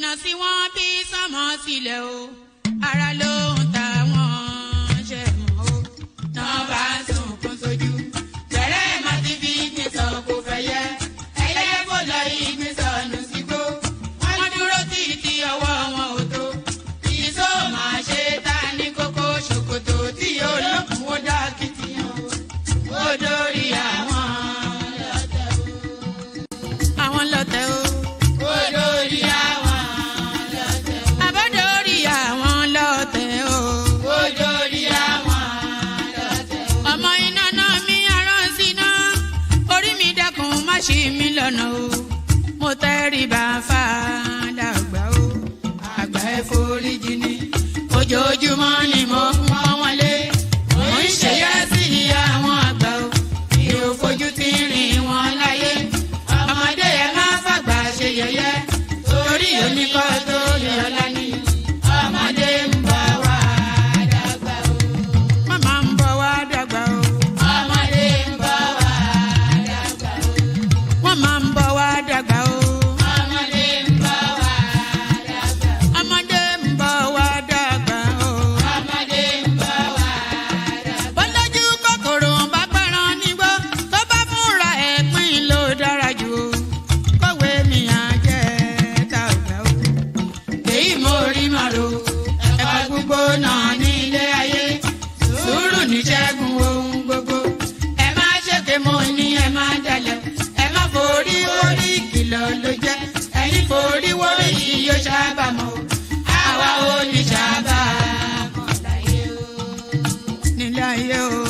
jìnnà sí wọn bí sánmọ̀ sílẹ̀ o ara ló ń ta wọn ṣe mọ́ o náà bá sunkún sójú bẹ̀rẹ̀ má ti fi ìgbín sọ kó fẹ́ yẹ ẹyẹ kò lọ ìgbín sọnù sígbó wọ́n dúró títí ọwọ́ wọn ò tó ìṣó máa ṣe ta ní kókó ṣòkòtò tí olókùn ó dá kìtìyàn ó dórí àwọn lọ́tẹ̀ o. Odori àwọn lọ́tẹ̀ o. Abọ́dori àwọn lọ́tẹ̀ o. Odori àwọn lọ́tẹ̀ o. Ọmọ iná náà mi arán síná. Orí mi dákun má ṣì mí lọ́nà o. Mo tẹ́rí bá fàdà àgbà o. Àgbà ẹ̀ foríjì ni. Ojoojúmọ́ ni mo pọ́n wọn lé. Mo ń ṣèyá sí àwọn àgbà o. Mi ò fojú tí ń rìn wọn láyé. Ọmọdé ẹ má fàgbà ṣe yẹ̀yẹ́ torí omi kọ́ tó lè ọlá ní. Ọmọdé ń bọ̀ wá dàgbà o. Màmá ń bọ̀ wá dàgbà o. Ọmọdé ń bọ̀ wá dàgbà o. Wọ́n máa ń bọ̀ wá dàgbà o. Ọmọdé ń bọ̀ wá dàgbà o. Ọmọdé ń bọ̀ wá dàgbà o. Ọmọdé ń bọ̀ wá dàgbà o. Bọ́lájú kòkòrò bá pẹran nígbó tó bá fúnra ẹ̀ pín ló dára jù o. Kọ̀wé mi á jẹ́ tàgbà o. Èyí mo rí màrò ẹ̀ka gbogbo náà ní ilé ayé. Sùúrù ní ṣẹ́gun ohun gbogbo. Ẹ má ṣèké mo ní ẹ má dalẹ̀. Ẹ má forí wórí ìkìlọ̀ ló jẹ́. Ẹ̀yin forí wórí yìí yóò ṣàbàmọ̀. Àwa ò ní ṣàbàmọ̀ láyé o. Nílé ayé o.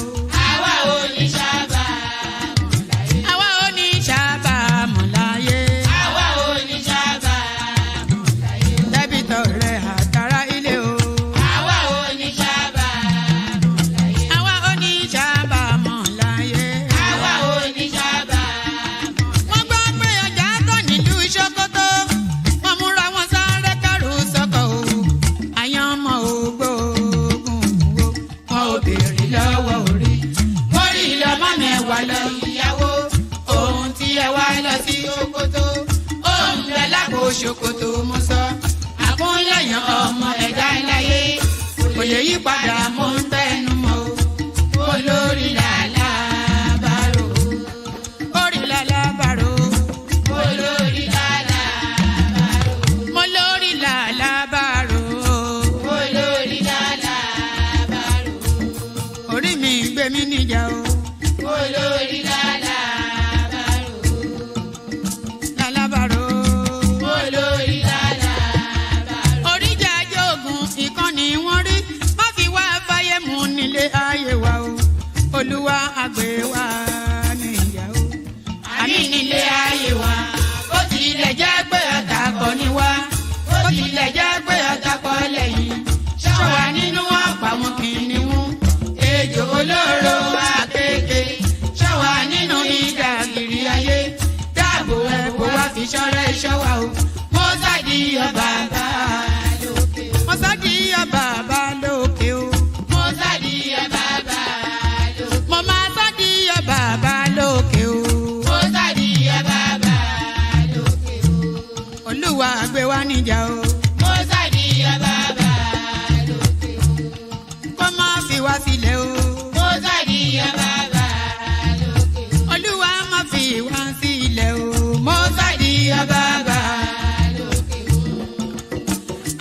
Àwa ò ní ṣàbàmọ̀ láyé. Àwa ò ní ṣàbàmọ̀ láyé. Àwa ò ní ṣàbàmọ̀ láyé. Dẹ́bìtọ̀ rẹ̀ àtàrà ilé o. Àwa ò ní ṣàbàmọ̀ láyé. Àwa ò ní ṣàbàmọ̀ láyé. Àwa ò ní ṣàbàmọ̀. Wọ́n gbọ́ pé ọjà tán nílùú Ṣókótó. Wọ́n múra wọn sáré kẹrù sọ́kọ̀ o. Àyàn ọmọ ògbóògùn wo. Wọn ò béèrè lọ́wọ́ orí. Orí lọ́mọ mẹ́wàá lọ ìyàwó. Ohun tí ẹ wá lọ sí Ṣókótó. Ohun bẹ lápò Ṣókótó mo sọ. Àkúnlẹ̀yàn ọmọ ẹ̀dá láyé. Kò lè yí padà mo ń tẹnu mọ́ o. Olórí làlá bàrò. Orí làlá bàrò. Olórí làlá bàrò. Mo lórí làlá bàrò. Olórí làlá bàrò. Orí mi gbé mi níjà o. Olórí làlá bàrò. Làlá bàrò. Olórí làlá bàrò. Oríjà jogun ìkànnì wọn rí. Má fi wá fáyé mu nílé ayé wa o. Olúwa àgbẹ̀ wa níyà o. Àmì nílé ayé wa. Ó tilẹ̀ jẹ́ pé ọ̀tá kọ́ ni wá. Ó tilẹ̀ jẹ́ pé ọ̀tá kọ́ lẹ́yìn. Ṣọ́wa nínú ọ̀pá wọn kìnìún. Ejò olóró àkékè. Ṣọ́wa nínú ìdàgìrì ayé. Dáàbò ẹ̀bùn wá fi ṣọ́rẹ́ ṣọ́wa o. Mo sáàdì ọba bá lókè o. Mo sáàdì ọba bá lókè o. Mo sáàdì ọba bá lókè o. Mo máa sáàdì ọba bá lókè o. Mo sáàdì ọba bá lókè o. Olúwa gbé wa níjà o. Mo sáàdì ọba bá lókè o. Kó má fi wá sílẹ̀ o. Mo sáàdì ọba bá lókè o. Olúwa má fi wá sílẹ̀ o. Mo sáàdì ọba bá lókè o.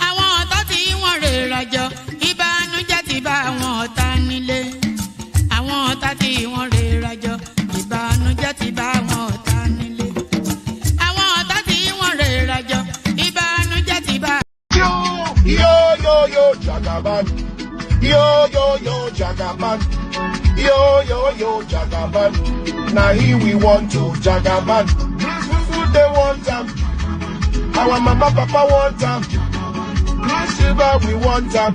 Àwọn ọ̀tá tí wọ́n rè rajọ ìbànújẹ́ ti bá àwọn ọ̀tá nílé. Àwọn ọ̀tá tí wọ́n rè rajọ ìbànújẹ́ ti bá àwọn ọ̀tá nílé. Àwọn ọ̀tá tí wọ́n rè rajọ ìbànújẹ́ ti bá. Yo yo yo Jagaban. Yo yo yo Jagaban. Yo yo yo Jagaban. Now here we want to Jagaban. They want them. Our mama papa want them. Silver we want them.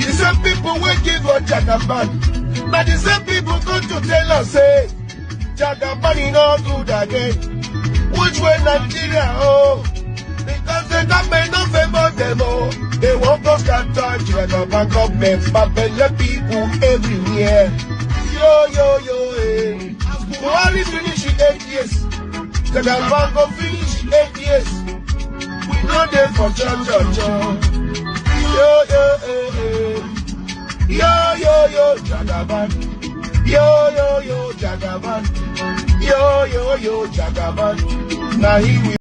The same people will give us Jagaban. But the same people come to tell us say Jagaban is not good again. Which way Nigeria oh? Because the government don't favor them oh. They want to start Jagaban government, but people everywhere. Yo yo yo eh. Buhari finish in 8 years. Jagaban go finish 8 years. We know them for cha. Yo, Jagaban. Yo, Jagaban. Yo, Jagaban. Now he will.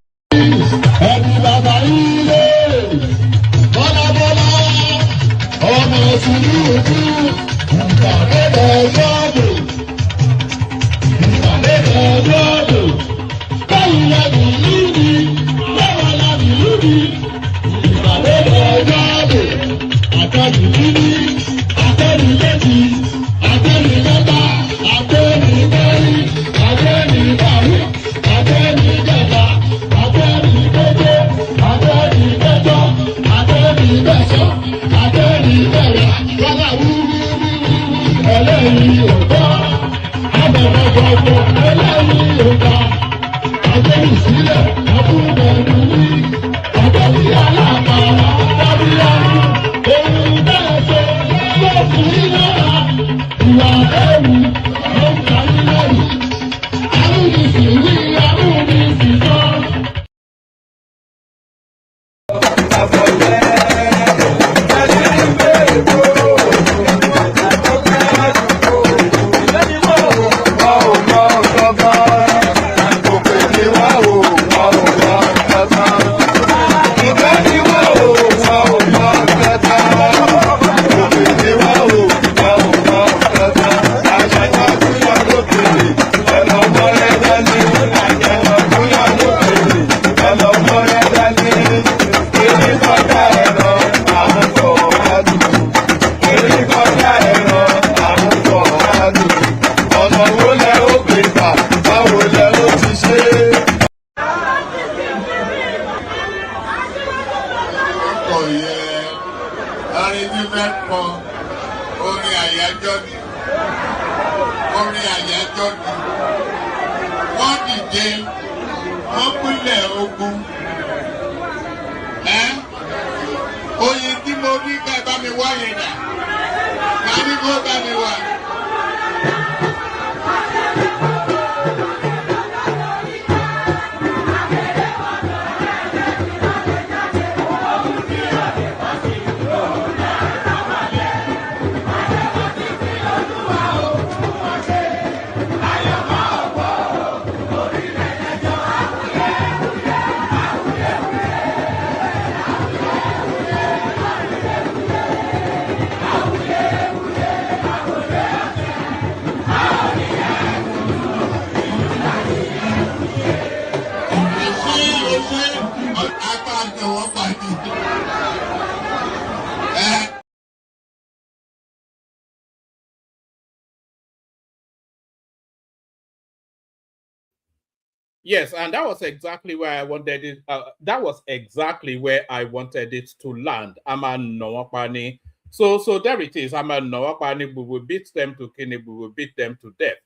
Yes, and that was exactly where I wanted it. That was exactly where I wanted it to land. Ama Nowapani. So there it is. Ama Nowapani. We will beat them to Kini. We will beat them to death.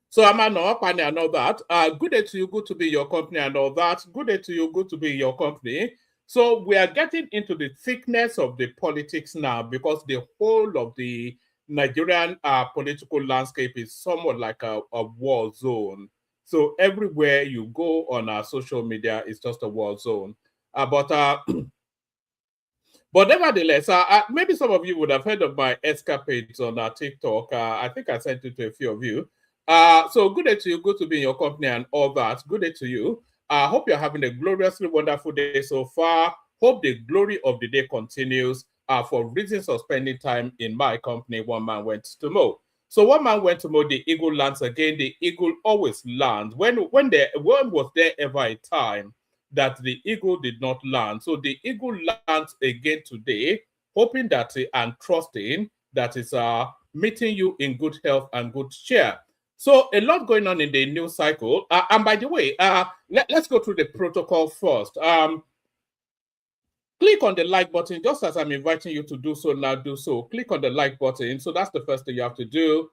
So Ama Nowapani and all that. Good day to you. Good to be your company and all that. Good day to you. Good to be your company. So we are getting into the thickness of the politics now because the whole of the Nigerian political landscape is somewhat like a war zone. So everywhere you go on our social media is just a war zone. But nevertheless, maybe some of you would have heard of my escapades on TikTok. I think I sent it to a few of you. So good day to you. Good to be in your company and all that. Good day to you. I hope you're having a gloriously wonderful day so far. Hope the glory of the day continues. For reasons of spending time in my company, one man went to mow. So one man went to mow, the eagle lands again. The eagle always lands. When was there ever a time that the eagle did not land? So the eagle lands again today, hoping that and trusting that is meeting you in good health and good cheer. So a lot going on in the news cycle. And by the way, let's go through the protocol first. Click on the like button, just as I'm inviting you to do so now, do so. Click on the like button. So that's the first thing you have to do.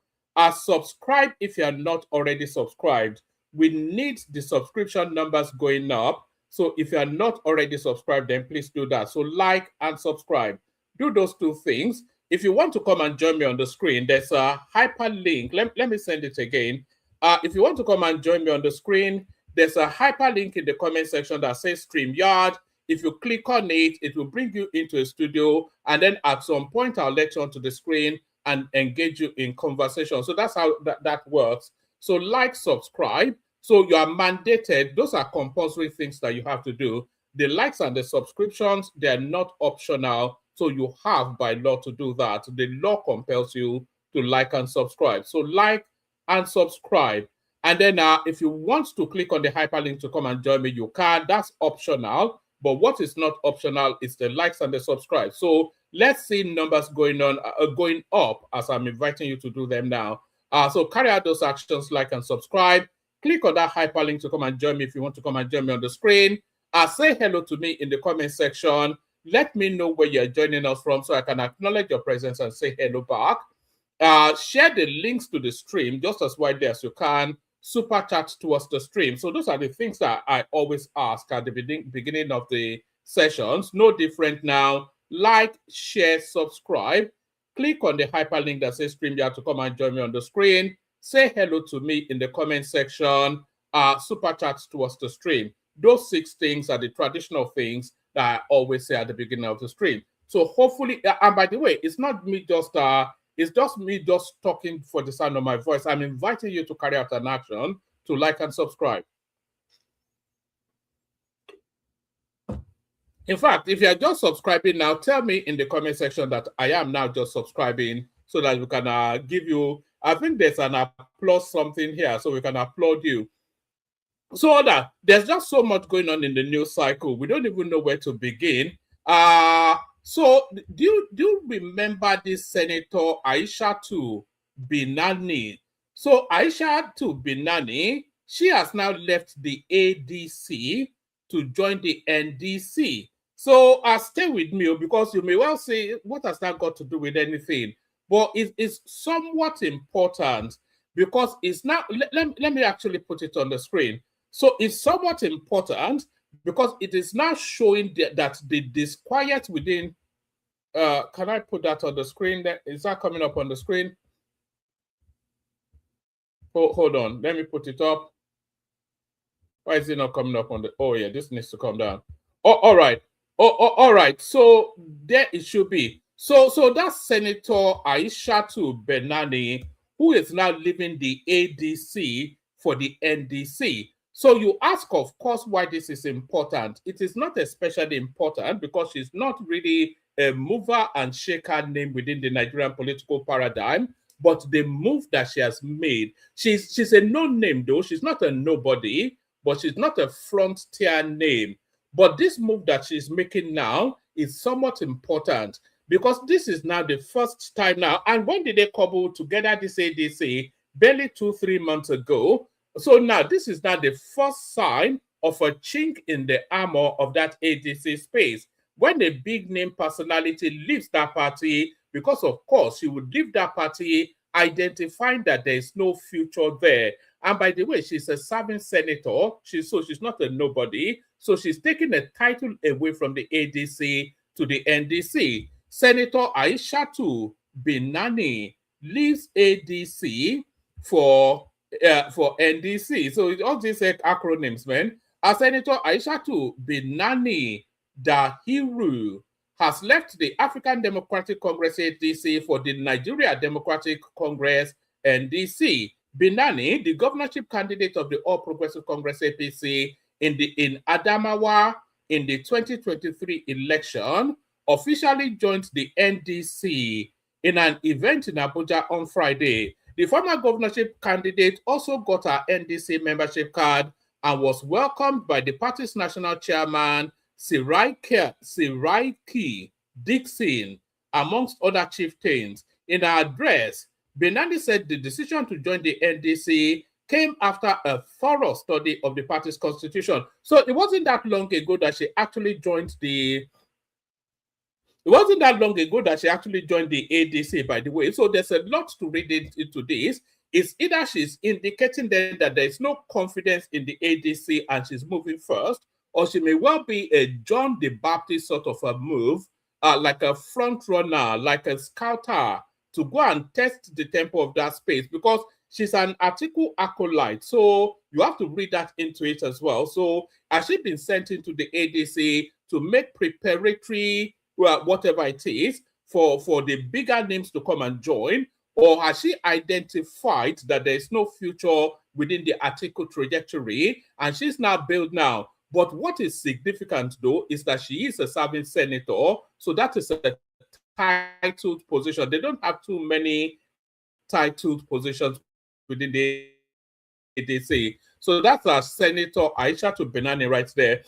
Subscribe if you are not already subscribed. We need the subscription numbers going up. So if you are not already subscribed, then please do that. So like and subscribe. Do those two things. if you want to come and join me on the screen, there's a hyperlink. Let me send it again. If you want to come and join me on the screen, there's a hyperlink in the comment section that says StreamYard. If you click on it, it will bring you into a studio. And then at some point, I'll let you onto the screen and engage you in conversation. So that's how that works. So like, subscribe. So you are mandated. Those are compulsory things that you have to do. The likes and the subscriptions, they're not optional. So you have by law to do that. The law compels you to like and subscribe. So like and subscribe. And then if you want to click on the hyperlink to come and join me, you can. That's optional. But what is not optional is the likes and the subscribe. So let's see numbers going up as I'm inviting you to do them now. So carry out those actions, like and subscribe. Click on that hyperlink to come and join me if you want to come and join me on the screen. Say hello to me in the comment section. Let me know where you're joining us from so I can acknowledge your presence and say hello back. Share the links to the stream just as widely as you can. Super chat towards the stream. So those are the things that I always ask at the beginning of the sessions. No different now. Like, share, subscribe. Click on the hyperlink that says StreamYard to come and join me on the screen. Say hello to me in the comment section. Super chats towards the stream. Those 6 things are the traditional things that I always say at the beginning of the stream. So hopefully, and by the way, it's not me just it's just me just talking for the sound of my voice. I'm inviting you to carry out an action to like and subscribe. In fact, if you're just subscribing now, tell me in the comment section that I am now just subscribing so that we can give you, I think there's an applause something here, so we can applaud you. So that there's just so much going on in the news cycle. We don't even know where to begin. So do you remember this Senator Aishatu Binani? So Aishatu Binani, she has now left the ADC to join the NDC. So stay with me because you may well say, what has that got to do with anything? But it is somewhat important because it's now, let me actually put it on the screen. So it's somewhat important because it is now showing that the disquiet within, can I put that on the screen? Is that coming up on the screen? Hold on, let me put it up. Why is it not coming up on the, oh yeah, this needs to come down. Oh, all right. All right, so there it should be. So that's Senator Aishatu Binani, who is now leaving the ADC for the NDC. So you ask, of course, why this is important. It is not especially important because she's not really a mover and shaker name within the Nigerian political paradigm, but the move that she has made, she's a no-name though. She's not a nobody, but she's not a front-tier name. But this move that she's making now is somewhat important because this is now the first time now. And when did they cobble together this ADC? Barely 2-3 months ago. So now this is now the first sign of a chink in the armor of that ADC space. When a big name personality leaves that party, because of course she would leave that party identifying that there is no future there. And by the way, she's a serving senator. She's not a nobody. So she's taking a title away from the ADC to the NDC. Senator Aishatu Binani leaves ADC for NDC. So all these acronyms, man. Senator Aishatu Binani Dahiru has left the African Democratic Congress ADC for the Nigeria Democratic Congress NDC. Binani, the governorship candidate of the All Progressive Congress APC in Adamawa in the 2023 election, officially joined the NDC in an event in Abuja on Friday. The former governorship candidate also got her NDC membership card and was welcomed by the party's national chairman, Siraiki Dixon, amongst other chieftains. In her address, Binani said the decision to join the NDC came after a thorough study of the party's constitution. So it wasn't that long ago that she actually joined the ADC, by the way. So there's a lot to read into this. It's either she's indicating then that there is no confidence in the ADC and she's moving first, or she may well be a John the Baptist sort of a move like a front runner, like a scouter, to go and test the tempo of that space, because she's an Atiku acolyte. So you have to read that into it as well. So has she been sent into the ADC to make preparatory, whatever it is, for the bigger names to come and join? Or has she identified that there is no future within the Atiku trajectory and she's now built now? But what is significant, though, is that she is a serving senator. So that is a titled position. They don't have too many titled positions within the ADC. So that's our Senator Aisha to Binani right there.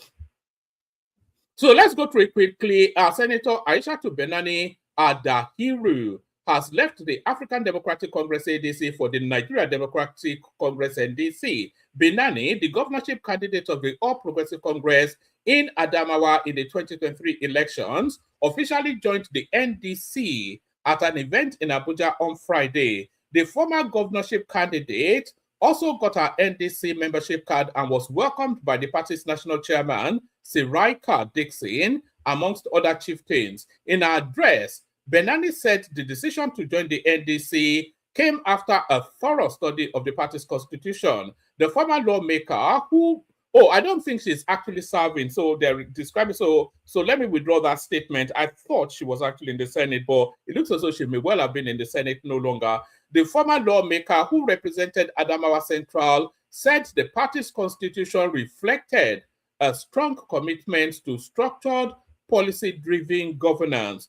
So let's go through it quickly. Senator Aisha to Binani Adahiru has left the African Democratic Congress ADC for the Nigeria Democratic Congress NDC. Binani, the governorship candidate of the All Progressive Congress in Adamawa in the 2023 elections, officially joined the NDC at an event in Abuja on Friday. The former governorship candidate also got her NDC membership card and was welcomed by the party's national chairman, Siraika Dixon, amongst other chieftains. In her address, Binani said the decision to join the NDC came after a thorough study of the party's constitution. The former lawmaker who, I don't think she's actually serving, so they're describing, so let me withdraw that statement. I thought she was actually in the Senate, but it looks as though she may well have been in the Senate no longer. The former lawmaker who represented Adamawa Central said the party's constitution reflected a strong commitment to structured, policy-driven governance.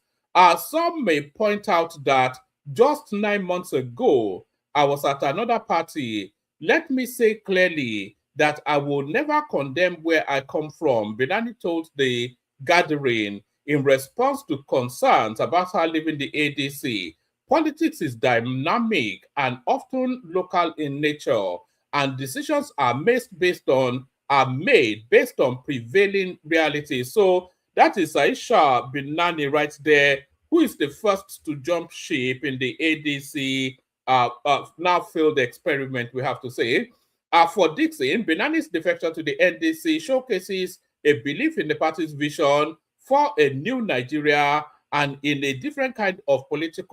Some may point out that just 9 months ago, I was at another party. Let me say clearly that I will never condemn where I come from, Binani told the gathering in response to concerns about her leaving the ADC. Politics is dynamic and often local in nature, and decisions are made based on prevailing realities. So that is Aisha Binani right there, who is the first to jump ship in the ADC now failed experiment, we have to say. For Dixon, Binani's defection to the NDC showcases a belief in the party's vision for a new Nigeria and in a different kind of politics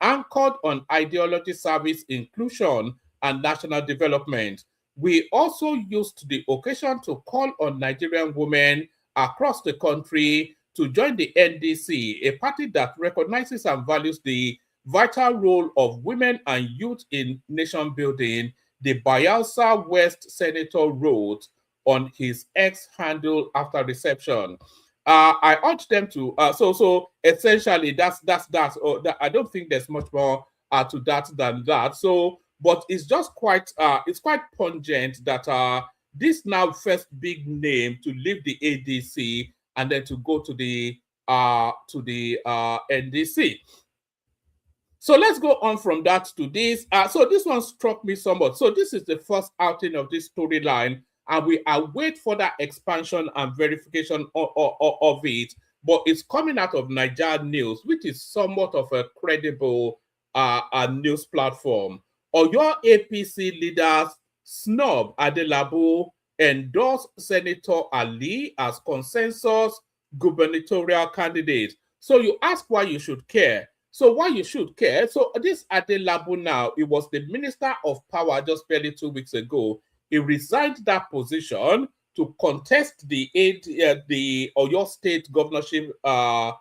anchored on ideology, service, inclusion, and national development. We also used the occasion to call on Nigerian women across the country to join the NDC, a party that recognizes and values the vital role of women and youth in nation building, the Bayelsa West Senator wrote on his X handle after reception. I urge them to, so essentially that's that. I don't think there's much more to that than that. So, but it's just quite, it's quite pungent that this now first big name to leave the ADC and then to go to the NDC. So let's go on from that to this. So this one struck me somewhat. So this is the first outing of this storyline, and we await further expansion and verification of it. But it's coming out of Niger News, which is somewhat of a credible news platform. Oyo APC leaders snub Adelabu, endorse Senator Ali as consensus gubernatorial candidate. So you ask why you should care. So why you should care? So this Adelabu now, it was the Minister of Power just barely 2 weeks ago. He resigned that position to contest the Oyo State governorship, the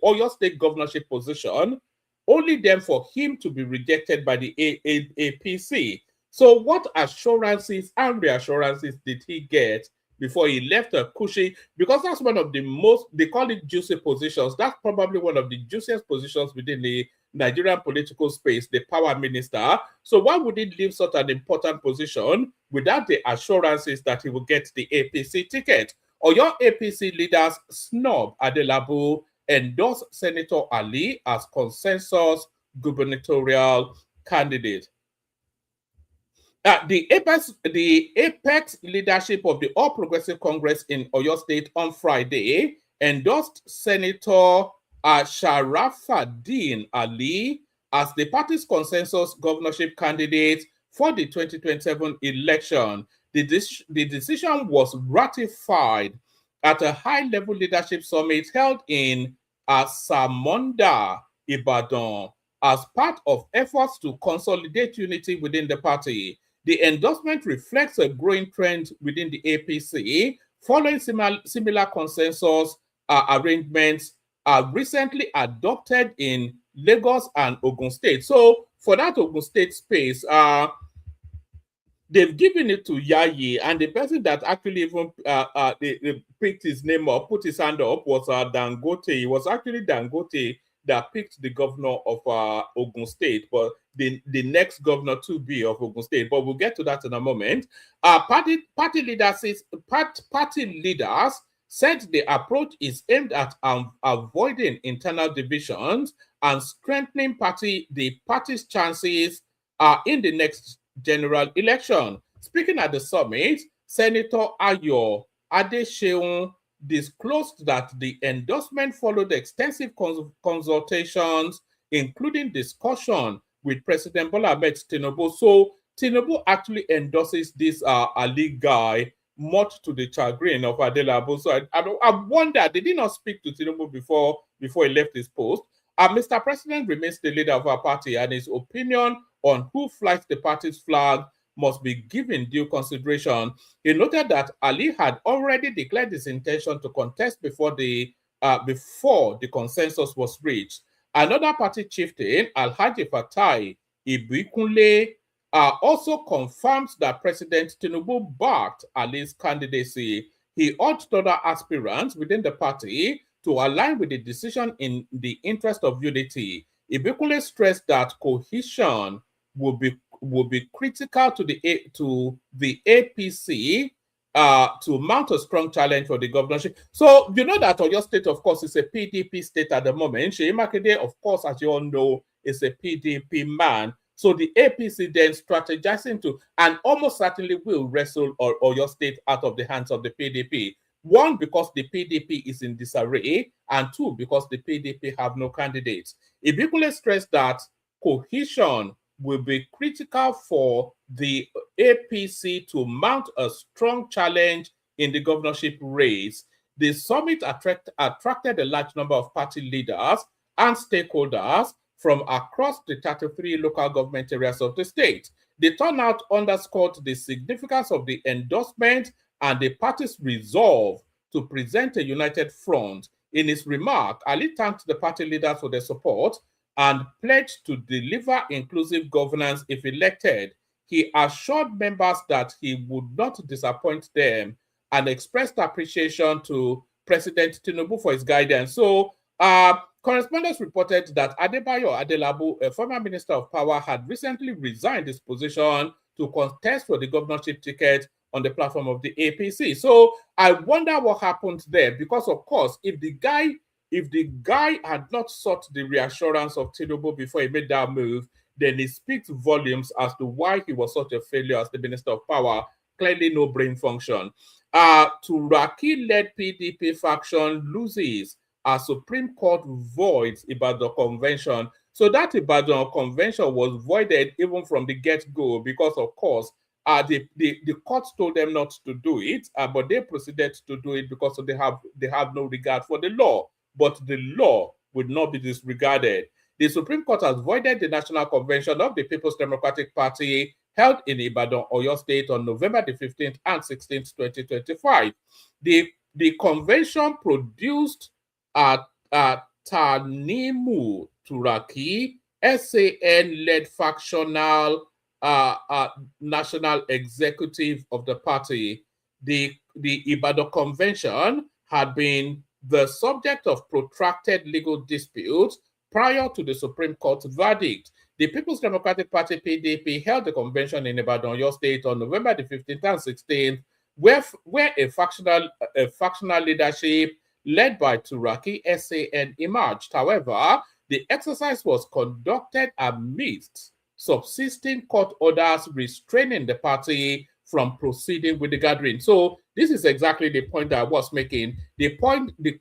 Oyo State governorship position, only then for him to be rejected by the APC. So what assurances and reassurances did he get before he left a cushy? Because that's one of the most, they call it juicy positions. That's probably one of the juiciest positions within the Nigerian political space, the power minister. So why would he leave such an important position without the assurances that he will get the APC ticket? Or your APC leaders snub Adelabu, endorse Senator Ali as consensus gubernatorial candidate. The apex leadership of the All Progressive Congress in Oyo State on Friday endorsed Senator Sharafaddin Ali as the party's consensus governorship candidate for the 2027 election. The decision was ratified at a high-level leadership summit held in Samonda, Ibadan, as part of efforts to consolidate unity within the party. The endorsement reflects a growing trend within the APC, following similar consensus arrangements recently adopted in Lagos and Ogun State. So for that Ogun State space, they've given it to Yayi, and the person that actually even they picked his name up, put his hand up, was Dangote. It was actually Dangote that picked the governor of Ogun State, but the next governor to be of Ogun State. But we'll get to that in a moment. Party leaders said the approach is aimed at avoiding internal divisions and strengthening the party's chances in the next general election. Speaking at the summit, Senator Ayo Adeseun disclosed that the endorsement followed extensive consultations, including discussion with President Bola Ahmed Tinubu. So Tinubu actually endorses this Ali guy, much to the chagrin of Adelabu. So I wonder, did he not speak to Tinubu before he left his post? Mr. President remains the leader of our party, and his opinion on who flies the party's flag must be given due consideration. He noted that Ali had already declared his intention to contest before the consensus was reached. Another party chieftain, Alhaji Fatai Ibikunle, also confirms that President Tinubu backed Ali's candidacy. He urged other aspirants within the party to align with the decision in the interest of unity. Ibikunle stressed that cohesion will be critical to the APC to mount a strong challenge for the governorship. So you know that Oyo State, of course, is a PDP state at the moment. Seyi Makinde, of course, as you all know, is a PDP man. So the APC then strategizing to, and almost certainly will wrestle Oyo State out of the hands of the PDP. One, because the PDP is in disarray, and two, because the PDP have no candidates. Ibikunle stressed that cohesion will be critical for the APC to mount a strong challenge in the governorship race. The summit attracted a large number of party leaders and stakeholders from across the 33 local government areas of the state. The turnout underscored the significance of the endorsement and the party's resolve to present a united front. In his remark, Ali thanked the party leaders for their support and pledged to deliver inclusive governance if elected. He assured members that he would not disappoint them and expressed appreciation to President Tinubu for his guidance. So, correspondents reported that Adebayo Adelabu, a former minister of power, had recently resigned his position to contest for the governorship ticket on the platform of the APC. So I wonder what happened there, because of course, if the guy had not sought the reassurance of Tinubu before he made that move, then it speaks volumes as to why he was such a failure as the minister of power. Clearly no brain function. Turaki-led PDP faction loses as Supreme Court voids Ibadan Convention. So that Ibadan Convention was voided even from the get-go because, of course, the court told them not to do it, but they proceeded to do it because they have no regard for the law. But the law would not be disregarded. The Supreme Court has voided the National Convention of the People's Democratic Party held in Ibadan, Oyo State on November the 15th and 16th, 2025. The convention produced Tanimu Turaki, SAN-led factional national executive of the party. The Ibadan Convention had been the subject of protracted legal disputes prior to the Supreme Court verdict. The People's Democratic Party, PDP, held the convention in Ibadan, Oyo State on November the 15th and 16th, where a factional leadership led by Turaki SAN emerged. However, the exercise was conducted amidst subsisting court orders restraining the party from proceeding with the gathering. So this is exactly the point that I was making. The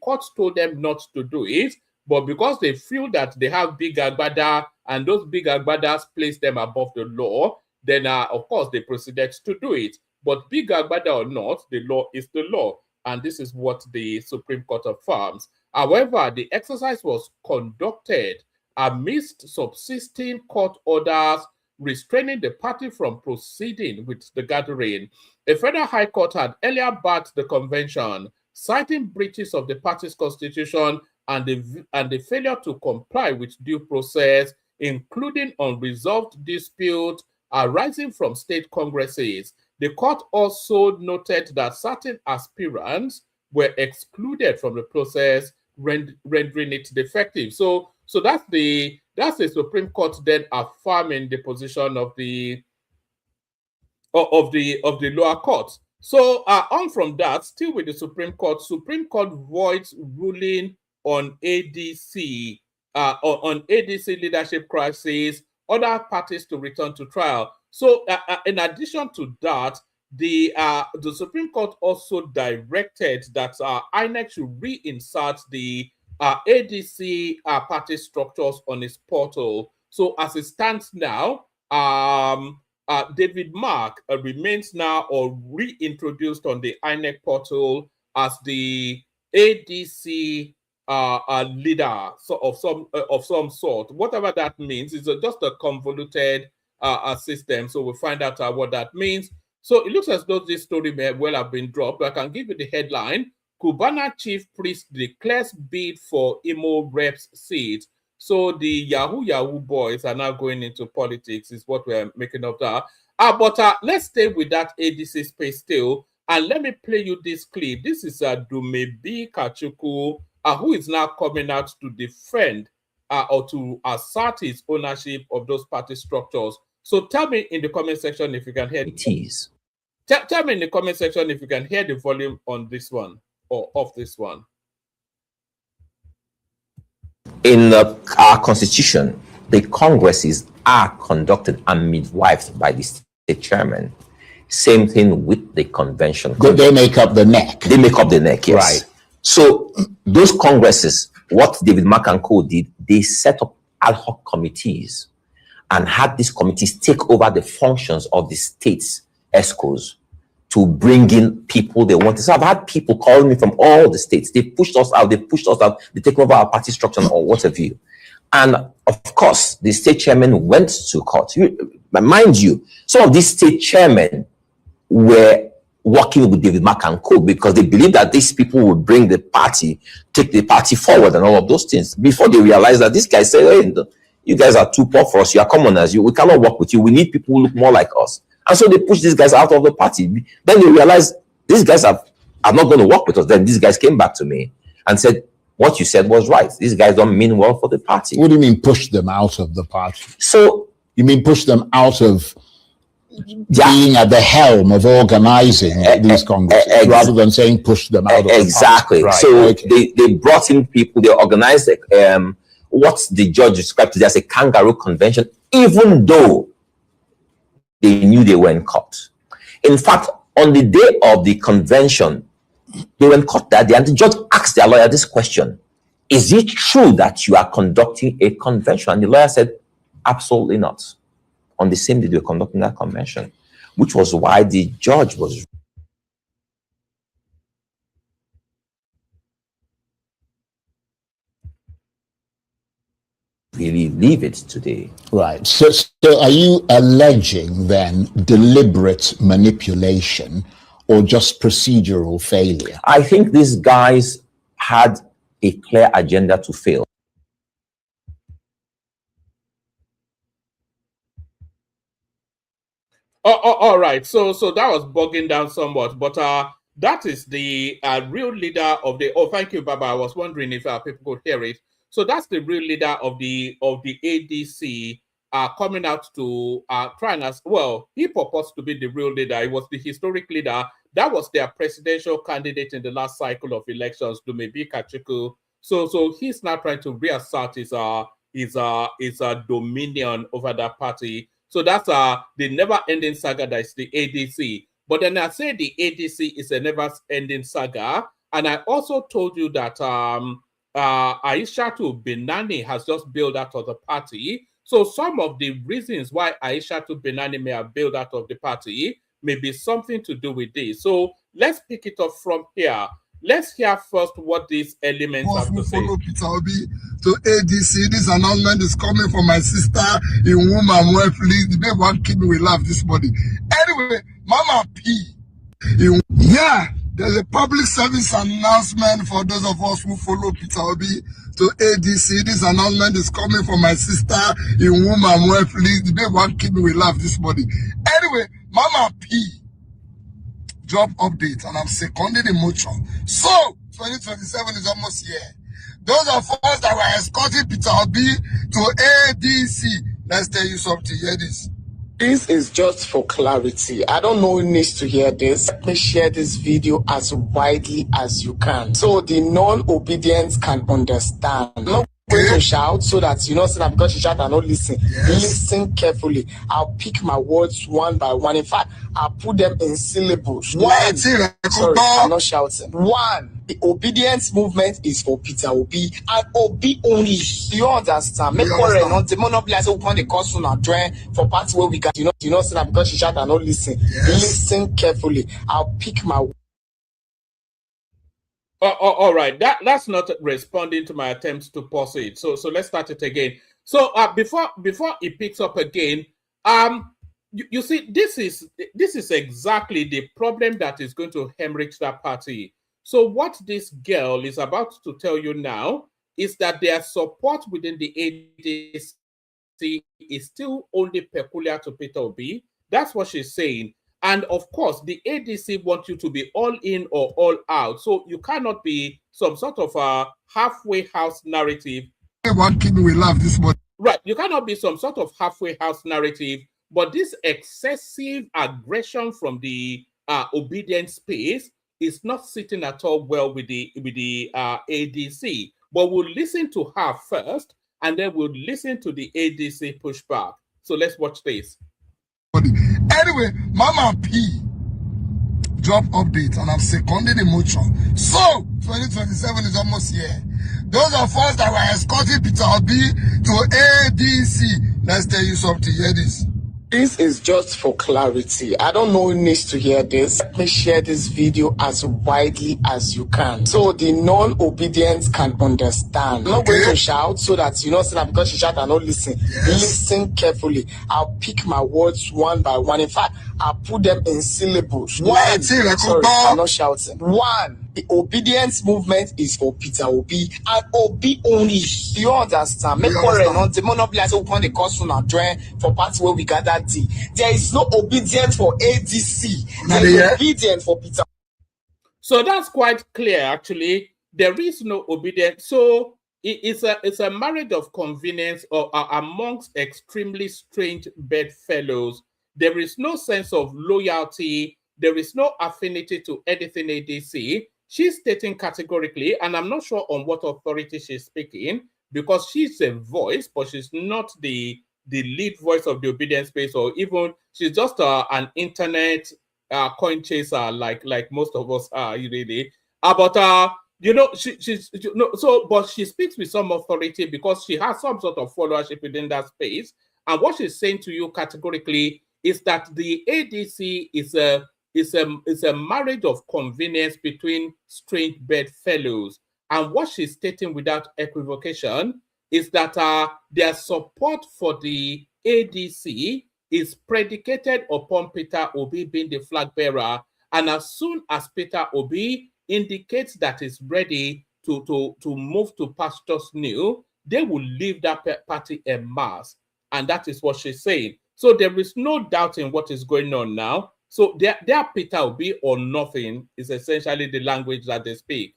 court told them not to do it, but because they feel that they have big agbada and those big agbadas place them above the law, then of course they proceeded to do it. But big agbada or not, the law is the law. and this is what the Supreme Court affirms. However, the exercise was conducted amidst subsisting court orders restraining the party from proceeding with the gathering. A federal high court had earlier barred the convention, citing breaches of the party's constitution and the failure to comply with due process, including unresolved dispute arising from state congresses. The court also noted that certain aspirants were excluded from the process, rendering it defective. So that's the Supreme Court then affirming the position of the lower court. So on from that, still with the Supreme Court voids ruling on ADC on ADC leadership crisis, other parties to return to trial. So in addition to that, the Supreme Court also directed that INEC should reinsert the ADC party structures on its portal. So as it stands now, David Mark remains now or reintroduced on the INEC portal as the ADC leader of some sort. Whatever that means is just a convoluted system. So we'll find out what that means. So it looks as though this story may well have been dropped. I can give you the headline. Cubana chief priest declares bid for Imo reps seat. So the Yahoo boys are now going into politics, is what we're making of that. But let's stay with that ADC space still. And let me play you this clip. This is Dumebi Kachuku, who is now coming out to defend or to assert his ownership of those party structures. So tell me in the comment section if you can hear it. Tell me in the comment section if you can hear the volume on this one or of this one. In our constitution, the congresses are conducted and midwifed by the state chairman. Same thing with the convention. They make up the neck. They make up the neck, yes. Right. So those congresses, what David Mark and Co. did, they set up ad hoc committees and had these committees take over the functions of the state's ESCOs to bring in people they wanted. So I've had people calling me from all the states. They pushed us out. They take over our party structure or what have you. And of course, the state chairman went to court. Mind you, some of these state chairmen were working with David Mark and Co. because they believed that these people would bring the party, take the party forward and all of those things. Before they realized that this guy said, hey, you guys are too poor for us. You are commoners. We cannot work with you. We need people who look more like us. And so they pushed these guys out of the party. Then they realized these guys are not going to work with us. Then these guys came back to me and said, what you said was right. These guys don't mean well for the party. What do you mean push them out of the party? So you mean push them out of being at the helm of organizing these congresses rather than saying push them out of exactly. The party. So they brought in people, they organized what the judge described today as a kangaroo convention, even though they knew they were in court. In fact, on the day of the convention, they were in court that day, and the judge asked their lawyer this question: is it true that you are conducting a convention? And the lawyer said, absolutely not. On the same day they were conducting that convention, which was why the judge was really leave it today. Right. So are you alleging then deliberate manipulation or just procedural failure? I think these guys had a clear agenda to fail. All right. So that was bogging down somewhat, but that is the real leader of the. Oh, thank you, Baba. I was wondering if people could hear it. So that's the real leader of the ADC coming out to try and ask. Well, he purports to be the real leader. He was the historic leader. That was their presidential candidate in the last cycle of elections, Dumebi Kachuku. So he's now trying to reassert his dominion over that party. So that's the never-ending saga that is the ADC. But then I say the ADC is a never-ending saga. And I also told you that Aishatu Binani has just bailed out of the party. So some of the reasons why Aishatu Binani may have bailed out of the party, may be something to do with this. So let's pick it up from here. Let's hear first what these elements have to say. Follow Peter Obi to ADC. This announcement is coming from my sister in whom I'm well pleased. The baby won't keep me with laugh this morning. Anyway, Mama P. Yeah, there's a public service announcement for those of us who follow Peter Obi to ADC. This announcement is coming from my sister in whom I'm well pleased. The baby won't keep me with laugh this morning. Anyway, Mama P. Job update, and I'm seconding the motion. So 2027 is almost here. Those of us that were escorting Peter Obi to ADC, let's tell you something. Hear this. This is just for clarity. I don't know who needs to hear this. Let me share this video as widely as you can, so the non-obedient can understand. I'm not going to shout so that you know, so that because you shout and not listen. Yes. Listen carefully. I'll pick my words one by one. In fact, I'll put them in syllables. One. Sorry, I'm not shouting. One. The obedience movement is for Peter Obi and Obi only. Do you understand? Make sure not the monopoly as open the cost on join for parts where we got you know, so that because you shout and not listen. Yes. Listen carefully. I'll pick my. All right, that's not responding to my attempts to pause it. So let's start it again. So before it picks up again, you see, this is exactly the problem that is going to hemorrhage that party. So what this girl is about to tell you now is that their support within the ADC is still only peculiar to Peter Obi. That's what she's saying. And of course, the ADC want you to be all in or all out. So you cannot be some sort of a halfway house narrative. Everyone keep me with laugh this morning. Right. You cannot be some sort of halfway house narrative. But this excessive aggression from the obedient space is not sitting at all well with the ADC. But we'll listen to her first, and then we'll listen to the ADC pushback. So let's watch this. Anyway, Mama P. Job update, and I'm seconding the motion. So 2027 is almost here. Those of us that were escorting Peter Obi to ADC, let's tell you something. Hear this. This is just for clarity. I don't know who needs to hear this. Let me share this video as widely as you can, so the non-obedient can understand. I'm not going to shout so that you know, so that because you shout and not listen. Yes. Listen carefully. I'll pick my words one by one. In fact, I'll put them in syllables. One. Sorry, I'm not shouting. One. The obedience movement is for Peter Obi and Obi only. Do you understand? Make sure not the monopoly as open the cost on join for parts where we got that D. There is no obedience for ADC. There is obedience for Peter. So that's quite clear, actually. There is no obedience. So it's a marriage of convenience or amongst extremely strange bedfellows. There is no sense of loyalty. There is no affinity to anything ADC. She's stating categorically, and I'm not sure on what authority she's speaking, because she's a voice, but she's not the lead voice of the obedience space, or even she's just an internet coin chaser, like most of us are, really. But you know, but she speaks with some authority because she has some sort of followership within that space. And what she's saying to you categorically is that the ADC is a marriage of convenience between strange bedfellows. And what she's stating without equivocation is that their support for the ADC is predicated upon Peter Obi being the flag bearer. And as soon as Peter Obi indicates that he's ready to move to pastures new, they will leave that party en masse. And that is what she's saying. So there is no doubt in what is going on now. So their Peter Obi or nothing is essentially the language that they speak.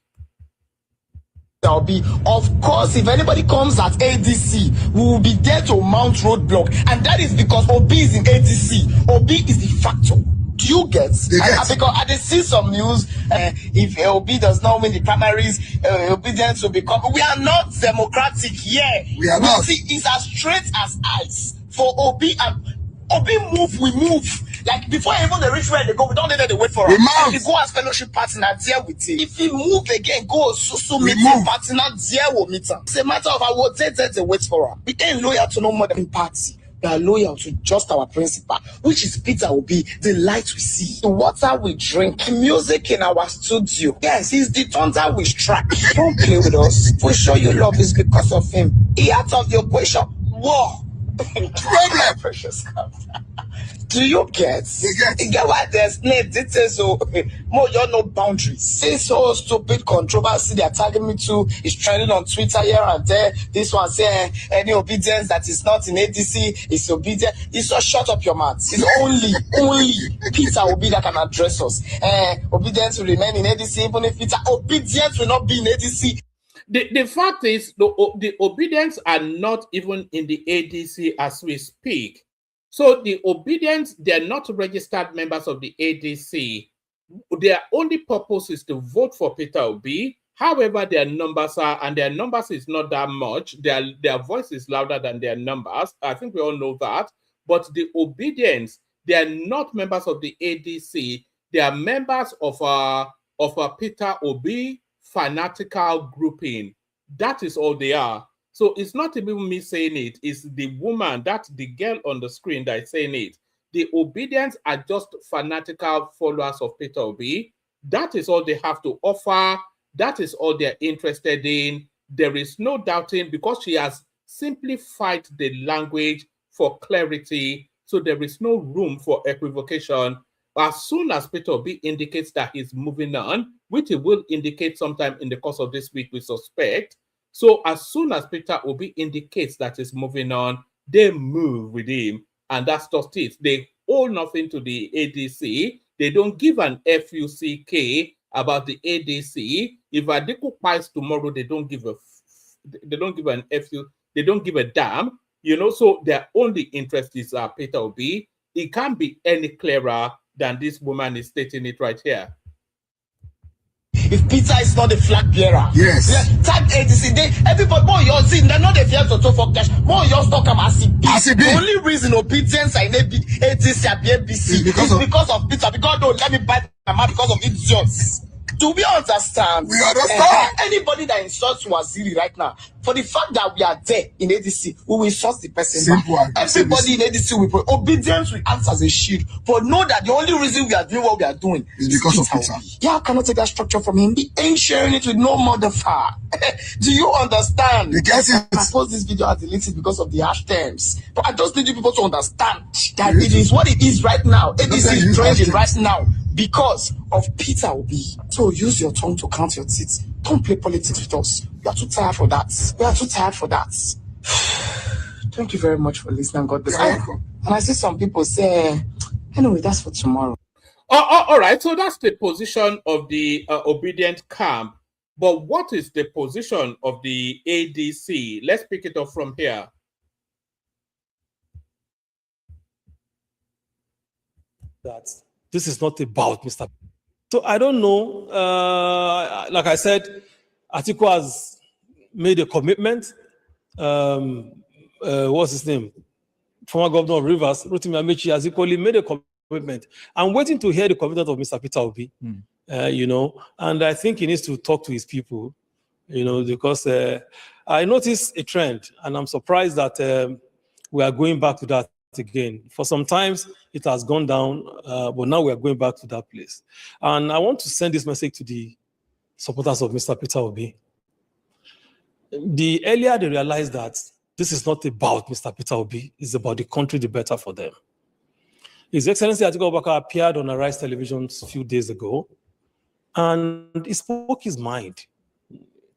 Obi, of course, if anybody comes at ADC, we will be there to mount roadblock, and that is because Obi is in ADC. Obi is the factor. Do you get? Because I did see some news. If Obi does not win the primaries, obedience will become. We are not democratic here. We are not. See, it's as straight as ice for Obi, and Obi move, we move. Like before even they reach where they go, we don't need to wait for him. If he go as fellowship partner, there with him. If he move again, go so meeting partner, there will meet him. It's a matter of I will they wait for him. We ain't loyal to no more than party. we are loyal to just our principal, which is Peter Obi, the light we see, the water we drink, the music in our studio. Yes, he's the thunder we strike. Don't play with us. We show you love is because of him. He out of the equation. War. Problem. Precious. Do you get? You get why there's no details, so more you're no boundaries. This whole stupid controversy they're tagging me to is trending on Twitter here and there. This one say any obedience that is not in ADC is obedient. It's just shut up your mouth. It's only Peter Obi that can address us. Obedience will remain in ADC even if Peter obedience will not be in ADC. The fact is, the obedience are not even in the ADC as we speak. So the obedience, they're not registered members of the ADC. Their only purpose is to vote for Peter Obi. However, their numbers are, and their numbers is not that much. Their voice is louder than their numbers. I think we all know that. But the obedience, they are not members of the ADC. They are members of a Peter Obi fanatical grouping. That is all they are. So it's not even me saying it, it's the woman, that's the girl on the screen that is saying it. The obedience are just fanatical followers of Peter Obi. That is all they have to offer. That is all they're interested in. There is no doubting because she has simplified the language for clarity. So there is no room for equivocation. As soon as Peter Obi indicates that he's moving on, which he will indicate sometime in the course of this week, we suspect. So as soon as Peter Obi indicates that he's moving on, they move with him. And that's just it. They owe nothing to the ADC. They don't give an FUCK about the ADC. If Atiku pies tomorrow, they don't give an FU, they don't give a damn. You know, so their only interest is Peter Obi. It can't be any clearer than this woman is stating it right here. If Peter is not the flag bearer, yes. Type ADC, everybody, more yours in, they're not the fear to for cash. More yours talk about ACB. The only reason obedience in ADC and ABC is because of Peter. Because don't let me bite my mouth because of idiots. Do we understand? We understand. Anybody that insults Waziri right now, for the fact that we are there in ADC, we will insult the person. Simple. Everybody in ADC will put obedience will act as a shield. But know that the only reason we are doing what we are doing is because of Peter. Yeah, I cannot take that structure from him. He ain't sharing it with no motherfucker. Do you understand? You get it? I post this video, I delete it because of the hash terms. But I just need you people to understand that it is what it is right now. ADC is trending right now because of Peter Obi. So use your tongue to count your teeth. Don't play politics with us. We are too tired for that. We are too tired for that. Thank you very much for listening. God bless. And I see some people say, anyway, that's for tomorrow. All right, so that's the position of the obedient camp. But what is the position of the ADC? Let's pick it up from here. That this is not about Mr. So I don't know. Like I said, Atiku has made a commitment. What's his name? Former Governor of Rivers, Amaechi, has equally made a commitment. I'm waiting to hear the commitment of Mr. Peter Obi. You know, and I think he needs to talk to his people, you know, because I noticed a trend, and I'm surprised that we are going back to that again. For some times it has gone down, but now we are going back to that place. And I want to send this message to the supporters of Mr. Peter Obi. The earlier they realize that this is not about Mr. Peter Obi, it's about the country, the better for them. His Excellency Atiku Abubakar appeared on Arise Television a few days ago, and he spoke his mind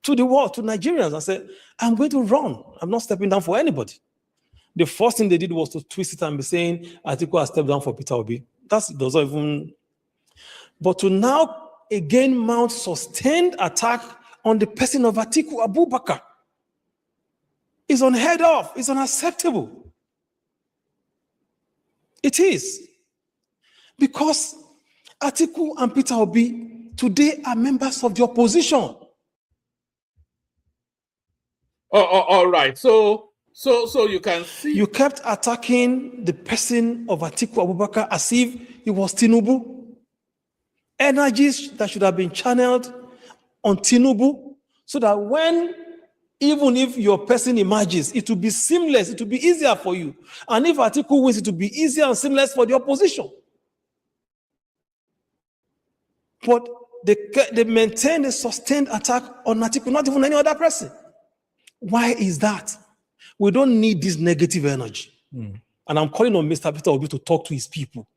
to the world, to Nigerians, and said, I'm going to run. I'm not stepping down for anybody. The first thing they did was to twist it and be saying, Atiku has stepped down for Peter Obi. That doesn't even... But to now again mount sustained attack on the person of Atiku Abubakar is unheard of, it's unacceptable. It is. Because Atiku and Peter Obi today are members of the opposition. All right. So you can see... You kept attacking the person of Atiku Abubakar as if he was Tinubu. Energies that should have been channeled on Tinubu, so that when Even if your person emerges, it will be seamless, it will be easier for you. And if Atiku wins, it will be easier and seamless for the opposition. But they maintain a sustained attack on Atiku, not even any other person. Why is that? We don't need this negative energy. And I'm calling on Mr. Peter Obi to talk to his people.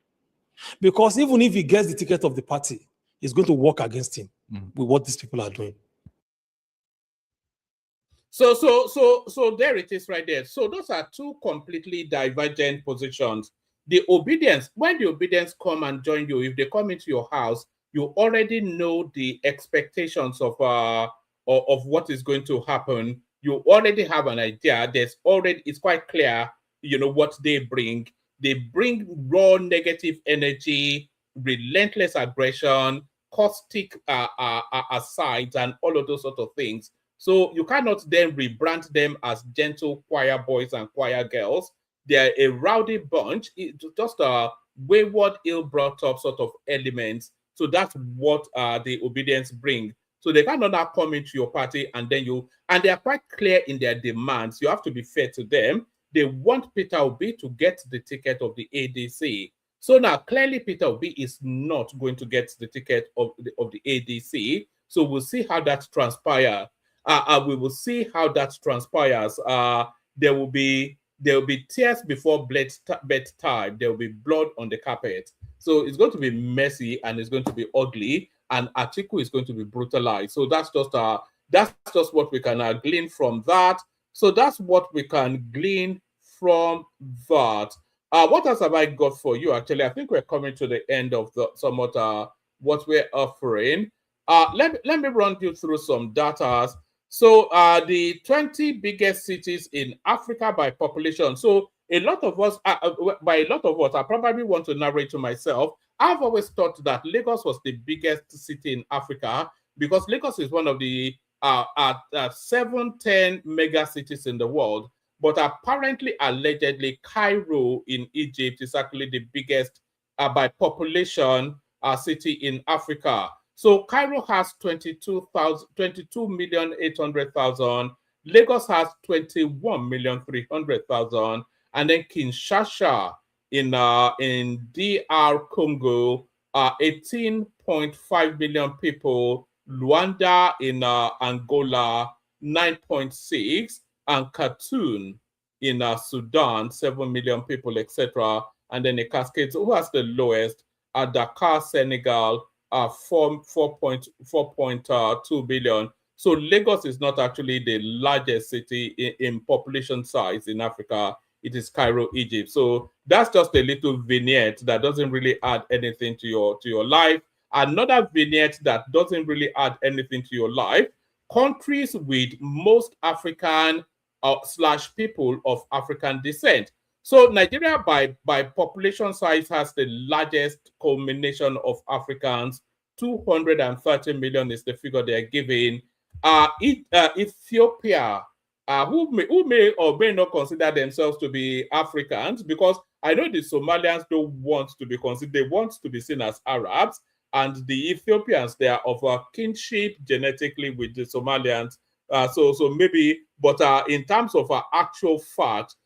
Because even if he gets the ticket of the party, it's going to work against him with what these people are doing. So there it is right there. So those are two completely divergent positions. The obedience, when the obedience come and join you, if they come into your house, you already know the expectations of what is going to happen. You already have an idea. It's quite clear, what they bring. They bring raw negative energy, relentless aggression, caustic asides, and all of those sort of things. So you cannot then rebrand them as gentle choir boys and choir girls. They're a rowdy bunch. It's just a wayward, ill-brought up sort of elements. So that's what the obedience bring. So they cannot now come into your party and they are quite clear in their demands. You have to be fair to them. They want Peter Obi to get the ticket of the ADC. So now clearly Peter Obi is not going to get the ticket of the ADC. So we'll see how that transpires. We will see how that transpires. There will be tears before bedtime. There will be blood on the carpet. So it's going to be messy and it's going to be ugly, and Atiku is going to be brutalized. So that's just what we can glean from that. So that's what we can glean from that. What else have I got for you? Actually, I think we're coming to the end of what we're offering. Let me run you through some data. So the 20 biggest cities in Africa by population. So a lot of us, by a lot of us, I probably want to narrate to myself. I've always thought that Lagos was the biggest city in Africa because Lagos is one of the 7-10 mega cities in the world. But apparently, allegedly, Cairo in Egypt is actually the biggest by population city in Africa. So Cairo has 22,800,000. Lagos has 21,300,000, and then Kinshasa in DR Congo, 18.5 million people. Luanda in Angola, 9.6, and Khartoum in Sudan, 7 million people, etc. And then the Cascades, who has the lowest? Dakar, Senegal, 4.2 billion. So Lagos is not actually the largest city in population size in Africa. It is Cairo, Egypt. So that's just a little vignette that doesn't really add anything to your life. Another vignette that doesn't really add anything to your life: countries with most African / people of African descent. So Nigeria by population size has the largest culmination of Africans. 230 million is the figure they're giving. Ethiopia, who may or may not consider themselves to be Africans, because I know the Somalians don't want to be considered, they want to be seen as Arabs, and the Ethiopians, they are of a kinship genetically with the Somalians. So maybe, but in terms of actual fact,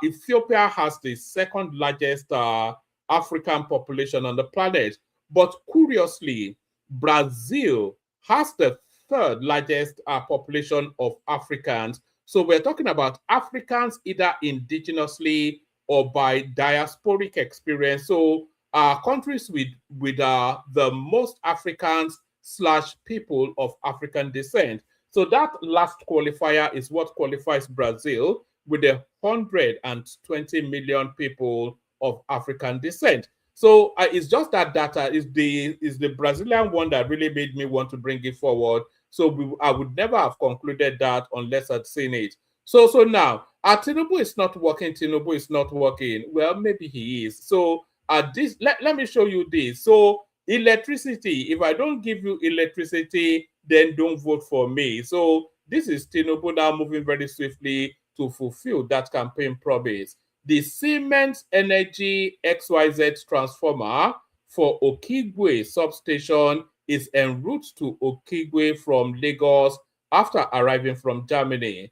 Ethiopia has the second largest African population on the planet. But curiously, Brazil has the third largest population of Africans. So we're talking about Africans either indigenously or by diasporic experience. So countries with the most Africans / people of African descent. So that last qualifier is what qualifies Brazil with 120 million people of African descent. So it's just that data is the Brazilian one that really made me want to bring it forward. So I would never have concluded that unless I'd seen it. So now, Tinubu is not working. Tinubu is not working. Well, maybe he is. So let me show you this. So electricity, if I don't give you electricity, then don't vote for me. So this is Tinubu now moving very swiftly to fulfill that campaign promise. The Siemens Energy XYZ transformer for Okigwe substation is en route to Okigwe from Lagos after arriving from Germany.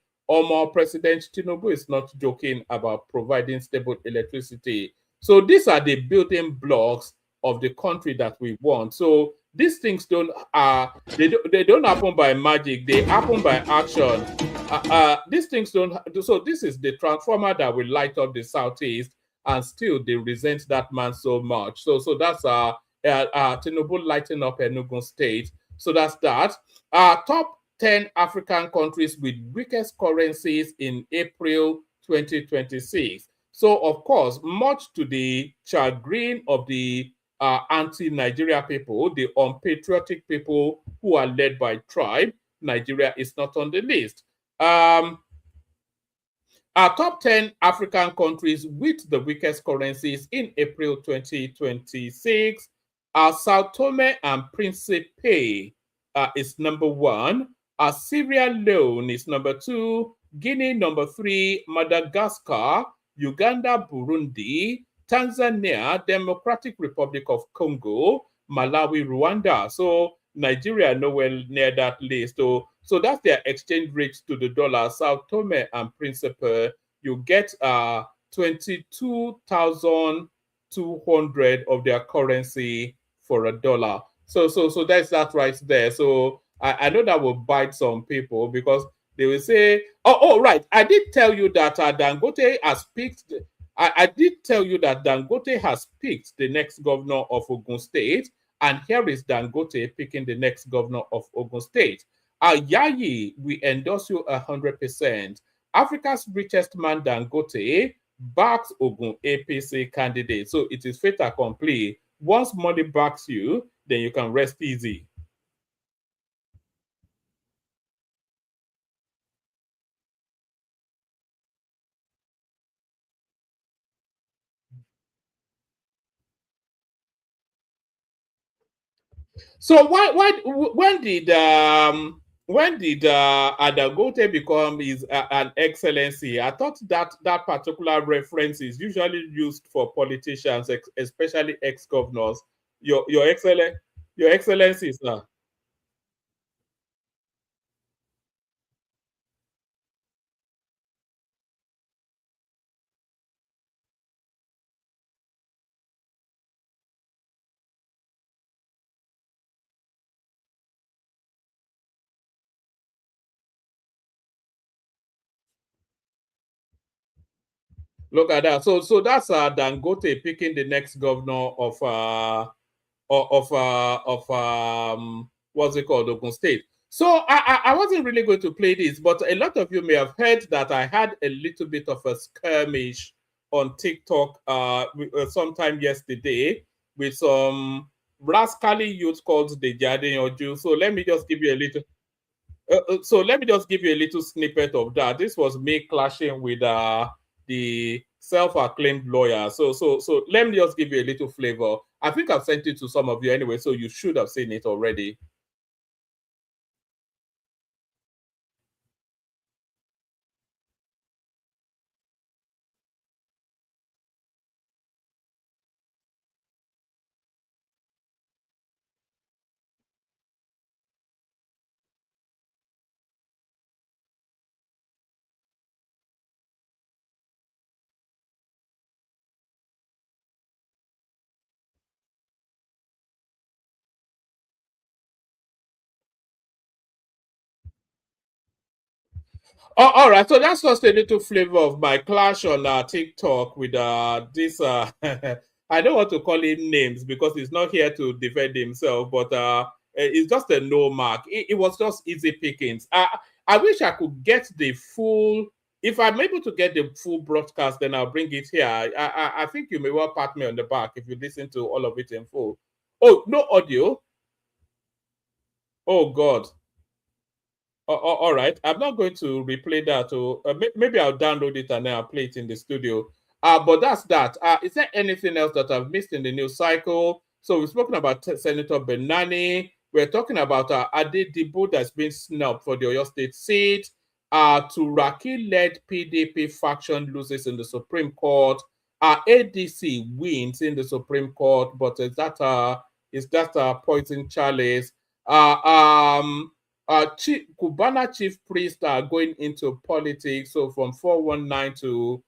President Tinubu is not joking about providing stable electricity. So these are the building blocks of the country that we want. So these things they don't happen by magic. They happen by action. These things don't. So this is the transformer that will light up the southeast, and still they resent that man so much. So that's Tinubu lighting up Enugu State. So that's that. Top 10 African countries with weakest currencies in April 2026. So, of course, much to the chagrin of the anti-Nigeria people, the unpatriotic people who are led by tribe, Nigeria is not on the list. Our top 10 African countries with the weakest currencies in April 2026 are Sao Tome and Principe is number 1. Sierra Leone is number 2. Guinea number 3. Madagascar, Uganda, Burundi, Tanzania, Democratic Republic of Congo, Malawi, Rwanda. So Nigeria nowhere near that list. So that's their exchange rate to the dollar. Sao Tome and Principe, you get 22,200 of their currency for $1. So that's that right there. So I know that will bite some people because they will say, oh right, I did tell you that Dangote has picked. I did tell you that Dangote has picked the next governor of Ogun State, and here is Dangote picking the next governor of Ogun State. Yayi, we endorse you 100%. Africa's richest man Dangote backs Ogun APC candidate. So it is fait accompli. Once money backs you, then you can rest easy. So when did Dangote become an excellency? I thought that particular reference is usually used for politicians, especially ex-governors. Your excellency, sir. Look at that. So that's Dangote picking the next governor of what's it called, Ogun State. So I wasn't really going to play this, but a lot of you may have heard that I had a little bit of a skirmish on TikTok sometime yesterday with some rascally youth called the Jadeyoju. So let me just give you a little. Snippet of that. This was me clashing with the self-acclaimed lawyer. So let me just give you a little flavor. I think I've sent it to some of you anyway, so you should have seen it already. Oh, all right. So that's just a little flavor of my clash on TikTok with this. I don't want to call him names because he's not here to defend himself, but it's just a no mark. It was just easy pickings. I wish I could get the full. If I'm able to get the full broadcast, then I'll bring it here. I think you may well pat me on the back if you listen to all of it in full. Oh, no audio. Oh God. All right, I'm not going to replay that. Maybe I'll download it and then I'll play it in the studio. But that's that. Is there anything else that I've missed in the news cycle? So we've spoken about Senator Binani. We're talking about Ade Dibu that's been snubbed for the Oyo State seat. Turaki-led PDP faction loses in the Supreme Court. ADC wins in the Supreme Court, but is that a poison chalice? Cubana chief priests are going into politics. So from 419 to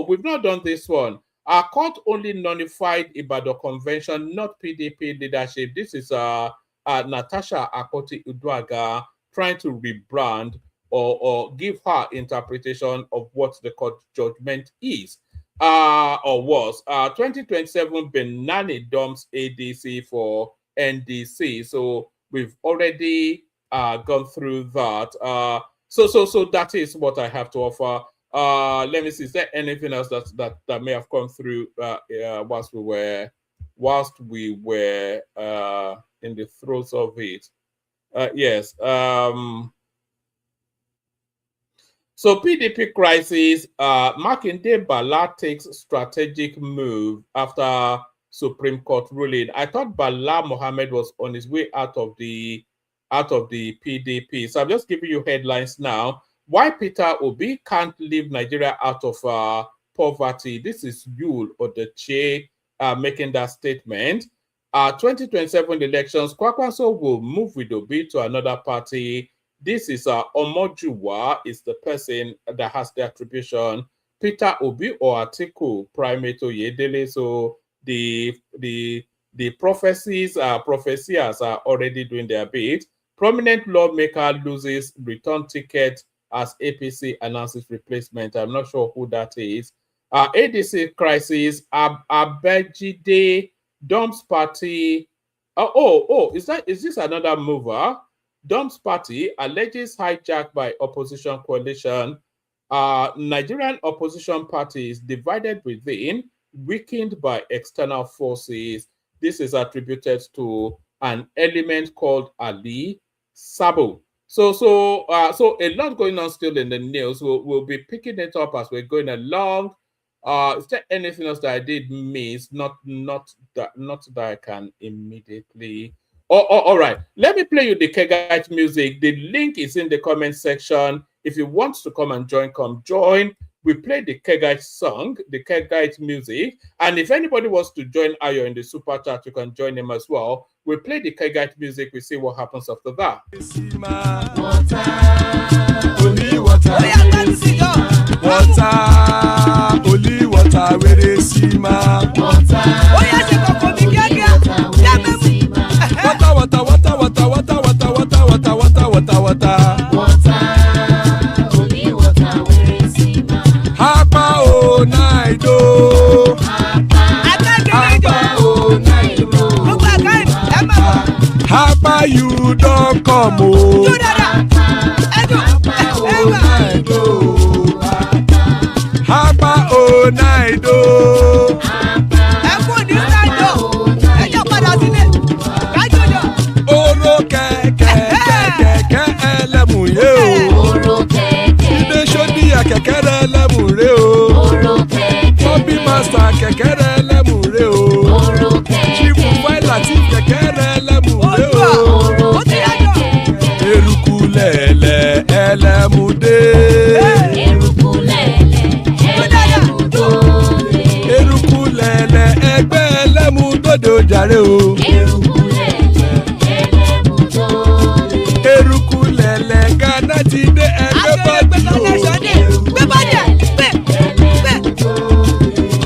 we've not done this one. Our court only nullified Ibadan Convention, not PDP leadership. This is Natasha Akoti Uduaga trying to rebrand or give her interpretation of what the court judgment is or was. 2027 Binani dumps ADC for NDC. So we've already gone through that. So that is what I have to offer. Let me see. Is there anything else that may have come through whilst we were in the throes of it? Yes. So PDP crisis. Makinde Bala takes strategic move after Supreme Court ruling. I thought Bala Mohammed was on his way out of the PDP. So I'm just giving you headlines now. Why Peter Obi can't leave Nigeria out of poverty. This is Yul Odeche making that statement. 2027 elections, Kwakwanso will move with Obi to another party. This is Omojuwa is the person that has the attribution. Peter Obi or Atiku primate to Yedele. So the prophecies are already doing their bit. Prominent lawmaker loses return ticket as APC announces replacement. I'm not sure who that is. ADC crisis. Abejide dumps party. Is this another mover? Dumps party alleges hijack by opposition coalition. Nigerian opposition parties divided within, weakened by external forces. This is attributed to an element called Ali Sabo. So a lot going on still in the news. We'll be picking it up as we're going along. Is there anything else that I did miss? Not that I can immediately. All right. Let me play you the Kegite music. The link is in the comment section. If you want to come and join, come join. We play the Kegite song, the Kegite music. And if anybody wants to join Ayo in the super chat, you can join him as well. We play the Kegite music. We see what happens after that. Only water, where they see ma. Water, only water, where they see ma. Hapa o naido. Hapa you don't come o. Hapa o naido. Oro kẹ̀kẹ́ ẹlẹ́mù yé o. Ibe sodi ya kẹ̀kẹ́ rẹ ẹlẹ́mù rẹ o. Bobby master kẹ̀kẹ́ rẹ ẹlẹ́mù rẹ o. Chief Waila ti kẹ̀kẹ́ rẹ ẹlẹ́mù rẹ o. Eruku lẹ̀lẹ̀ ẹlẹ́mù dé. Eruku lẹ̀lẹ̀ ẹgbẹ́ ẹlẹ́mù dòdò jàre o. Eruku lẹ̀lẹ̀ Ghana ti dé ẹgbẹ́ bọ́dì o.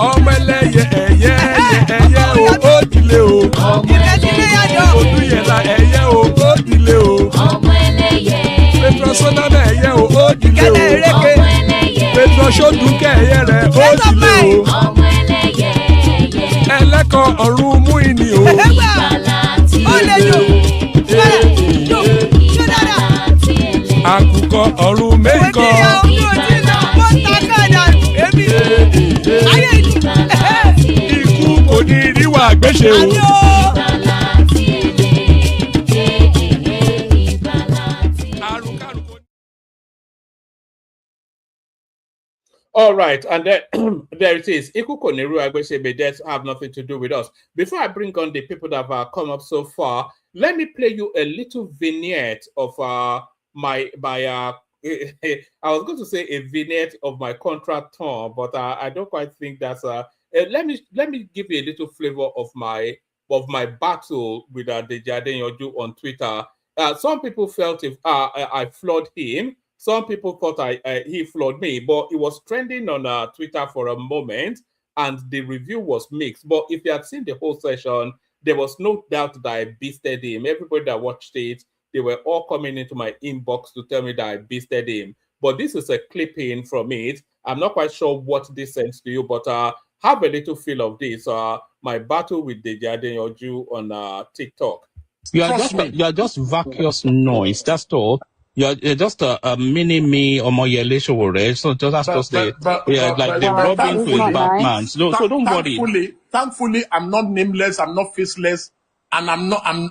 Ọmọ ẹlẹ́yẹ ẹ̀yẹ o ó dilé o. Olúyẹ̀lá ẹ̀yẹ o ó dilé o. Petrosoname ẹ̀yẹ o ó dilé o. Petrosodunke ẹ̀yẹ rẹ̀ ó dilé o. Ẹlẹ́kọ̀ ọ̀run mú ìní o. Àkùkọ ọ̀run mẹ́kọ̀. Ikú kò ní ríwà gbéṣe o. All right, and there it is. Ikuko Neru Agbeshebe, that have nothing to do with us. Before I bring on the people that have come up so far, let me play you a little vignette of my I was going to say a vignette of my contract term, but I don't quite think that's let me give you a little flavor of my battle with Deji Adeyanju on Twitter. some people felt if I flawed him, some people thought he flawed me, but it was trending on Twitter for a moment, and the review was mixed. But if you had seen the whole session, there was no doubt that I beasted him. Everybody that watched it, they were all coming into my inbox to tell me that I beasted him. But this is a clipping from it. I'm not quite sure what this sends to you, but have a little feel of this. My battle with Deji Adeyanju on TikTok. You are just vacuous noise. That's all. You're just a mini me or more yellow. So that's just the Robin to a Batman. So don't worry. Thankfully, I'm not nameless. I'm not faceless, and I'm not. I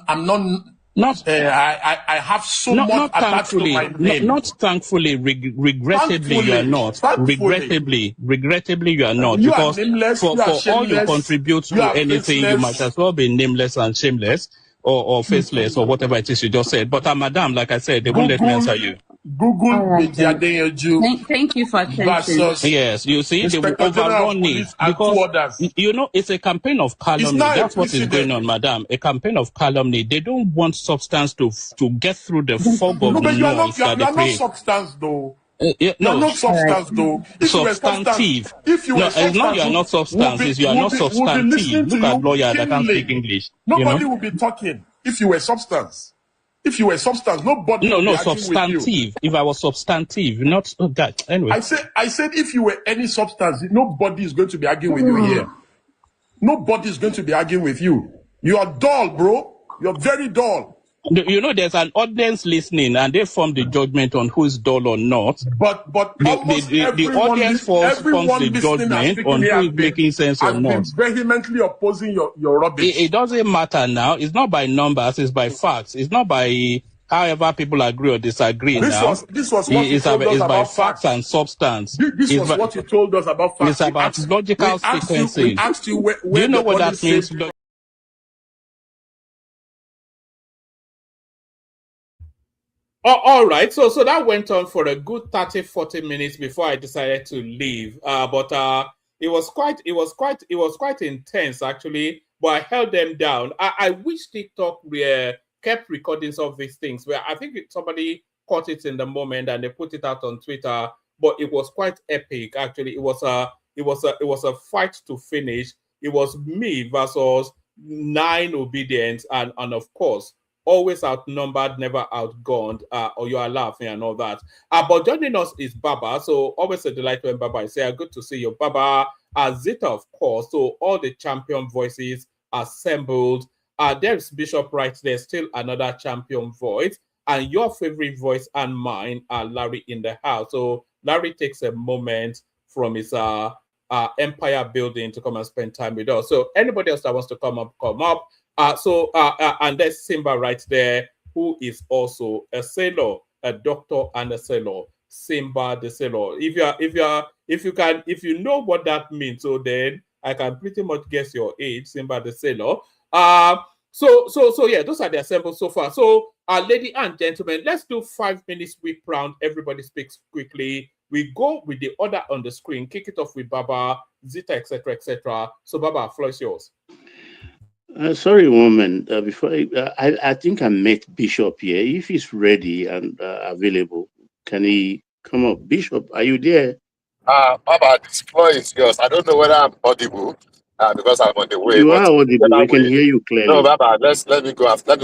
have so much attached to my name. Not thankfully. Regrettably, you are not. Thankfully. Regrettably, you are not. You because are nameless, for all you contribute to anything, faceless. You might as well be nameless and shameless. Or faceless, or whatever it is you just said. But madam, like I said, they won't let me answer you. Google Deji Adeyanju. Thank you for attention. Yes, you see, they will overrun it because it's a campaign of calumny. That's what is going on, madam. A campaign of calumny. They don't want substance to get through the fog of noise that they create. Not substance, though. No substance, though. Substantive. If you were it's not you are not substance. You are not substantive. Look at lawyers that can't speak English. Nobody will be talking if you were substance. If you were substance, nobody. No, substantive. If I was substantive, not that. Anyway, I said, if you were any substance, nobody is going to be arguing with you here. Nobody is going to be arguing with you. You are dull, bro. You're very dull. There's an audience listening, and they form the judgment on who is dull or not. But the audience forms the judgment on who is making sense or not. Vehemently opposing your rubbish. It doesn't matter now. It's not by numbers. It's by facts. It's not by however people agree or disagree. This was what you told us about by facts and substance. This was what you told us about facts. It's about logical sequencing. We asked you where do you know what that means? All right, so that went on for a good 30-40 minutes before I decided to leave. But it was quite intense actually. But I held them down. I wish TikTok kept recordings of these things. Where I think somebody caught it in the moment and they put it out on Twitter. But it was quite epic actually. It was a fight to finish. It was me versus 9 obedience and of course, always outnumbered, never outgunned, or you are laughing and all that. But joining us is Baba. So always a delight when Baba is here. Good to see you, Baba. Zita, of course. So all the champion voices assembled. There's Bishop right there, still another champion voice. And your favorite voice and mine are Larry in the house. So Larry takes a moment from his empire building to come and spend time with us. So anybody else that wants to come up. And there's Simba right there, who is also a sailor, a doctor and a sailor. Simba the sailor. If you know what that means, so then I can pretty much guess your age, Simba the sailor. So yeah, those are the assembled so far. So ladies and gentlemen, let's do 5 minutes whip round. Everybody speaks quickly. We go with the order on the screen. Kick it off with Baba, Zita, etc., etc. So Baba, floor is yours. Sorry, woman. Before I think I met Bishop here. If he's ready and available, can he come up? Bishop, are you there? Baba, this floor is yours. I don't know whether I'm audible because I'm on the way. You are audible. We can hear you clearly. No, Baba, let me come after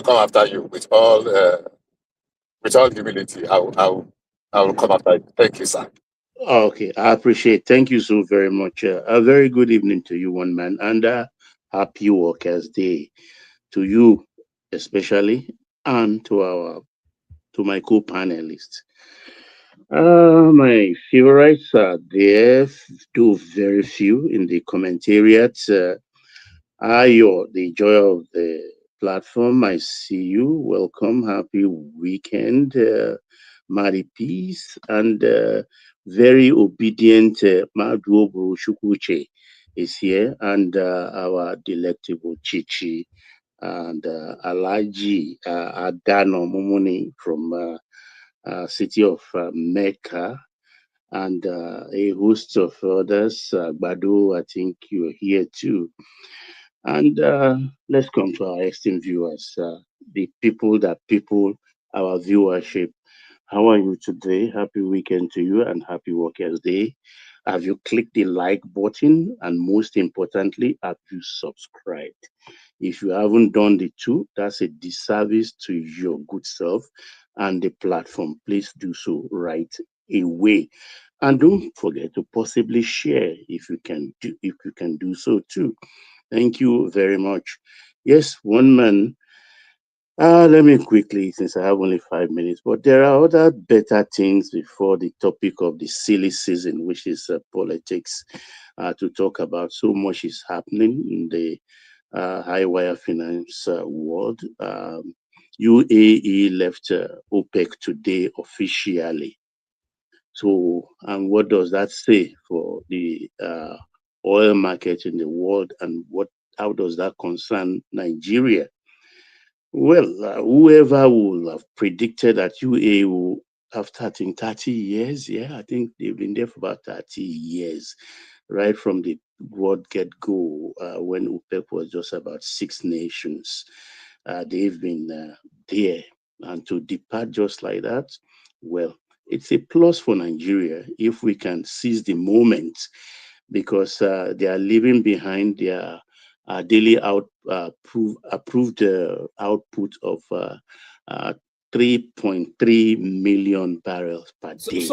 you with all humility. I will come after you. Thank you, sir. Okay, I appreciate. Thank you so very much. A very good evening to you, one man, and happy Workers' Day to you especially, and to my co-panelists. My favorites are there, do very few in the commentariat. Ayo, the joy of the platform, I see you. Welcome, happy weekend. Mari Peace, and very obedient Maduobu Shukuche is here, and our delectable Chichi, and Alaji Adano Momoni from city of Mecca, and a host of others. Badu, I think you're here too. And let's come to our esteemed viewers, the people that people our viewership. How are you today? Happy weekend to you and happy Workers' Day. Have you clicked the like button? And most importantly, have you subscribed? If you haven't done the two, that's a disservice to your good self and the platform. Please do so right away. And don't forget to possibly share if you can do so too. Thank you very much. Yes, one man. Let me quickly, since I have only 5 minutes, but there are other better things before the topic of the silly season, which is politics, to talk about. So much is happening in the high wire finance world. UAE left OPEC today officially. So, and what does that say for the oil market in the world, and how does that concern Nigeria? Well, whoever would have predicted that UAE will, after I think 30 years, yeah, I think they've been there for about 30 years, right from the world get-go, when OPEC was just about 6 nations. They've been there. And to depart just like that, well, it's a plus for Nigeria if we can seize the moment, because they are leaving behind their daily approved output of 3.3 million barrels per day.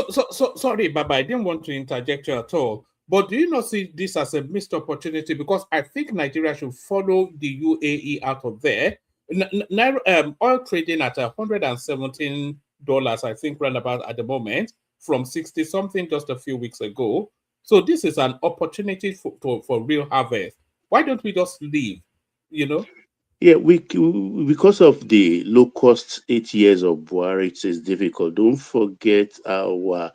Sorry, Baba, I didn't want to interject you at all. But do you not see this as a missed opportunity? Because I think Nigeria should follow the UAE out of there. Oil trading at $117, I think, round about at the moment, from 60 something just a few weeks ago. So this is an opportunity for real harvest. Why don't we just leave? You know? Yeah, because of the low cost 8 years of Buhari, it is difficult. Don't forget our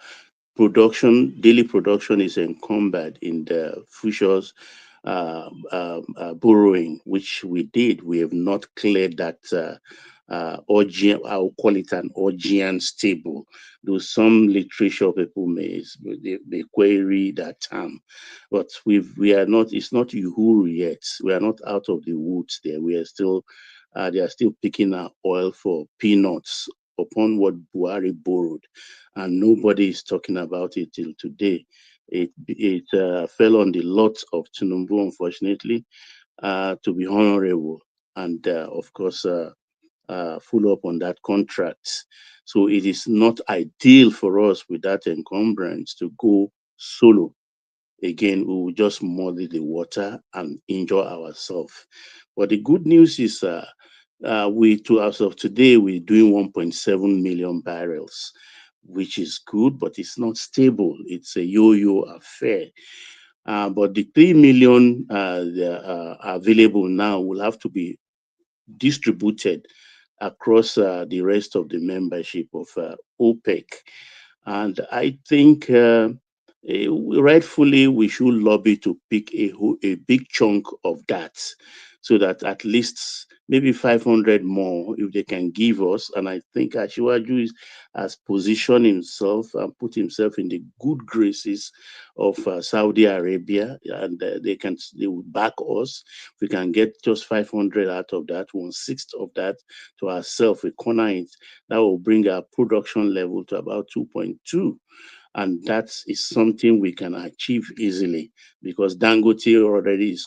daily production is encumbered in the futures borrowing, which we did. We have not cleared that Augean, I'll call it an Augean stable. Though some literature people may query that term, but we are not. It's not Uhuru yet. We are not out of the woods there. We are still. They are still picking our oil for peanuts upon what Buhari borrowed, and nobody is talking about it till today. It fell on the lot of Tinubu, unfortunately, to be honorable, and of course, follow up on that contract. So it is not ideal for us with that encumbrance to go solo. Again, we will just muddy the water and enjoy ourselves. But the good news is, as of today, we're doing 1.7 million barrels, which is good, but it's not stable. It's a yo-yo affair. But the 3 million available now will have to be distributed across the rest of the membership of OPEC. And I think rightfully we should lobby to pick a big chunk of that, so that at least maybe 500 more if they can give us. And I think Ashiwaju has positioned himself and put himself in the good graces of Saudi Arabia, and they will back us. If we can get just 500 out of that, 1/6 of that to ourselves, we corner it, that will bring our production level to about 2.2. And that is something we can achieve easily, because Dangote already is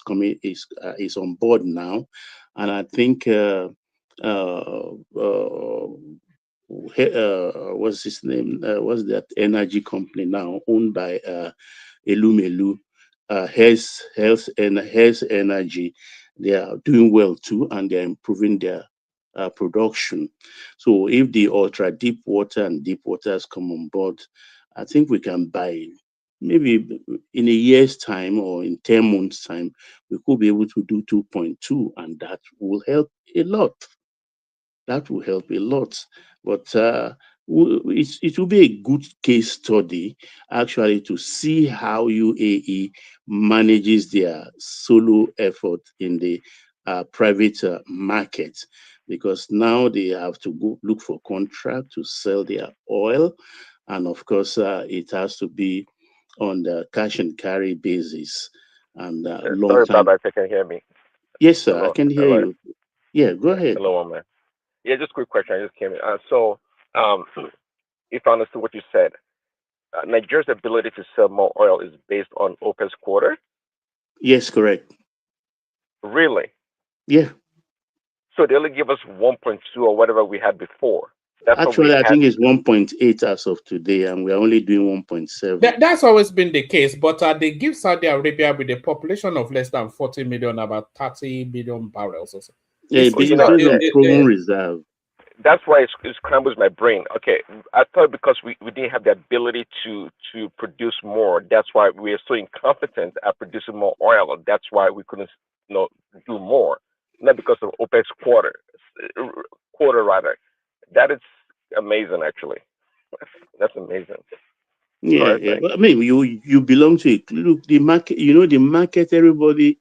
on board now. And I think what's his name? What's that energy company now owned by Elumelu? Health Energy. They are doing well too, and they're improving their production. So if the ultra deep water and deep waters come on board, I think we can buy, maybe in a year's time or in 10 months' time, we could be able to do 2.2, and that will help a lot. That will help a lot. But it will be a good case study, actually, to see how UAE manages their solo effort in the private market, because now they have to go look for contract to sell their oil. And of course, it has to be on the cash and carry basis and long Sorry, time. Baba, if you can hear me. Yes, sir, I Hello, can hear hello, you. Yeah, go ahead. hello, man. Yeah, just a quick question. I just came in. If I understood what you said, Nigeria's ability to sell more oil is based on OPEC's quota? Yes, correct. Really? Yeah. So they only give us 1.2 or whatever we had before. Actually, I think it's 1.8 as of today, and we're only doing 1.7. That's always been the case, but they give Saudi Arabia with a population of less than 40 million about 30 million barrels or so. Yeah, it's based on proven reserve. That's why it scrambles my brain. Okay, I thought because we didn't have the ability to produce more, that's why we are so incompetent at producing more oil. That's why we couldn't do more. Not because of OPEC's quarter rather. That is amazing, actually. That's amazing. Yeah, yeah. Well, I mean, you belong to it. Look, the market. You know, the market. Everybody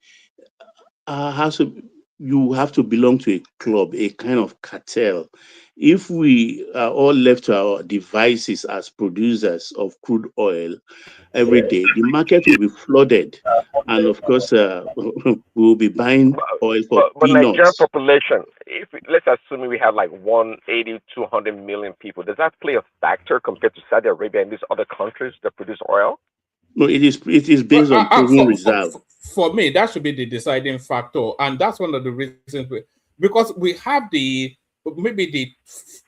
has to. You have to belong to a club, a kind of cartel. If we are all left to our devices as producers of crude oil every day, the market will be flooded, and of course, we will be buying oil for but Nigerian peanuts. population, let's assume we have like 180, 200 million people. Does that play a factor compared to Saudi Arabia and these other countries that produce oil? No, it is based on proven reserve. For me, that should be the deciding factor, and that's one of the reasons because we have maybe the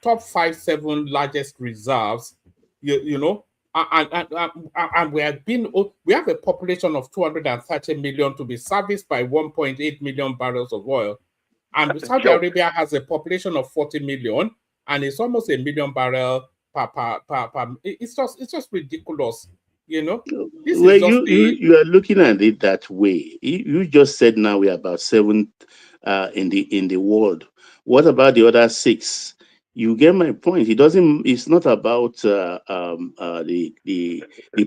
top 5-7 largest reserves, you know, and we have a population of 230 million to be serviced by 1.8 million barrels of oil, and Saudi Arabia has a population of 40 million, and it's almost a million barrel per. It's just ridiculous. You know, well, you are looking at it that way. You just said now we're about 7 in the world. What about the other 6? You get my point. It's not about the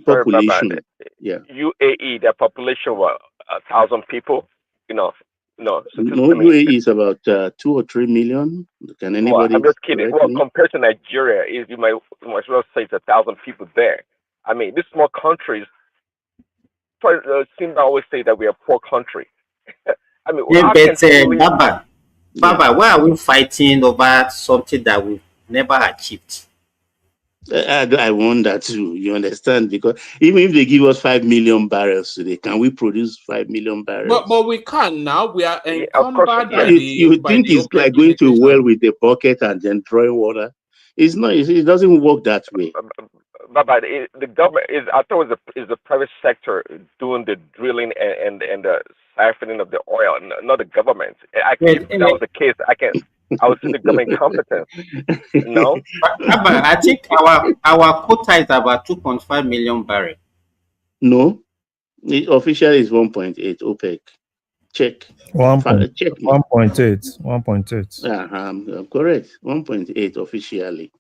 population. Yeah. UAE, their population was 1,000 people. No, UAE is about 2 or 3 million. Can anybody? I'm just kidding. Well, compared to Nigeria, you might as well say it's 1,000 people there. I mean, these small countries seem to always say that we are a poor country. I mean, Baba, why are we fighting over something that we've never achieved? I wonder too. You understand? Because even if they give us 5 million barrels today, can we produce 5 million barrels? But we can now. We are encumbered by you think it's like going to a well with a bucket and then drawing water? It's not. It doesn't work that way. But the government I thought is the private sector doing the drilling and the siphoning of the oil, not the government. If that was the case, I would say the government incompetent. No, but I think our quota is about 2.5 million barrels. No, the official is 1.8 OPEC. Check. 1.8. 1.8. I'm correct. 1.8 officially.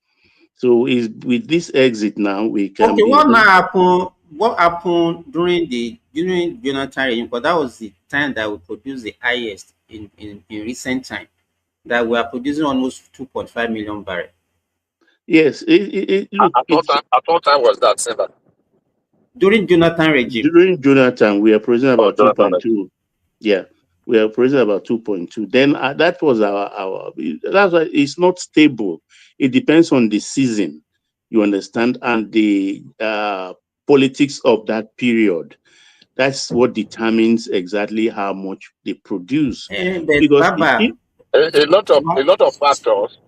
So with this exit now, we can. Okay, what happened during Jonathan regime? Because that was the time that we produced the highest in recent time. That we are producing almost 2.5 million barrels. Yes. At what time was that, Simba? During Jonathan regime. During Jonathan, we are producing about 2.2. Yeah. We are producing about 2.2. Then that was our. That's why it's not stable. It depends on the season, you understand, and the politics of that period. That's what determines exactly how much they produce. Because a lot of factors.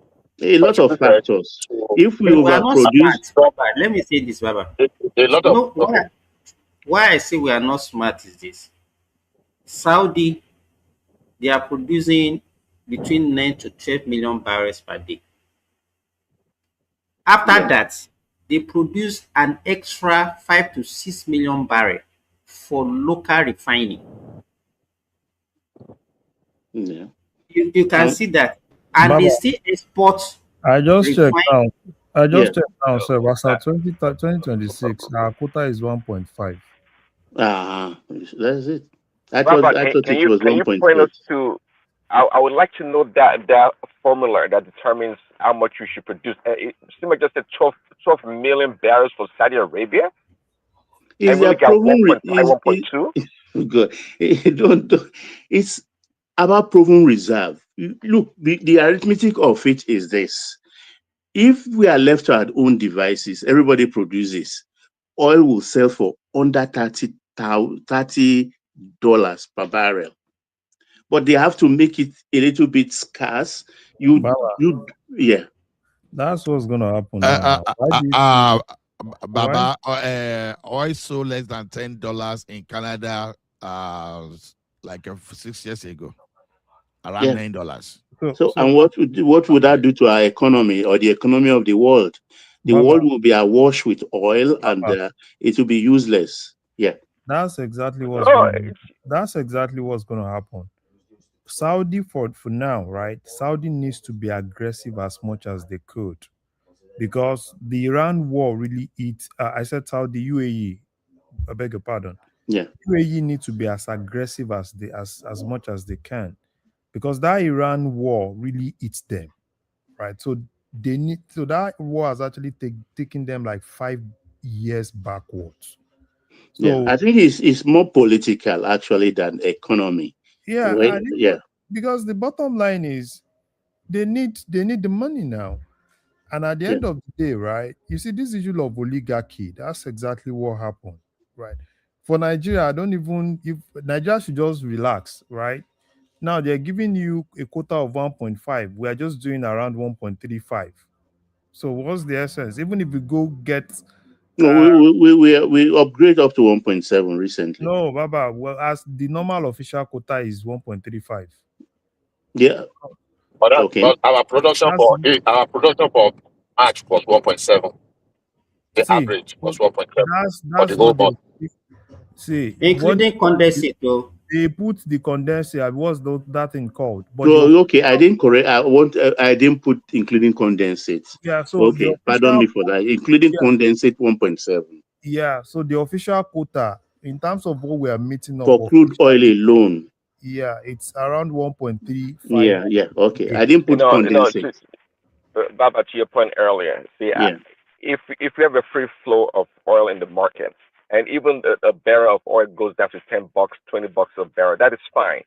A lot of factors. If we overproduce, let me say this, Baba. A lot of. Why I say we are not smart is this: Saudi, they are producing between 9 to 12 million barrels per day. After that, they produce an extra 5 to 6 million barrels for local refining. Yeah. You can see that. And Baba, they still export. I just checked now. So as of 2026, our quota is 1.5. That's it. I thought it was 1.8. Point us to? I would like to know that formula that determines how much we should produce. It seems like just 12 million barrels for Saudi Arabia. Is that proven? 1.2? Good. It's about proven reserve. look, the arithmetic of it is this. If we are left to our own devices, everybody produces, oil will sell for under $30 per barrel. But they have to make it a little bit scarce. Yeah. That's what's gonna happen now. Baba, oil sold less than $10 in Canada, like 6 years ago, around $9. So and what would that do to our economy or the economy of the world? The world will be awash with oil, and it will be useless. Yeah. That's exactly what's gonna happen. Saudi for now, right? Saudi needs to be aggressive as much as they could, because the Iran war really eats. I said Saudi, UAE. I beg your pardon. Yeah. UAE need to be as aggressive as much as they can, because that Iran war really eats them, right? So that war has actually taken them like 5 years backwards. So I think it's more political actually than economy. Yeah, right? because the bottom line is they need the money now. And at the end of the day, right, you see this issue of oligarchy, that's exactly what happened, right? For Nigeria, if Nigeria should just relax, right? Now they're giving you a quota of 1.5. We are just doing around 1.35. So what's the essence? Even if we go get we upgrade up to 1.7 recently. No, Baba. Well, as the normal official quota is 1.35. Yeah. But our production for March was 1.7. The average was 1.7 for the whole month. Including condensate, though. They put the condensate. What's that thing called? But okay, I didn't correct. I didn't put including condensate. Yeah. So okay, pardon me for that. Including condensate 1.7. Yeah. So the official quota in terms of what we are meeting up for crude oil alone. Yeah, it's around 1.35. Yeah. Okay, I didn't put condensate. Baba, to your point earlier, see, if we have a free flow of oil in the market, and even a barrel of oil goes down to $10, $20 a barrel, that is fine.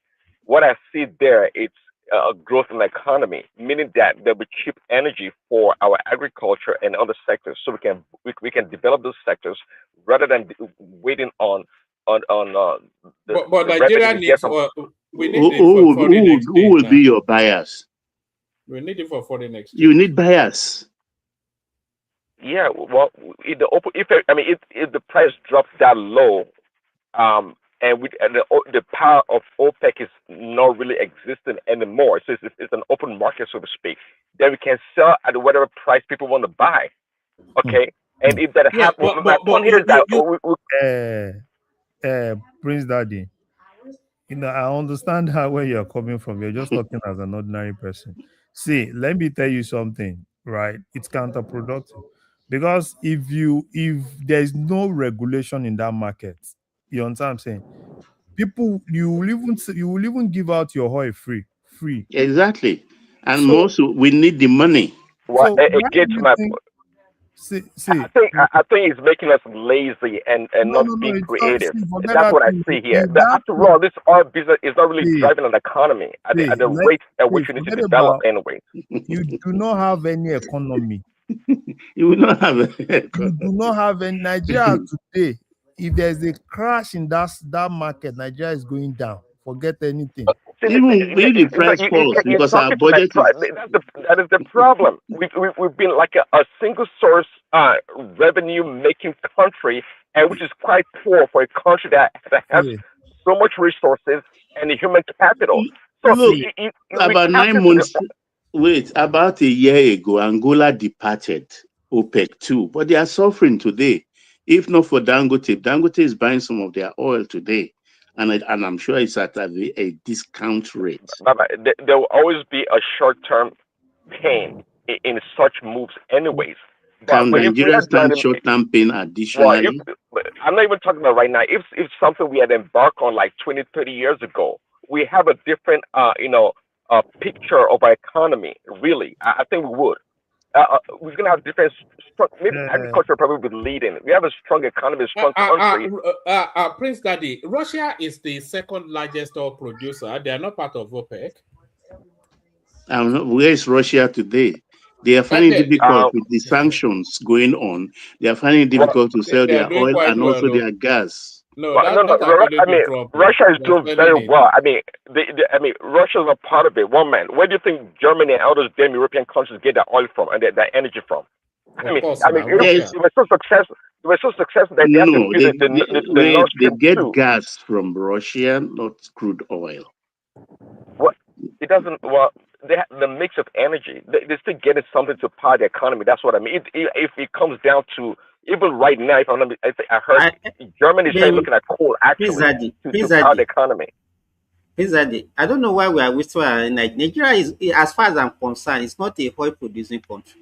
What I see there, it's a growth in the economy, meaning that there'll be cheap energy for our agriculture and other sectors, so we can develop those sectors rather than waiting on but Nigeria needs we need who will be your buyers? We need it for foreign exchange. You need buyers. Yeah, well, if the price drops that low, and the power of OPEC is not really existing anymore, so it's an open market, so to speak, then we can sell at whatever price people want to buy. Okay, and if that happens, Prince Daddy, I understand where you're coming from. You're just talking as an ordinary person. See, let me tell you something, right? It's counterproductive, because if there's no regulation in that market, you understand what I'm saying? People, you will even give out your oil free. Exactly, and also we need the money. Well, again, to my point. I think it's making us lazy and not being creative. That's what I see here. After all, this oil business is not really driving an economy at the rate at which we need to develop anyway. You do not have any economy. You will not have you do not have any. Nigeria today, if there's a crash in that market, Nigeria is going down. Forget anything. Even if the price falls, because our budget that is the problem. We've been like a single source revenue making country, and which is quite poor for a country that has so much resources and human capital. So look, about 9 months. Wait, about a year ago, Angola departed OPEC too, but they are suffering today. If not for Dangote is buying some of their oil today. And I'm sure it's at a discount rate. There will always be a short-term pain in such moves anyways. Can Nigeria stand short-term pain additionally? I'm not even talking about right now. If something we had embarked on like 20, 30 years ago, we have a different, picture of our economy, really. I think we would. We're going to have different, maybe agriculture probably be leading. We have a strong economy, a strong country. Prince Daddy, Russia is the second largest oil producer. They are not part of OPEC. Where is Russia today? They are finding it difficult with the sanctions going on. They are finding it difficult to sell their oil and also their gas. No, well, no. I mean, Russia is doing very well. I mean, Russia is a part of it. One man. Where do you think Germany and all those damn European countries get their oil from and their energy from? I mean, they were so successful. They were so successful that they have to build the Nord Stream they get gas from Russia, not crude oil. What? It doesn't. Well, they have the mix of energy. They're still getting something to power the economy. That's what I mean. If it comes down to even right now, if I heard Germany is looking at coal actually to power the economy. I don't know why we are wasting. Like Nigeria is, as far as I'm concerned, it's not a oil producing country.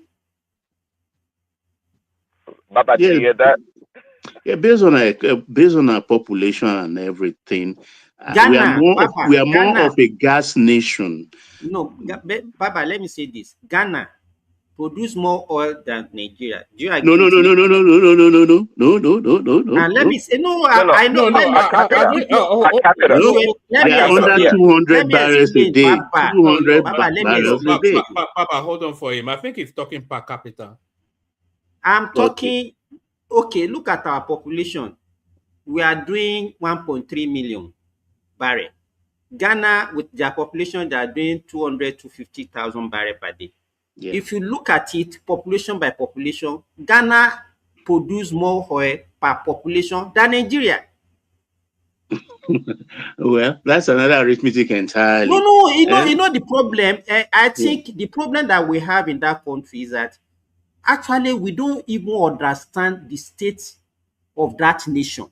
Baba, do you hear that? Yeah, based on our population and everything, Ghana, we are more of a gas nation. No, Baba, let me say this: Ghana produce more oil than Nigeria. Do you agree? No. And let me say, I know. They are under 200 barrels a day. 200 barrels a day. Papa, hold on for him. I think he's talking per capita. I'm talking. Okay, look at our population. We are doing 1.3 million barrel. Ghana, with their population, they are doing 200 to 50,000 barrel per day. Yeah. If you look at it, population by population, Ghana produce more oil per population than Nigeria. Well, that's another arithmetic entirely. No, you know the problem. I think the problem that we have in that country is that actually we don't even understand the state of that nation.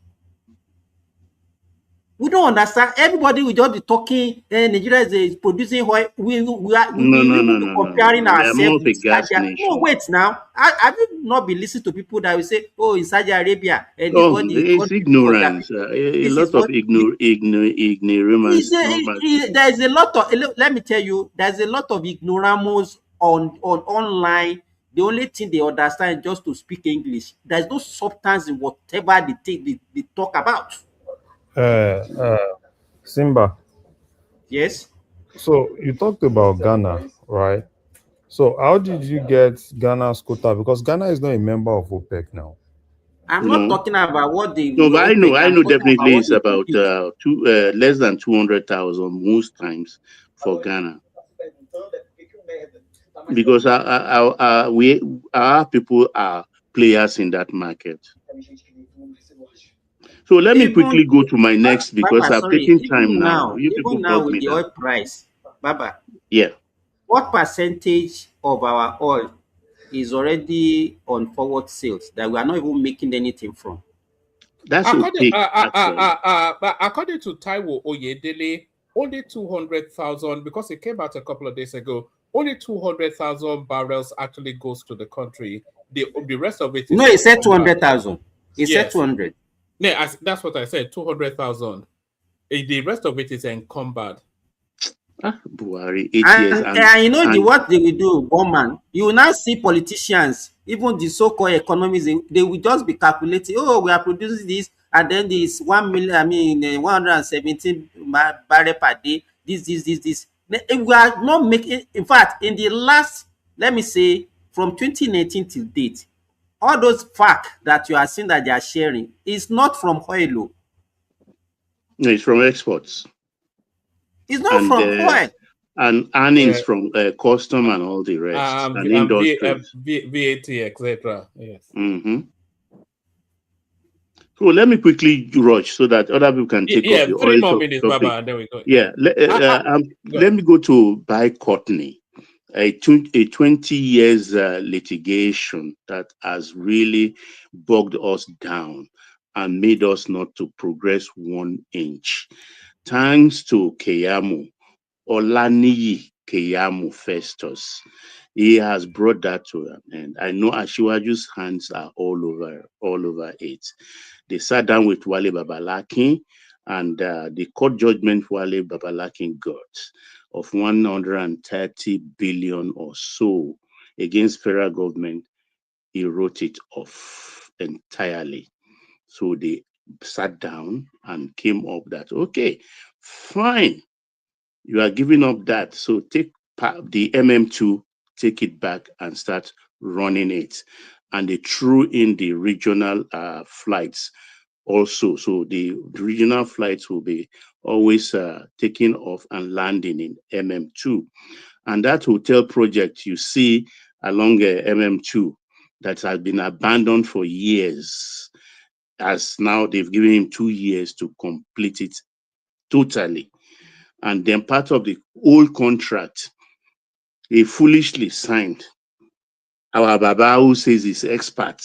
We don't understand. Everybody will just be talking. Nigeria is producing oil. We are comparing ourselves with Saudi Arabia. No, wait now. Have you not been listening to people that will say, "Oh, in Saudi Arabia"? It's ignorance. A lot of ignorance. There's a lot of. Let me tell you, there's a lot of ignoramus on online. The only thing they understand is just to speak English. There's no substance in whatever they talk about. Simba. Yes. So you talked about Ghana, right? So how did you get Ghana's quota? Because Ghana is not a member of OPEC now. I'm not talking about what they. No, but I know definitely it's about less than 200,000 most times for Ghana. Because our people are players in that market. So let me quickly go to my next because I've taken time now. Even now with the oil price, Baba. Yeah. What percentage of our oil is already on forward sales that we are not even making anything from? That's according to Taiwo Oyedele, only 200,000, because it came out a couple of days ago, only 200,000 barrels actually goes to the country. The rest of it is... No, he said 200,000. He said 200. Yeah, that's what I said, 200,000. The rest of it is encumbered. Buhari, and you know what they will do, one man. You will now see politicians, even the so-called economists, they will just be calculating, oh, we are producing this, and then this 117 barrel per day, this. We are not making, in fact, in the last, let me say, from 2019 till date, all those facts that you are seeing that they are sharing is not from oil. No, it's from exports. It's not from oil. And earnings from custom and all the rest. And industries. VAT, etc. Yes. Mm-hmm. So let me quickly rush so that other people can take up the 3 more minutes, Baba, and then we go. Yeah. Let me go to buy Courtney. A 20 years litigation that has really bogged us down and made us not to progress 1 inch. Thanks to Keyamo, Olaniyi Keyamo Festus, he has brought that to an end. I know Ashiwaju's hands are all over it. They sat down with Wale Babalakin, and the court judgment Wale Babalakin got of 130 billion or so against federal government, he wrote it off entirely. So they sat down and came up that, okay, fine, you are giving up that, so take the MM2 take it back and start running it. And they threw in the regional flights also. So the regional flights will be always taking off and landing in MM2. And that hotel project you see along MM2 that has been abandoned for years, as now they've given him 2 years to complete it totally. And then part of the old contract, he foolishly signed. Our Baba, who says he's expert,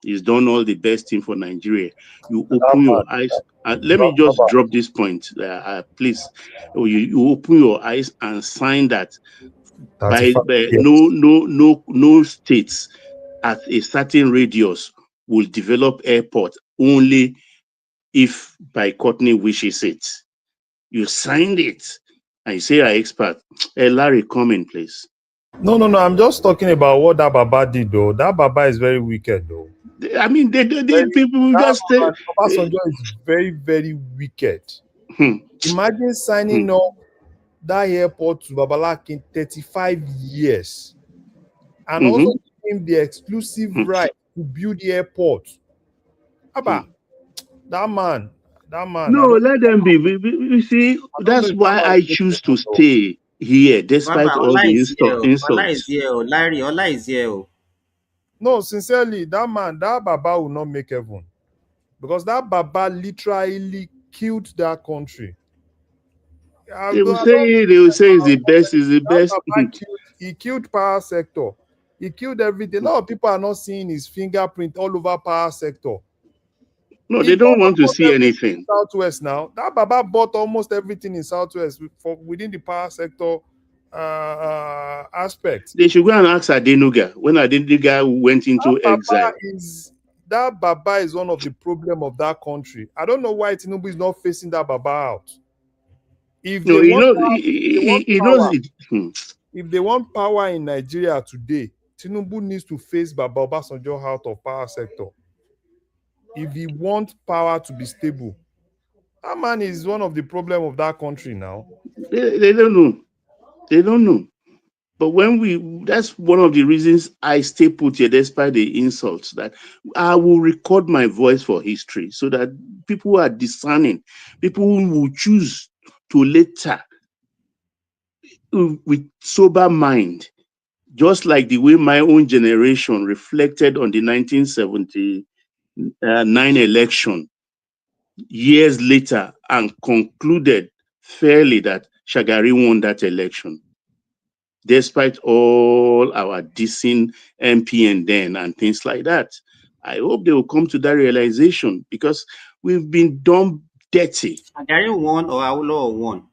he's done all the best thing for Nigeria. You open your eyes. Let me just drop this point, please. You open your eyes and sign that by no states at a certain radius will develop airport only if by Courtney wishes it. You signed it and you say you're expert. Hey, Larry, come in, please. No. I'm just talking about what that Baba did, though. That Baba is very wicked, though. I mean, people just say Obasanjo is very, very wicked. Imagine signing up that airport to Babalakin 35 years and also giving him the exclusive right to build the airport. Abba, that man. No, let them be. You see, that's why I choose to stay here despite Baba, all the insults. Ola is here. Larry, Ola is here. No, sincerely, that man, that Baba will not make heaven. Because that Baba literally killed that country. They will say it's the best, He killed power sector. He killed everything. A lot of people are not seeing his fingerprint all over power sector. No, they don't want to see anything. Southwest now. That Baba bought almost everything in Southwest within the power sector aspect. They should go and ask Adenuga when Adenuga went into exile. That Baba is one of the problem of that country. I don't know why Tinubu is not facing that Baba out. If they want power in Nigeria today, Tinubu needs to face Baba Obasanjo out of power sector. If he wants power to be stable, that man is one of the problem of that country now. They don't know. They don't know. But that's one of the reasons I stay put here despite the insults, that I will record my voice for history so that people who are discerning, people who will choose to later with sober mind, just like the way my own generation reflected on the 1979 election years later and concluded fairly that Shagari won that election. Despite all our dissing MPN then and things like that. I hope they will come to that realization because we've been done dirty. Shagari won or Awolowo won?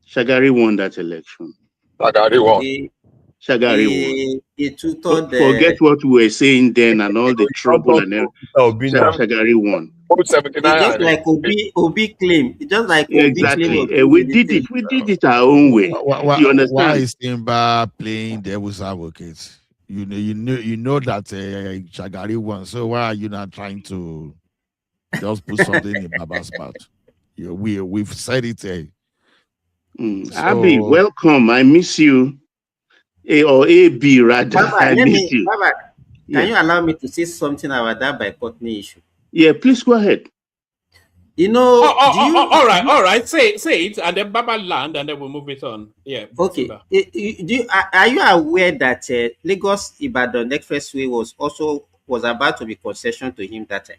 Shagari won that election. Shagari won. Shagari won. Forget what we were saying then and all the trouble and everything. Shagari won. It's just like Obi claim. It's just like exactly. We did it our own way. You understand? Why is Timba playing devil's advocate? You know that Shagari won. So why are you not trying to just put something in Baba's mouth? We've said it. Abi, welcome. I miss you. Or AB rather. Baba, I miss you. Baba, can you allow me to say something about that by Courtney issue? Yeah, please go ahead. You know, all right. Say it, and then Baba land, and then we'll move it on. Yeah. Okay. Are you aware that Lagos Ibadan Expressway was about to be concession to him that time?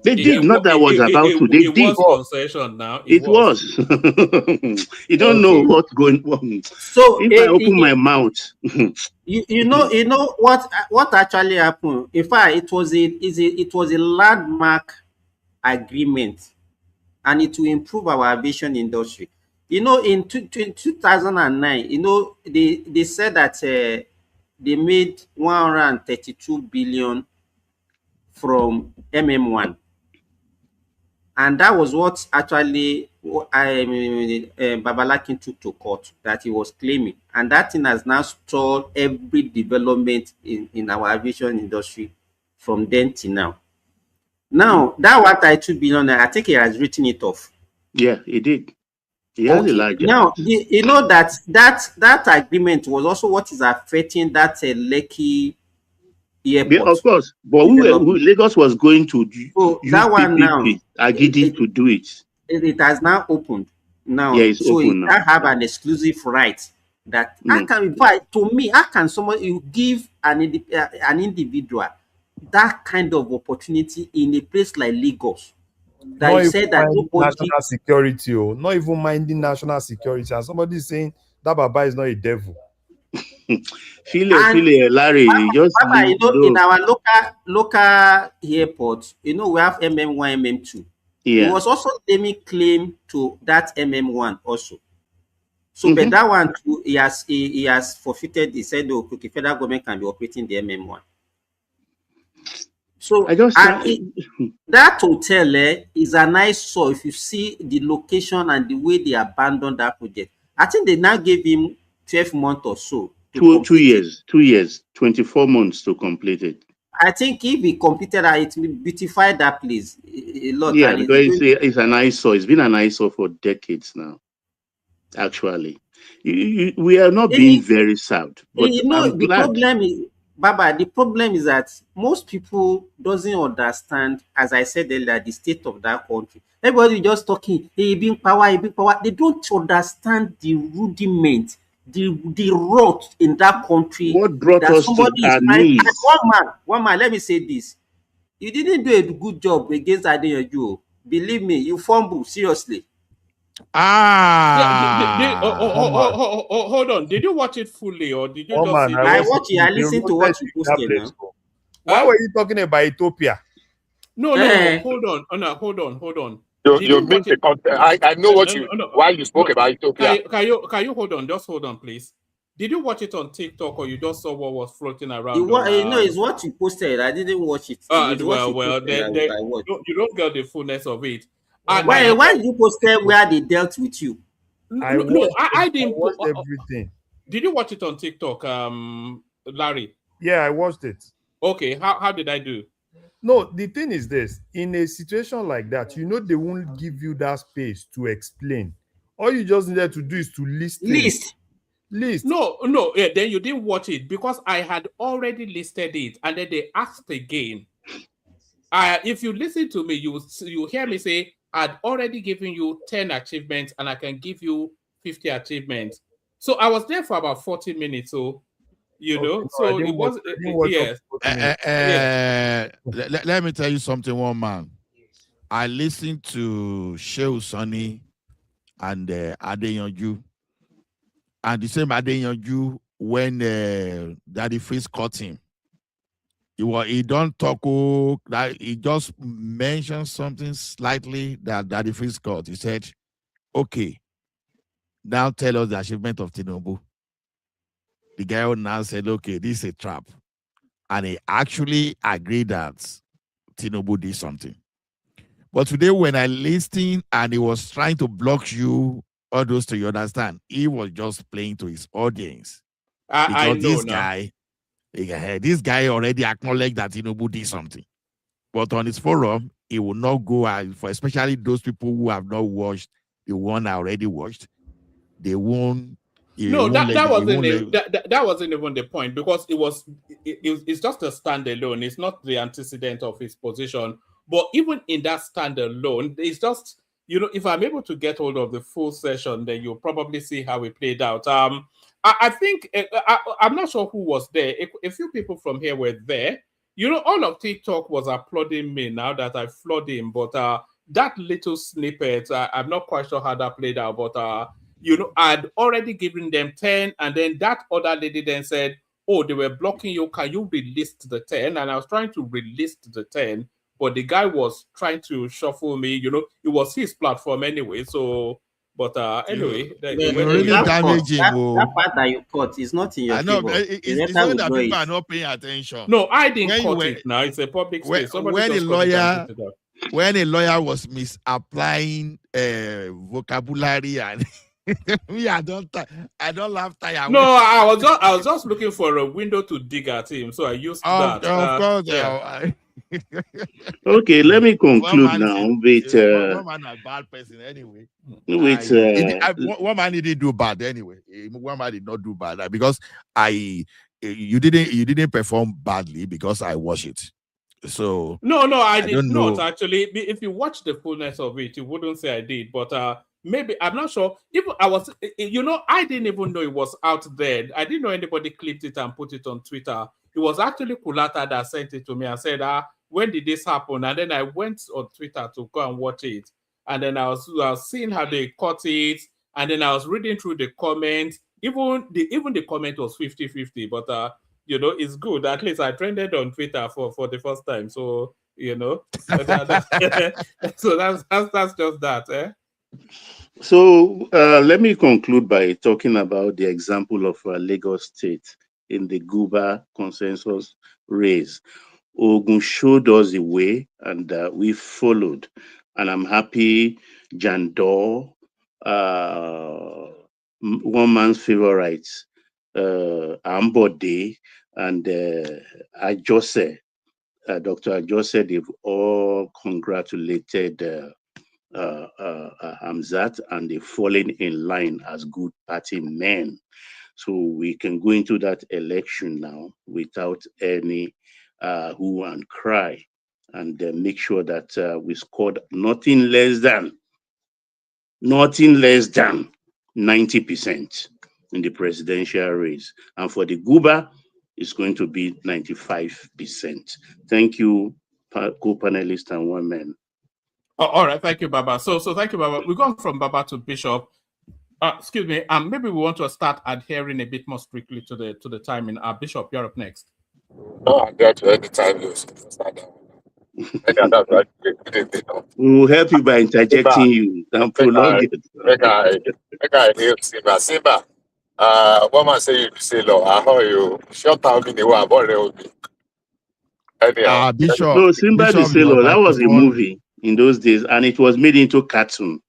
They did not. That was about to. They did. Was concession now. It was. You don't know what's going on. So if I open my mouth, you know what actually happened. In fact, it was a landmark agreement, and it will improve our aviation industry. You know, in 2009, you know, they said that they made 132 billion from MM1. And that was what actually Babalakin took to court that he was claiming. And that thing has now stalled every development in our aviation industry from then to now. Now, that 132 billion, I think he has written it off. Yeah, he did. Yeah, Okay. Now, you know that agreement was also what is affecting that Lekki airport. Of course, but Lagos was going to so use that one now, PPP, Agidi to do it. It has now opened now, Yeah, it's so it open now. can have an exclusive right that No. I can buy. To me, how can someone you give an individual that kind of opportunity in a place like Lagos? That Not you even said that minding nobody. national security, not even minding national security, and somebody saying that Baba is not a devil. Philly, Larry, just Baba, leave. in our local airport, we have MM1, MM2. He Yeah. was also claim to that MM1 also. So, but that one too, he has forfeited. He said, "Oh, okay, federal government can be operating the MM1." So, that hotel is a nice soil. If you see the location and the way they abandoned that project, I think they now gave him 12 months or so to 2 years, 24 months to complete it. I think if he completed it will beautify that place a lot. Yeah, And because it's an eyesore. It's been an eyesore for decades now. Actually, we are not being very served. But I'm the glad. problem is, Baba, the problem is that most people doesn't understand, as I said earlier, the state of that country. Everybody just talking, hey, being power. They don't understand the rudiment, the rot in that country. What brought that us somebody to is our trying. knees? One man, let me say this. You didn't do a good job against Adeyanju. Believe me, you fumble, seriously. Hold on. Did you watch it fully or did you just see it? I watch it. I listened to what you posted now. Why were you talking about Ethiopia? No. Hold on. Hold on. You missed the content. I know why you spoke about Ethiopia. Can you hold on? Just hold on, please. Did you watch it on TikTok or you just saw what was floating around? It's what you posted. I didn't watch it. Then you don't get the fullness of it. Why did you post where they dealt with you? I didn't watch everything. Did you watch it on TikTok, Larry? Yeah, I watched it. Okay, how did I do? No, the thing is this: in a situation like that, they won't give you that space to explain. All you just needed to do is to list. No, yeah, then you didn't watch it because I had already listed it, and then they asked again. If you listen to me, you hear me say I'd already given you 10 achievements, and I can give you 50 achievements. So I was there for about 40 minutes. So so it was yes. Let me tell you something, one man. I listened to Shehu Sani and Adeyanju. And the same Adeyanju when Daddy Freeze caught him. He don't talk, that he just mentioned something slightly that Daddy Freeze caught. He said, okay, now tell us the achievement of Tinubu. The guy now said, okay, this is a trap. And he actually agreed that Tinubu did something. But today when I listened and he was trying to block you, all those to you understand, he was just playing to his audience. Because this guy already acknowledged that Tinubu did something. But on his forum, he will not go out for, especially those people who have not watched the one I already watched. They won't. That wasn't even the point, because it's just a standalone. It's not the antecedent of his position. But even in that standalone, it's just, if I'm able to get hold of the full session, then you'll probably see how it played out. I think I'm not sure who was there. A few people from here were there. All of TikTok was applauding me now that I floored him. But that little snippet, I'm not quite sure how that played out. But I'd already given them 10, and then that other lady then said, "Oh, they were blocking you. Can you release the 10?" And I was trying to release the 10, but the guy was trying to shuffle me. It was his platform anyway. So, but anyway, really damaging. That part that you caught is not in your favor. It's not that people are not paying attention. No, I didn't cut it. Now it's a public space. When a lawyer was misapplying vocabulary and me, I don't laugh tired. No, I was just looking for a window to dig at him, so I used that. Of course, yeah. Okay, let me conclude now with one man a bad person anyway. With one man didn't do bad anyway. One man did not do bad because you didn't perform badly because I watched it. So no, I did not know. actually. If you watch the fullness of it, you wouldn't say I did, but maybe I'm not sure. Even I was, I didn't even know it was out there. I didn't know anybody clipped it and put it on Twitter. It was actually Kulata that sent it to me and said, when did this happen? And then I went on Twitter to go and watch it. And then I was seeing how they cut it. And then I was reading through the comments. Even the comment was 50-50, but it's good. At least I trended on Twitter for the first time. So, so that's just that. Eh? So let me conclude by talking about the example of Lagos State in the Guba consensus race. Ogun showed us the way, and we followed. And I'm happy Jandor, one man's favorites, Ambode, and Ajose, Dr. Ajose, they've all congratulated Hamzat, and they've fallen in line as good party men. So we can go into that election now without any who and cry, and make sure that we scored nothing less than 90% in the presidential race. And for the Guba, it's going to be 95%. Thank you, co-panelists and one man. Oh, all right, thank you, Baba. So thank you, Baba. We've gone from Baba to Bishop. Excuse me. Maybe we want to start adhering a bit more strictly to the timing. Bishop, you're up next. No, I got to any time you start. We will help you by interjecting you and prolong it. Simba. One man say you say law. How you shut down me the way about it. Anyhow. Bishop. No, Simba the Sailor. That was a movie in those days, and it was made into cartoon.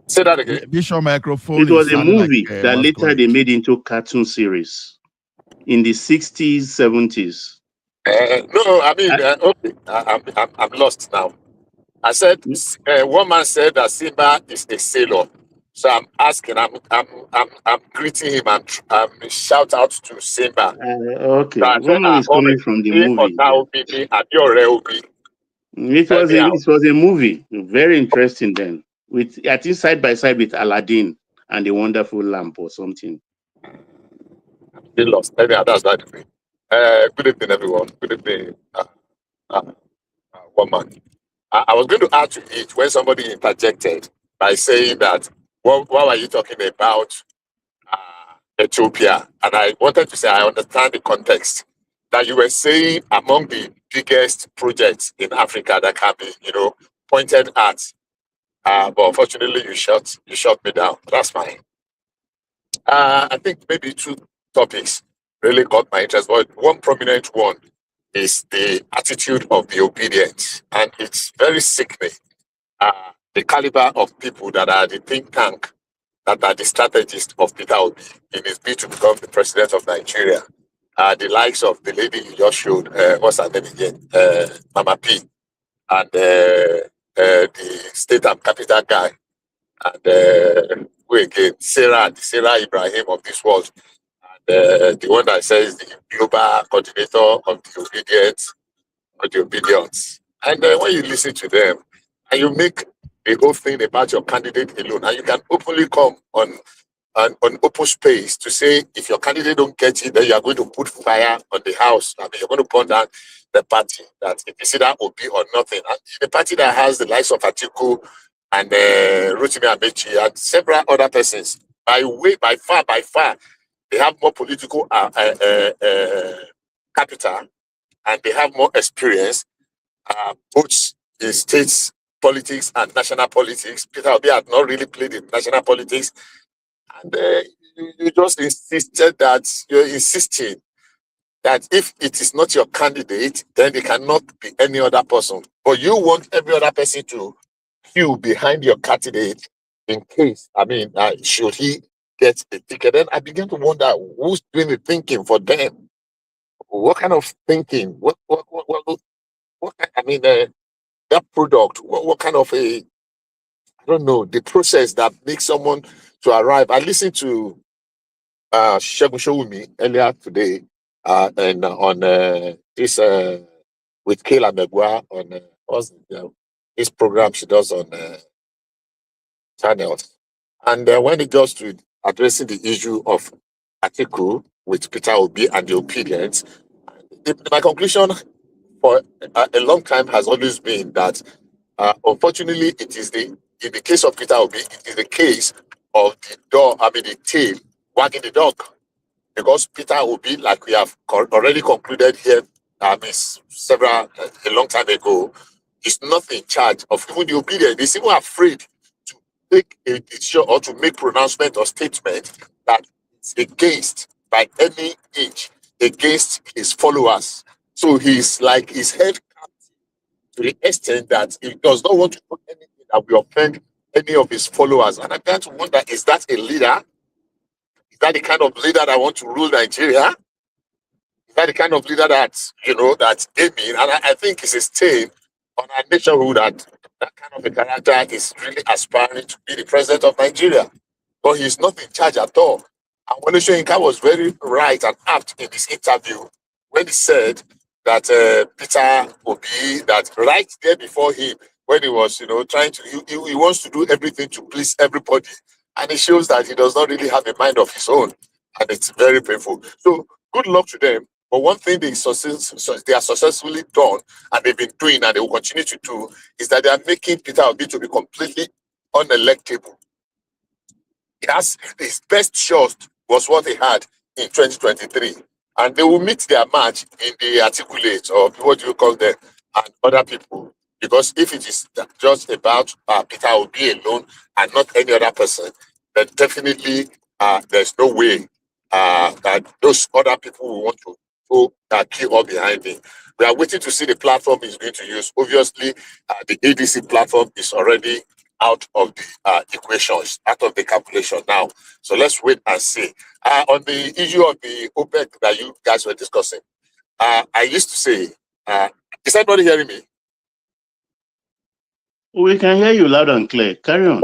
Say that again. Bishop microphone. It was a movie that later they made into cartoon series in the 60s, 70s. No, I mean, okay, I'm lost now. I said one man said that Simba is a sailor, so I'm asking, I'm greeting him and shout out to Simba. Okay, one man is coming from the movie. It was a movie, very interesting then. With I think side by side with Aladdin and the Wonderful Lamp or something. They lost. Anyhow, that's that. Good evening, everyone. Good evening, one man. I was going to add to it when somebody interjected by saying that, what were you talking about Ethiopia? And I wanted to say I understand the context that you were saying among the biggest projects in Africa that can be, pointed at. But unfortunately, you shut me down. That's fine. I think maybe two topics really caught my interest, but one prominent one is the attitude of the obedient, and it's very sickening. The caliber of people that are the think tank, that are the strategists of Peter Obi in his bid to become the president of Nigeria. The likes of the lady you just showed, what's her name again? Mama P, and the state and capital guy, and who again? Sarah Ibrahim of this world, and the one that says the global coordinator of the obedience. And when you listen to them and you make the whole thing about your candidate alone, and you can openly come on open space to say, if your candidate don't get it, then you are going to put fire on the house. I mean, you're going to burn down the party. That if you see that will be or nothing. And the party that has the likes of Atiku and Amaechi and several other persons, by far, they have more political capital, and they have more experience, both in states politics and national politics. Peter Obi had not really played in national politics, and you just you're insisting that if it is not your candidate, then it cannot be any other person. But you want every other person to queue behind your candidate in case, should he get the ticket? Then I began to wonder who's doing the thinking for them. What kind of thinking? What mean, that product, what kind of I don't know, the process that makes someone to arrive. I listened to Shegun Showumi earlier today, and on this with Kayla Megwa on this program she does on channels. And when it goes to addressing the issue of Atiku with Peter Obi and the opinions, my conclusion for a long time has always been that unfortunately it is in the case of Peter Obi, it is the case of the tail wagging the dog. Because Peter Obi, like we have already concluded here, a long time ago, is not in charge of even the obedience. He's even afraid to take a decision or to make pronouncement or statement that is against, by any age, against his followers. So he's like his head to the extent that he does not want to do anything that will offend any of his followers. And I began to wonder, is that a leader? Is that the kind of leader that wants to rule Nigeria? Is that the kind of leader that's aiming? And I think it's a stain on our nationhood that kind of a character is really aspiring to be the president of Nigeria. But he's not in charge at all. And Wole Soyinka was very right and apt in this interview when he said that Peter Obi, that right there before him, when he was, trying to, he wants to do everything to please everybody. And it shows that he does not really have a mind of his own. And it's very painful. So good luck to them. But one thing they are successfully done, and they've been doing, and they will continue to do, is that they are making Peter Obi to be completely unelectable. His best shot was what he had in 2023. And they will meet their match in the articulate, or what do you call them, and other people. Because if it is just about Peter Obi alone and not any other person, then definitely there's no way that those other people will want to go kill all behind him. We are waiting to see the platform he's going to use. Obviously, the ADC platform is already out of the equations, out of the calculation now. So let's wait and see. On the issue of the OPEC that you guys were discussing, I used to say, is anybody hearing me? We can hear you loud and clear. Carry on.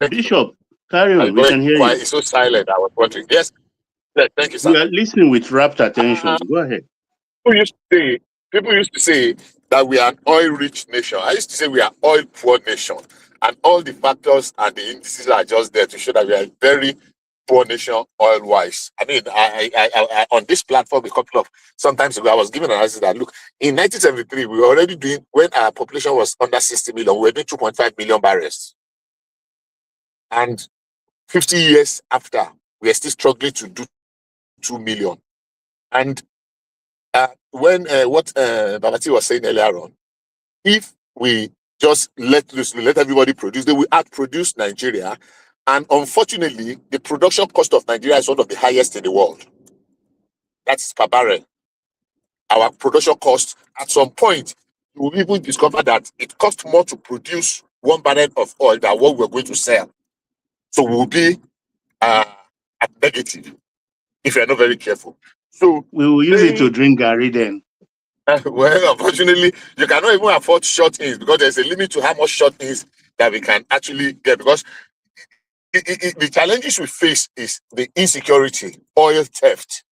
Bishop, carry on. We can hear you. It's so silent. I was wondering. Yes. Thank you, sir. We are listening with rapt attention. Go ahead. People used to say that we are an oil-rich nation. I used to say we are oil-poor nation. And all the factors and the indices are just there to show that we are a very poor nation oil-wise. I mean, I on this platform sometimes ago, I was giving an analysis that, look, in 1973, we were already doing, when our population was under 60 million, we were doing 2.5 million barrels. And 50 years after, we are still struggling to do 2 million. And when what Babati was saying earlier on, if we just let everybody produce, they will outproduce Nigeria. And unfortunately, the production cost of Nigeria is one of the highest in the world. That's per barrel. Our production cost, at some point, you will even discover that it costs more to produce 1 barrel of oil than what we're going to sell. So we'll be at negative if you're not very careful. So we will use it to drink Gary then. Well, unfortunately, you cannot even afford short-ins because there's a limit to how much short-ins that we can actually get. Because the challenges we face is the insecurity, oil theft,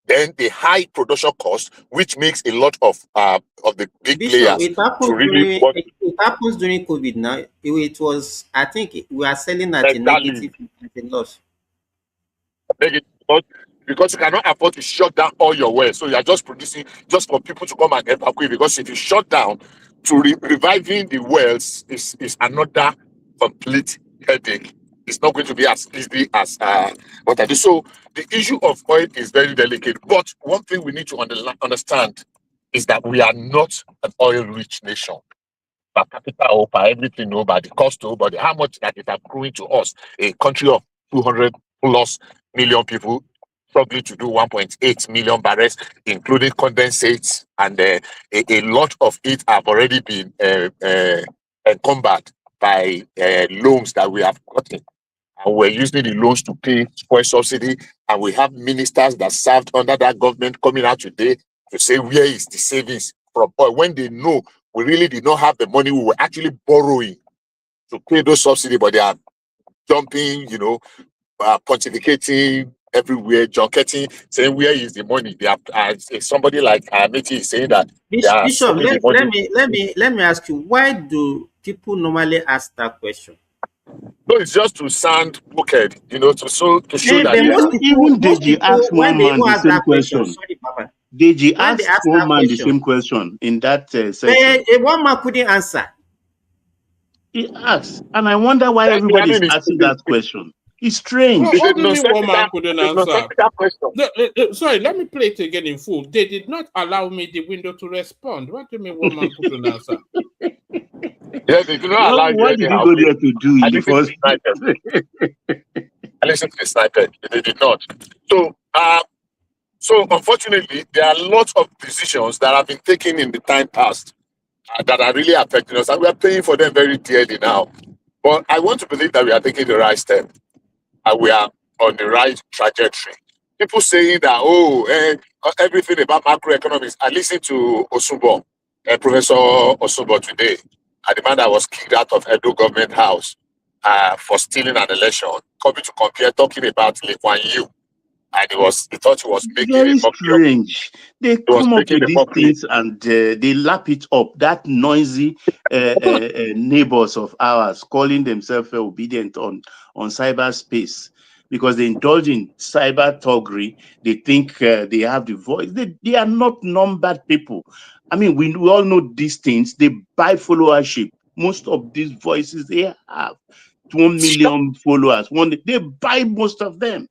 then the high production cost, which makes a lot of the big players it happens during COVID now. It was, I think, we are selling at a negative loss. Because you cannot afford to shut down all your wells. So you are just producing just for people to come and evacuate. Because if you shut down, to reviving the wells is another complete headache. It's not going to be as easy as what I do. So the issue of oil is very delicate. But one thing we need to understand is that we are not an oil-rich nation. Per capita or by everything, by the cost, but how much that is accruing to us, a country of 200 plus million people, struggling to do 1.8 million barrels, including condensates, and a lot of it have already been encumbered by loans that we have gotten. And we're using the loans to pay fuel subsidy, and we have ministers that served under that government coming out today to say where is the savings from oil when they know we really did not have the money. We were actually borrowing to pay those subsidies, but they are dumping, pontificating everywhere, junketing, saying where is the money? They are somebody like Amaechi is saying that they are Bishop, sending the money. let me ask you, why do people normally ask that question? No, it's just to sound wicked, to show But that even Deji asked one man the same question. Sorry, Papa. Deji When they asked ask one that man the question, same question in that session. one man couldn't answer. He asked, and I wonder why everybody is asking that question. It's strange. What do you mean one man couldn't answer? Question. No, sorry, let me play it again in full. They did not allow me the window to respond. What do you mean one man couldn't answer? Yeah, they do not allow you What did he anyhow. go there to do in the first place? I listened to the sniper. They did not. So unfortunately, there are lots of decisions that have been taken in the time past that are really affecting us, and we are paying for them very dearly now. But I want to believe that we are taking the right step, and we are on the right trajectory. People saying that, everything about macroeconomics. I listened to Professor Osumbo today, the man that was kicked out of Edo government house for stealing an election, coming to compare, talking about Lee Kuan Yew. And he thought he was making very strange. They come up with these things and they lap it up. That noisy neighbors of ours calling themselves obedient on cyberspace because they indulge in cyber thuggery. They think they have the voice. They are not numbered people. I mean, we all know these things. They buy followership. Most of these voices, they have 1 million followers. They buy most of them.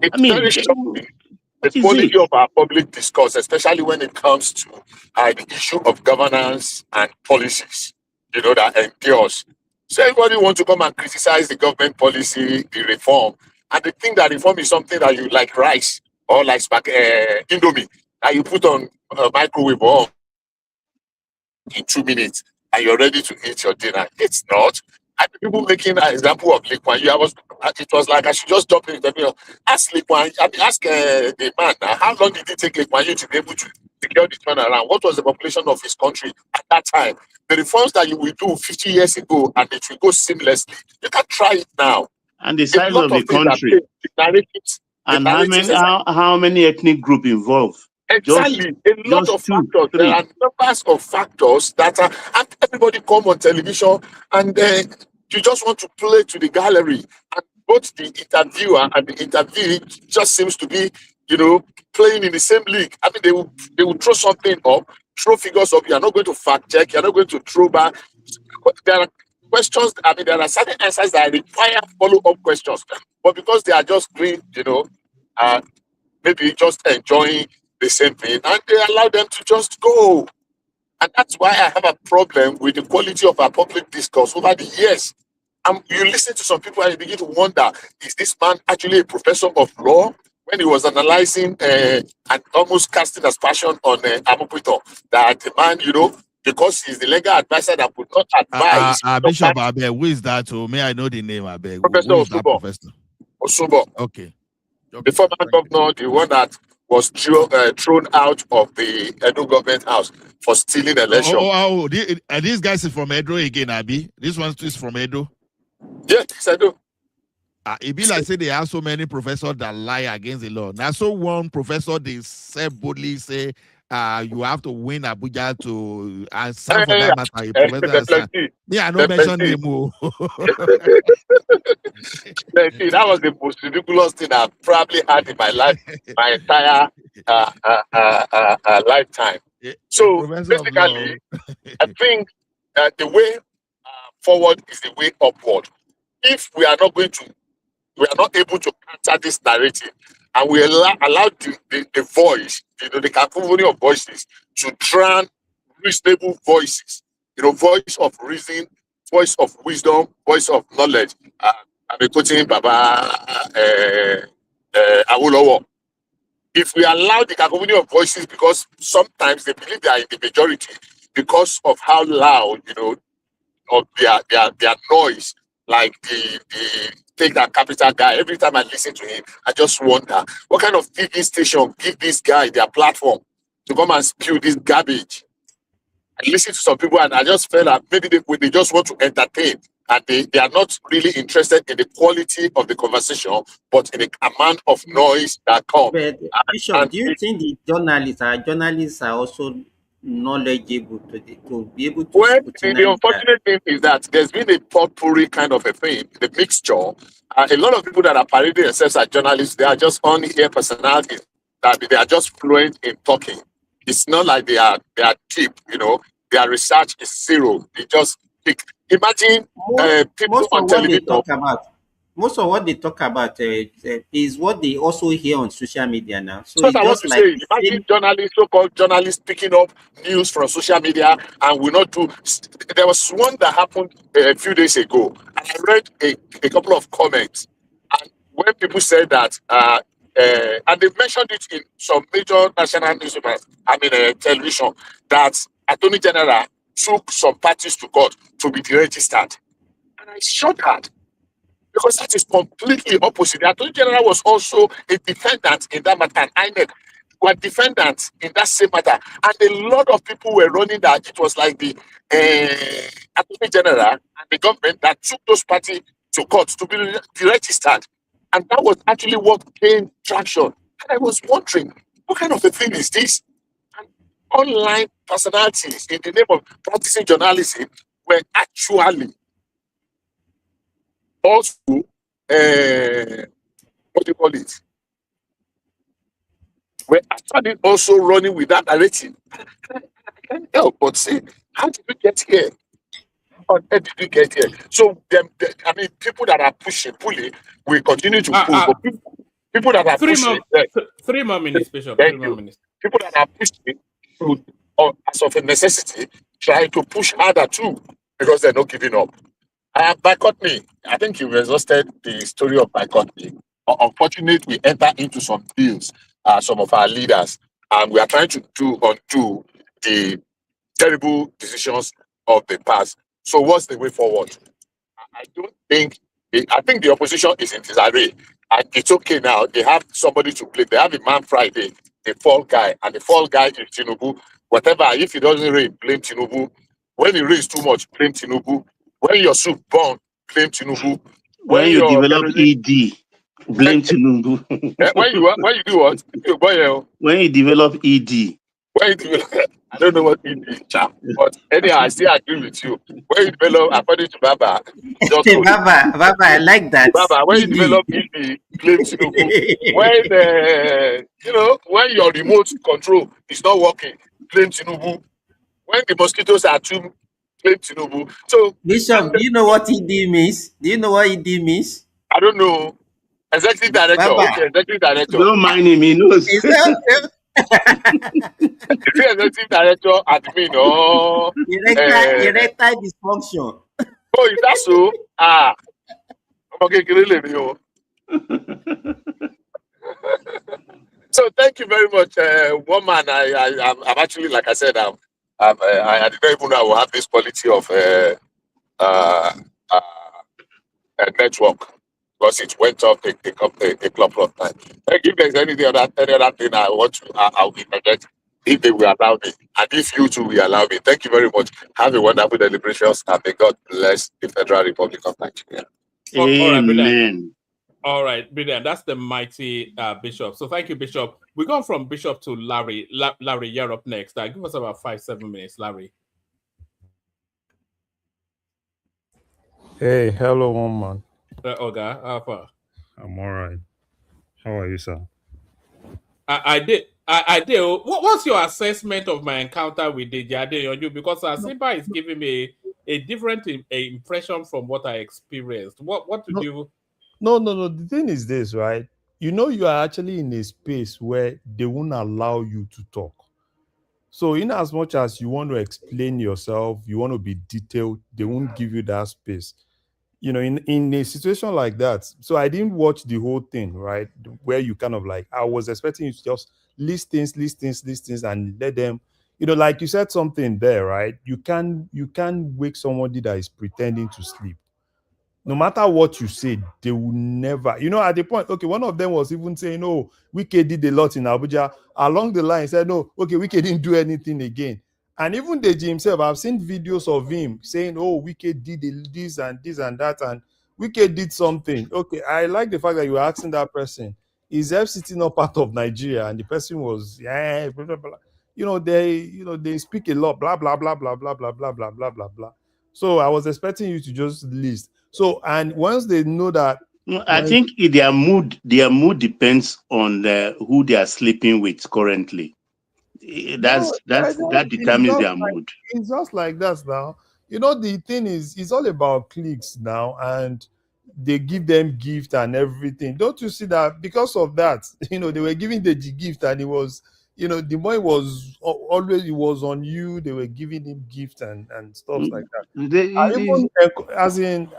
It's very shocking. The quality of our public discourse, especially when it comes to the issue of governance and policies, that endures. So everybody wants to come and criticize the government policy, the reform, and they think that reform is something that you like rice or like Indomie that you put on a microwave or in 2 minutes and you're ready to eat your dinner. It's not. And people making an example of Lee Kuan Yew, it was like I should just jump in the middle. Ask Lee Kuan Yew, ask the man, how long did it take Lee Kuan Yew to be able to secure the turnaround? What was the population of his country at that time? The reforms that you will do 50 years ago and it will go seamlessly. You can try it now. And the size of the country. And how many ethnic groups involved? Exactly. A lot of factors. There are numbers of factors that are, and everybody come on television and you just want to play to the gallery. And both the interviewer and the interviewee just seems to be, playing in the same league. I mean, they will throw something up, throw figures up. You're not going to fact check. You're not going to throw back. There are questions. I mean, there are certain answers that require follow-up questions. But because they are just doing, maybe just enjoying the same thing, and they allow them to just go. And that's why I have a problem with the quality of our public discourse over the years. You listen to some people and you begin to wonder, is this man actually a professor of law? When he was analyzing and almost casting aspersion on Amopito, that the man, because he's the legal advisor that would not advise. Bishop Abe, who is that? May I know the name, Abe? Professor Osumbo. Okay. The former governor, the one that was thrown out of the Edo government house for stealing election. These guys is from Edo again, Abi. This one is from Edo. Yes, I do. It be like say they have so many professors that lie against the law. Now, so one professor they say boldly say, you have to win Abuja to stand for that matter. Professor, I don't mention him. That was the most ridiculous thing I've probably had in my life, my entire lifetime. So basically, I think the way forward is the way upward. If we are not able to counter this narrative, and we allow the voice, the cacophony of voices to drown reasonable voices, voice of reason, voice of wisdom, voice of knowledge. I'm quoting Baba Awolowo. If we allow the cacophony of voices, because sometimes they believe they are in the majority because of how loud, of their noise, like the take that capital guy. Every time I listen to him, I just wonder what kind of TV station give this guy their platform to come and spew this garbage. I listen to some people and I just felt that maybe they just want to entertain and they are not really interested in the quality of the conversation, but in the amount of noise that comes. But Bishop, do you think the journalists are also knowledgeable to be able to Well, scrutinize the that? unfortunate thing is that there's been a potpourri kind of a thing, the mixture. A lot of people that are parading themselves as journalists, they are just on-air personalities, that they are just fluent in talking. It's not like they are deep, their research is zero. They just pick. Imagine people on television. Most of what they talk about is what they also hear on social media now. So That's it's what I want just to like say. Imagine journalists, so-called journalists, picking up news from social media and will not do. There was one that happened a few days ago, and I read a couple of comments. And when people said that, and they mentioned it in some major national newspapers, television, that Attorney General took some parties to court to be deregistered. And I shot at. Because that is completely opposite. The Attorney General was also a defendant in that matter, and INEC were defendants in that same matter. And a lot of people were running that it was like the Attorney General and the government that took those parties to court to be deregistered. And that was actually what gained traction. And I was wondering, what kind of a thing is this? And online personalities in the name of practicing journalism were actually also, what do you call it? We're actually also running with that narrative. I can't help but say, how did we get here? How did we get here? So, people that are pulling, we continue to pull. But people that are pushing, 3 more minutes, Bishop. Thank 3 more you. minutes. People that are pushing, as of a necessity, try to push harder too, because they're not giving up. Boycott me. I think you've exhausted the story of boycott me. Unfortunately, we enter into some deals, some of our leaders, and we are trying to undo the terrible decisions of the past. So what's the way forward? I don't think, I think the opposition is in disarray. And it's okay now. They have somebody to blame. They have a man Friday, the fall guy, and the fall guy is Tinubu. Whatever, if it doesn't rain, blame Tinubu. When it rains too much, blame Tinubu. When your soup burn, blame Tinubu. When you develop ED, blame Tinubu. When you do what? When you develop ED. I don't know what ED is, but anyhow, I still agree with you. When you develop, according to Baba, Baba, I like that. Baba, when you develop ED, blame Tinubu. When your remote control is not working, blame Tinubu. When the mosquitoes are too, blame Tinubu. So, Bishop, do you know what ED means? Do you know what ED means? I don't know. Executive director. Baba. Okay, executive director. Don't mind him, he knows. Is that executive director admin or erectile dysfunction? Oh, is that so? Okay, so thank you very much, woman. I'm actually, like I said, I didn't even know I will have this quality of network, because it went off a couple of times. If there's any other thing I want to, I'll interject if they will allow me, and if you two will allow me. Thank you very much. Have a wonderful deliberations, and may God bless the Federal Republic of Nigeria. Amen. All right, brilliant. That's the mighty Bishop. So thank you, Bishop. We go from Bishop to Larry. Larry, you're up next. Give us about 5-7 minutes, Larry. Hey, hello, woman. Oga, how far? I'm all right. How are you, sir? I did. What's your assessment of my encounter with the Adeyanju? Because Simba is giving me a different impression from what I experienced. What did you? No. The thing is this, right? You are actually in a space where they won't allow you to talk. So in as much as you want to explain yourself, you want to be detailed, they won't give you that space. In a situation like that, so I didn't watch the whole thing, right? Where you kind of like, I was expecting you to just list things, and let them, like you said something there, right? You can wake somebody that is pretending to sleep. no matter what you say, they will never, at the point, okay, one of them was even saying, oh, Wike did a lot in Abuja. Along the line, said, no, okay, Wike didn't do anything again. And even Deji himself, I've seen videos of him saying, oh, Wike did this and that, and Wike did something. Okay, I like the fact that you were asking that person, is FCT not part of Nigeria? And the person was, yeah, blah, blah, blah. They speak a lot, blah, blah, blah, blah, blah, blah, blah, blah, blah, blah, blah. So I was expecting you to just list. So, and once they know that, I think their mood depends on who they are sleeping with currently. That determines their mood. It's just like that now. The thing is, it's all about clicks now, and they give them gift and everything. Don't you see that? Because of that, they were giving the gift, and it was, the boy was always, it was on you. They were giving him gift and stuff like that.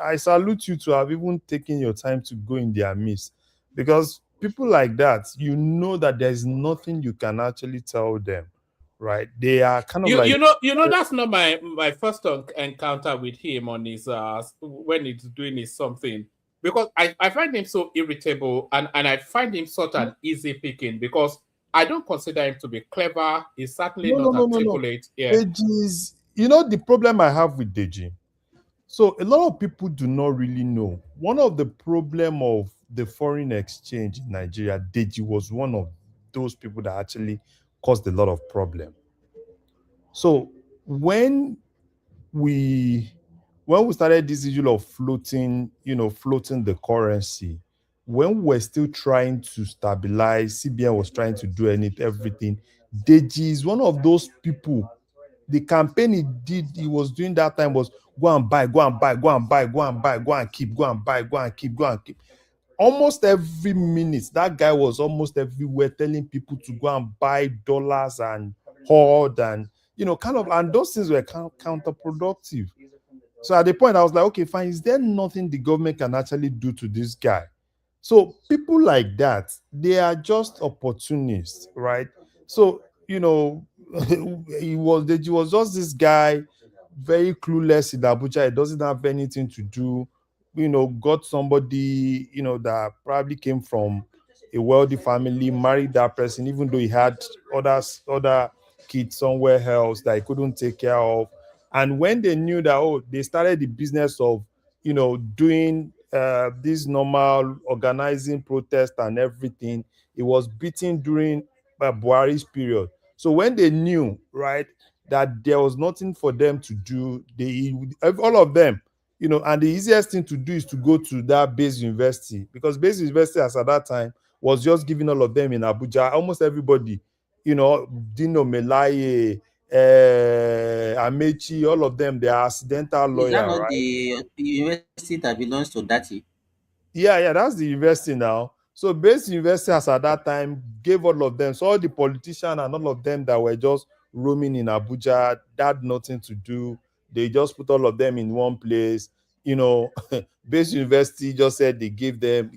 I salute you to have even taken your time to go in their midst, because people like that, that there's nothing you can actually tell them, right? They are kind of that's not my first encounter with him on his when he's doing his something, because I find him so irritable, and I find him such an easy picking, because I don't consider him to be clever. He's certainly not articulate. Yeah. Deji's, the problem I have with Deji. So a lot of people do not really know. One of the problem of the foreign exchange in Nigeria, Deji was one of those people that actually caused a lot of problem. So when we started this issue of floating the currency, when we're still trying to stabilize, CBN was trying to do everything. Deji is one of those people. The campaign he was doing that time was go and buy, go and buy, go and buy, go and buy, go and keep, go and buy, go and keep, go and keep. Almost every minute, that guy was almost everywhere telling people to go and buy dollars and hoard, and and those things were counterproductive. So at the point, I was like, okay, fine, is there nothing the government can actually do to this guy? So people like that, they are just opportunists, right? So he was just this guy, very clueless in Abuja. He doesn't have anything to do. Got somebody that probably came from a wealthy family, married that person, even though he had other kids somewhere else that he couldn't take care of. And when they knew that, they started the business of doing this normal organizing protest and everything. It was beaten during Buhari's period. So when they knew, right, that there was nothing for them to do, all of them, and the easiest thing to do is to go to that base university, because base university as at that time was just giving all of them in Abuja. Almost everybody, Dino Melaye, Amaechi, all of them, they are accidental lawyers. Is that not right? the university that belongs to Dati? Yeah, that's the university now. So base university as at that time gave all of them. So all the politicians and all of them that were just roaming in Abuja, that had nothing to do. They just put all of them in one place. Base university just said they gave them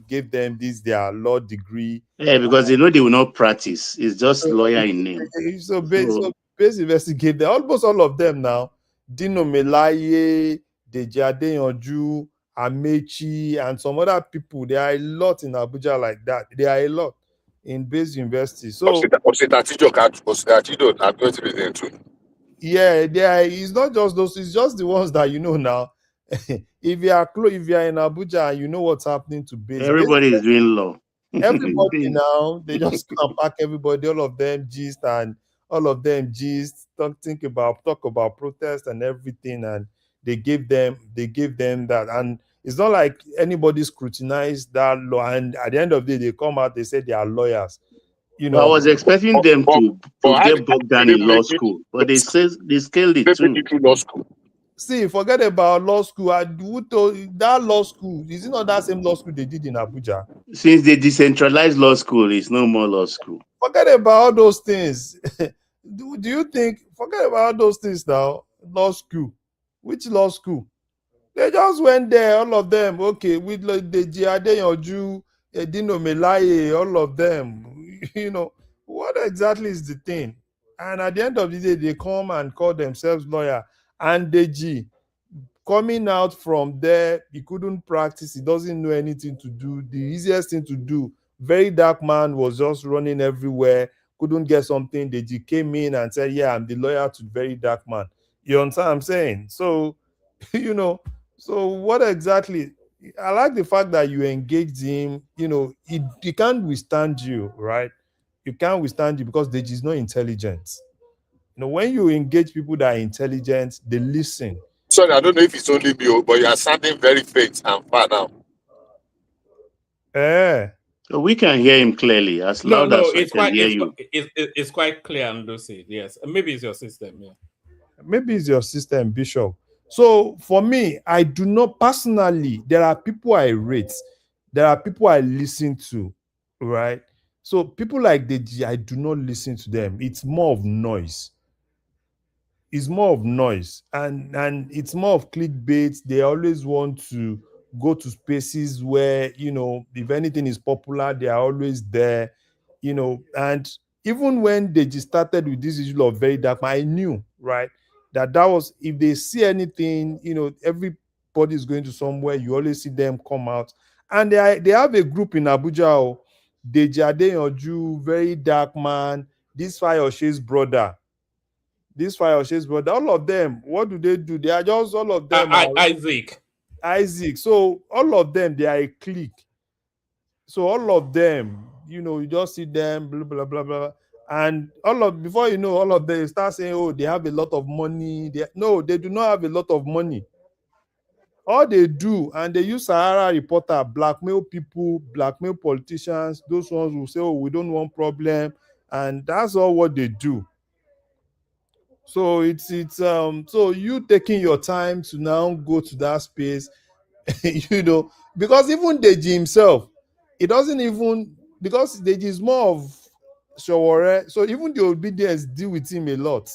this their law degree. Yeah, because they will not practice. It's just lawyer in name. So base university gave them almost all of them now. Dino Melaye, Deji Adeyanju, Amaechi, and some other people. There are a lot in Abuja like that. There are a lot in base university. So yeah, it's not just those, it's just the ones that now. If you are in Abuja and you know what's happening to base, everybody is doing law. Everybody now, they just come back, everybody, all of them gist, talk about protest and everything, and they gave them that. And it's not like anybody scrutinized that law, and at the end of the day, they come out, they say they are lawyers. Well, I was expecting them to get bogged down in law school, but they scaled it to law school. See, forget about law school. That law school, is it not that same law school they did in Abuja? Since they decentralized law school, it's no more law school. Forget about all those things. Do you think, forget about those things now, law school? Which law school? They just went there, all of them, okay, with Deji Adeyanju, Dino Melaye, all of them. What exactly is the thing? And at the end of the day, they come and call themselves lawyer. And Deji, coming out from there, he couldn't practice. He doesn't know anything to do. The easiest thing to do, very dark man was just running everywhere, couldn't get something. They came in and said, yeah, I'm the lawyer to very dark man. You understand what I'm saying? So, you know, so what exactly? I like the fact that you engaged him. You know, he can't withstand you, right? You can't withstand you because Deji is not intelligent. You know, when you engage people that are intelligent, they listen. Sorry, I don't know if it's only me, but you are sounding very faint and far now. So we can hear him clearly, as loud as I can hear you. It's quite clear and lucid. Yes, maybe it's your system. Yeah, maybe it's your system, Bishop. So for me, I do not personally. There are people I rate. There are people I listen to, right? So people like Deji, I do not listen to them. It's more of noise. It's more of noise, and it's more of clickbait. They always want to go to spaces where, you know, if anything is popular, they are always there, you know. And even when they just started with this issue of very dark, I knew, right, that was, if they see anything, you know, everybody is going to somewhere. You always see them come out, and they have a group in Abuja. Deji Adeyanju, very dark man, this Fayoshe's brother. This Fayoshe's brother, all of them, what do? They are just, all of them are Isaac. So all of them, they are a clique. So all of them, you know, you just see them, blah, blah, blah, blah. And before you know, all of them start saying, oh, they have a lot of money. No, they do not have a lot of money. All they do, and they use Sahara Reporter, blackmail people, blackmail politicians, those ones who say, oh, we don't want problem. And that's all what they do. So it's so you taking your time to now go to that space, you know, because even Deji himself, it doesn't even, because Deji is more of Shawore, so even the obedience deal with him a lot.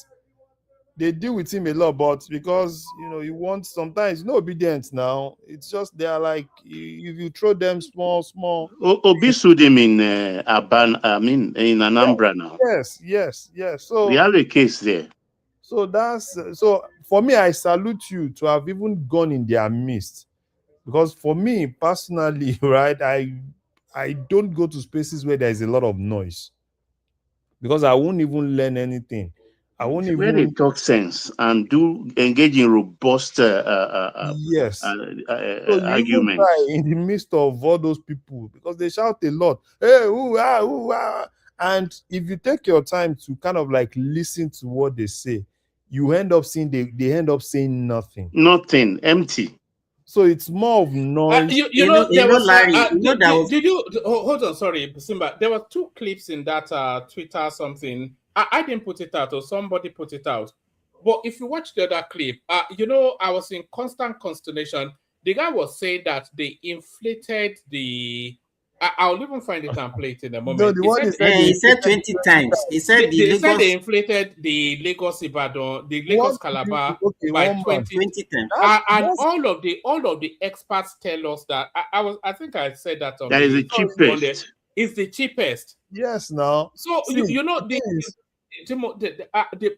They deal with him a lot, but because, you know, you want, sometimes, no obedience now, it's just, they are like, if you throw them small. Obi sued him in in Anambra now. Yes. So we have a case there. So so for me, I salute you to have even gone in their midst, because for me personally, right, I don't go to spaces where there is a lot of noise, because I won't even learn anything. I won't even, where they talk sense and do engage in robust yes. So arguments in the midst of all those people, because they shout a lot, hey, ooh, ah, ooh, ah. And if you take your time to kind of like listen to what they say, you end up seeing they end up saying nothing, empty. So it's more of noise. Did you hold on? Sorry, Simba. There were two clips in that Twitter something. I didn't put it out, or somebody put it out. But if you watch the other clip, you know, I was in constant consternation. The guy was saying that they inflated the. I'll even find it and play it in a moment. No, he said 20 times. He said they inflated the Lagos Ibadan, the Lagos Calabar by 20 times. And all of the experts tell us that I think I said that on that is the cheapest. It's the cheapest. Yes, now. So you know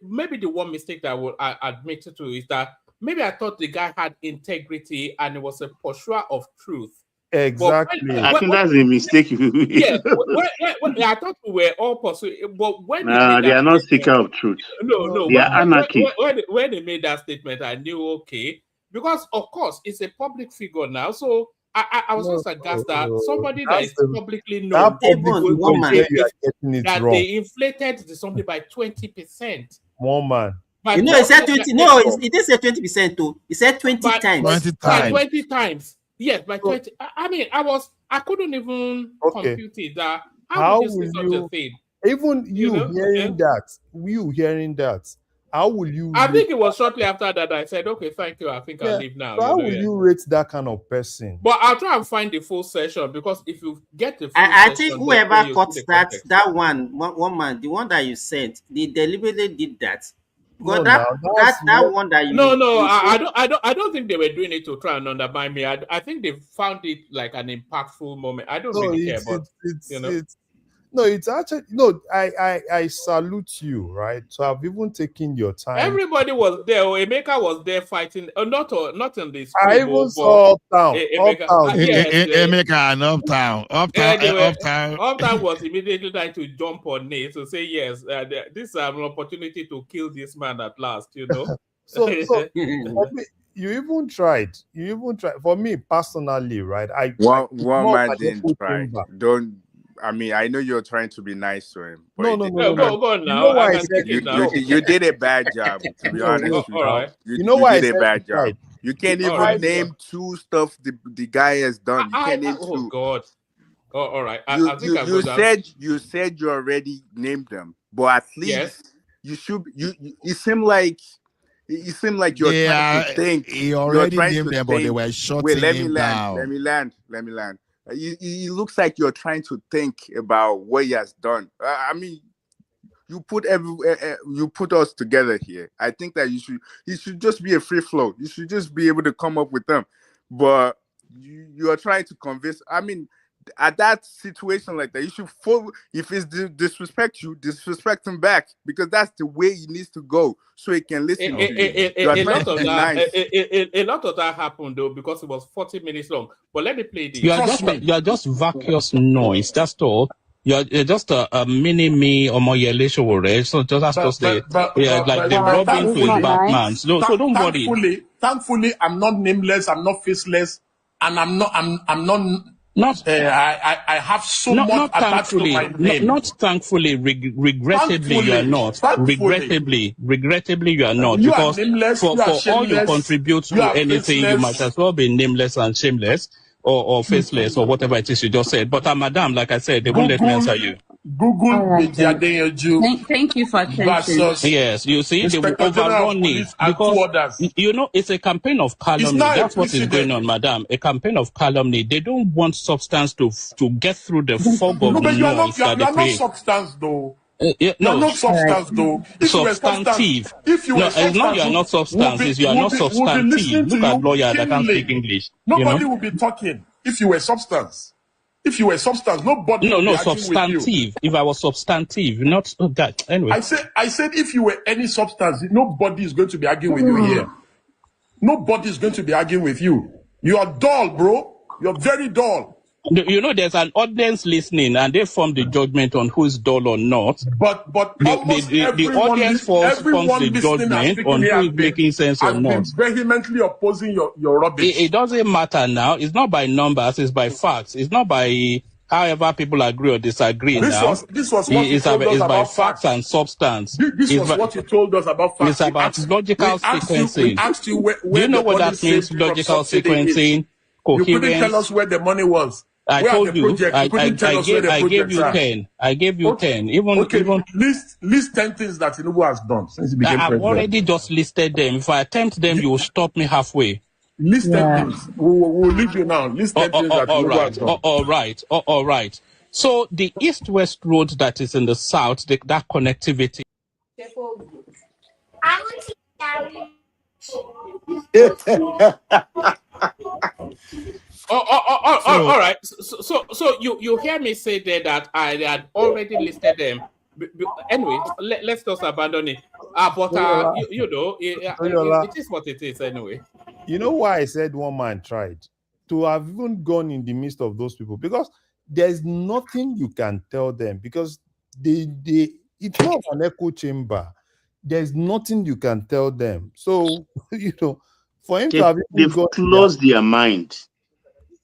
maybe the one mistake that I will admit to is that maybe I thought the guy had integrity and it was a pursuer of truth. Exactly. I think that's a mistake. Yeah, I thought we were all pursuing, but when they are not seeker of truth. No, they are anarchy. When they made that statement, I knew okay, because of course it's a public figure now. So I was just aghast that somebody that is publicly known that they inflated something by 20%. One man. You know, he said 20. No, it didn't say 20% too. He said 20 times. 20 times. 20 times. Yes, by 20. I mean, I couldn't even compute it. How would you say such a thing? Even hearing that, how will you? I think it was shortly after that I said, okay, thank you. I think I'll leave now. So how will you rate that kind of person? But I'll try and find the full session, because if you get the full I think whoever caught that one man, the one that you sent, they deliberately did that. Because that one that you I don't think they were doing it to try and undermine me. I think they found it like an impactful moment. I don't really care, but No, it's actually no. I salute you, right? So I've even taken your time. Everybody was there. Emeka was there fighting. Not in the I stream. even saw Uptown. Yes, Emeka and Uptown. Uptown was immediately trying to jump on it to say yes. This is an opportunity to kill this man at last. You know. so for me, you even tried. For me personally, right? One man didn't try. Don't. I mean, I know you're trying to be nice to him. But go on now. You know why I said you did a bad job, to be honest. All right. You know why you did a bad job. You can't even name two stuff the guy has done. You can't name two. Oh God. Oh, all right. You said you already named them, but at least you should. You seem like you're trying to think. He already named them, but they were shutting him down. Let me land. It looks like you're trying to think about what he has done. I mean, you put us together here. I think that you should just be a free flow. You should just be able to come up with them. But you are trying to convince. I mean, at that situation like that, you should follow. If it's disrespect you, disrespect him back, because that's the way he needs to go, so he can listen to you. A lot of that happened though, because it was 40 minutes long. But let me play this. You are just vacuous noise. That's all. You're just a mini me or more yellow. So that's just like the Robin to a Batman. So don't worry. Thankfully, I'm not nameless. I'm not faceless, and I'm not. I have so much attached to my name. Not thankfully, regrettably you are not. Regrettably you are not. You because are nameless, for all you contribute to anything, you might as well be nameless and shameless or faceless or whatever it is you just said. But madam, like I said, they won't let me answer you. Google Thank you for attention. Yes, you see, they will overrun it because you know it's a campaign of calumny. That's what is going on, madam. A campaign of calumny. They don't want substance to get through the fog of noise that they create. Not substance though. No substance though. Substantive. You are not substance. You are not substantive. Look at lawyer that can't speak English. Nobody will be talking if you were substance. If you were substance, nobody. No, substantive. If I was substantive, not that. Anyway, I said if you were any substance, nobody is going to be arguing with you here. Nobody is going to be arguing with you. You are dull, bro. You're very dull. You know, there's an audience listening, and they form the judgment on who's dull or not. But the audience forms the judgment on who is making sense or not. Vehemently opposing your rubbish. It doesn't matter now. It's not by numbers. It's by facts. It's not by however people agree or disagree. This was what you told us about by facts and substance. This was what you told us about facts. It's about logical sequencing. We asked you where do you know what that means? Logical sequencing, coherence. You couldn't tell us where the money was. I told you. I gave you 10. I gave you 10. Even list 10 things that Tinubu has done since he became president. I've already just listed them. If I attempt them, you will stop me halfway. List 10 things. We'll leave you now. List 10 things that Tinubu has done. All right. So the east-west road that is in the south, that connectivity. All right. So you hear me say there that I had already listed them. Anyway, let's just abandon it. But it is what it is anyway. You know why I said one man tried? To have even gone in the midst of those people, because there's nothing you can tell them, because it's not an echo chamber. There's nothing you can tell them. So for him to have they've closed their mind.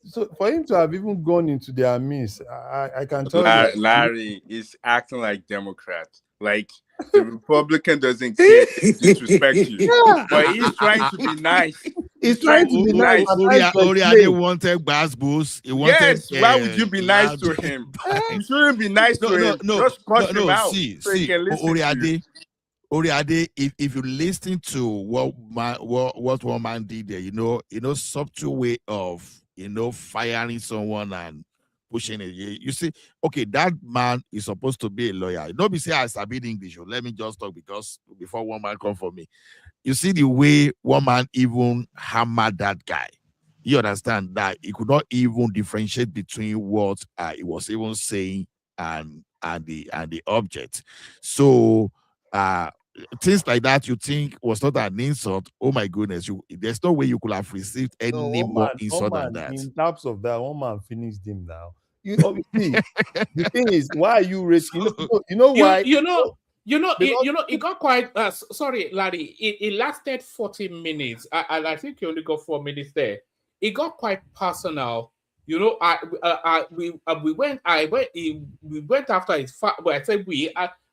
So for him to have even gone into their midst, I can tell you. Larry is acting like Democrat. Like the Republican doesn't care to disrespect you. But he's trying to be nice. He's trying to be nice. They wanted Basbos. Yes, why would you be nice to him? You shouldn't be nice to him. Just cut him out. See, Oriade, if you listen to what one man did there, subtle way of firing someone and pushing it. You see, okay, that man is supposed to be a lawyer. Don't be say I studied English. Let me just talk because before one man come for me. You see the way one man even hammered that guy. You understand that he could not even differentiate between what he was even saying and the object. So things like that you think was not an insult. Oh my goodness, there's no way you could have received any more insult than that. In terms of that, one man finished him now. You obviously the thing is, why are you racing? You know why? It got quite. Sorry, Larry. It lasted 40 minutes, and I think you only got 4 minutes there. It got quite personal. We went after his father. Well, I said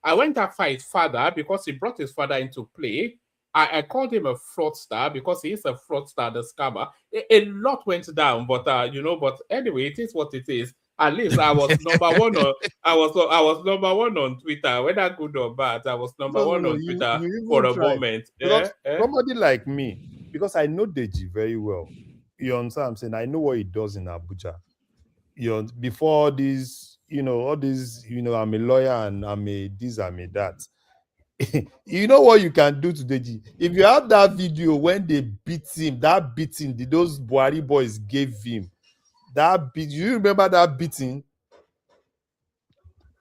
I went after his father because he brought his father into play. I called him a fraudster because he is a fraudster, the scammer. A lot went down, but but anyway, it is what it is. At least I was number one on. I was number one on Twitter, whether good or bad. I was number one on Twitter for a moment. Somebody like me, because I know Deji very well. You understand what I'm saying? I know what he does in Abuja. Before this, all this, I'm a lawyer and I'm a this, I'm a that. You know what you can do to Deji? If you have that video when they beat him, that beating those Buhari boys gave him, you remember that beating?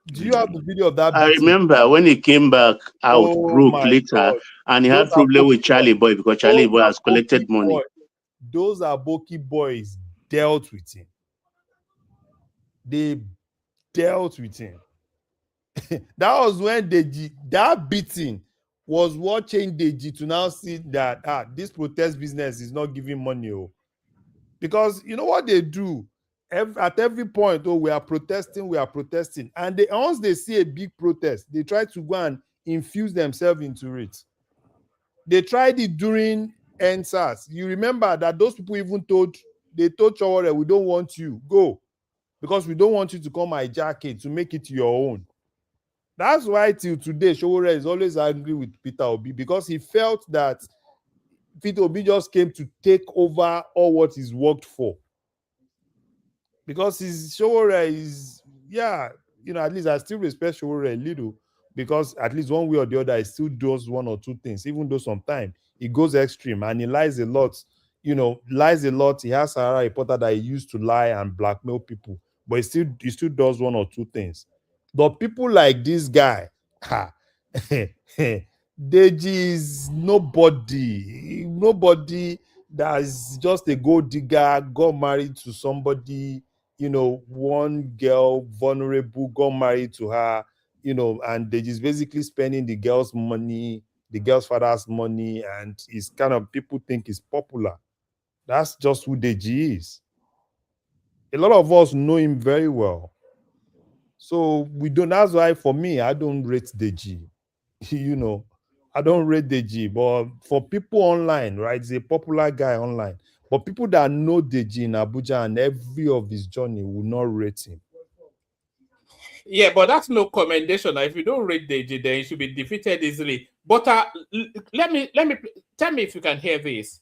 Do you have the video of that beating? I remember when he came back out broke later, God. And he had problem with Charlie Boy because Charlie Boy has collected money. Those Aboki boys dealt with him. They dealt with him. That was when that beating was what changed Deji to now see that this protest business is not giving money. Because you know what they do? At every point, we are protesting. And once they see a big protest, they try to go and infuse themselves into it. They tried it during NSAS. You remember that those people even told Chowore, we don't want you, go. Because we don't want you to come hijack it, to make it your own. That's why till today, Chowore is always angry with Peter Obi, because he felt that Peter Obi just came to take over all what he's worked for. Because his Chowore is, at least I still respect Chowore a little, because at least one way or the other, he still does one or two things, even though sometimes he goes extreme and he lies a lot. He has Sahara reporter that he used to lie and blackmail people, but he still does one or two things. But people like this guy, Deji is nobody that's just a gold digger, got married to somebody, one girl, vulnerable, got married to her, and Deji is basically spending the girl's money, the girl's father's money, and it's kind of, people think he's popular. That's just who Deji is. A lot of us know him very well. So that's why for me, I don't rate Deji. I don't rate Deji, but for people online, right? He's a popular guy online. But people that know Deji in Abuja and every of his journey will not rate him. Yeah, but that's no commendation. If you don't rate Deji, then he should be defeated easily. But let me tell me if you can hear this.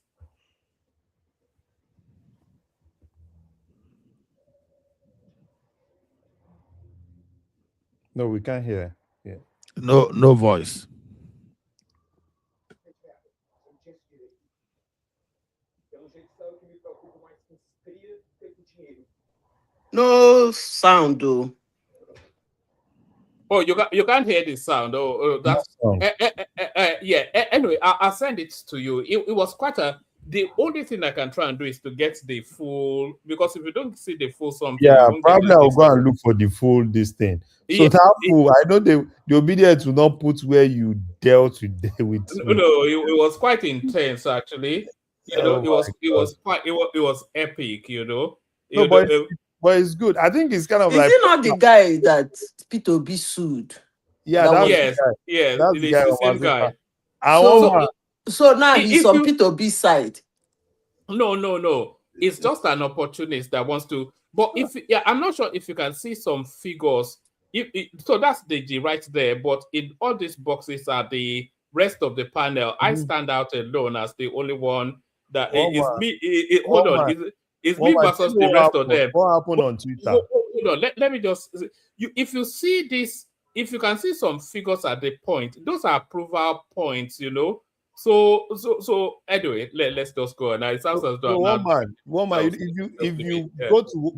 No, we can't hear. Yeah. No voice. No sound, though. Oh, you can't hear the sound. That's yeah. Anyway, I'll send it to you. It was quite the only thing I can try and do is to get the full, because if you don't see the full something, probably I'll go and look for the full this thing. So that full, I know the obedience will not put where you dealt with. No, it was quite intense actually. It was epic. No, but it's good. I think it's kind of Is he not the guy that Peter Obi sued? Yeah, yes, it's the same guy. So now he's on Peter Obi's side. No. It's just an opportunist that wants to. But I'm not sure if you can see some figures. So that's Deji right there. But in all these boxes are the rest of the panel. I stand out alone as the only one that is me. Hold on. It's me versus the rest of them. What happened on Twitter? Hold on. Let me just. If you see this, if you can see some figures at the point, those are approval points, So anyway, let's just go. Now it sounds as though one man. If you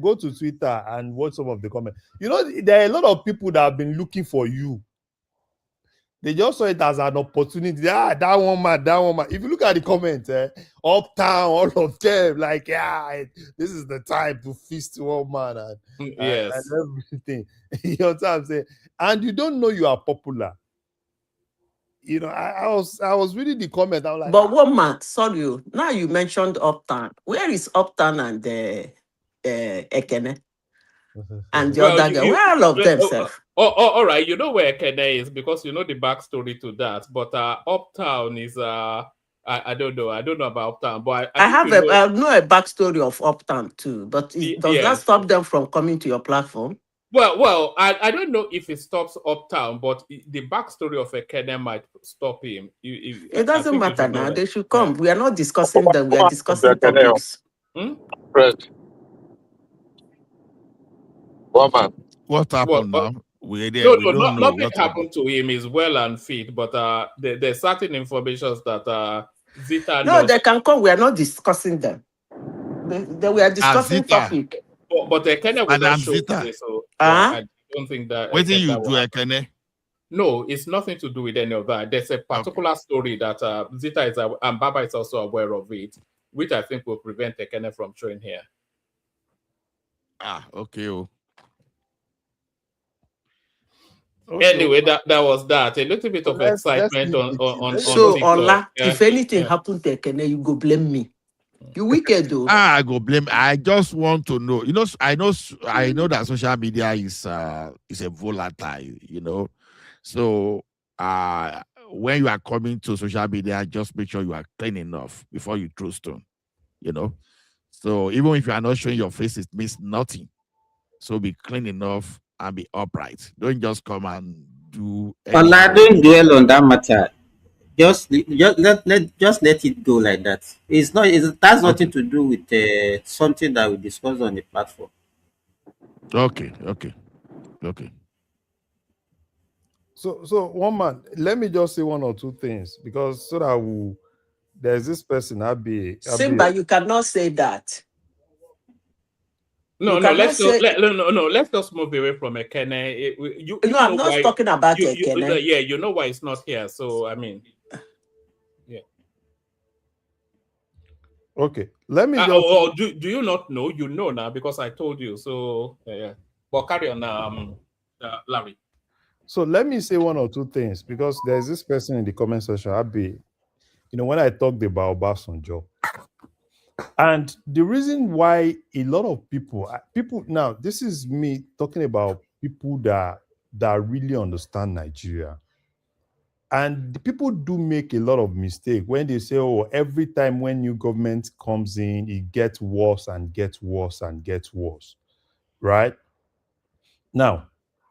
go to Twitter and watch some of the comments, you know there are a lot of people that have been looking for you. They just saw it as an opportunity. That one man. If you look at the comments, Uptown, all of them, like, this is the time to feast one man and everything. You know what I'm saying? And you don't know you are popular. You know, I was reading the comment. I was like, but one man, sorry, now you mentioned Uptown. Where is Uptown and Ekene? And the other guy, where all of them, self? All right, you know where Ekene is because you know the backstory to that. But Uptown is I don't know about Uptown, but I know a backstory of Uptown too. But does that stop them from coming to your platform? Well, I don't know if it stops Uptown, but the backstory of Ekene might stop him. It doesn't matter now. They should come. We are not discussing them. We are discussing topics. Fred. What happened now? Nothing happened to him. He's well and fit, but there's certain information that Zita knows. They can come. We are not discussing them. We are discussing topic. But Ekene was not show today, so I don't think that. What do you do, Ekene? No, it's nothing to do with any of that. There's a particular story that Zita is and Baba is also aware of it, which I think will prevent Ekene from showing here. Okay. Anyway, that was that. A little bit of excitement on. So, Ola, if anything happened to Ekene, you go blame me. You wicked though. I go blame. I just want to know. You know, I know that social media is a volatile. You know, so when you are coming to social media, just make sure you are clean enough before you throw stone. You know, so even if you are not showing your face, it means nothing. So be clean enough and be upright. Don't just come and do. Ola, don't dwell on that matter. Just let it go like that. It has nothing to do with something that we discuss on the platform. Okay. So one man, let me just say one or two things because so that there's this person Simba, you cannot say that. No, let's just move away from Ekene. I'm not talking about Ekene. You know why it's not here. So I mean. Okay, let me do you not know? You know now because I told you. So but carry on, Larry. So let me say one or two things because there's this person in the comment section. When I talked about Obasanjo, and the reason why a lot of people now, this is me talking about people that really understand Nigeria. And the people do make a lot of mistakes when they say, every time when new government comes in, it gets worse and gets worse and gets worse, right? Now,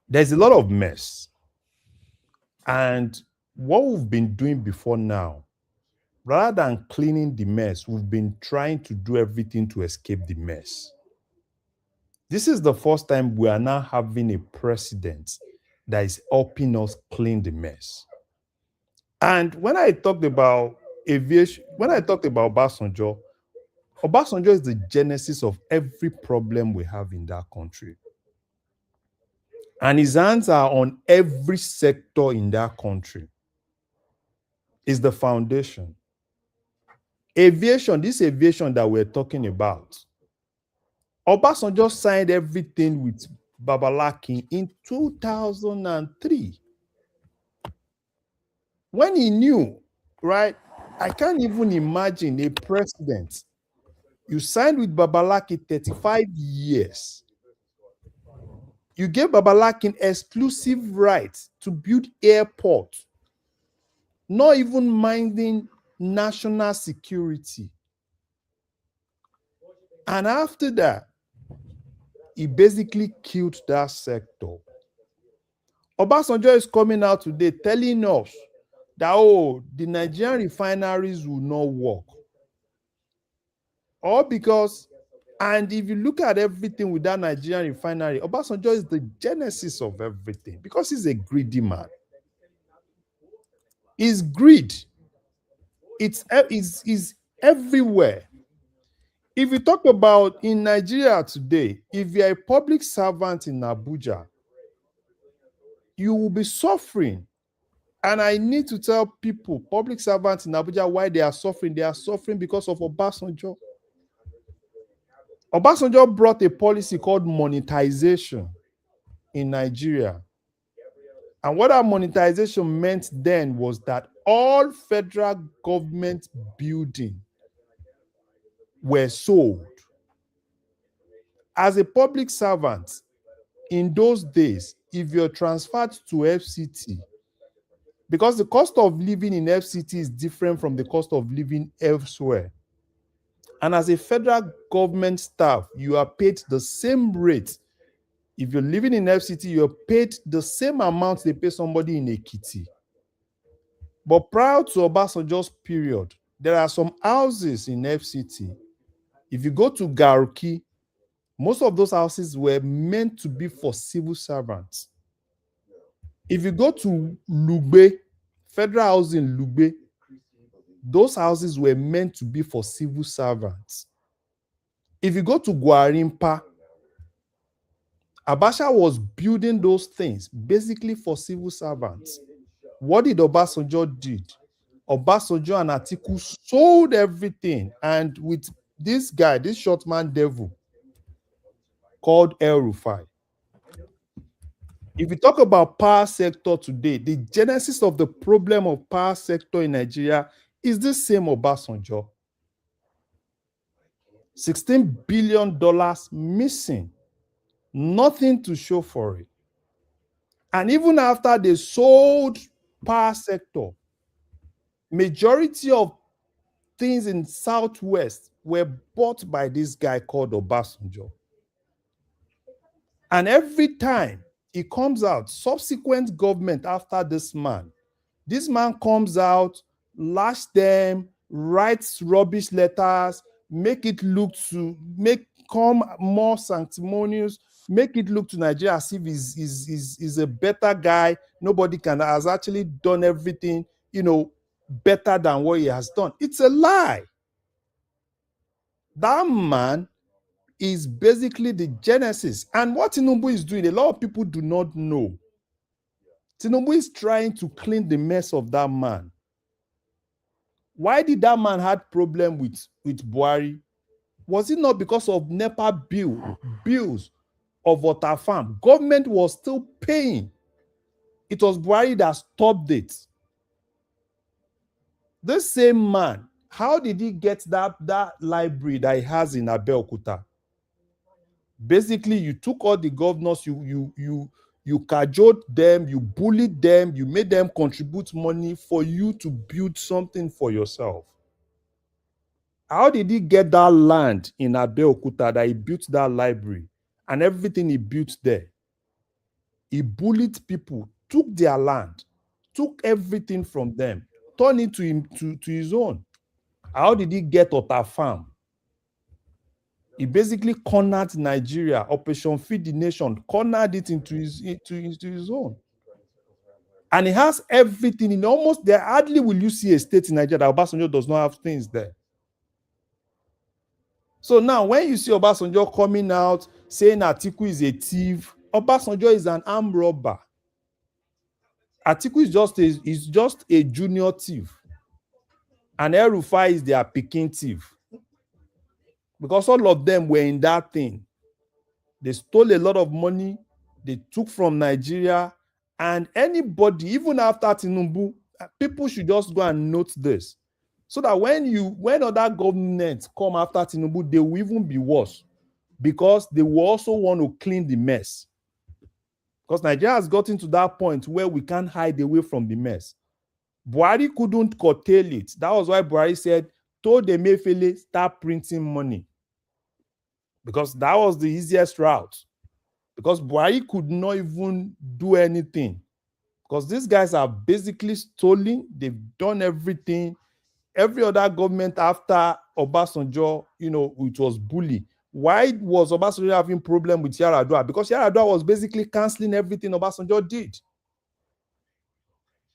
there's a lot of mess. And what we've been doing before now, rather than cleaning the mess, we've been trying to do everything to escape the mess. This is the first time we are now having a president that is helping us clean the mess. And when I talked about aviation, when I talked about Obasanjo is the genesis of every problem we have in that country. And his hands are on every sector in that country. It's the foundation. Aviation, this aviation that we're talking about, Obasanjo signed everything with Babalaki in 2003. When he knew, right? I can't even imagine a president. You signed with Babalaki 35 years. You gave Babalaki exclusive rights to build airports, not even minding national security. And after that, he basically killed that sector. Obasanjo is coming out today telling us that, the Nigerian refineries will not work. All because, and if you look at everything with that Nigerian refinery, Obasanjo is the genesis of everything because he's a greedy man. It's greed. it's everywhere. If you talk about in Nigeria today, if you're a public servant in Abuja, you will be suffering. And I need to tell people, public servants in Abuja, why they are suffering. They are suffering because of Obasanjo. Obasanjo brought a policy called monetization in Nigeria. And what that monetization meant then was that all federal government buildings were sold. As a public servant, in those days, if you're transferred to FCT, because the cost of living in FCT is different from the cost of living elsewhere. And as a federal government staff, you are paid the same rate. If you're living in FCT, you're paid the same amount they pay somebody in Ekiti. But prior to Obasanjo's period, there are some houses in FCT. If you go to Garuki, most of those houses were meant to be for civil servants. If you go to Lugbe, federal housing Lugbe, those houses were meant to be for civil servants. If you go to Gwarimpa, Abacha was building those things basically for civil servants. What did Obasanjo did? Obasanjo and Atiku sold everything, and with this guy, this short man devil called El Rufai. If you talk about power sector today, the genesis of the problem of power sector in Nigeria is the same Obasanjo. $16 billion missing. Nothing to show for it. And even after they sold power sector, majority of things in Southwest were bought by this guy called Obasanjo. And every time he comes out, subsequent government after this man comes out, lash them, writes rubbish letters, make it look to come more sanctimonious, make it look to Nigeria as if he's a better guy. Nobody has actually done everything, better than what he has done. It's a lie. That man is basically the genesis. And what Tinubu is doing, a lot of people do not know. Tinubu is trying to clean the mess of that man. Why did that man have problem with Buhari? Was it not because of NEPA bills of water farm? Government was still paying. It was Buhari that stopped it. This same man, how did he get that library that he has in Abeokuta? Basically, you took all the governors, you cajoled them, you bullied them, you made them contribute money for you to build something for yourself. How did he get that land in Abeokuta that he built that library and everything he built there? He bullied people, took their land, took everything from them, turned it to his own. How did he get Ota Farm? He basically cornered Nigeria, Operation Feed the Nation, cornered it into his own. And he has everything in almost there. Hardly will you see a state in Nigeria that Obasanjo does not have things there. So now when you see Obasanjo coming out saying Atiku is a thief, Obasanjo is an armed robber. Atiku is just a junior thief. And El Rufai is their picking thief. Because all of them were in that thing. They stole a lot of money. They took from Nigeria. And anybody, even after Tinubu, people should just go and note this. So that when other governments come after Tinubu, they will even be worse. Because they will also want to clean the mess. Because Nigeria has gotten to that point where we can't hide away from the mess. Buhari couldn't curtail it. That was why Buhari said, told Emefiele, start printing money. Because that was the easiest route. Because Buhari could not even do anything. Because these guys are basically stolen. They've done everything. Every other government after Obasanjo, it was bully. Why was Obasanjo having problem with Yar'Adua? Because Yar'Adua was basically canceling everything Obasanjo did.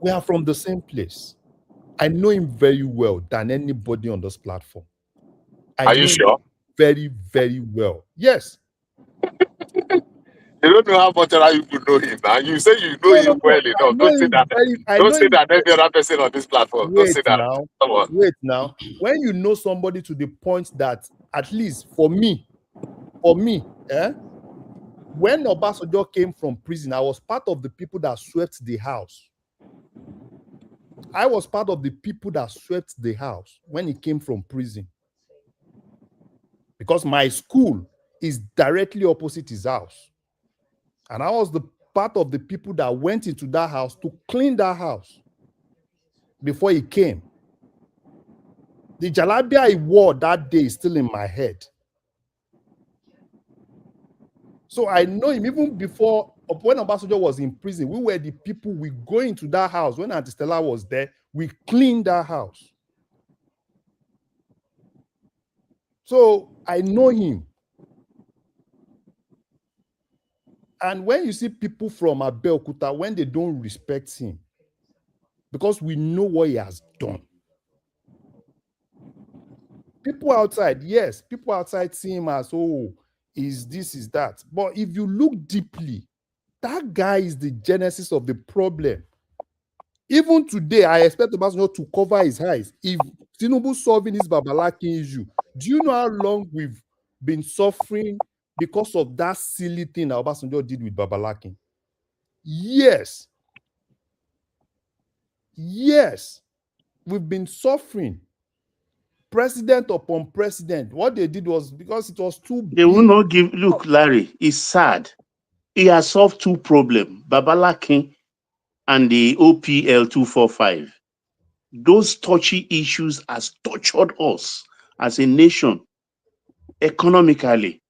We are from the same place. I know him very well than anybody on this platform. Are you sure? Very, very well. Yes. You don't know how much other people know him. Now you say you know him well enough. Don't say that. Don't say that every other person on this platform. Don't say that. Come on. Wait now. When you know somebody to the point that, at least for me, when Obasanjo came from prison, I was part of the people that swept the house. I was part of the people that swept the house when he came from prison. Because my school is directly opposite his house. And I was the part of the people that went into that house to clean that house before he came. The jalabia he wore that day is still in my head. So I know him even before, when Obasanjo was in prison. We were the people, we go into that house. When Auntie Stella was there, we cleaned that house. So I know him. And when you see people from Abeokuta, when they don't respect him, because we know what he has done. People outside, yes, people outside see him as, oh, is this, is that. But if you look deeply, that guy is the genesis of the problem. Even today, I expect Obasanjo to cover his eyes. If Tinubu solving this Babalaki issue, do you know how long we've been suffering because of that silly thing that Obasanjo did with Babalaki? Yes. Yes. We've been suffering. President upon president. What they did was because it was too big. They will not give. Look, Larry, it's sad. He has solved two problems: Babalaki and the OPL 245. Those touchy issues has tortured us as a nation economically.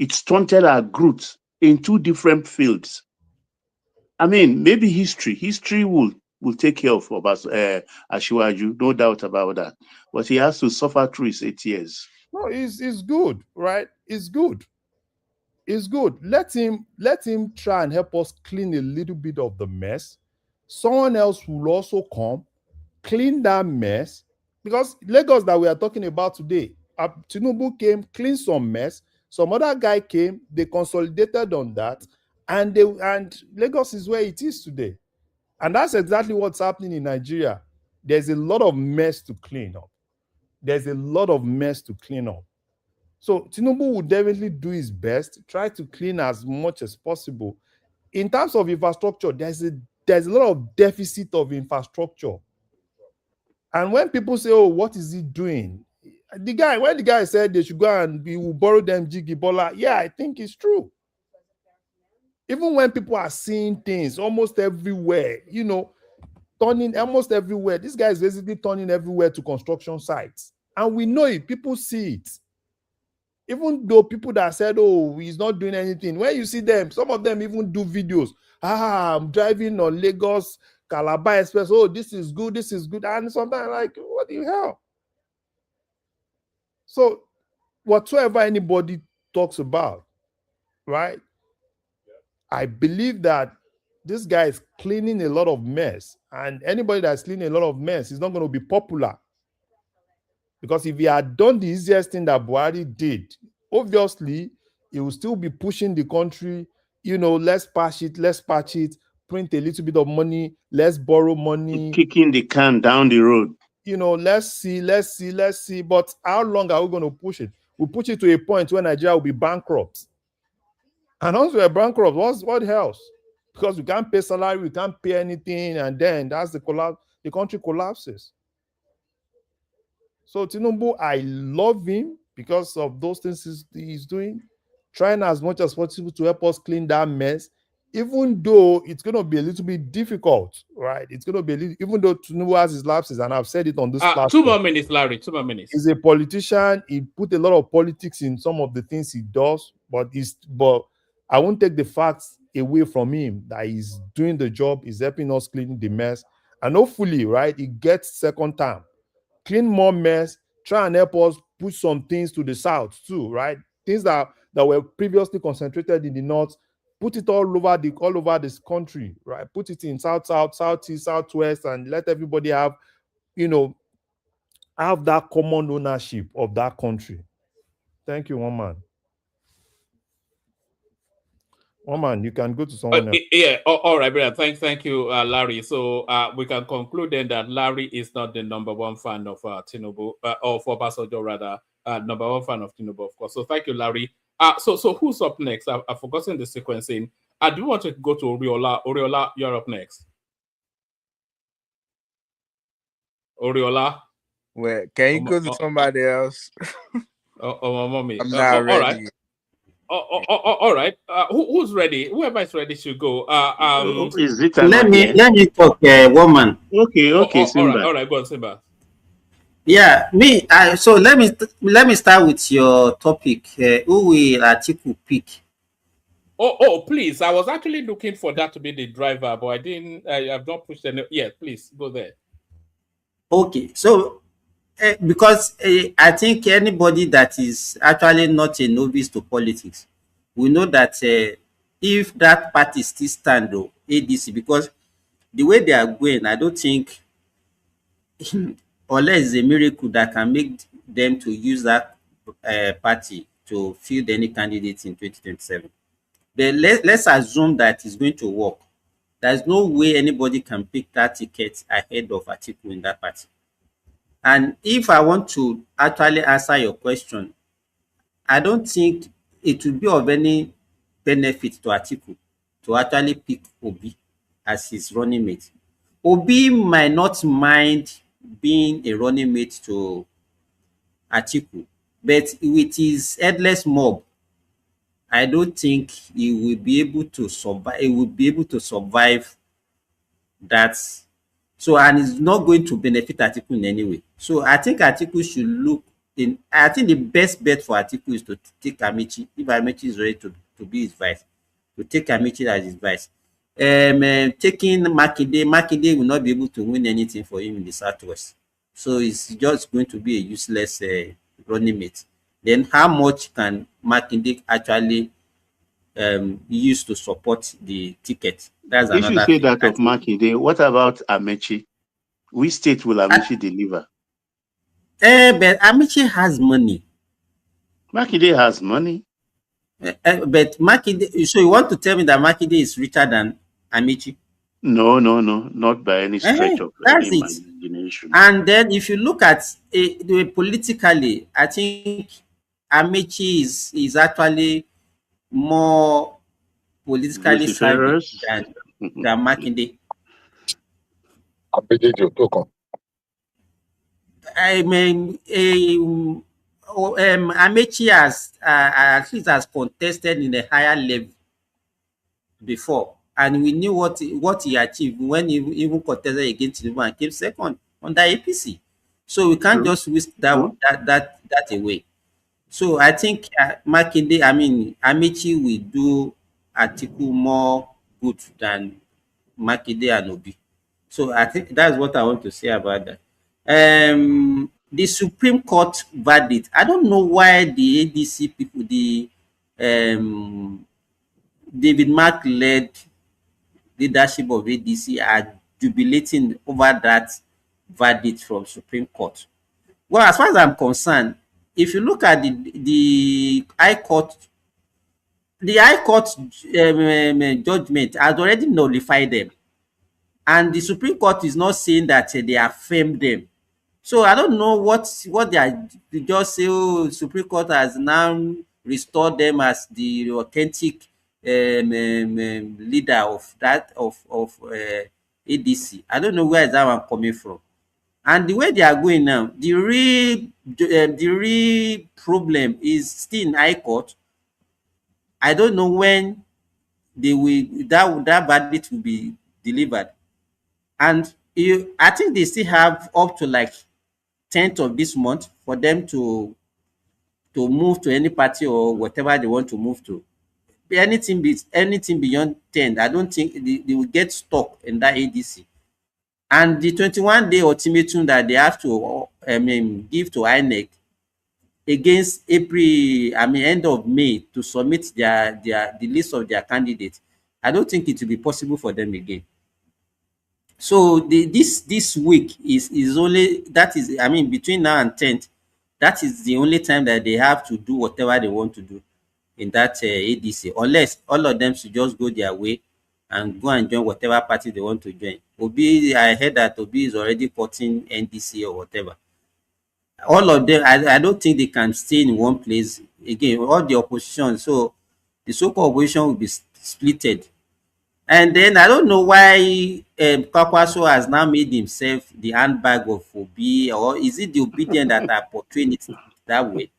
It stunted our growth in two different fields. I mean, maybe history will take care of Ashiwaju, no doubt about that. But he has to suffer through his 8 years. No, it's good, right? It's good. It's good. Let him try and help us clean a little bit of the mess. Someone else will also come, clean that mess. Because Lagos that we are talking about today, Tinubu came, cleaned some mess. Some other guy came, they consolidated on that, and Lagos is where it is today. And that's exactly what's happening in Nigeria. There's a lot of mess to clean up. There's a lot of mess to clean up. So Tinubu will definitely do his best, try to clean as much as possible. In terms of infrastructure, there's a lot of deficit of infrastructure. And when people say, oh, what is he doing? When the guy said they should go and he will borrow them Jigibola, yeah, I think it's true. Even when people are seeing things almost everywhere, turning almost everywhere, this guy is basically turning everywhere to construction sites. And we know it, people see it. Even though people that said, oh, he's not doing anything, when you see them, some of them even do videos. I'm driving on Lagos, Calabar Express. Oh, this is good, this is good. And sometimes like, what the hell? So whatsoever anybody talks about, right? I believe that this guy is cleaning a lot of mess. And anybody that's cleaning a lot of mess is not going to be popular. Because if he had done the easiest thing that Buhari did, obviously, he will still be pushing the country, let's patch it, print a little bit of money, let's borrow money. Kicking the can down the road. Let's see. But how long are we going to push it? We'll push it to a point where Nigeria will be bankrupt. And once we're bankrupt, what else? Because we can't pay salary, we can't pay anything, and then that's the collapse. The country collapses. So Tinubu, I love him because of those things he's doing, trying as much as possible to help us clean that mess, even though it's going to be a little bit difficult, right? It's going to be even though Tinubu has his lapses, and I've said it on this platform. 2 more minutes, Larry, 2 more minutes. He's a politician. He put a lot of politics in some of the things he does, but I won't take the facts away from him that he's doing the job, he's helping us clean the mess, and hopefully, right, he gets second term. Clean more mess, try and help us push some things to the south too, right? Things that were previously concentrated in the north, put it all over this country, right? Put it in south, southeast, southwest, and let everybody have, have that common ownership of that country. Thank you, one man. One man, you can go to someone else. Yeah, all right, brother. Thank you, Larry. So we can conclude then that Larry is not the number one fan of Tinubu, or for Obasanjo rather, number one fan of Tinubu, of course. So thank you, Larry. So who's up next? I've forgotten the sequencing. I do want to go to Oriola. Oriola, you're up next. Oriola. Well, can you go to somebody else? Mommy. I'm not ready. All right. All right. Who's ready? Whoever is ready should go. Is it let me talk, woman. Okay, Simba. All right, go on, Simba. Yeah, so let me start with your topic. Who will Atiku pick? Oh, please. I was actually looking for that to be the driver, but I didn't. I've not pushed any. Yeah, please go there. Okay, so because I think anybody that is actually not a novice to politics, we know that if that party still stand, though, ADC, because the way they are going, I don't think unless a miracle that can make them to use that party to field any candidate in 2027. But let's assume that it's going to work. There's no way anybody can pick that ticket ahead of Atiku in that party. And if I want to actually answer your question, I don't think it will be of any benefit to Atiku to actually pick Obi as his running mate. Obi might not mind being a running mate to Atiku, but with his headless mob, I don't think he will be able to survive. He will be able to survive that. So, and it's not going to benefit Atiku in any way. So, I think Atiku should look in. I think the best bet for Atiku is to take Amaechi. If Amaechi is ready to be his vice, to take Amaechi as his vice. Taking Makinde will not be able to win anything for him in the southwest. So, it's just going to be a useless running mate. Then, how much can Makinde actually use to support the ticket? That's if another you say thing. that of Makinde, what about Amaechi? Which state will Amaechi deliver? But Amaechi has money. Makinde has money. But Makinde, so you want to tell me that Makinde is richer than Amaechi? No, not by any stretch of that's any it. imagination. And then if you look at politically, I think Amaechi is actually more politically savvy than Makinde. I mean, Amaechi has at least has contested in a higher level before, and we knew what he achieved when he even contested against Tinubu and came second under APC. So we can't just whisk that away. So I think Makinde, I mean Amaechi will do Atiku more good than Makinde and Obi. So I think that's what I want to say about that. The Supreme Court verdict. I don't know why the ADC people, the David Mark led leadership of ADC are jubilating over that verdict from Supreme Court. Well, as far as I'm concerned, if you look at the High Court, judgment has already nullified them, and the Supreme Court is not saying that they affirmed them. So I don't know what they just say. Oh, Supreme Court has now restored them as the authentic leader of that of ADC. I don't know where is that one coming from. And the way they are going now, the real problem is still in High Court. I don't know when they will that verdict will be delivered. And I think they still have up to like 10th of this month for them to move to any party or whatever they want to move to. Anything beyond 10, I don't think they will get stuck in that ADC. And the 21-day ultimatum that they have to give to INEC against end of May to submit the list of their candidates, I don't think it will be possible for them again. So this week is only, that is, between now and 10th, that is the only time that they have to do whatever they want to do in that ADC, unless all of them should just go their way and go and join whatever party they want to join. Obi, I heard that Obi is already courting NDC or whatever. All of them, I don't think they can stay in one place again. All the opposition, so the so-called opposition will be splitted. And then I don't know why Kwakwaso has now made himself the handbag of Obi, or is it the obedient that are portraying it that way?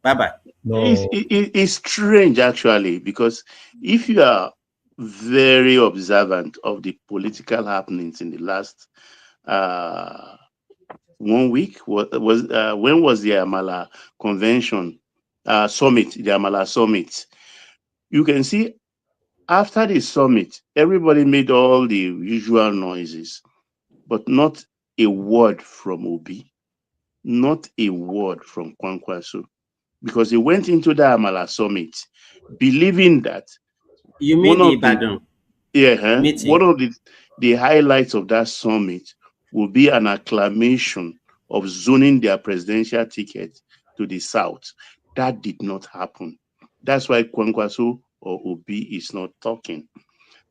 Bye-bye. It's strange, actually, because if you are very observant of the political happenings in the last 1 week, when was the Amala convention summit, the Amala summit? You can see after the summit, everybody made all the usual noises, but not a word from Obi, not a word from Kwankwaso, because he went into the Amala summit believing that you mean the Ibadan meeting? One of the highlights of that summit will be an acclamation of zoning their presidential ticket to the south. That did not happen. That's why Kwankwaso or Obi is not talking.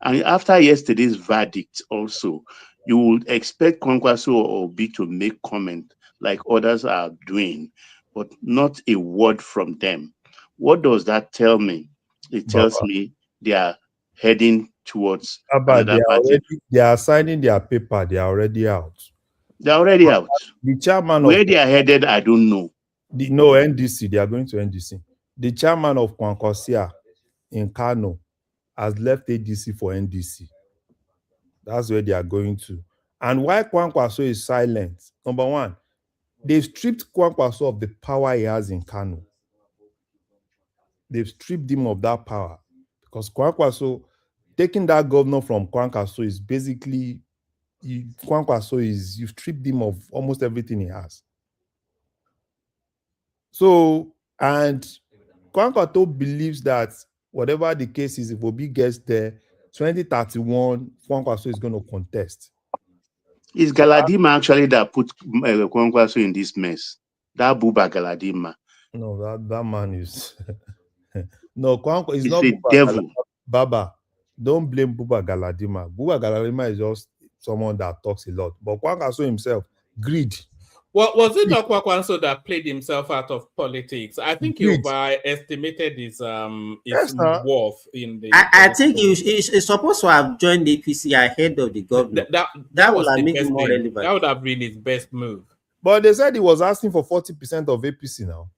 And after yesterday's verdict also, you would expect Kwankwaso or Obi to make comment like others are doing, but not a word from them. What does that tell me? It tells me they are heading towards another party. They are signing their paper. They are already out. They're already out. The chairman where they are headed, I don't know. No, NDC. They are going to NDC. The chairman of Kwankwasia in Kano has left ADC for NDC. That's where they are going to. And why Kwankwaso is silent? Number one, they've stripped Kwankwaso of the power he has in Kano. They've stripped him of that power because Kwankwaso, taking that governor from Kwankwaso is basically, you've stripped him of almost everything he has. So, and Kwankwaso believes that whatever the case is, if Obi gets there, 2031, Kwankwaso is going to contest. It's Galadima actually that put Kwankwaso in this mess. That Buba Galadima. No, that man is no, Kwankwaso is not a Buba devil. Baba, don't blame Buba Galadima. Buba Galadima is just someone that talks a lot. But Kwankwaso himself, greed. Well, was it not Kwankwaso that played himself out of politics? I think he overestimated his worth in the. I think he's supposed to have joined the APC ahead of the governor. That would have made him more relevant. That would have been his best move. But they said he was asking for 40% of APC now.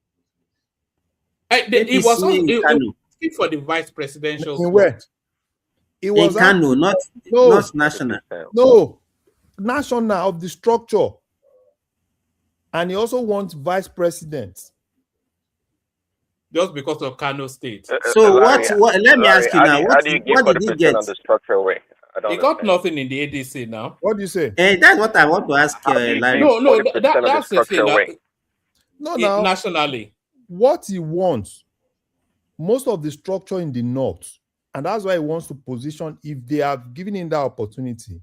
He was asking for the vice presidential. In where? It was in Kano, not national. No, national of the structure. And he also wants vice president. Just because of Kano State. So let me ask you now, what did he get? On the structural way? He got nothing in the ADC now. What do you say? That's what I want to ask Larry. No, that's the thing. No, nationally. What he wants, most of the structure in the north, and that's why he wants to position, if they have given him that opportunity,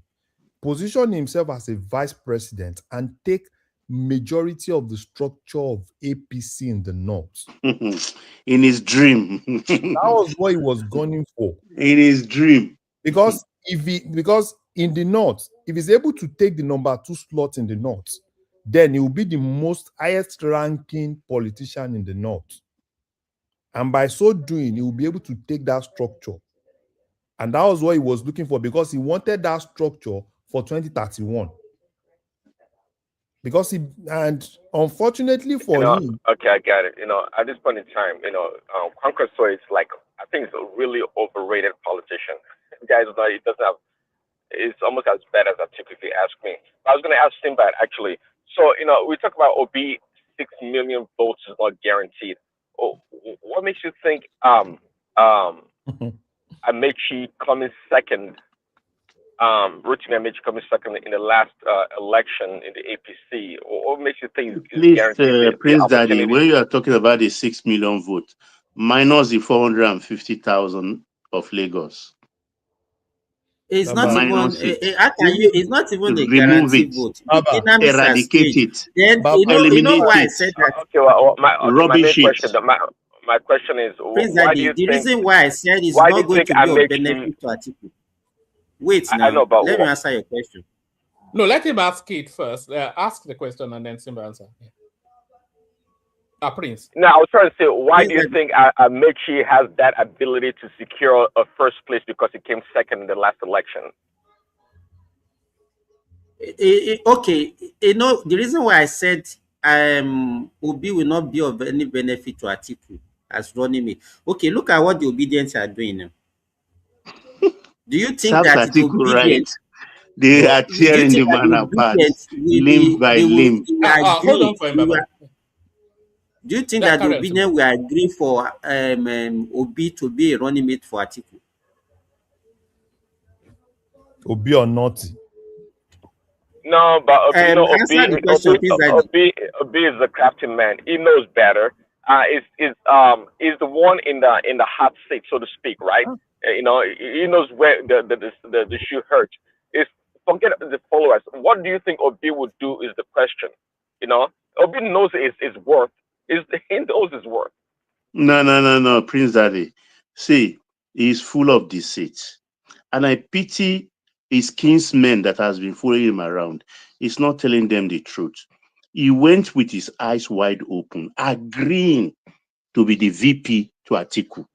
position himself as a vice president and take majority of the structure of APC in the north. In his dream. That was what he was gunning for. In his dream. Because in the north, if he's able to take the number 2 slot in the north, then he will be the most highest ranking politician in the north. And by so doing, he will be able to take that structure. And that was what he was looking for, because he wanted that structure for 2031. Because unfortunately for him. Okay, I got it. At this point in time, Kwankwaso is I think it's a really overrated politician. Guys, it doesn't have, it's almost as bad as Atiku, if you ask me. I was going to ask Sinbad, actually. So, we talk about Obi, 6 million votes is not guaranteed. What makes you think Amaechi coming second Runnig Amaechi coming second in the last election in the APC? What makes you think it's Please, guaranteed the Prince Daddy, opportunity? when you are talking about the 6 million vote, minus the 450,000 of Lagos. It's not even. Minus it. It's not even a Remove guaranteed it. vote. The dynamics are Eradicate strange. it. Then you know why I said that. Okay, well, my main Rubbish question. it. My question is, Prince why do Daddy, you the think? reason why I said it's Why do not you going think to be of Amaechi? benefit to Atiku. Wait I know, now. but Let me answer your question. No, let him ask it first. Ask the question and then Simba answer. Prince. No, I was trying to say, why Prince do you Daddy. think Amaechi has that ability to secure a first place because he came second in the last election? Okay, you know the reason why I said Obi will not be of any benefit to Atiku as running mate. Okay, look at what the obedience are doing now. Do you think Serves that the Atiku right. obedient? They are Do you tearing think the that man the apart, obedient will limb be? by limb. They will Hold on agree? for him, Baba. Do you think Yeah, that the carry on, obedient will agree for Obi to be a running mate for Atiku? Obi or naughty. No, but Answer the question, please, Daddy. Obi is a crafty man. He knows better. Is the one in the hot seat, so to speak, right? You know, he knows where the shoe hurts. Is forget the followers. What do you think Obi would do? Is the question. You know, Obi knows his worth. He knows his worth. No, Prince Daddy. See, he's full of deceit. And I pity his kinsmen that has been following him around. He's not telling them the truth. He went with his eyes wide open, agreeing to be the VP to Atiku.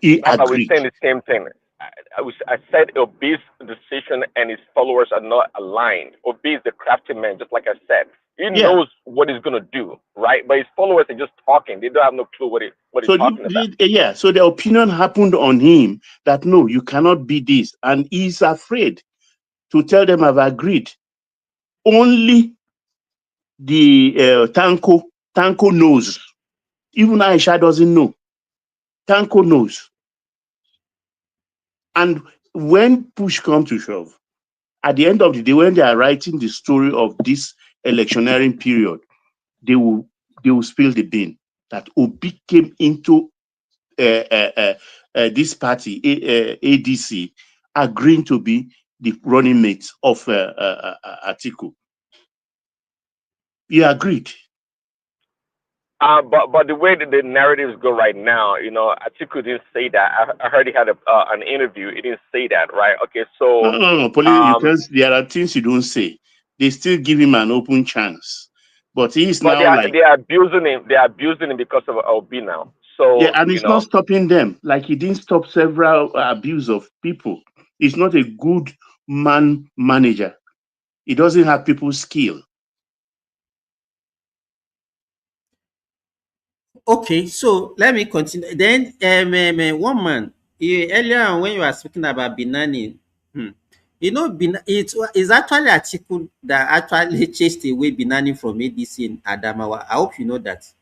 He Baba, we're agreed. saying the same thing. I said Obi's decision and his followers are not aligned. Obi is the crafty man, just like I said. He knows what he's gonna do, right? But his followers are just talking. They don't have no clue what he's talking about. So the opinion happened on him that no, you cannot be this, and he's afraid to tell them I've agreed. Only the Tanko knows. Even Aisha doesn't know. Tanko knows. And when push comes to shove, at the end of the day, when they are writing the story of this electioneering period, they will spill the bean that Obi came into this party, ADC, agreeing to be the running mate of Atiku. He agreed. But the way that the narratives go right now, you know, Atiku didn't say that. I heard he had an interview. He didn't say that, right? Okay, so No, there are things you don't say. They still give him an open chance, but he's but now like they are abusing him. They are abusing him because of Obi now. So and it's not stopping them. Like he didn't stop several abuse of people. He's not a good man manager. He doesn't have people's skill. Okay, so let me continue. Then, one man, earlier when you were speaking about Binani, you know, it's actually Atiku that actually chased away Binani from ADC in Adamawa. I hope you know that.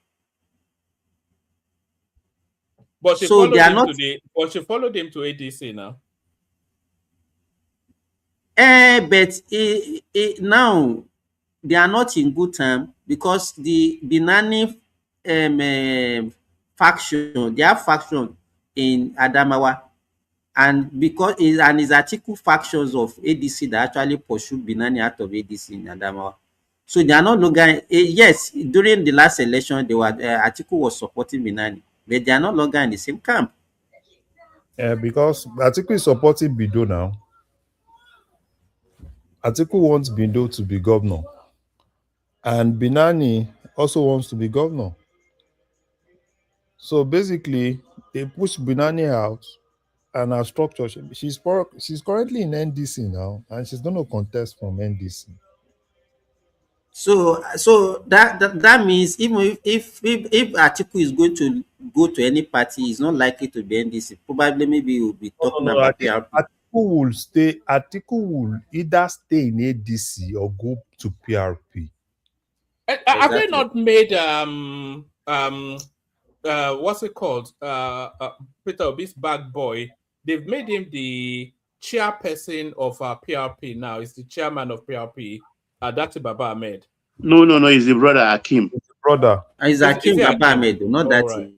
But she So they are not. But she followed him to ADC now. But now they are not in good time because the Binani faction, they have faction in Adamawa, and because it's Atiku factions of ADC that actually pursued Binani out of ADC in Adamawa. So they are not longer. Yes, during the last election, they were Atiku was supporting Binani, but they are no longer in the same camp. Yeah, because Atiku is supporting Bido now. Atiku wants Bido to be governor. And Binani also wants to be governor. So basically, they push Binani out and her structure. She's currently in NDC now, and she's going to contest from NDC. So that means even if Atiku is going to go to any party, he's not likely to be NDC. Probably maybe he will be talking about PRP. Atiku will either stay in ADC or go to PRP. Have they not made what's it called? Peter Obi's bad boy. They've made him the chairperson of PRP now. Is the chairman of PRP. That's Baba Ahmed. No, he's the brother Akim. Brother. It's Akim Baba Ahmed, not that. Right.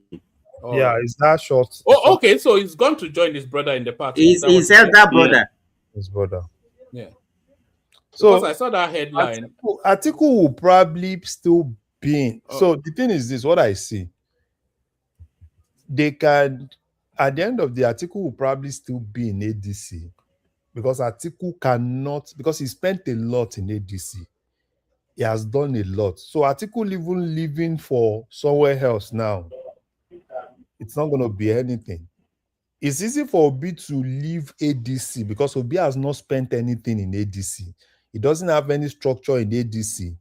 Yeah, right. is that short? Oh, okay. So he's gone to join his brother in the party. His elder brother. His brother. Yeah. So because I saw that headline. Atiku will probably still be in. So the thing is this: what I see, they can, at the end of the Atiku will probably still be in ADC because Atiku cannot, because he spent a lot in ADC. He has done a lot. So Atiku even living for somewhere else now, it's not going to be anything. It's easy for Obi to leave ADC because Obi has not spent anything in ADC. He doesn't have any structure in ADC.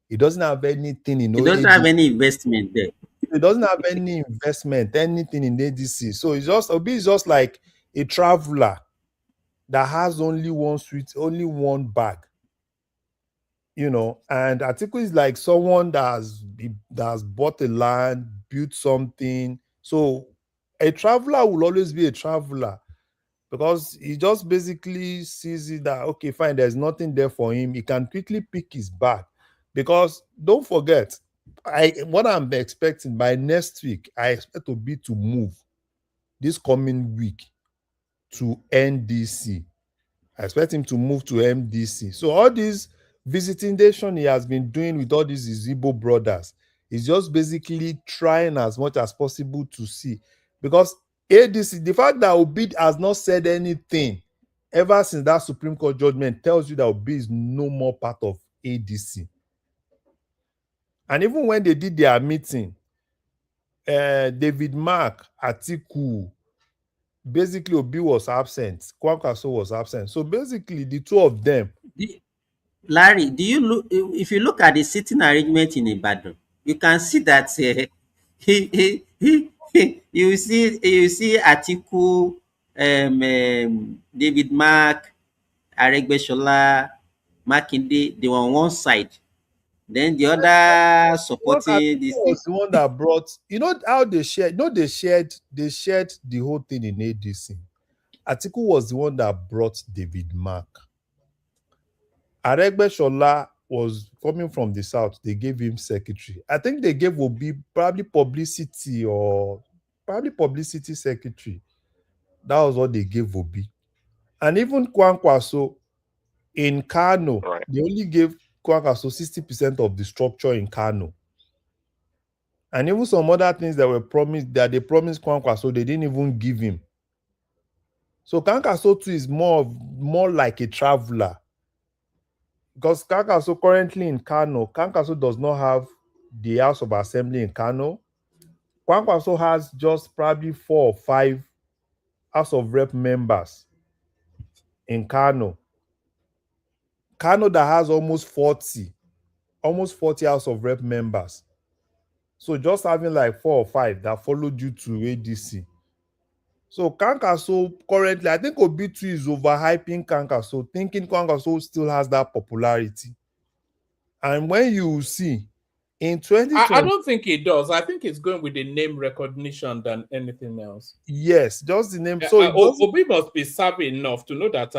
He doesn't have anything in ADC. He doesn't have any investment there. He doesn't have any investment, anything in ADC. So it's just Obi is just like a traveler that has only one suite, only one bag. You know, and Atiku is like someone that has bought a land, built something. So a traveler will always be a traveler because he just basically sees it that, okay, fine, there's nothing there for him. He can quickly pick his bag because don't forget, what I'm expecting by next week, I expect Obi to move this coming week to NDC. I expect him to move to MDC. So all these visitation he has been doing with all these Igbo brothers is just basically trying as much as possible to see, because ADC, the fact that Obi has not said anything ever since that Supreme Court judgment tells you that Obi is no more part of ADC. And even when they did their meeting, David Mark, Atiku, basically Obi was absent, Kwankwaso was absent. So basically the two of them. Larry, do you look? If you look at the sitting arrangement in Ibadan, you can see that you see Atiku, David Mark, Aregbesola, Makinde. They were on one side. Then the other supporting this was the one that brought, you know how they shared, they shared the whole thing in ADC. Atiku was the one that brought David Mark. Aregbesola was coming from the south. They gave him secretary. I think they gave Obi probably publicity secretary. That was what they gave Obi. And even Kwankwaso in Kano, they only gave Kwankwaso 60% of the structure in Kano. And even some other things that were promised, that they promised Kwankwaso, they didn't even give him. So Kwankwaso too is more like a traveler. Because Kwankwaso currently in Kano, Kwankwaso does not have the House of Assembly in Kano. Kwankwaso has just probably 4 or 5 House of Rep members in Kano. Kano that has almost 40 House of Rep members. So just having like 4 or 5 that followed you to ADC. So Kwankwaso currently, I think Obi2 is overhyping Kwankwaso, thinking Kwankwaso still has that popularity. And when you see in 2020, I don't think it does. I think it's going with the name recognition than anything else. Yes, just the name. So Obi must be savvy enough to know that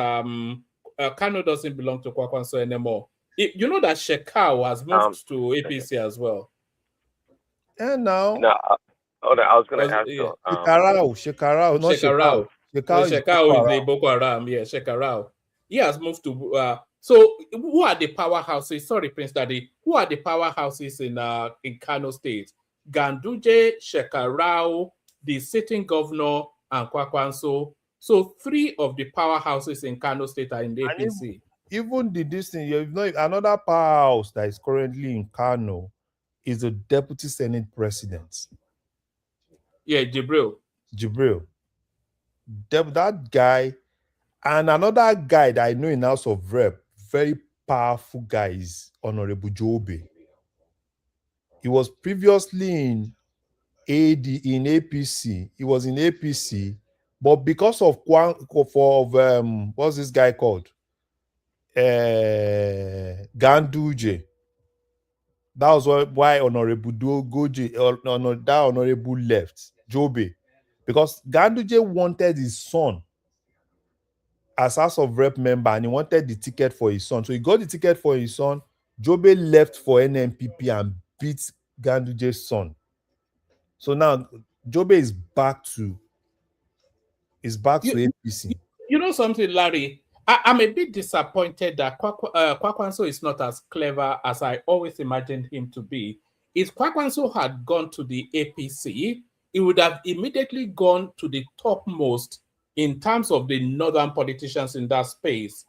Kano doesn't belong to Kwankwaso anymore. You know that Shekau has moved to APC as well. And now, I was going to ask you. Shekarau, not Shekau. Shekau is the Boko Haram. Yeah, Shekarau. He has moved to. So, who are the powerhouses? Sorry, Prince Daddy. Who are the powerhouses in Kano State? Ganduje, Shekarau, the sitting governor, and Kwankwaso. So, 3 of the powerhouses in Kano State are in the APC. Even the distance, you know, another powerhouse that is currently in Kano is the deputy Senate president. Yeah, Jibril. That guy, and another guy that I know in House of Rep, very powerful guy, is Honorable Jobe. He was previously in APC. He was in APC, but because of what's this guy called? Ganduje. That was why Honorable Honorable left Jobe, because Ganduje wanted his son as House of Rep member, and he wanted the ticket for his son. So he got the ticket for his son. Jobe left for NNPP and beat Ganduje's son. So now Jobe is back to APC. You know something, Larry? I'm a bit disappointed that Kwakwanso is not as clever as I always imagined him to be. If Kwakwanso had gone to the APC, he would have immediately gone to the topmost in terms of the northern politicians in that space.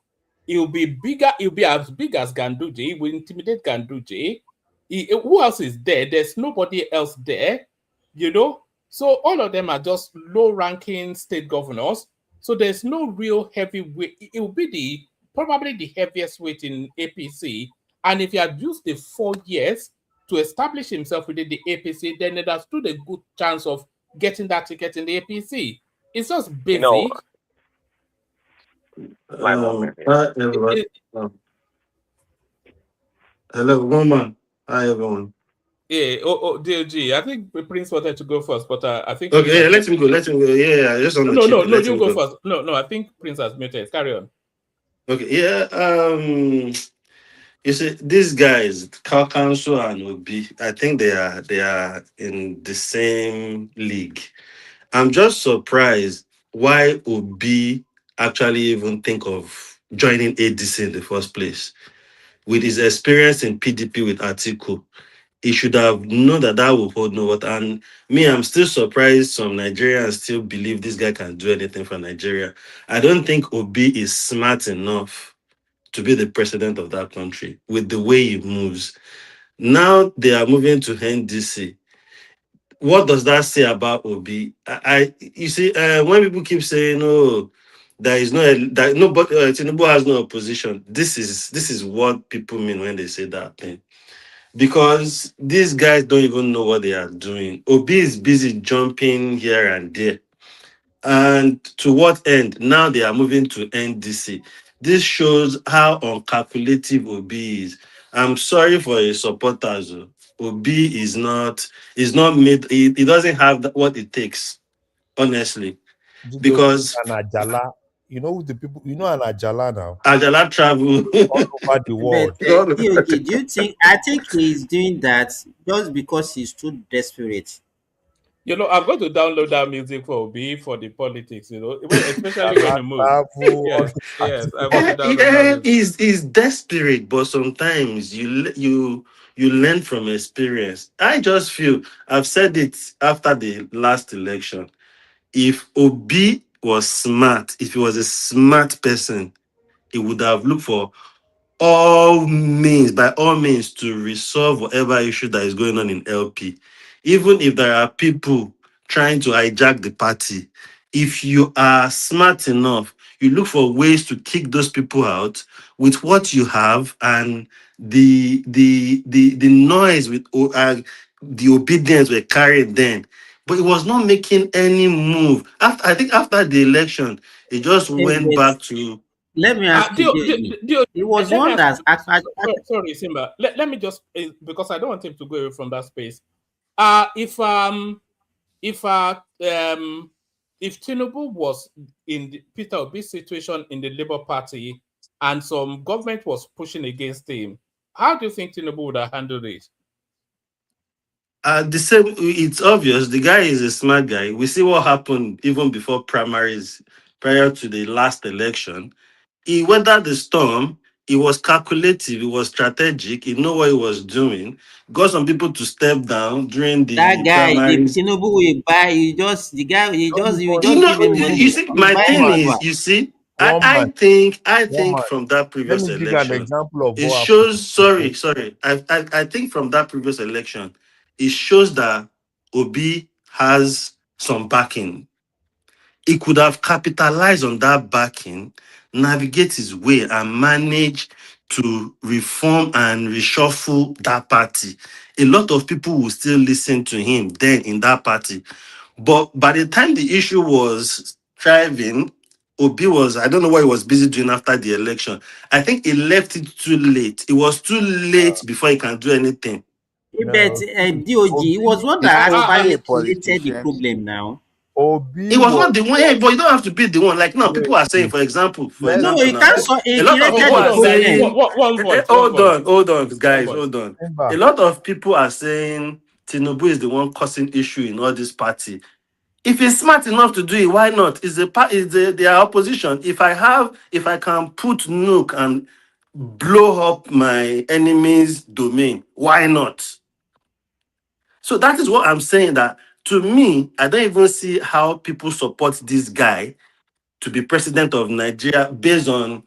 He'll be bigger, he'll be as big as Ganduje, he will intimidate Ganduje. Who else is there? There's nobody else there, you know? So all of them are just low-ranking state governors. So there's no real heavy weight. It will be probably the heaviest weight in APC. And if he had used the 4 years to establish himself within the APC, then it has stood a good chance of getting that ticket in the APC. It's just basic. Hi, everybody. Hello, woman. Hi, everyone. Yeah, DLG. I think Prince wanted to go first, but I think. Okay, yeah, let him go. Yeah, I just want to. No, you go first. No, I think Prince has muted. Carry on. Okay, yeah. You see, these guys, Council and Obi, I think they are in the same league. I'm just surprised why Obi actually even think of joining ADC in the first place. With his experience in PDP with Atiku, he should have known that will hold no water. And me, I'm still surprised some Nigerians still believe this guy can do anything for Nigeria. I don't think Obi is smart enough to be the president of that country with the way he moves. Now they are moving to NDC. What does that say about Obi? You see, when people keep saying, "Oh, there is nobody, Tinubu has no opposition," this is what people mean when they say that thing. Because these guys don't even know what they are doing. Obi is busy jumping here and there. And to what end? Now they are moving to NDC. This shows how uncalculative Obi is. I'm sorry for his supporters. Obi is not made, he doesn't have what it takes, honestly. Because an Ajala, you know the people, you know an Ajala now. Ajala travel all over the world. I think he's doing that just because he's too desperate. You know, I'm going to download that music for Obi for the politics, you know, especially when you move. Yes, I'm going to download that music. He's desperate, but sometimes you learn from experience. I just feel, I've said it after the last election, if Obi was smart, if he was a smart person, he would have looked for by all means to resolve whatever issue that is going on in LP. Even if there are people trying to hijack the party, if you are smart enough, you look for ways to kick those people out with what you have, and the noise with the obedience were carried then. But it was not making any move. After the election, it just went back to. Let me ask you. It was one that's actually. Sorry, Simba. Let me just, because I don't want him to go away from that space. If Tinubu was in Peter Obi's situation in the Labour Party and some government was pushing against him, how do you think Tinubu would have handled it? The same. It's obvious. The guy is a smart guy. We see what happened even before primaries, prior to the last election. He weathered the storm. He was calculative. He was strategic. He knew what he was doing. Got some people to step down during the primaries. The Tinubu will buy. You just give him money. You see, my thing is, you see, I think from that previous election, it shows. Sorry. I think from that previous election, it shows that Obi has some backing. He could have capitalized on that backing, navigate his way, and manage to reform and reshuffle that party. A lot of people will still listen to him then in that party. But by the time the issue was thriving, Obi was, I don't know what he was busy doing after the election. I think he left it too late. It was too late before he can do anything. But DOG, it was one that actually created the problem now. Obi He was not the one, yeah, but you don't have to be the one. Like now, people are saying, wait. for example, No, he now, can't. right? So he A lot of created people the are problem. saying, hold on, guys, voice. hold on. Remember, A lot of people are saying Tinubu is the one causing issue in all this party. If he's smart enough to do it, why not? Is their opposition? If I can put nuke and blow up my enemy's domain, why not? So that is what I'm saying, that to me, I don't even see how people support this guy to be president of Nigeria based on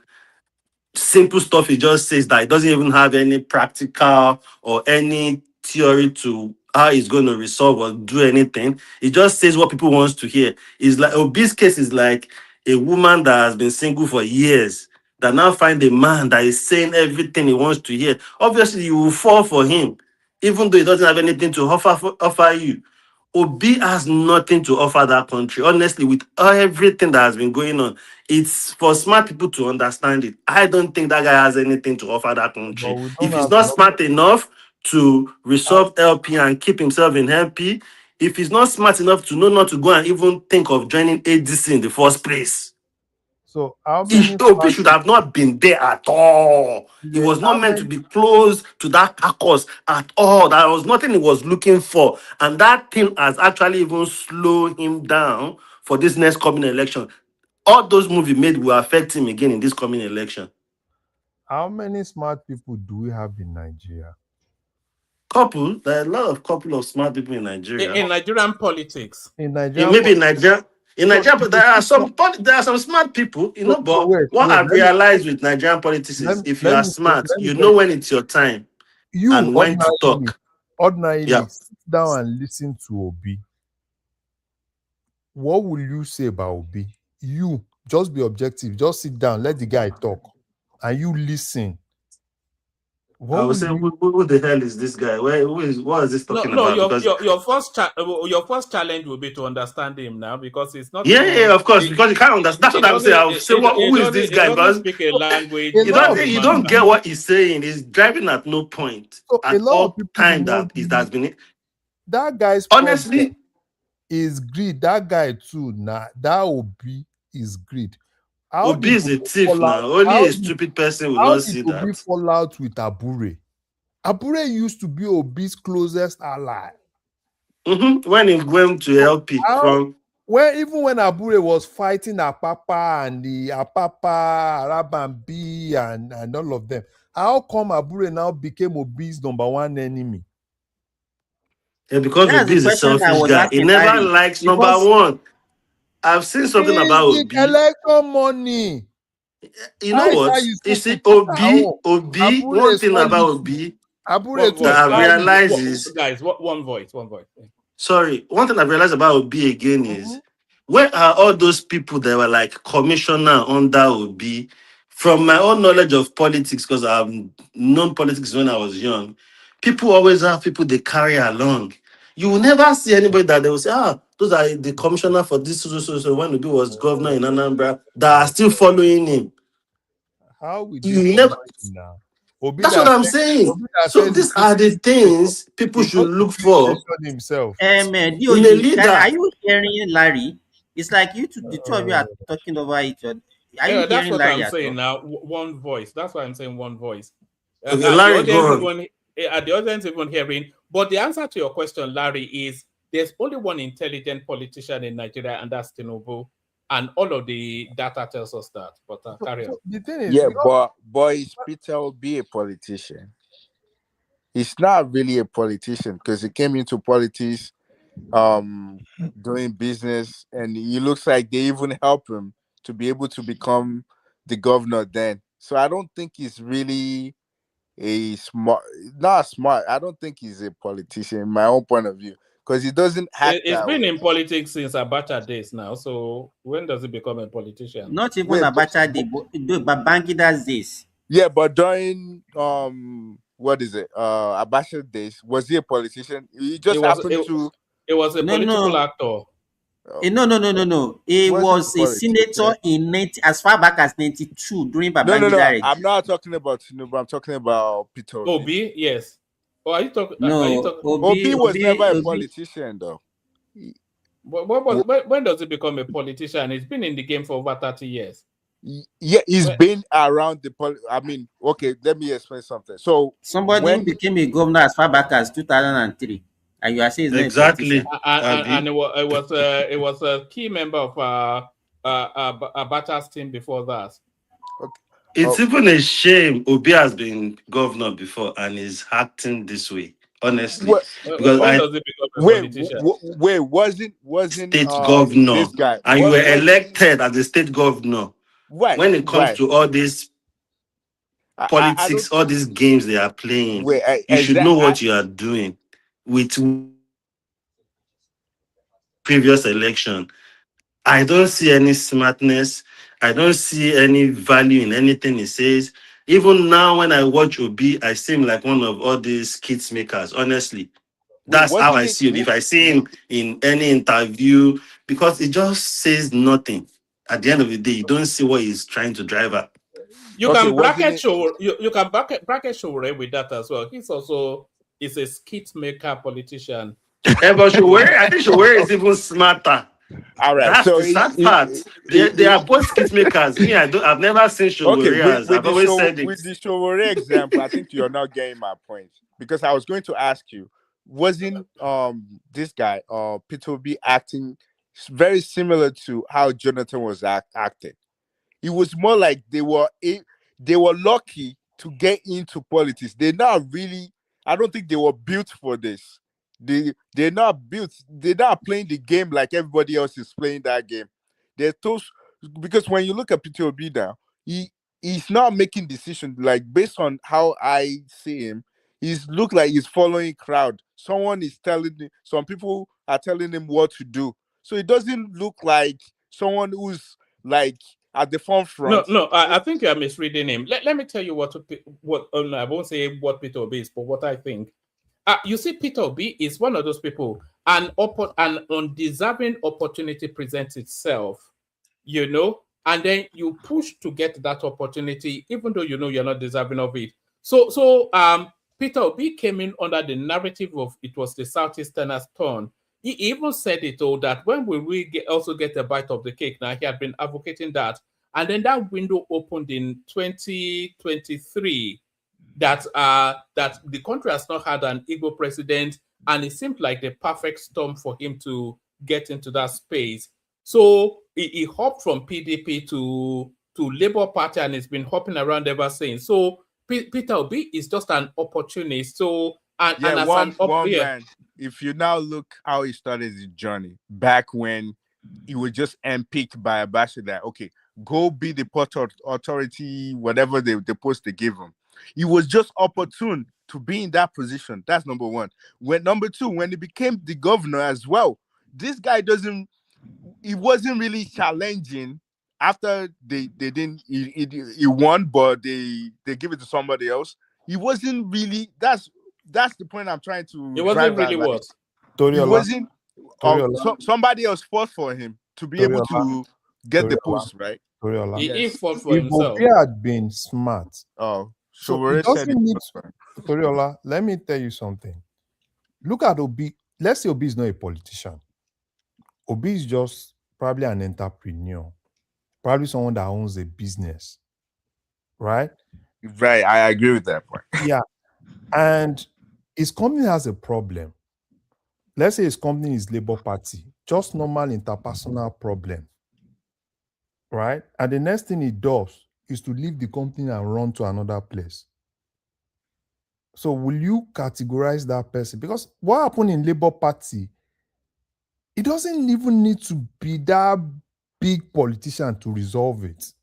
simple stuff he just says, that he doesn't even have any practical or any theory to how he's going to resolve or do anything. He just says what people wants to hear. It's like Obi's case is like a woman that has been single for years that now find a man that is saying everything he wants to hear. Obviously, you will fall for him, even though he doesn't have anything to offer you. Obi has nothing to offer that country. Honestly, with everything that has been going on, it's for smart people to understand it. I don't think that guy has anything to offer that but country. we don't If he's have not enough. smart enough to resolve LP and keep himself in LP, if he's not smart enough to know not to go and even think of joining ADC in the first place, So how many Obi should have not been there at all. He was how not meant to many be close to that caucus at all. There was nothing he was looking for. And that thing has actually even slowed him down for this next coming election. All those moves he made will affect him again in this coming election. how many smart people do we have in Nigeria? There are a lot of smart people in Nigeria. In Nigerian politics. Maybe in Nigeria. In Nigeria, but there are some smart people, but what I've realized with Nigerian politics is if you are smart, you know when it's your time and when to talk. Ordinarily, sit down and listen to Obi. What will you say about Obi? You just be objective, just sit down, let the guy talk, and you listen. I would say, who the hell is this guy? What is this talking about? Your first challenge will be to understand him now, because it's not. Of course, because you can't understand. That's what I'm saying. I'll say, who is this guy? Because speak a language. You don't get what he's saying. He's driving at no point at all time that it has been. That guy's honestly is greed. That guy too. Nah, that Obi is greed. Obi is a thief now. Only a stupid person will not see that. How did Obi fall out with Abure? Abure used to be Obi's closest ally. When he went to LP even when Abure was fighting Apapa and the Apapa, Arabambi and all of them, how come Abure now became Obi's number one enemy? Yeah, because Obi is a selfish guy. He never likes number one. I've seen something about Obi. Election money. You know what? You see, Obi, one thing about Obi that I've realized is... Guys, one voice. Sorry, one thing I've realized about Obi again is, where are all those people that were like commissioner under Obi? From my own knowledge of politics, because I've known politics when I was young, people always have people they carry along. You will never see anybody that they will say, those are the commissioner for this, so when Obi was governor in Anambra, that are still following him. How would you never now? That's what I'm saying. So these are the things people should look for himself. In a leader. Are you hearing Larry? It's like the two of you are talking over each other. Are you that's hearing what Larry I'm saying now. One voice. That's why I'm saying one voice. Larry, the audience even hearing. But the answer to your question, Larry, is there's only one intelligent politician in Nigeria, and that's Tinubu. And all of the data tells us that. But carry on. The thing is, but is Peter Obi a politician? He's not really a politician because he came into politics doing business, and he looks like they even help him to be able to become the governor then. So I don't think he's really I don't think he's a politician in my own point of view, because he doesn't act It's been in politics since Abacha days now. So when does he become a politician? Not even Abacha days, but Bangida's days. Yeah, but during Abacha days, was he a politician? He just happened to. It was a political actor. No. He was a senator as far back as 92 during Babangida. I'm not talking about Tinubu. I'm talking about Peter Obi. Yes. Or are you talking? No, Obi was never a politician, though. When does he become a politician? He's been in the game for over 30 years. Yeah, he's been around the I mean, okay, let me explain something. So somebody became a governor as far back as 2003, and you are saying he's not a politician. And it was a key member of Abacha's team before that. Okay. It's even a shame Obi has been governor before and is acting this way. Honestly, because wasn't state governor this guy and you were elected as a state governor. Right. When it comes to all this politics, all these games they are playing, you should know what you are doing. With previous election, I don't see any smartness. I don't see any value in anything he says. Even now, when I watch Obi, I seem like one of all these kids makers. Honestly, that's how I see him. If I see him in any interview, because it just says nothing. At the end of the day, you don't see what he's trying to drive at. You can bracket Showore with that as well. He's also a skit maker politician. But Showore, I think Showore is even smarter. All right, that's so the sad part. They are both skit makers. Me, I've never seen Showore as I've always said it. With the Showore example, I think you're not getting my point, because I was going to ask you, wasn't this guy Peter Obi acting very similar to how Jonathan was acting? It was more like they were lucky to get into politics. They're not really. I don't think they were built for this. They're not built. They're not playing the game like everybody else is playing that game. They're toast, because when you look at Peter Obi now, he's not making decisions like based on how I see him. He's look like he's following crowd. Some people are telling him what to do. So it doesn't look like someone who's like at the forefront. No, I think you are misreading him. Let me tell you what I won't say what Peter Obi is, but what I think. You see, Peter Obi is one of those people, an undeserving opportunity presents itself, and then you push to get that opportunity, even though you know you're not deserving of it. So Peter Obi came in under the narrative of it was the Southeasterners' turn. He even said it all that when will we also get a bite of the cake? Now, he had been advocating that. And then that window opened in 2023 that the country has not had an Igbo president, and it seemed like the perfect storm for him to get into that space. So he hopped from PDP to Labour Party, and he's been hopping around ever since. So Peter Obi is just an opportunist. So man. If you now look how he started his journey back when he was just handpicked by Abacha that okay, go be the port authority, whatever the post they give him. He was just opportune to be in that position. That's number one. Number two, when he became the governor as well, this guy he wasn't really challenging. After he won, but they give it to somebody else. He wasn't really. That's the point I'm trying to. It wasn't really what. He wasn't. Somebody else fought for him to be able to get the post, right? He fought for himself. If he had been smart. So it doesn't need. Toriola, let me tell you something. Look at Obi. Let's say Obi is not a politician. Obi is just probably an entrepreneur. Probably someone that owns a business, right? Right, I agree with that point. Yeah, and his company has a problem. Let's say his company is Labour Party, just normal interpersonal problem, right? And the next thing he does is to leave the company and run to another place. So will you categorize that person? Because what happened in Labour Party, it doesn't even need to be that big politician to resolve it.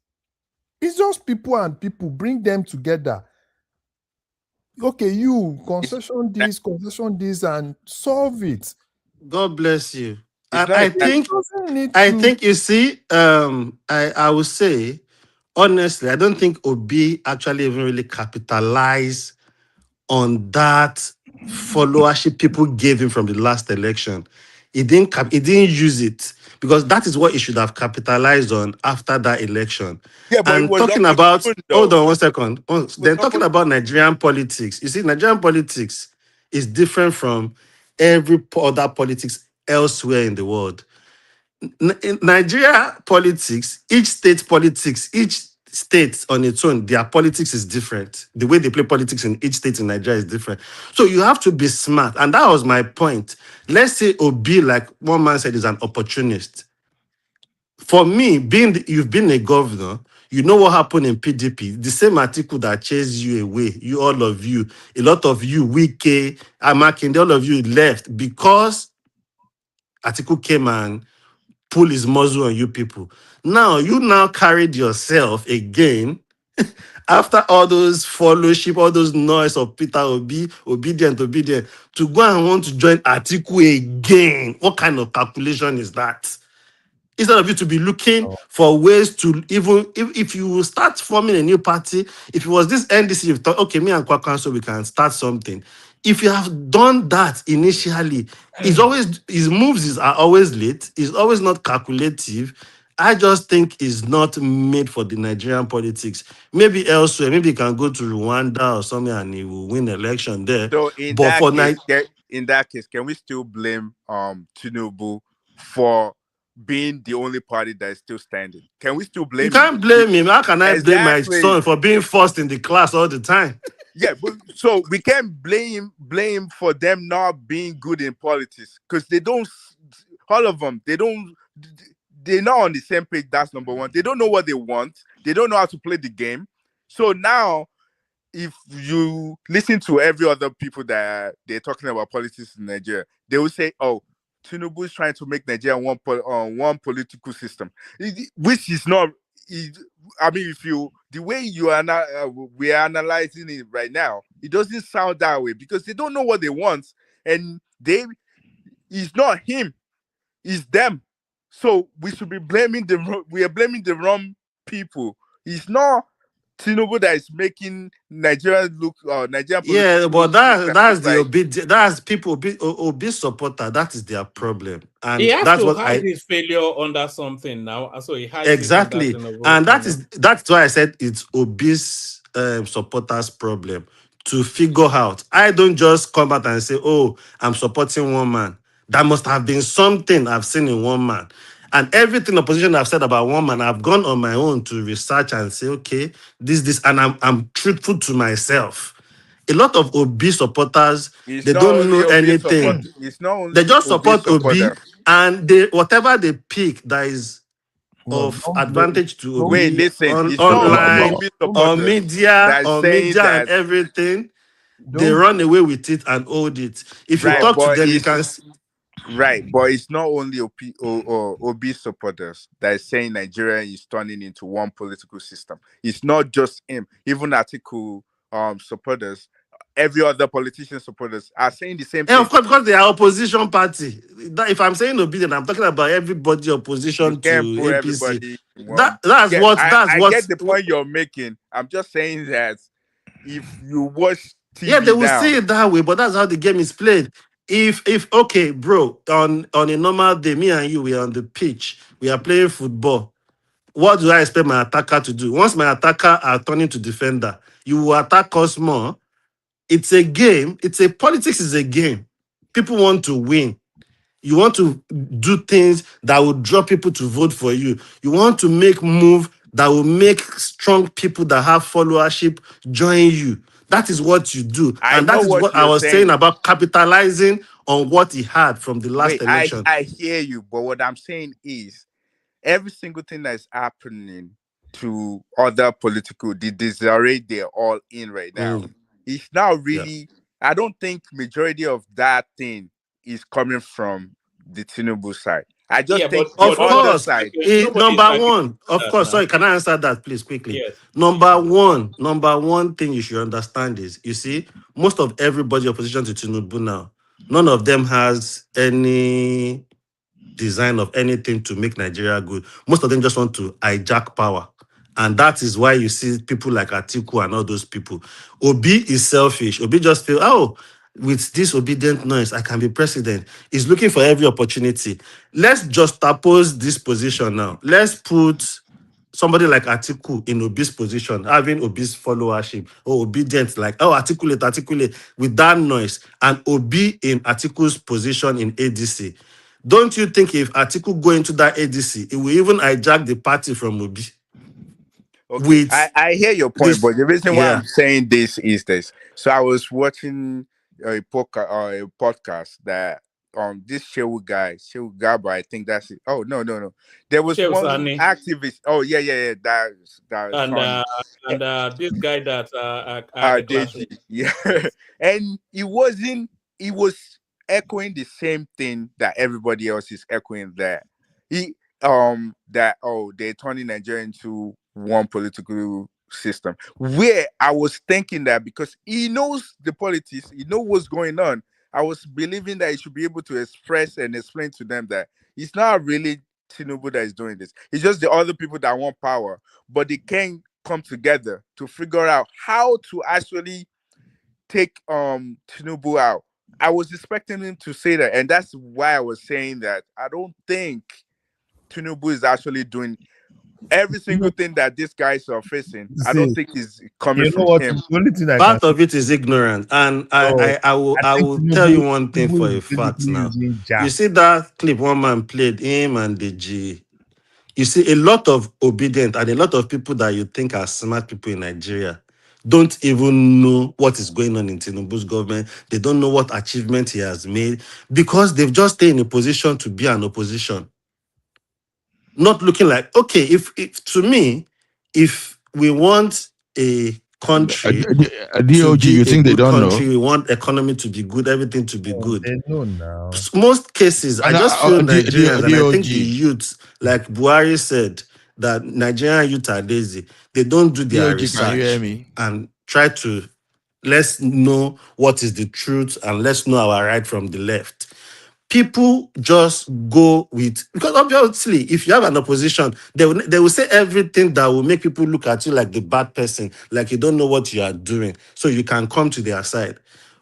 It's just people and people, bring them together. Okay, you concession this, and solve it. God bless you. I think you see, I would say, honestly, I don't think Obi actually even really capitalized on that followership people gave him from the last election. He didn't use it, because that is what he should have capitalized on after that election. Yeah, but and talking about, hold on 1 second. Then talking about Nigerian politics. You see, Nigerian politics is different from every other politics elsewhere in the world. in Nigeria politics, each state on its own, their politics is different. The way they play politics in each state in Nigeria is different. So you have to be smart. And that was my point. Let's say Obi, like one man said, is an opportunist. For me, you've been a governor, you know what happened in PDP. The same Atiku that chased you away, all of you, a lot of you, Wike, Makinde, all of you left because Atiku came and pull his muzzle on you people. Now, you now carried yourself again after all those fellowship, all those noise of Peter Obi, obedient, to go and want to join Atiku again. What kind of calculation is that? Instead of you to be looking for ways to even, if you start forming a new party, if it was this NDC, you thought, okay, me and Kwakanso, we can start something. If you have done that initially, his moves are always late. It's always not calculative. I just think it's not made for the Nigerian politics. Maybe elsewhere, maybe he can go to Rwanda or somewhere and he will win election there. So in But that case, can we still blame Tinubu for being the only party that is still standing? Can we still blame him? You can't blame him. How can I blame my son for being first in the class all the time? Yeah, but so we can't blame for them not being good in politics because they don't. All of them, they're not on the same page. That's number one. They don't know what they want. They don't know how to play the game. So now, if you listen to every other people that they're talking about politics in Nigeria, they will say, "Oh, Tinubu is trying to make Nigeria one political system," which is not. I mean, the way we are analyzing it right now, it doesn't sound that way because they don't know what they want, and it's not him, it's them. So we should be blaming them. We are blaming the wrong people. It's not Tinubu that is making Nigeria look Nigerian. Yeah, but that's the that's people Obi supporter. That is their problem, and he has that's to what hide his failure under something now. So he hides exactly, it under and that's why I said it's Obi's supporters' problem to figure out. I don't just come out and say, "Oh, I'm supporting one man." That must have been something I've seen in one man. And everything opposition I've said about one man, I've gone on my own to research and say, okay, this, and I'm truthful to myself. A lot of Obi supporters, they don't know anything. They just support Obi, and whatever they pick that is of advantage to Obi online, on media, and everything, they run away with it and hold it. If you talk to them, you can. Right, but it's not only Obi supporters that is saying Nigeria is turning into one political system. It's not just him. Even Atiku supporters, every other politician supporters are saying the same thing. Of course, because they are opposition party. If I'm saying Obi, then I'm talking about everybody opposition to APC. I get the point you're making. I'm just saying that if you watch TV they will see it that way, but that's how the game is played. If okay, bro, on a normal day, me and you, we are on the pitch, we are playing football. What do I expect my attacker to do? Once my attacker are turning to defender, you will attack us more. It's a game. Politics is a game. People want to win. You want to do things that will draw people to vote for you. You want to make move that will make strong people that have followership join you. That is what you do. And that is what I was saying about capitalizing on what he had from the last election. I hear you, but what I'm saying is every single thing that is happening to other political, the disarray they're all in right now, it's not really, I don't think majority of that thing is coming from the Tinubu side. I just think of course, number one. Of course, sorry, can I answer that, please, quickly? Yes. Number one thing you should understand is, you see, most of everybody opposition to Tinubu now, none of them has any design of anything to make Nigeria good. Most of them just want to hijack power. And that is why you see people like Atiku and all those people. Obi is selfish. Obi just feel, oh, with this obedient noise, I can be president. He's looking for every opportunity. Let's just oppose this position now. Let's put somebody like Atiku in Obi's position, having Obi's followership, or obedient, like, oh, articulate, with that noise, and Obi in Atiku's position in ADC. Don't you think if Atiku go into that ADC, it will even hijack the party from Obi? Okay, With I hear your point, this, but the reason why yeah. I'm saying this is this. So I was watching a podcast that this Shehu Gaba, I think that's it. Oh no. There was one Shevsani. activist. Oh yeah, that's And funny. this guy that a classroom. Deji, yeah. And he was echoing the same thing that everybody else is echoing, that he that they're turning Nigeria into one political system, where I was thinking that because he knows the politics, he knows what's going on. I was believing that he should be able to express and explain to them that it's not really Tinubu that is doing this. It's just the other people that want power, but they can't come together to figure out how to actually take Tinubu out. I was expecting him to say that, and that's why I was saying that I don't think Tinubu is actually doing every single thing that these guys are facing. I See, don't think is coming you know from what? him. The only thing I can Part of it is ignorant, and no, I think will tell you Tinubu, one thing Tinubu for is a fact basically now. using You jack. see that clip one man played, him and the G. You see a lot of obedient and a lot of people that you think are smart people in Nigeria don't even know what is going on in Tinubu's government. They don't know what achievement he has made because they've just stayed in a position to be an opposition. Not looking like, okay, if to me, if we want a country to DOG, be you a think they good don't know? country, we want economy to be good, everything to be good. They know now. Most cases, I And just feel Nigerians, and I think the DOG, youth, like Buhari said, that Nigerian youth are lazy. They don't do their DOG, can you hear research me? and try to let's know what is the truth and let's know our right from the left. People just go with, because obviously if you have an opposition, they will say everything that will make people look at you like the bad person, like you don't know what you are doing, so you can come to their side.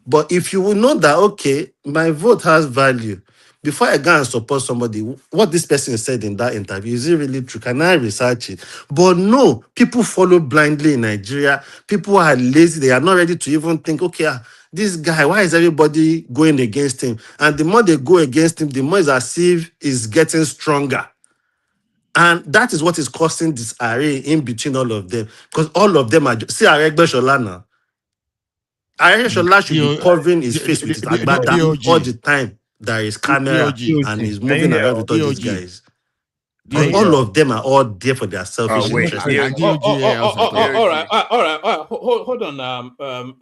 But if you will know that, okay, my vote has value, before I go and support somebody, what this person said in that interview, is it really true? Can I research it? But no, people follow blindly in Nigeria. People are lazy. They are not ready to even think, okay, this guy, why is everybody going against him? And the more they go against him, the more it's as if he's getting stronger. And that is what is causing this array in between all of them. Because all of them are, see, Aregbe now. Aregbe should be covering his face with his agbada all the time. There is camera and he's moving around with all these guys. Because all of them are all there for their selfish Wait, interest. All right. Hold on.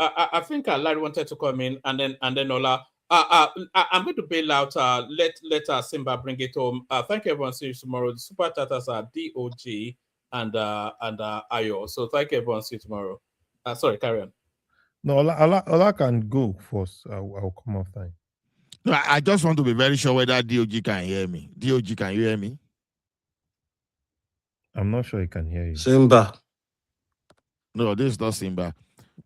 I think Larry wanted to come in, and then Ola. I'm going to bail out. Let Simba bring it home. Thank you, everyone. See you tomorrow. The super tatas are DOG and Ayo. So thank you, everyone. See you tomorrow. Sorry, carry on. No, Ola can go first. I'll come after him. No, I just want to be very sure whether DOG can hear me. DOG, can you hear me? I'm not sure he can hear you. Simba. No, this is not Simba.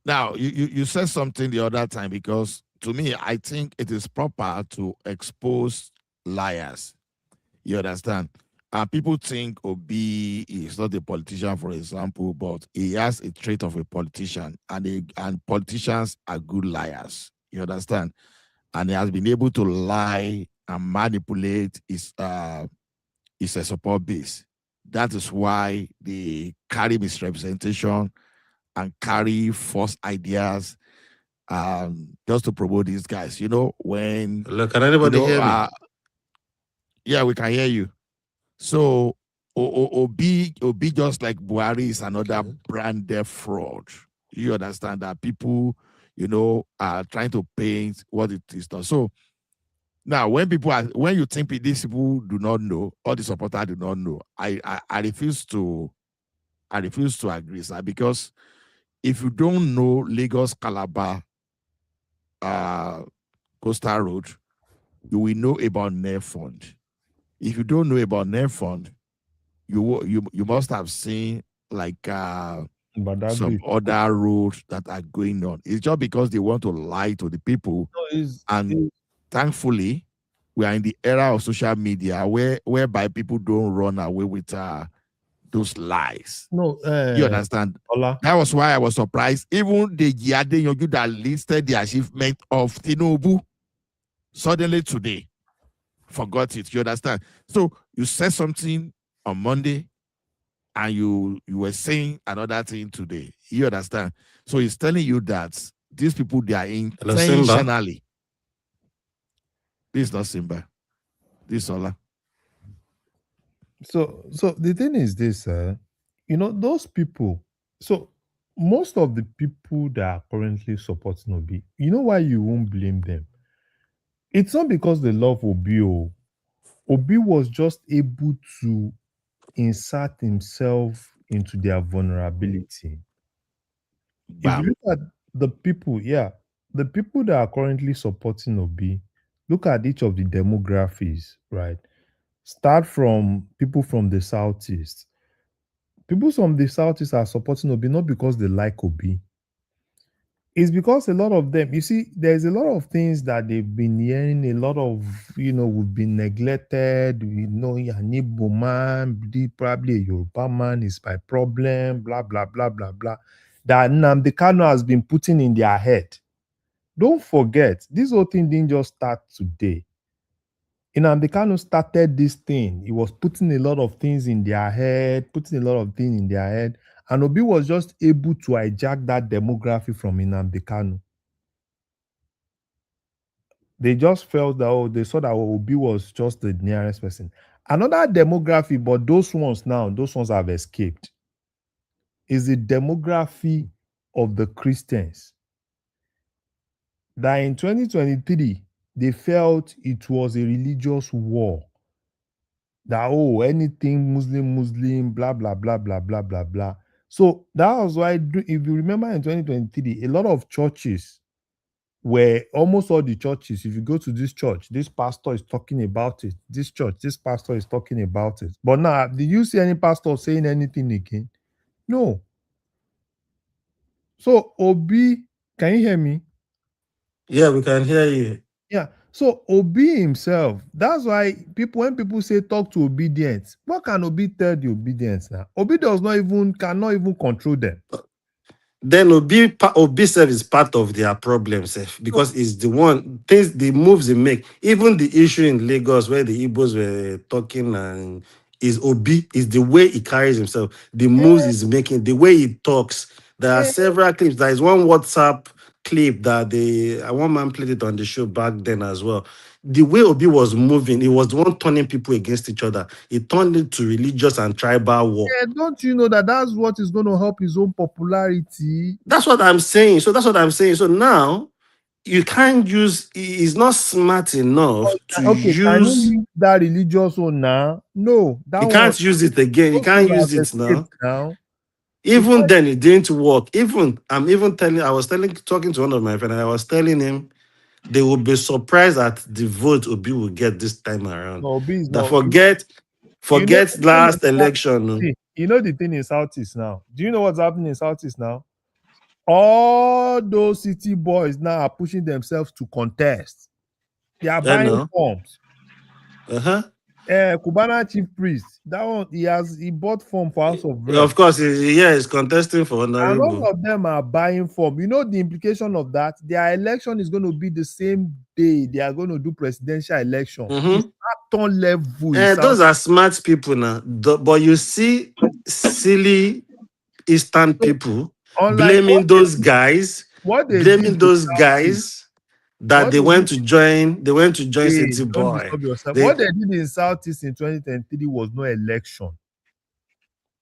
Now, you said something the other time, because to me, I think it is proper to expose liars. You understand? People think Obi is not a politician, for example, but he has a trait of a politician, and politicians are good liars. You understand? And he has been able to lie and manipulate his support base. That is why they carry misrepresentation and carry false ideas just to promote these guys. You know, when... Look, can anybody hear me? Yeah, we can hear you. So, Obi just like Buhari is another branded fraud. You understand that people, are trying to paint what it is not. So, now, when you think these people do not know, or the supporters do not know, I refuse to agree, sir, because if you don't know Lagos Calabar Coastal Road, you will know about NEF Fund. If you don't know about NEF Fund, you must have seen like some other roads that are going on. It's just because they want to lie to the people. Thankfully, we are in the era of social media whereby people don't run away with those lies. No, you understand? Ola. That was why I was surprised. Even the Adeyanju that listed the achievement of Tinubu suddenly today forgot it. You understand? So you said something on Monday, and you were saying another thing today. You understand? So he's telling you that these people, they are Hello, Simba. intentionally. This is not Simba. This is Ola. So the thing is this, those people. So most of the people that are currently supporting Obi, you know why you won't blame them? It's not because they love Obi. Obi was just able to insert himself into their vulnerability. If you Bam. look at the people, the people that are currently supporting Obi, look at each of the demographics, right? Start from people from the southeast. People from the southeast are supporting Obi not because they like Obi. It's because a lot of them, you see, there's a lot of things that they've been hearing, a lot of, we've been neglected. We know an Igbo man, probably a Yoruba man is my problem, blah, blah, blah, blah, blah. That Nnamdi Kanu has been putting in their head. Don't forget, this whole thing didn't just start today. Nnamdi Kanu started this thing. He was putting a lot of things in their head, and Obi was just able to hijack that demography from Nnamdi Kanu. They just felt that, they saw that Obi was just the nearest person. Another demography, but those ones have escaped, is the demography of the Christians. That in 2023, they felt it was a religious war. That, anything Muslim, blah, blah, blah, blah, blah, blah, blah. So that was why, if you remember in 2023, a lot of churches, where almost all the churches, if you go to this church, this pastor is talking about it. This church, this pastor is talking about it. But now, did you see any pastor saying anything again? No. So Obi, can you hear me? Yeah, we can hear you. Yeah. So Obi himself, that's why when people say talk to obedience, what can Obi tell the obedience now? Obi cannot even control them. Then Obi self is part of their problem, self, because it's the moves they make. Even the issue in Lagos where the Igbos were talking, and is Obi, is the way he carries himself, the moves he's making, the way he talks. There are several clips. There is one WhatsApp clip that one man played it on the show back then as well. The way Obi was moving, he was the one turning people against each other. He turned it to religious and tribal war. Yeah, don't you know that's what is going to help his own popularity? That's what I'm saying. So now you can't use. He's not smart enough to use. Can you use that religious one now? No, You can't use it again. You can't use it now. Even then, it didn't work. I was talking to one of my friends. I was telling him they will be surprised at the vote Obi will get this time around. No, Obi is that not. forget last election. See, you know the thing in Southeast now. Do you know what's happening in Southeast now? All those city boys now are pushing themselves to contest. They are buying forms. Cubana chief priest, that one he bought form for House of Reps. Of course, he's contesting for honorable. And all of them are buying form. You know the implication of that? Their election is going to be the same day they are going to do presidential election. It's Acton level. Those are smart people now. But you see silly Eastern people blaming those guys. Blaming those guys that they went to join City Boy. What they did in Southeast in 2023 was no election.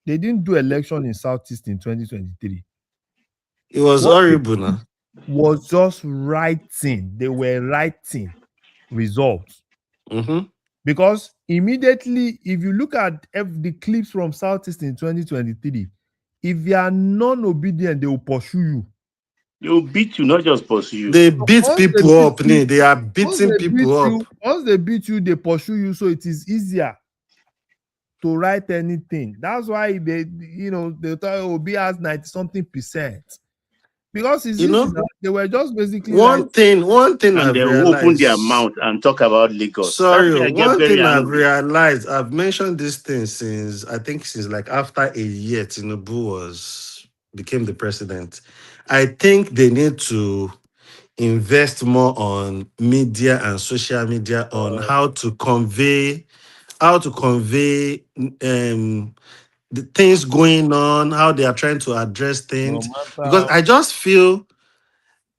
They didn't do election in Southeast in 2023. It was horrible now. Was just writing. They were writing results. Because immediately, if you look at the clips from Southeast in 2023, if you are non-obedient, they will pursue you. They will beat you, not just pursue you. They beat people up. They are beating people up. Once they beat you, they pursue you, so it is easier to write anything. That's why they thought Obi has 90-something%. Because it's easy. They were just basically one thing and I've they realized, open their mouth and talk about Lagos. Sorry, one thing I've realized, I've mentioned this thing since like after a year Tinubu became the president. I think they need to invest more on media and social media on how to convey the things going on, how they are trying to address No things. Because matter. I just feel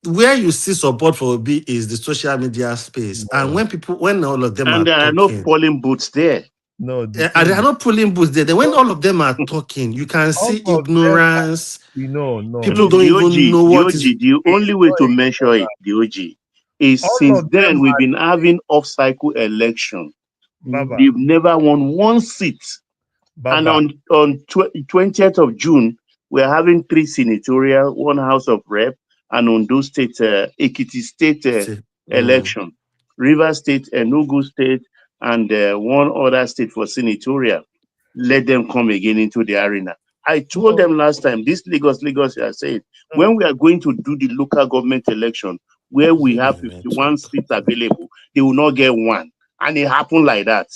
where you see support for Obi is the social media space. And No, when all of them And are there are no talking, polling booths there. no. The and they thing are is, not pulling boots there. Then when all of them are talking, you can all see of them. ignorance. No. People Look, don't the even know what is. the only way to measure it, the OG, is All since of them then we've are been having off-cycle election. Baba. They've never won one seat. And Baba. on 20th of June, we're having 3 senatorial, 1 House of Rep, and Ondo State, Ekiti State election, River State, Enugu State, and 1 other state for senatorial. Let them come again into the arena. I told them last time, this Lagos, you are saying, when we are going to do the local government election, where we have 51 seats available, they will not get one. And it happened like that.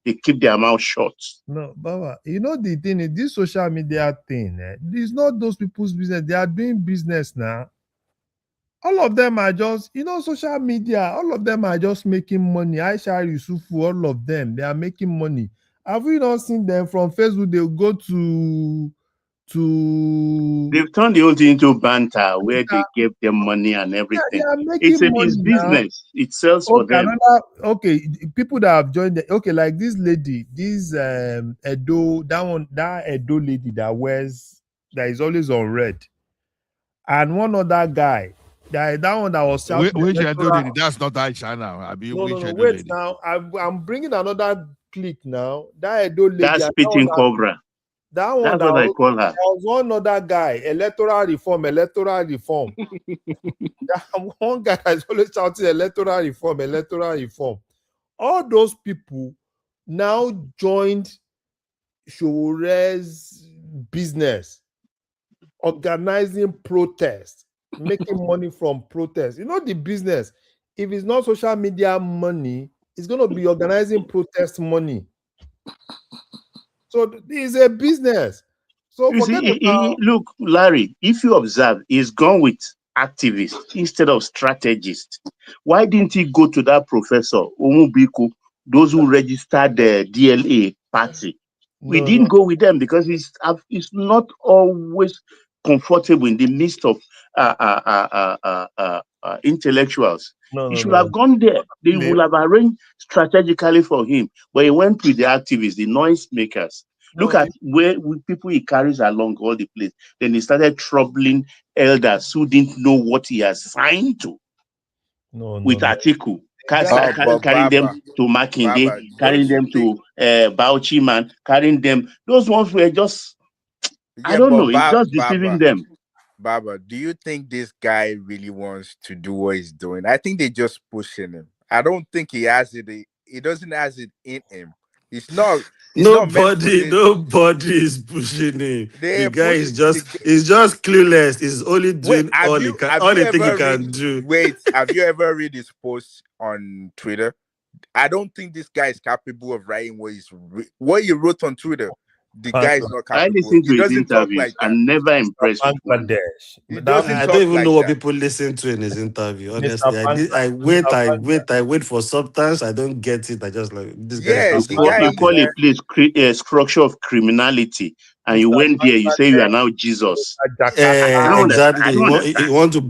They keep their mouth shut. No, Baba. You know the thing is this social media thing. It's not those people's business. They are doing business now. All of them are just, social media. All of them are just making money. Aisha Yusufu, all of them, they are making money. Have we not seen them from Facebook? They'll go to They've turned the whole thing into banter where they give them money and they everything. are making It's money now. business. It sells for them. People that have joined like this lady, this Edo, that Edo lady that is always on red, and one other guy, that one that was shouting Which Edo lady? electoral. That's not Aisha now. I mean, which No. Edo Wait lady? now. I'm bringing another clip now. That Edo lady. That's spitting cobra. That one That's what I call her. there was one other guy, electoral reform. That one guy is always shouting electoral reform. All those people now joined Shore's business, organizing protests, making money from protests. The business, if it's not social media money, it's going to be organizing protest money. So it's a business. So You forget see, about. look, Larry, if you observe, he's gone with activists instead of strategists. Why didn't he go to that professor, Umubiku, those who registered the DLA party? We didn't go with them because it's not always comfortable in the midst of intellectuals. He should have gone there. They would have arranged strategically for him. But he went with the activists, the noise makers. Look at where people he carries along all the place. Then he started troubling elders who didn't know what he has signed to. With Atiku. Carrying them to Makinde, carrying them to Bauchi man, carrying them. Those ones were just, I don't know, it's just deceiving them. Baba, do you think this guy really wants to do what he's doing? I think they're just pushing him. I don't think he has it. He doesn't has it in him. Nobody is pushing him. The guy is just clueless. He's only doing all he think he can do. Wait, have you ever read his posts on Twitter? I don't think this guy is capable of writing what he wrote on Twitter. The guy is not capable. I listen to he his doesn't talk interviews like that. and never impressed with me. He doesn't I talk don't even like know what that. people listen to in his interview. Honestly, I wait for substance. I don't get it. I just like this guy. You call a place a structure of criminality, and you went there. You say you are now Jesus. Exactly. You want to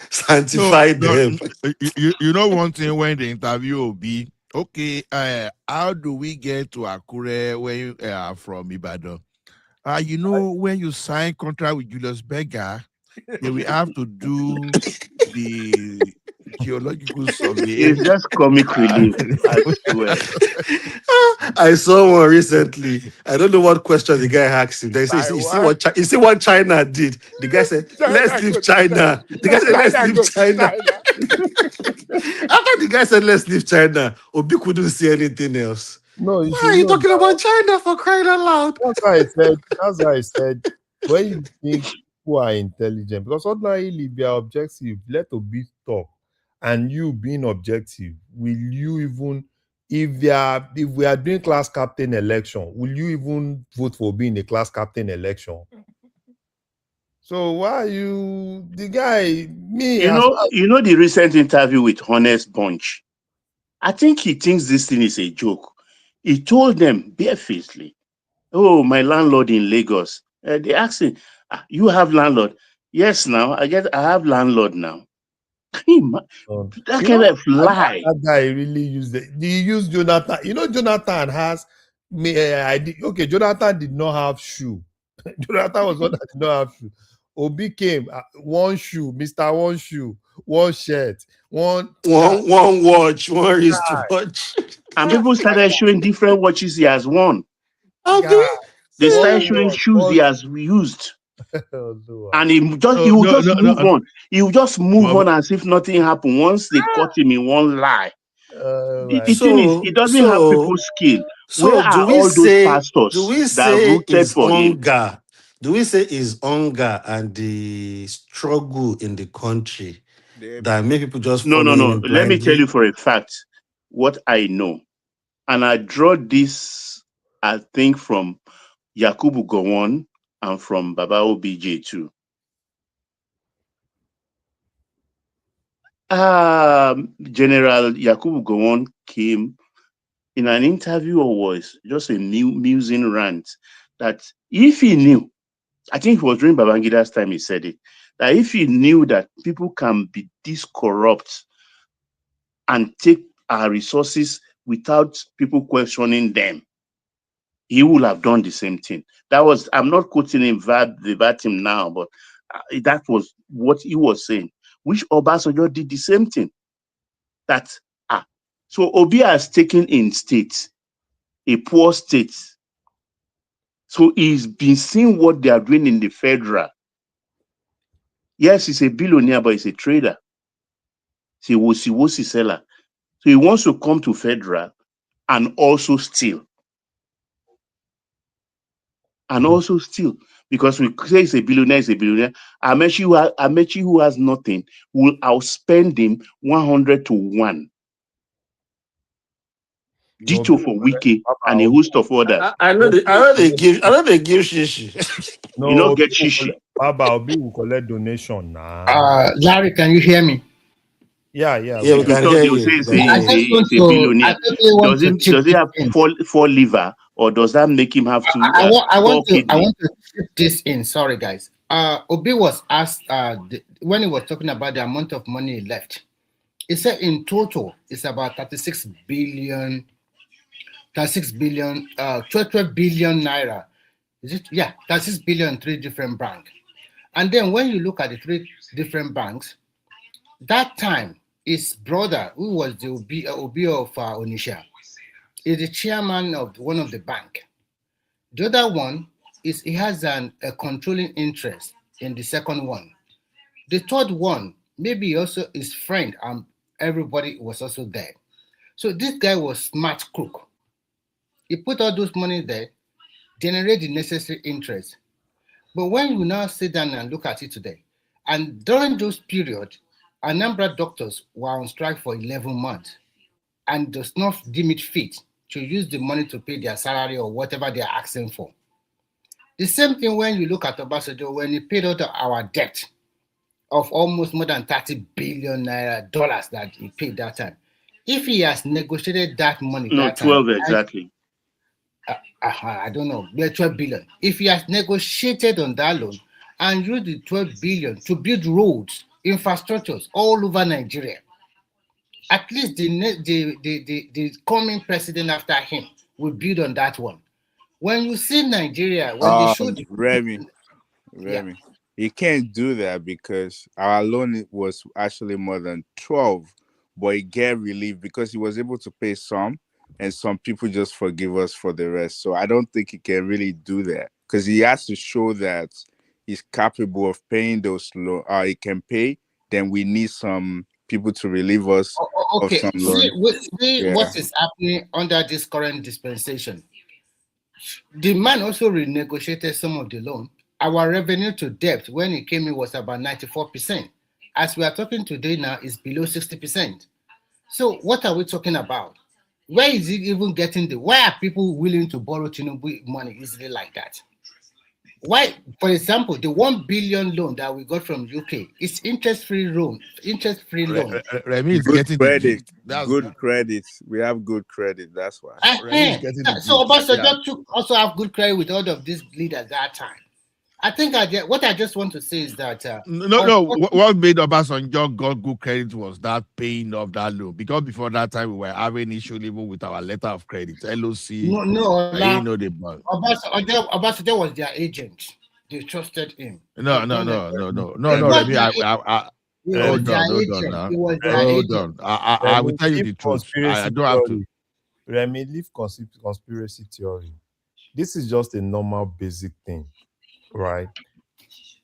sanctify them. You know one thing when the interview will be, okay, how do we get to Akure when you are from Ibadan? When you sign contract with Julius Berger, then we have to do the geological survey. It's just comic relief. I swear. I saw one recently. I don't know what question the guy asked him. They say, you see what China did? The guy said, let's leave China. The guy said, let's leave China. After the guy said, let's leave China, Obi couldn't see anything else. No, why are you talking about China for crying out loud? That's why I said when you think people are intelligent, because ordinarily if they are objective, let Obi talk. And you being objective, will you even, if we are doing class captain election, will you even vote for being a class captain election? So why are you the guy? Me, You know the recent interview with Honest Bunch. I think he thinks this thing is a joke. He told them barefacedly, "Oh, my landlord in Lagos." They asked him, "You have landlord?" "Yes, now I have landlord now." That kind of lie. That guy really used it. He used Jonathan. Jonathan has okay, Jonathan did not have shoe. Jonathan was one that did not have shoe. Obi came, one shoe, Mr. One shoe, one shirt, one watch, one wristwatch. And people started showing different watches he has worn. Okay. They started showing shoes he has used. And he will just move on. He will just move on as if nothing happened once they caught him in one lie. The thing is, he doesn't have people's skill. Where are all those pastors that rooted for him? Do we say is hunger and the struggle in the country that make people just No. him Let me tell blindly? you for a fact what I know. And I draw this, I think, from Yakubu Gowon and from Baba OBJ too. General Yakubu Gowon came in an interview or was just a musing rant that if he knew, I think it was during Babangida's time he said it, that if he knew that people can be this corrupt and take our resources without people questioning them, he would have done the same thing. I'm not quoting him verbatim now, but that was what he was saying, which Obasanjo did the same thing. So Obi has taken in states, a poor state. So he's been seeing what they are doing in the federal. Yes, he's a billionaire, but he's a trader. He's a wosi seller. So he wants to come to federal and also steal. Because we say he's a billionaire, Amaechi, who has nothing, will outspend him 100-1. Ditto for Wiki and a host of others. I know they give shishi. No, you don't get shishi. Baba Obi will collect donation now. Larry, can you hear me? Yeah, we can hear you. He's a billionaire. Does he have four liver, or does that make him have to? I want to chip this in. Sorry, guys. Obi was asked when he was talking about the amount of money left. He said in total it's about 36 billion, 12 billion naira. Is it? Yeah, 36 billion, 3 different banks. And then when you look at the 3 different banks, that time his brother, who was the Obi of Onisha, is the chairman of one of the bank. The other one is he has a controlling interest in the second one. The third one, maybe also his friend, and everybody was also there. So this guy was smart crook. He put all those money there, generate the necessary interest. But when you now sit down and look at it today, and during those periods, a number of doctors were on strike for 11 months and does not deem it fit to use the money to pay their salary or whatever they are asking for. The same thing when you look at Obasanjo, when he paid out our debt of almost more than 30 billion naira dollars that he paid that time. If he has negotiated that money, no, that 12 time, exactly. I don't know, 12 billion. If he has negotiated on that loan and used the 12 billion to build roads, infrastructures all over Nigeria, at least the coming president after him will build on that one. When you see Nigeria, when they show Remy, he can't do that because our loan was actually more than 12, but he get relief because he was able to pay some, and some people just forgive us for the rest. So I don't think he can really do that because he has to show that he's capable of paying those loans. He can pay. Then we need some people to relieve us of some loan. See what is happening under this current dispensation. The man also renegotiated some of the loan. Our revenue to debt when it came in was about 94%. As we are talking today now, it's below 60%. So what are we talking about? Where is it even getting why are people willing to borrow Tinubu money easily like that? Why, for example, the 1 billion loan that we got from UK is interest-free loan. Interest-free loan. Remy is Good getting the credit. gift. That's Good credit. We have good credit. That's why. Remy is getting the So gift. Yeah. Obasanjo also have good credit with all of these leaders that time. I think what I just want to say is that No. What made Obasanjo got good credit was that paying off that loan. Because before that time, we were having issue even with our letter of credit, LOC. No, You know the bank. Obasanjo was their agent. They trusted him. No, Remy. Hold on. I will tell you the truth. I don't have to. Remy, leave conspiracy theory. This is just a normal, basic thing, right?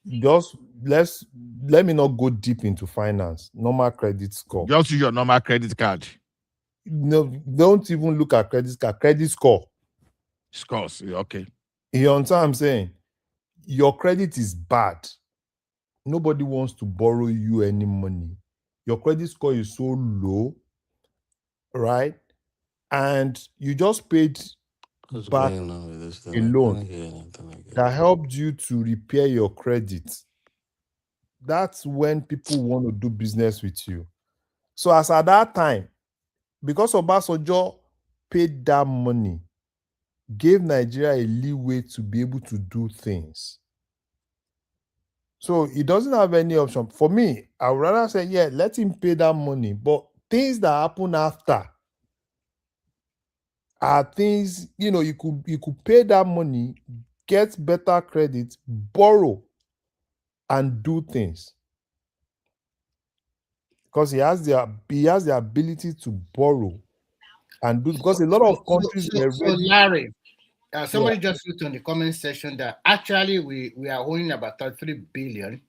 Just let me not go deep into finance. Normal credit score. Just use your normal credit card. No, don't even look at credit card. Credit score. Scores, okay. You understand what I'm saying? Your credit is bad. Nobody wants to borrow you any money. Your credit score is so low, right? And you just paid back a loan that helped you to repair your credit. That's when people want to do business with you. So as at that time, because Obasanjo paid that money, gave Nigeria a leeway to be able to do things. So he doesn't have any option. For me, I would rather say, yeah, let him pay that money. But things that happen after are things, you could pay that money, get better credit, borrow, and do things. Because he has the ability to borrow and do, because a lot of countries so Larry, somebody just wrote on the comment section that actually we are owing about 33 billion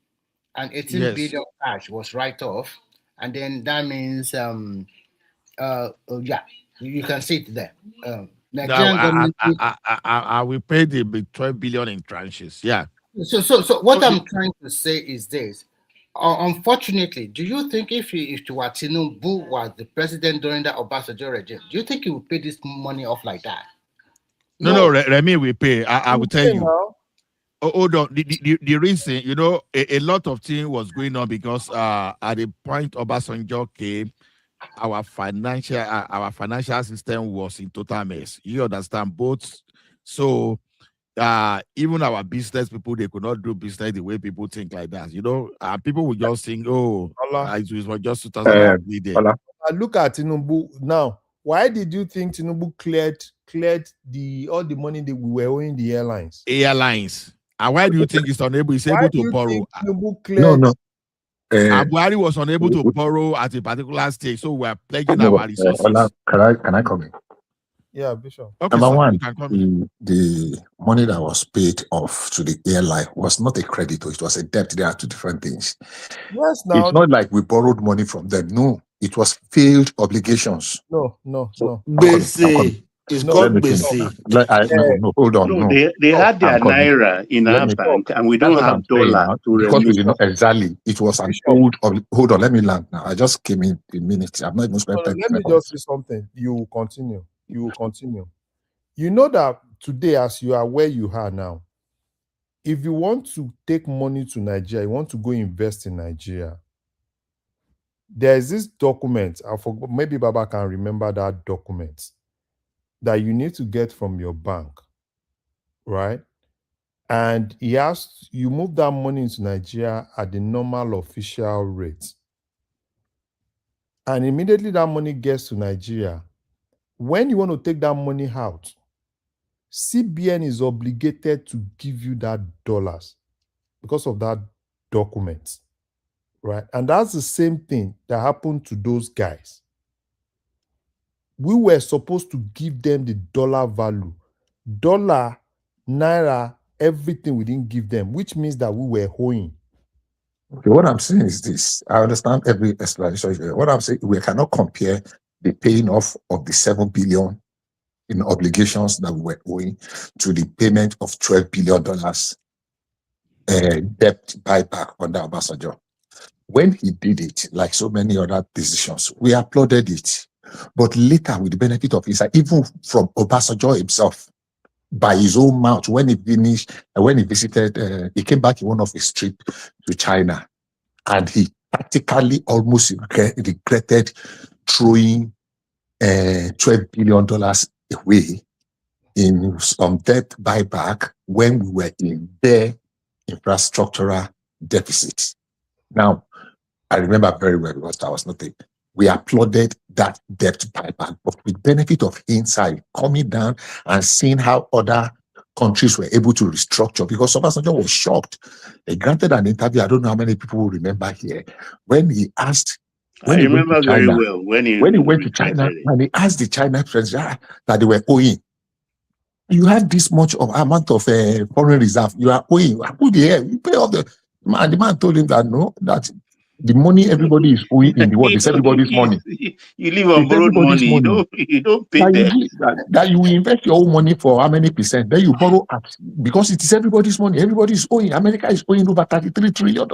and 18 billion cash was write-off, and then that means you can see it there. Nigerian government. I will pay the 12 billion in tranches. Yeah. So what I'm trying to say is this. Unfortunately, do you think if Tinubu was the president during the Obasanjo regime, do you think he would pay this money off like that? No, Remy will pay. I will tell you. Hold on. The reason, a lot of things was going on because at the point Obasanjo came, our financial system was in total mess. You understand? Both. So even our business people, they could not do business the way people think like that. People would just think, it was just 2003. Look at Tinubu now. Why did you think Tinubu cleared all the money that we were owing the airlines? And why do you think he's able to borrow? No. Buhari was unable to borrow at a particular stage, so we're pledging our resources. Can I come in? Yeah, Bishop. Okay, number one, the money that was paid off to the airline was not a credit, it was a debt. There are two different things. Yes, now it's not like we borrowed money from them. No, it was failed obligations. No. It's called no, hold on. No, they had their naira in our bank, and we don't have dollar to because we did not exactly. It was an old. Hold on, let me land now. I just came in a minute. I'm not even spent time. Let me just say something. You will continue. You know that today, as you are where you are now, if you want to take money to Nigeria, you want to go invest in Nigeria, there is this document. I forgot. Maybe Baba can remember that document that you need to get from your bank, right? And you move that money into Nigeria at the normal official rate. And immediately that money gets to Nigeria. When you want to take that money out, CBN is obligated to give you that dollars because of that document, right? And that's the same thing that happened to those guys. We were supposed to give them the dollar value. Dollar, naira, everything we didn't give them, which means that we were owing. Okay, what I'm saying is this. I understand every explanation. What I'm saying, we cannot compare the paying off of the 7 billion in obligations that we were owing to the payment of $12 billion debt buyback under Obasanjo. When he did it, like so many other decisions, we applauded it. But later, with the benefit of insight, even from Obasanjo himself, by his own mouth when he finished, when he visited, he came back in one of his trips to China, and he practically almost regretted throwing $12 billion away in some debt buyback when we were in their infrastructural deficits. Now, I remember very well because I was not there. We applauded that debt buyback, but with benefit of hindsight, coming down and seeing how other countries were able to restructure, because Obasanjo was shocked. He granted an interview, I don't know how many people will remember here, when he asked, I remember very well when he went to China, and he asked the China president that they were owing. You have this much of amount of foreign reserve, you are owing. Who the hell? You pay all the man. The man told him that no, that the money everybody is owing in the world is everybody's money. You live on borrowed money. You don't pay that you invest your own money for how many percent? Then you borrow because it is everybody's money. Everybody is owing. America is owing over $33 trillion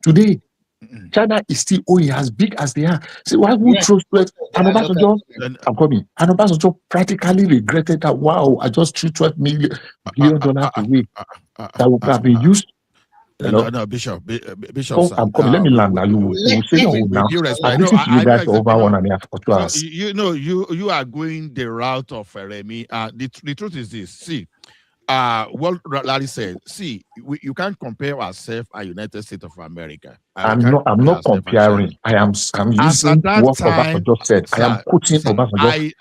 today. China is still owing as big as they are. So why would trust it? And Obasanjo practically regretted that. Wow, I just threw $12 billion away that would have been used. No, Bishop. I'm coming. Let me land now. You say your own now. I'm listening to you guys for over 1.5 or 2 hours. You are going the route of Remy. The truth is this. See, what Larry said. See, you can't compare ourselves and United States of America. I'm not comparing. I'm using what Obasanjo said. I am quoting Obasanjo.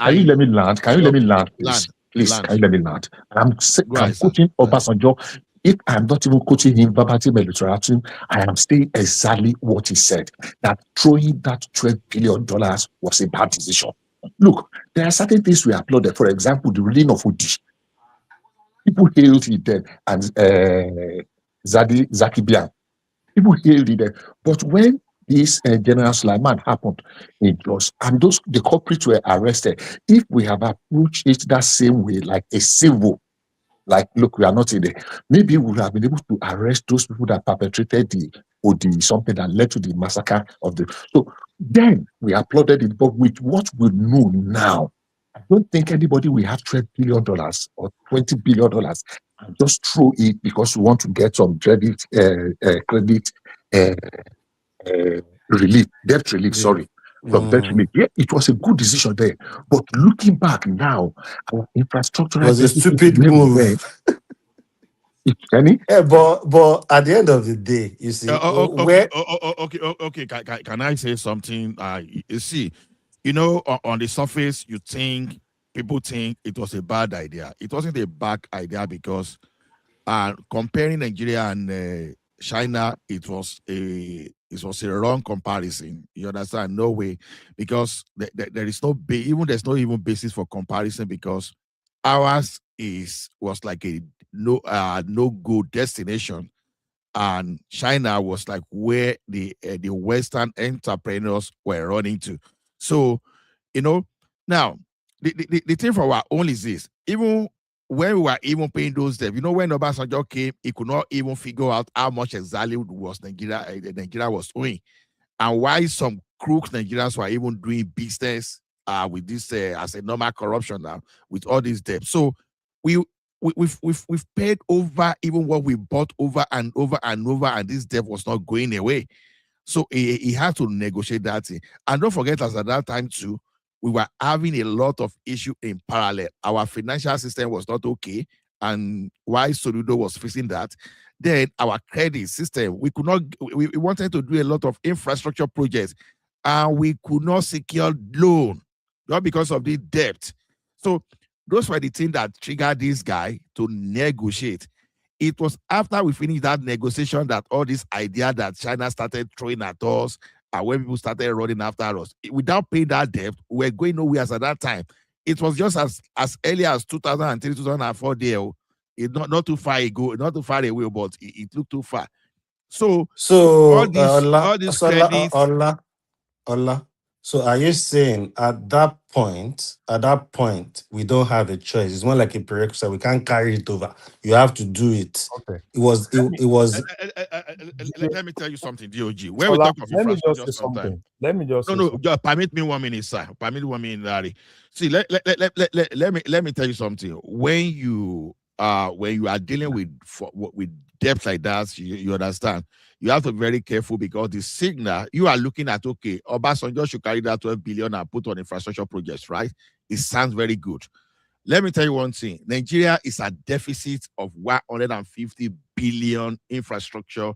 Can you let me land? Can you let me land, please? Please, can you let me land? I'm quoting Obasanjo. If I'm not even quoting him verbatim, I am saying exactly what he said, that throwing that $12 billion was a bad decision. Look, there are certain things we applauded. For example, the reading of Udi. People hailed it then, and Zaki Bian. People hailed it then. But when this General Sulaiman happened in Jos, and the culprits were arrested, if we have approached it that same way, like a civil, like, look, we are not in there. Maybe we would have been able to arrest those people that perpetrated something that led to the massacre of the. So then we applauded it, but with what we know now, I don't think anybody will have $12 billion or $20 billion and just throw it because we want to get some credit relief, debt relief. Sorry. From debt relief. Yeah, it was a good decision there. But looking back now, our infrastructure was a stupid move. But at the end of the day, you see, okay. Can I say something? You see, on the surface, people think it was a bad idea. It wasn't a bad idea because comparing Nigeria and China, it was a wrong comparison. You understand? No way, because there's no even basis for comparison, because ours was like a no go destination, and China was like where the Western entrepreneurs were running to. So, now the thing for our own is this: even when we were even paying those debts, when Obasanjo came, he could not even figure out how much exactly was Nigeria was owing, and why some crooks Nigerians were even doing business with this as a normal corruption now with all these debts. So we've paid over even what we bought over and over and over, and this debt was not going away. So he had to negotiate that thing. And don't forget, as at that time too, we were having a lot of issues in parallel. Our financial system was not okay, and while Soludo was fixing that, then our credit system, we wanted to do a lot of infrastructure projects, and we could not secure loan, not because of the debt. So those were the things that triggered this guy to negotiate. It was after we finished that negotiation that all this idea that China started throwing at us, and when people started running after us, without paying that debt, we were going nowhere at that time. It was just as early as 2003, 2004 there. It's not too far ago, not too far away, but it looked too far. So all this credit. Ola, So are you saying at that point, we don't have a choice? It's more like a prerequisite. We can't carry it over. You have to do it. Okay. It was. Let me tell you something, DOG. When we talk of Let me infrastructure, just say sometimes. something. Let me just say No, something. just permit me 1 minute, sir. Permit me 1 minute, Larry. See, let me tell you something. When you are dealing with depth like that, you understand. You have to be very careful because the signal you are looking at, okay, Obasanjo should carry that 12 billion and put on infrastructure projects, right? It sounds very good. Let me tell you one thing. Nigeria is a deficit of 150 billion infrastructure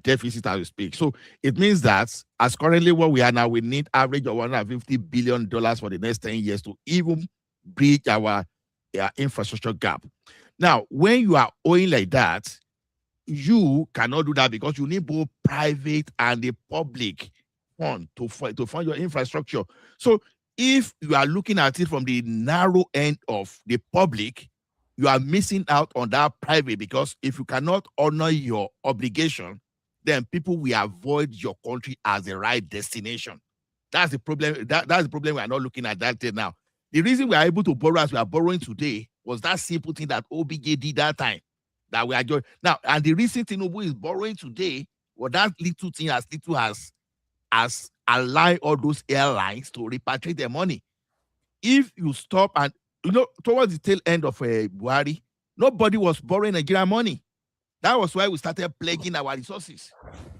deficit as we speak. So it means that as currently what we are now, we need average of $150 billion for the next 10 years to even bridge our infrastructure gap. Now, when you are owing like that, you cannot do that because you need both private and the public fund to fund your infrastructure. So if you are looking at it from the narrow end of the public, you are missing out on that private, because if you cannot honor your obligation, then people will avoid your country as the right destination. That's the problem. That's the problem. We are not looking at that thing now. The reason we are able to borrow as we are borrowing today was that simple thing that OBJ did that time. That we are doing now, and the recent thing Obu is borrowing today, well, that little thing as little as allow all those airlines to repatriate their money. If you stop and towards the tail end of Buhari, nobody was borrowing Nigerian money. That was why we started plaguing our resources.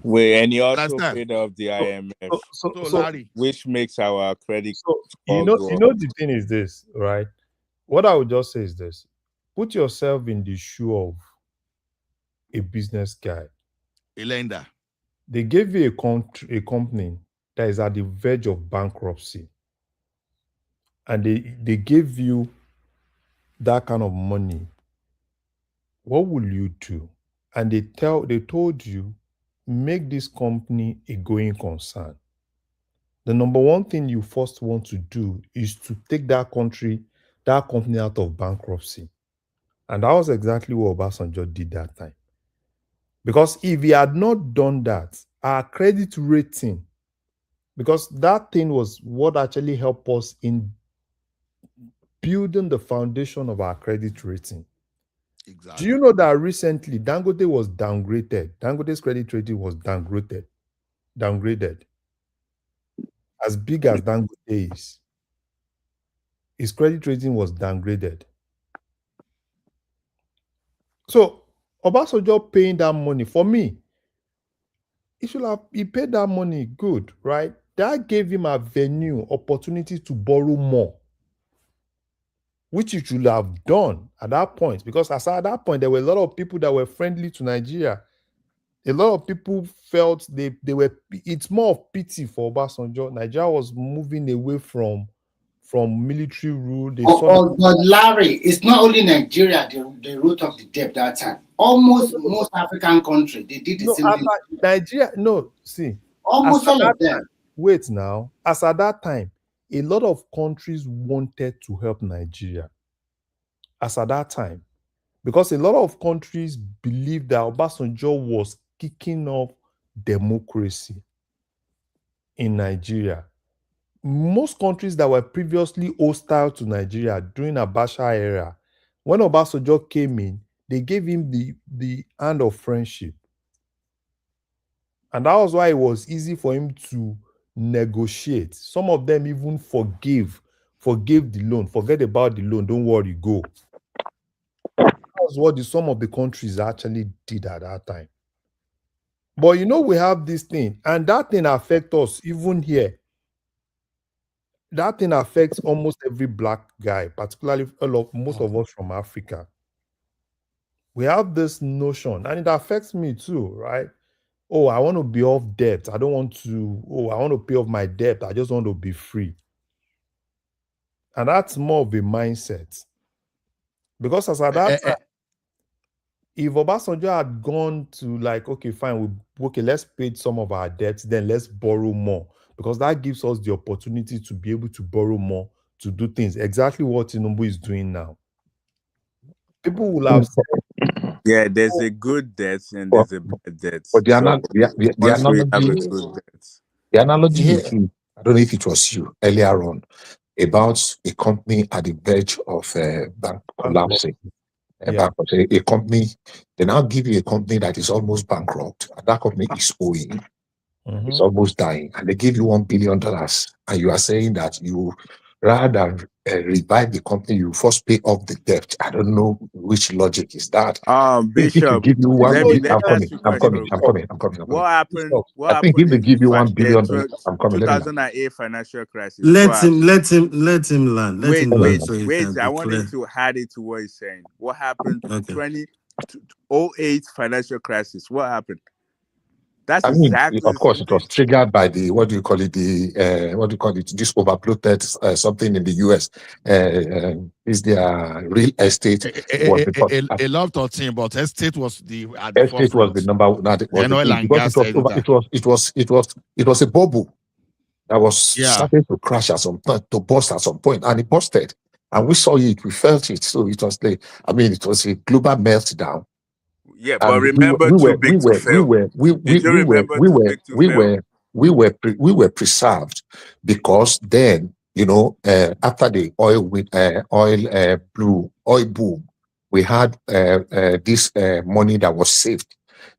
And he also paid off the IMF, So Larry, which makes our credit so score go up. the thing is this, right? What I would just say is this: put yourself in the shoe of a business guy. A lender. They gave you a company that is at the verge of bankruptcy, and they gave you that kind of money. What will you do? And they told you, make this company a going concern. The number one thing you first want to do is to take that company out of bankruptcy. And that was exactly what Obasanjo did that time. Because if he had not done that, our credit rating, because that thing was what actually helped us in building the foundation of our credit rating. Exactly. Do you know that recently Dangote was downgraded? Dangote's credit rating was downgraded. As big as Dangote is, his credit rating was downgraded. So Obasanjo paying that money, for me, he paid that money good, right? That gave him a venue, opportunity to borrow more, which he should have done at that point. Because as at that point, there were a lot of people that were friendly to Nigeria. A lot of people felt they were. It's more of pity for Obasanjo. Nigeria was moving away from military rule. But Larry, it's not only Nigeria the root of the debt that time. Almost most African countries, they did the same thing. Nigeria, see. Almost all of them. Wait now. As at that time, a lot of countries wanted to help Nigeria. As at that time. Because a lot of countries believed that Obasanjo was kicking off democracy in Nigeria. Most countries that were previously hostile to Nigeria during Abacha era, when Obasanjo came in, they gave him the hand of friendship. And that was why it was easy for him to negotiate. Some of them even forgave the loan. Forget about the loan, don't worry, go. That was what some of the countries actually did at that time. But we have this thing, and that thing affects us even here. That thing affects almost every black guy, particularly most of us from Africa. We have this notion, and it affects me too, right? Oh, I want to be off debt. I want to pay off my debt. I just want to be free. And that's more of a mindset. Because as at that time, if Obasanjo had gone to okay, fine, let's pay some of our debts, then let's borrow more. Because that gives us the opportunity to be able to borrow more, to do things. Exactly what Tinubu is doing now. People will have said, yeah, there's a good debt and there's a bad debt. But the analogy, a good debt. the analogy you see, I don't know if it was you earlier on, about a company at the verge of bank collapsing. A company, they now give you a company that is almost bankrupt, and that company is owing, it's almost dying, and they give you $1 billion, and you are saying that you, rather than revive the company, you first pay off the debt. I don't know which logic is that. If you Bishop, give you let me I'm ask you a question. coming. What happened? What I think happened if they in give you $1 billion, I'm coming. Let me land. 2008 financial crisis? Let him land. Let him land so he can I be wanted clear. to add it to what he's saying. What happened? Okay. 2008 financial crisis. What happened? That's I mean, exactly of the course, same it was thing. triggered by the this overbloated something in the US. Is their real estate was A lot of things, but estate was at the estate was forefront. the number one. That was the Oil thing, and because gas sector. it was a bubble that was Yeah. starting to crash at some point, to burst at some point, and it busted, and we saw it, we felt it. So it was it was a global meltdown. Yeah, but remember, too big to fail. We were preserved, because then, after the oil boom, we had this money that was saved,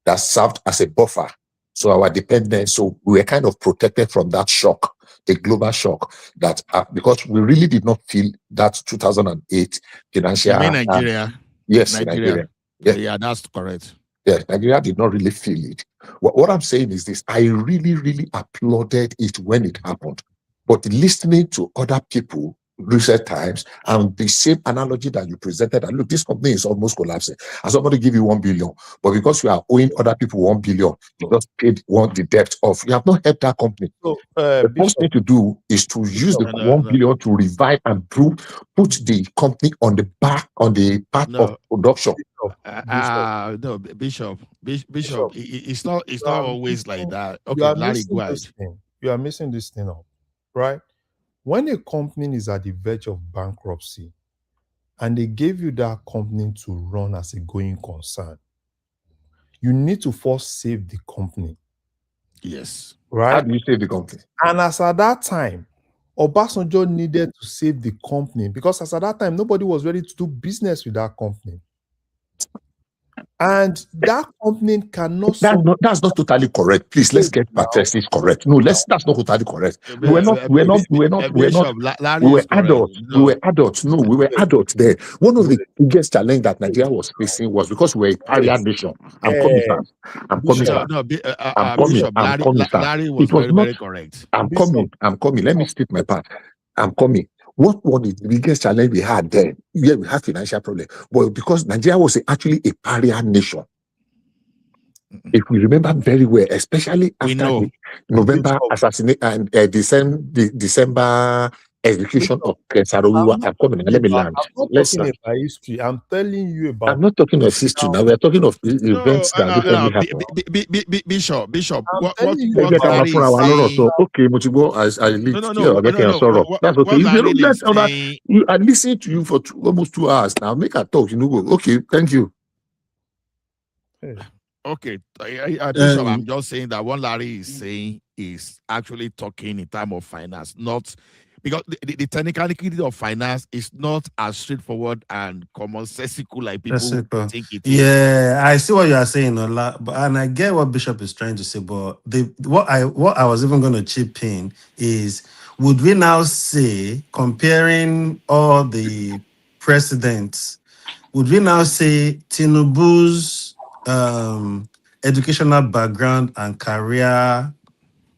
that served as a buffer. So our dependence, so we were kind of protected from that shock, the global shock, that because we really did not feel that 2008 financial. You mean Nigeria? Yes, Nigeria. Yeah, that's correct. Yeah, Nigeria did not really feel it. What I'm saying is this: I really, really applauded it when it happened, but listening to other people recent times, and the same analogy that you presented, that look, this company is almost collapsing, and somebody give you $1 billion, but because you are owing other people $1 billion, you just paid the debt off. You have not helped that company. So, the first thing to do is to use the $1 billion to revive and put the company on the path of production. No, Bishop. It's not always like that. Okay, Larry, go ahead. You are missing this thing up, right? When a company is at the verge of bankruptcy and they gave you that company to run as a going concern, you need to first save the company. Yes. Right? How do you save the company? And as at that time, Obasanjo needed to save the company, because as at that time, nobody was ready to do business with that company. And that company cannot. That's not totally correct. Please, let's get statistics correct. No, that's not totally correct. We were adults. We were adults. No, we were adults there. One of the biggest challenge that Nigeria was facing was because we were a pariah nation. I'm coming, sir. Larry was very correct. I'm coming. Let me state my part. I'm coming. What was the biggest challenge we had then? Yeah, we had financial problem, but because Nigeria was actually a pariah nation. If we remember very well, especially after the November assassination and December execution of Kesarowiwa, I'm coming. Let me land. I'm not talking about history. I'm telling you about. I'm not talking of history now. We're talking of events that recently happened. Bishop. What Larry is saying. Okay, I leave. That's okay. I listened to you for almost 2 hours now. Make a talk. Okay, thank you. Okay, Bishop, I'm just saying that what Larry is saying is actually talking in terms of finance, not because the technicality of finance is not as straightforward and commonsensical like people think it is. Yeah, I see what you are saying, Ola, and I get what Bishop is trying to say. But what I was even going to chip in is, would we now say, comparing all the presidents, would we now say Tinubu's educational background and career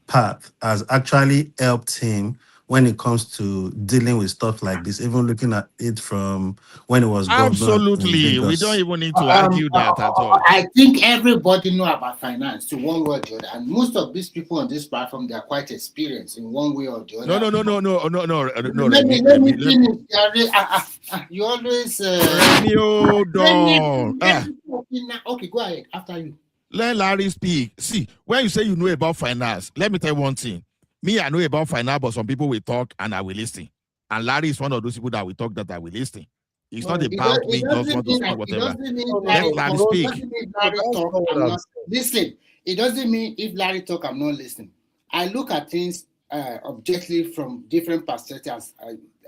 path has actually helped him when it comes to dealing with stuff like this, even looking at it from when he was governor? Absolutely. We don't even need to argue that at all. I think everybody know about finance to one way or the other, and most of these people on this platform, they are quite experienced in one way or the other. No. Let me finish. You always okay, go ahead after you. Let Larry speak. See, when you say you know about finance, let me tell you one thing. Me, I know about finance, but some people will talk and I will listen. And Larry is one of those people that will talk that I will listen. It's not about me just want to talk whatever. Let Larry speak. Listen, it doesn't mean if Larry talk, I'm not listening. I look at things objectively from different perspectives.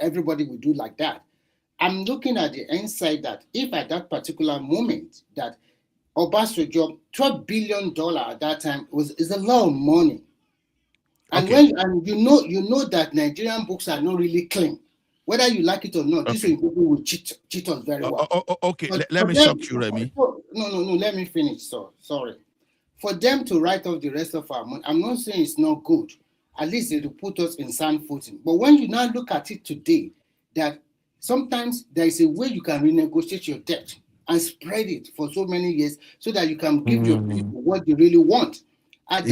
Everybody will do like that. I'm looking at the inside that if at that particular moment that Obasanjo, $12 billion at that time is a lot of money. And when you know that Nigerian books are not really clean, whether you like it or not, these people will cheat us very well. Okay, let me shock you, Remy. No, let me finish. Sorry. For them to write off the rest of our money, I'm not saying it's not good. At least it will put us in sound footing. But when you now look at it today, that sometimes there is a way you can renegotiate your debt and spread it for so many years so that you can give your people what they really want. That's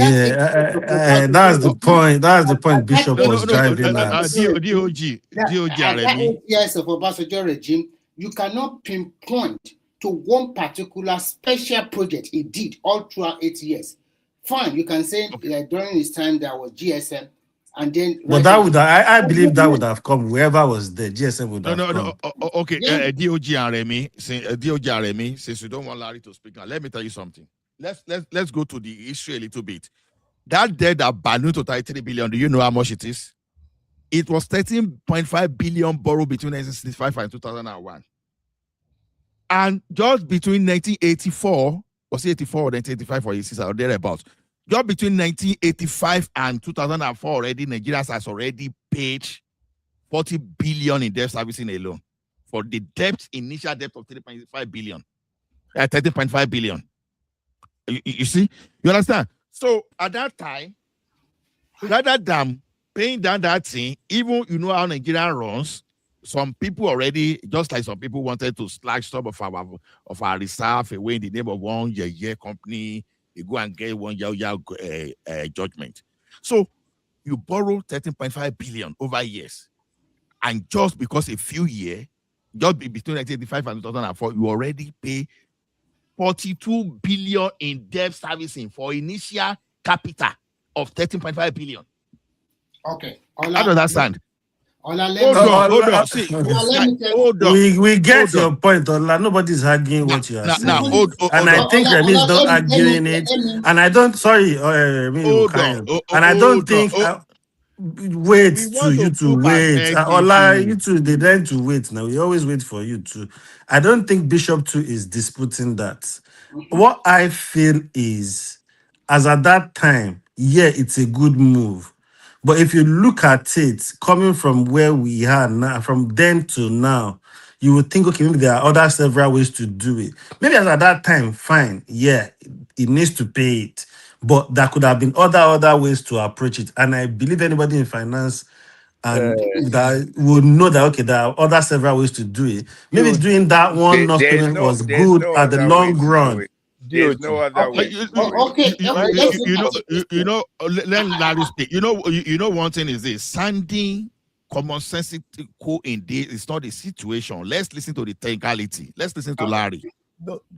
the point. That's the point Bishop was driving at. DOG, at that 8 years of Obasanjo regime, you cannot pinpoint to one particular special project he did all throughout 8 years. Fine, you can say during his time there was GSM, and then. But that would I believe that would have come whoever was there. GSM would have come. Okay, DOG and Remy, since you don't want Larry to speak now, let me tell you something. Let's go to the history a little bit. That debt that ballooned to 33 billion, do you know how much it is? It was 13.5 billion borrowed between 1965 and 2001. And just between 1984, was it 84 or 1985 or 86 or thereabouts, just between 1985 and 2004 already, Nigeria has already paid 40 billion in debt servicing alone for the initial debt of 3.5 billion, 13.5 billion. You see? You understand? So at that time, rather than paying down that thing, even you know how Nigeria runs, some people already, just like some people wanted to slash some of our reserve away in the name of one year company, you go and get 1 year judgment. So you borrow 13.5 billion over years. And just because a few years, just between 1985 and 2004, you already pay 42 billion in debt servicing for initial capital of 13.5 billion. Okay. How does that sound? Hold on. See, hold on. We get your point, Ola. Nobody's arguing what you are saying. I think Remy is not arguing it. And I don't, sorry, Remy will carry on. And I don't think, wait to you to wait. Ola, you two, they learn to wait now. We always wait for you to. I don't think Bishop 2 is disputing that. What I feel is, as at that time, yeah, it's a good move. But if you look at it, coming from where we are now, from then to now, you would think, okay, maybe there are other several ways to do it. Maybe as at that time, fine, yeah, it needs to pay it. But there could have been other ways to approach it. And I believe anybody in finance and that would know that, okay, there are other several ways to do it. Maybe doing that one payment was good at the long run. There's no other way. You know, let Larry speak. You know, one thing is this: sounding commonsensical in this is not the situation. Let's listen to the technicality. Let's listen to Larry.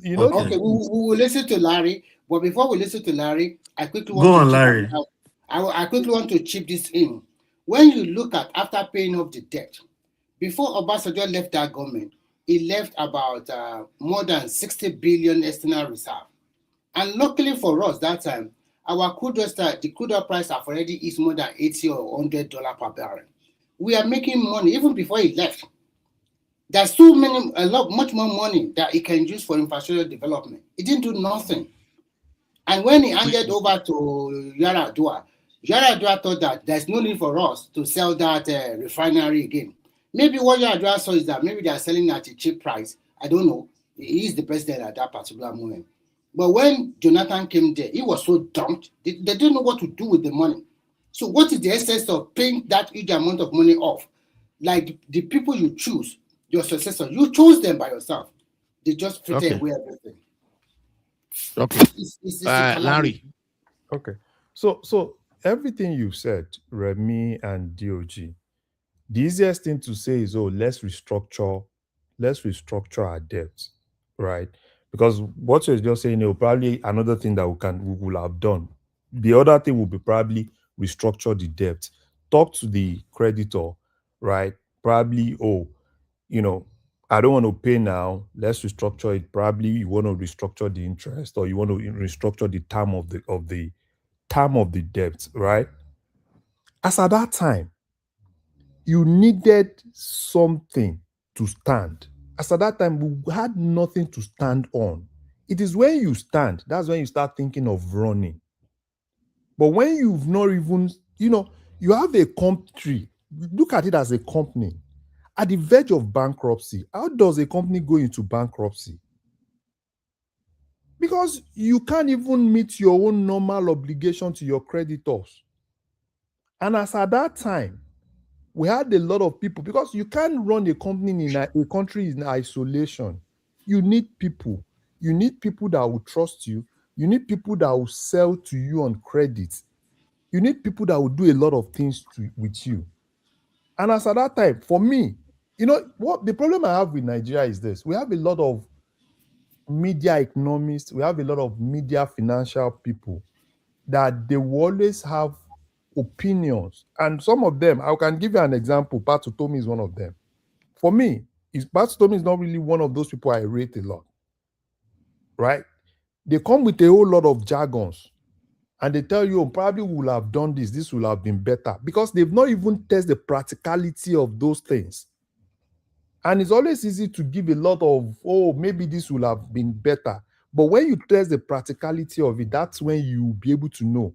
We will listen to Larry. But before we listen to Larry, I quickly want to chip this in. When you look at after paying off the debt, before Obasanjo left that government, he left about more than 60 billion external reserve. And luckily for us that time, our the crude oil price have already eased more than $80 or $100 per barrel. We are making money even before he left. There's much more money that he can use for infrastructure development. He didn't do nothing. And when he handed over to Yar'Adua thought that there's no need for us to sell that refinery again. Maybe what Yar'Adua saw is that maybe they are selling at a cheap price. I don't know. He is the president at that particular moment. But when Jonathan came there, he was so dumped. They didn't know what to do with the money. So what is the essence of paying that huge amount of money off? Like the people you choose, your successor, you chose them by yourself. They just fit away everything. Okay. It's Larry. Okay. So everything you said, Remy and DOG, the easiest thing to say is, let's restructure our debt, right? Because what you're just saying, probably another thing that we will have done. The other thing will be probably restructure the debt. Talk to the creditor, right? Probably, I don't want to pay now. Let's restructure it. Probably you want to restructure the interest, or you want to restructure the term of the debt, right? As at that time, you needed something to stand. As at that time, we had nothing to stand on. It is when you stand, that's when you start thinking of running. But when you've not even, you have a country, look at it as a company, at the verge of bankruptcy. How does a company go into bankruptcy? Because you can't even meet your own normal obligation to your creditors. And as at that time, we had a lot of people, because you can't run a company in a country in isolation. You need people. You need people that will trust you. You need people that will sell to you on credit. You need people that will do a lot of things with you. And as at that time, for me, what the problem I have with Nigeria is this: we have a lot of media economists, we have a lot of media financial people that they will always have opinions. And some of them, I can give you an example. Patu Tomi is one of them. For me, Patu Tomi is not really one of those people I rate a lot, right? They come with a whole lot of jargons and they tell you, probably will have done this will have been better, because they've not even tested the practicality of those things. And it's always easy to give a lot of, maybe this will have been better. But when you test the practicality of it, that's when you'll be able to know.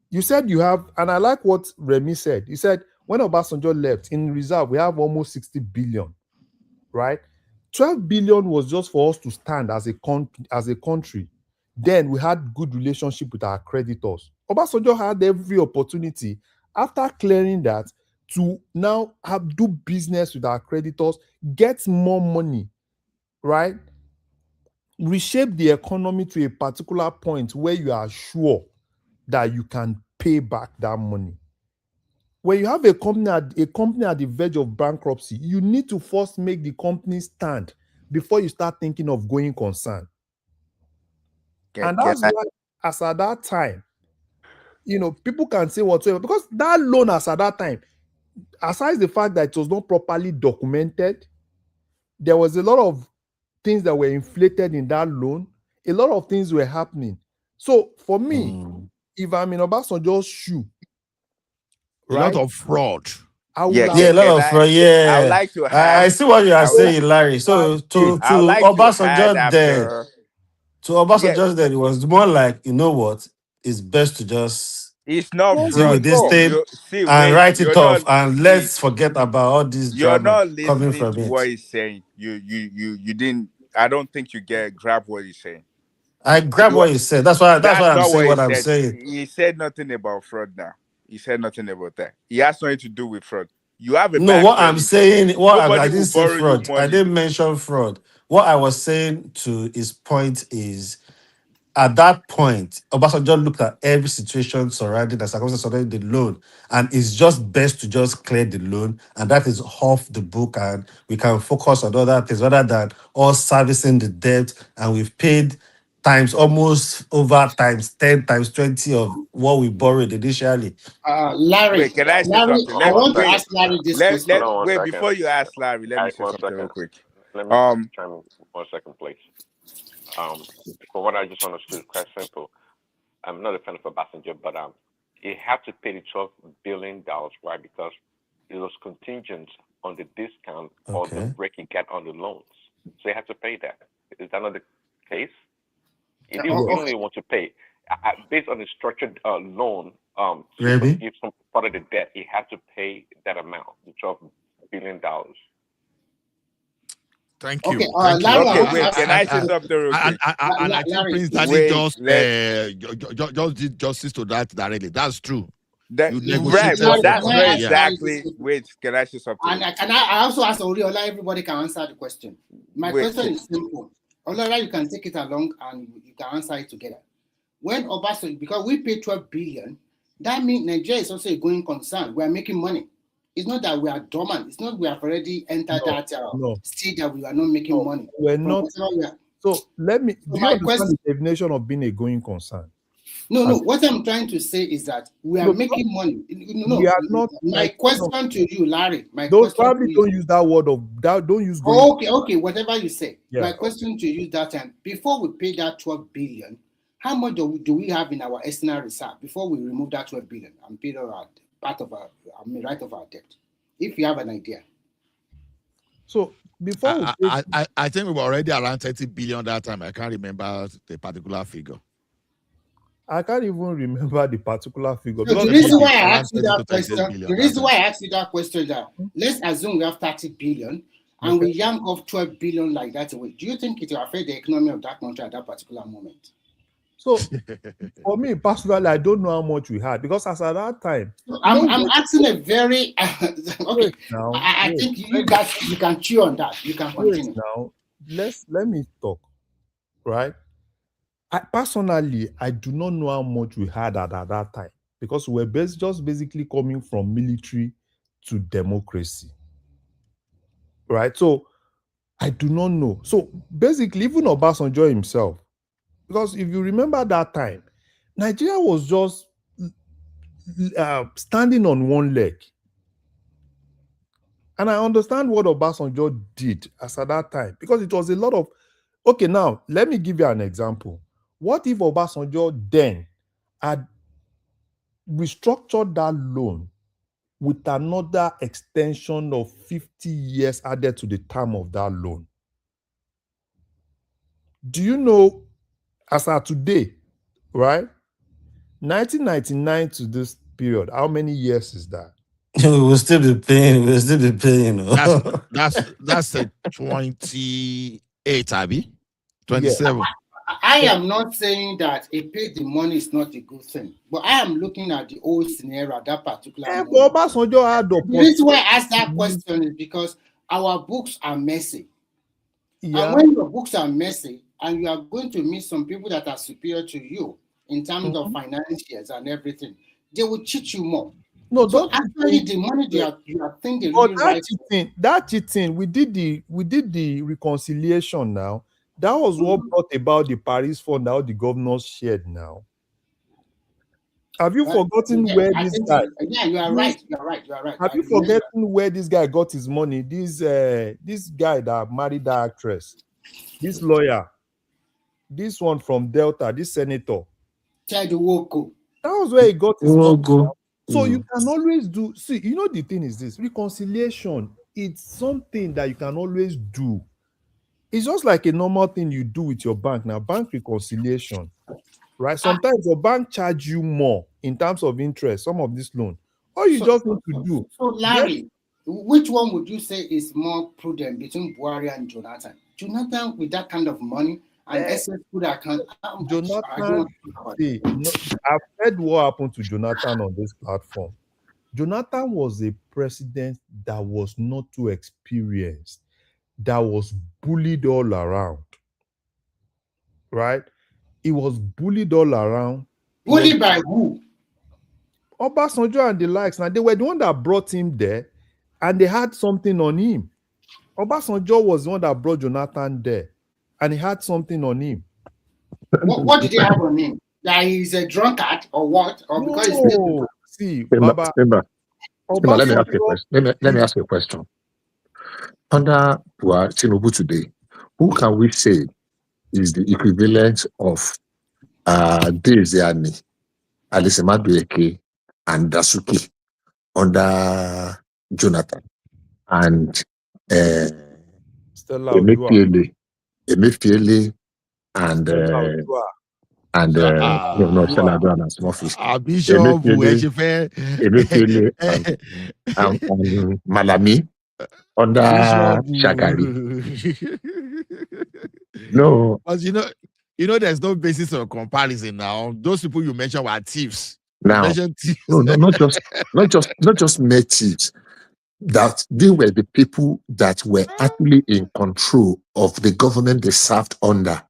You said you have, and I like what Remy said. He said, when Obasanjo left, in reserve, we have almost 60 billion, right? 12 billion was just for us to stand as a country. Then we had good relationship with our creditors. Obasanjo had every opportunity after clearing that to now do business with our creditors, get more money, right? Reshape the economy to a particular point where you are sure that you can pay back that money. When you have a company at the verge of bankruptcy, you need to first make the company stand before you start thinking of going concern. And that's why, as at that time, people can say whatsoever, because that loan, as at that time, aside the fact that it was not properly documented, there was a lot of things that were inflated in that loan. A lot of things were happening. So for me, if I'm in Obasanjo's shoe, right? A lot of fraud. A lot of fraud. I would like to add. I see what you are saying, Larry. So to Obasanjo then, it was more like, you know what? It's best to just It's not deal with this thing and write it off, and let's forget about all this You're drama not coming listening from to it. what he's saying. You didn't. I don't think you grab what he's saying. I grab what you said. That's why I'm not saying what he I'm said. saying. He said nothing about fraud now. He said nothing about that. He has nothing to do with fraud. You have a No, bad what I'm credit. saying, I Nobody didn't will say borrow you fraud. I money. didn't mention fraud. What I was saying to his point is, at that point, Obasanjo looked at every situation surrounding the circumstances surrounding the loan, and it's just best to just clear the loan, and that is off the book, and we can focus on other things rather than us servicing the debt, and we've paid times almost over times 10 times 20 of what we borrowed initially. Larry, Wait, can I say Larry, something? I want to ask Larry this question. Hold on Before you ask Larry, let me say something real quick. Let me just chime in 1 second, please. For what I just understood, quite simple. I'm not a fan of Obasanjo, but he had to pay the $12 billion, right? Because it was contingent on the discount or the break he got on the loans. So he had to pay that. Is that not the case? He didn't really want to pay. Based on the structured loan, to forgive some part of the debt, he had to pay that amount, the $12 billion. Thank you. Larry, wait, can I say something real quick? And I think Prince Daddy just did justice to that directly. That's true. You negotiated for that's money. not exactly. Wait, can I say something? And I also ask Oriola, everybody can answer the question. My question is simple. Oriola, you can take it along and you can answer it together. When Obasanjo, because we pay 12 billion, that means Nigeria is also a going concern. We are making money. It's not that we are dormant. It's not we have already entered that state that we are not making money. We're not. So let me. Do you understand the definition of being a going concern? No. What I'm trying to say is that we are making money. We are not. My question to you, Larry. Don't use that word of that. Don't use going. Okay. Whatever you say. Yeah. My question to you that time, before we pay that 12 billion, how much do we have in our external reserve before we remove that 12 billion and pay our part of our, right of our debt? If you have an idea. So before I think we were already around 30 billion that time. I can't remember the particular figure. I can't even remember the particular figure. So the reason why I asked you that question, is that let's assume we have 30 billion and we yank off 12 billion like that away. Do you think it will affect the economy of that country at that particular moment? So for me personally, I don't know how much we had because as at that time, I'm asking a very okay. Now, I think you guys you can chew on that. You can continue. Now, let me talk, right? I personally do not know how much we had at that time because we were just basically coming from military to democracy, right? So I do not know. So basically, even Obasanjo himself, because if you remember that time, Nigeria was just standing on one leg. And I understand what Obasanjo did as at that time because it was a lot of, okay, now let me give you an example. What if Obasanjo then had restructured that loan with another extension of 50 years added to the term of that loan? Do you know, as of today, right? 1999 to this period, how many years is that? We'll still be paying. We'll still be paying. That's a 28, Abby. 27. I am not saying that a pay the money is not a good thing, but I am looking at the old scenario at that particular moment. The reason why I asked that question is because our books are messy. Yeah. And when your books are messy and you are going to meet some people that are superior to you in terms of financials and everything, they will cheat you more. No, so actually the money you are thinking that cheating, we did the reconciliation now. That was what brought about the Paris Fund, how the governors shared now. Have you forgotten where this guy? Yeah, you are right. You are right. Have you forgotten where this guy got his money? This guy that married that actress, this lawyer, this one from Delta, this senator. Ted Woko. That was where he got his money. So you can always do. See, you know the thing is this: reconciliation. It's something that you can always do. It's just like a normal thing you do with your bank. Now, bank reconciliation, right? Sometimes your bank charge you more in terms of interest, some of this loan. All you just need to do. So, Larry, which one would you say is more prudent between Buhari and Jonathan? Jonathan with that kind of money and SS food account. Jonathan, I've heard what happened to Jonathan on this platform. Jonathan was a president that was not too experienced, that was bullied all around, right? He was bullied all around. Bullied by who? Obasanjo and the likes. Now, they were the one that brought him there, and they had something on him. Obasanjo was the one that brought Jonathan there, and he had something on him. What did he have on him? That he's a drunkard or what? Or because see, Baba, let me ask you a question. Under Tinubu today, who can we say is the equivalent of Deziani, Alice Madueke, and Dasuki under Jonathan and Emefiele, and Stella Adua and small fish. Emefiele and Malami under Shagari. No, but you know, there's no basis of comparison now. Those people you mentioned were thieves. Now, no, not just mere thieves. That they were the people that were actually in control of the government they served under.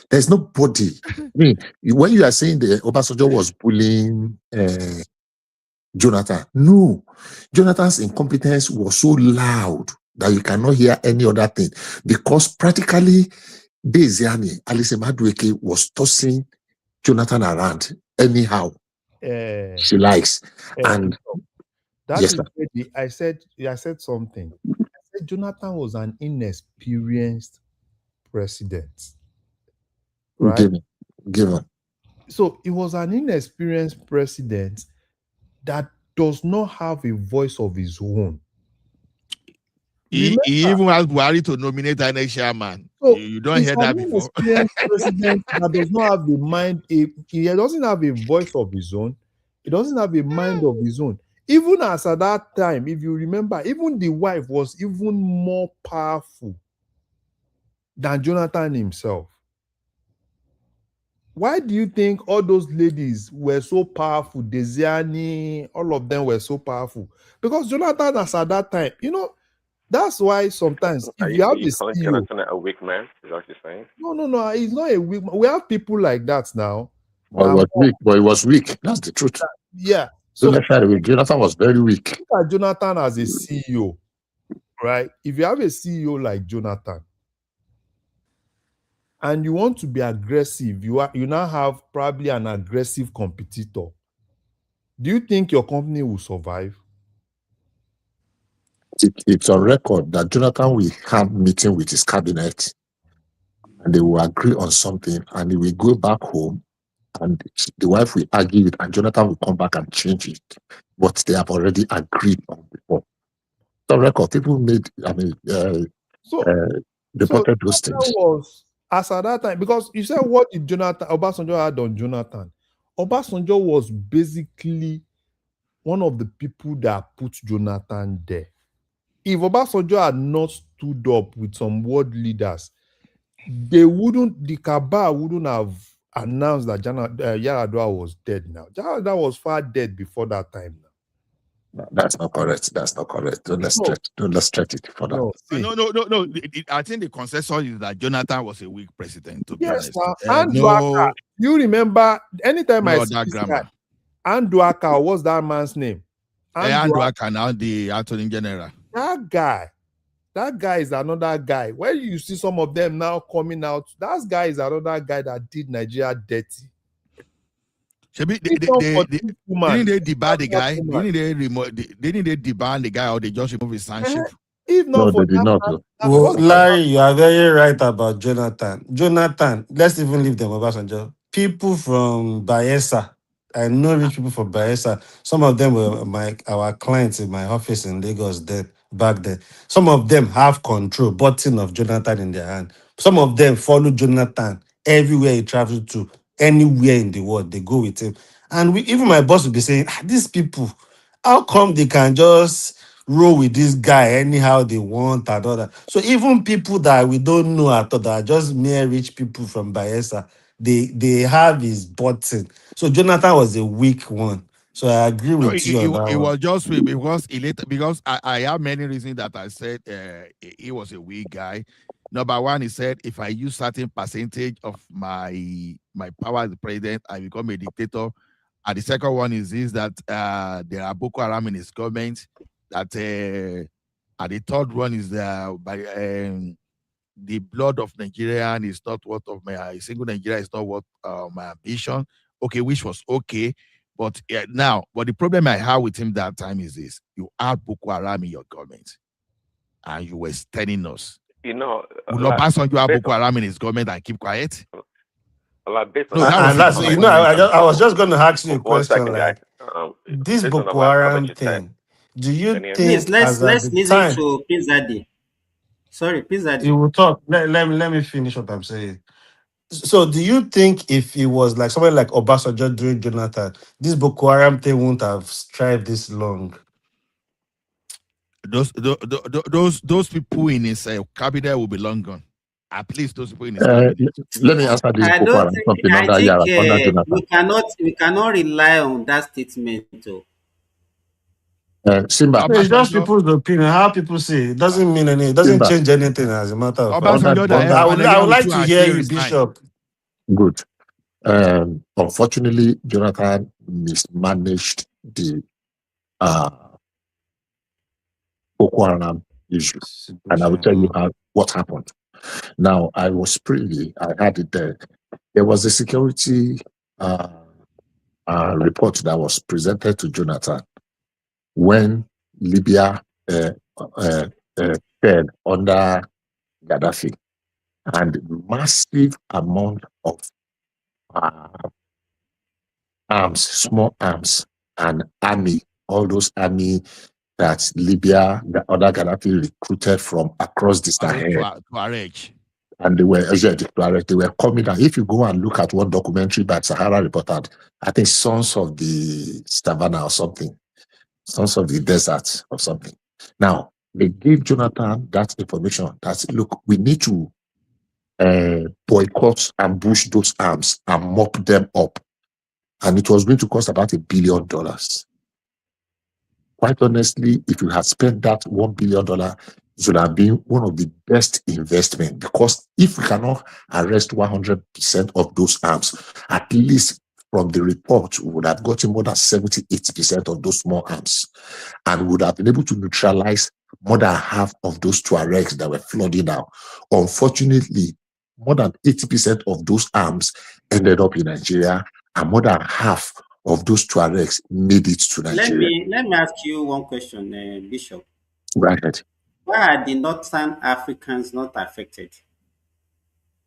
There's nobody. I mean, when you are saying the Obasanjo was bullying Jonathan, no, Jonathan's incompetence was so loud that you cannot hear any other thing because practically Deziani, Alice Madueke was tossing Jonathan around anyhow she likes. And that is I said something. I said Jonathan was an inexperienced president. Right? Given. So he was an inexperienced president that does not have a voice of his own. He even asked Buhari to nominate an chairman. So You don't he's hear an that before. inexperienced president that does not have a mind. He doesn't have a voice of his own. He doesn't have a mind of his own. Even as at that time, if you remember, even the wife was even more powerful than Jonathan himself. Why do you think all those ladies were so powerful? Desiani, all of them were so powerful. Because Jonathan, as at that time, that's why sometimes if you have you a calling CEO, Jonathan a weak man? Is that what you're saying? no, he's not a weak man. We have people like that now. Well, he was weak. That's the truth. Yeah. So So Jonathan was very weak. look at Jonathan as a CEO, right? If you have a CEO like Jonathan, and you want to be aggressive, you now have probably an aggressive competitor. Do you think your company will survive? It's on record that Jonathan will have meeting with his cabinet and they will agree on something and he will go back home and the wife will argue it and Jonathan will come back and change it. What they have already agreed on before. It's on record. People reported those things. That was as at that time, because you said, what did Obasanjo had on Jonathan? Obasanjo was basically one of the people that put Jonathan there. If Obasanjo had not stood up with some world leaders, the cabal wouldn't have announced that Yaradua was dead now. Yaradua was far dead before that time now. That's not correct. Don't let's stretch it for that. No. I think the consensus is that Jonathan was a weak president, to be honest. Andwaka, you remember anytime I see this guy, Andwaka, what's that man's name? Andwaka, now the Attorney General. That guy is another guy. When you see some of them now coming out, that guy is another guy that did Nigeria dirty. Didn't they debar the guy? Didn't they debar the guy or they just remove his sonship? If not they did not. Well, Larry, you are very right about Jonathan. Let's even leave them Obasanjo. People from Bayelsa, I know rich people from Bayelsa. Some of them were our clients in my office in Lagos back then. Some of them have control, button of Jonathan in their hand. Some of them follow Jonathan everywhere he travels to, anywhere in the world, they go with him. And even my boss would be saying, these people, how come they can just roll with this guy anyhow they want and all that? So even people that we don't know at all, that are just mere rich people from Bayelsa, they have his button. So Jonathan was a weak one. So I agree with you on that. It was just weak because I have many reasons that I said he was a weak guy. Number one, he said, if I use certain percentage of my power as the president, I become a dictator. And the second one is that there are Boko Haram in his government. And the third one is the blood of Nigerian is not worth of my single Nigeria is not worth my ambition. Okay, which was okay. But the problem I had with him that time is this: you had Boko Haram in your government, and you were telling us. Will Obasanjo have Boko Haram in his government and keep quiet? I was just going to ask you a question. This Boko Haram thing, do you think? Please, let's listen to Pizzadi. Sorry, Pizzadi. You will talk. Let me finish what I'm saying. So, do you think if it was like somebody like Obasanjo during Jonathan, this Boko Haram thing wouldn't have strived this long? Those people in his cabinet will be long gone. At least those people in his cabinet. Let me answer this. We cannot rely on that statement. Simba. It's just people's opinion. How people say it doesn't mean anything. It doesn't change anything as a matter of fact. I would like to hear you, Bishop. Good. Unfortunately, Jonathan mismanaged the Boko Haram issue. And I will tell you what happened. Now, I was privy, I had it there. There was a security report that was presented to Jonathan when Libya fell under Gaddafi, and massive amount of arms, small arms, and army all those army that Libya, the other Gaddafi recruited from across the Sahel. And they were coming down. If you go and look at one documentary by Sahara reported, I think Sons of the Savannah or something, Sons of the Desert or something. Now, they gave Jonathan that information. That's, look, we need to boycott and bush those arms and mop them up. And it was going to cost about $1 billion. Quite honestly, if you had spent that $1 billion, it would have been one of the best investments, because if we cannot arrest 100% of those arms, at least from the report, we would have gotten more than 70-80% of those small arms, and would have been able to neutralize more than half of those Tuaregs that were flooding out. Unfortunately, more than 80% of those arms ended up in Nigeria, and more than half of those Tuaregs made it to Nigeria. Let me ask you one question, Bishop. Right. Why are the Northern Africans not affected?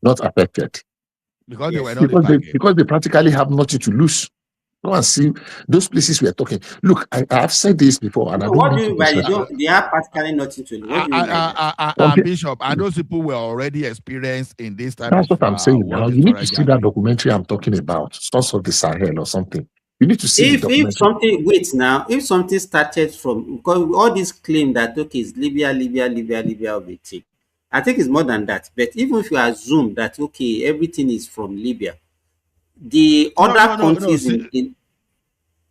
Not affected. Because they were not because they practically have nothing to lose. Go and see those places we are talking. Look, I have said this before, and so what do you mean by they have practically nothing to lose? What do you mean by that? Bishop, and those people were already experienced in this type That's of what I'm saying now. You need to see that documentary I'm talking about, Sons of the Sahel or something. You need to see if something started from, because all this claim that okay, it's Libya of the thing. I think it's more than that. But even if you assume that okay, everything is from Libya, the other countries in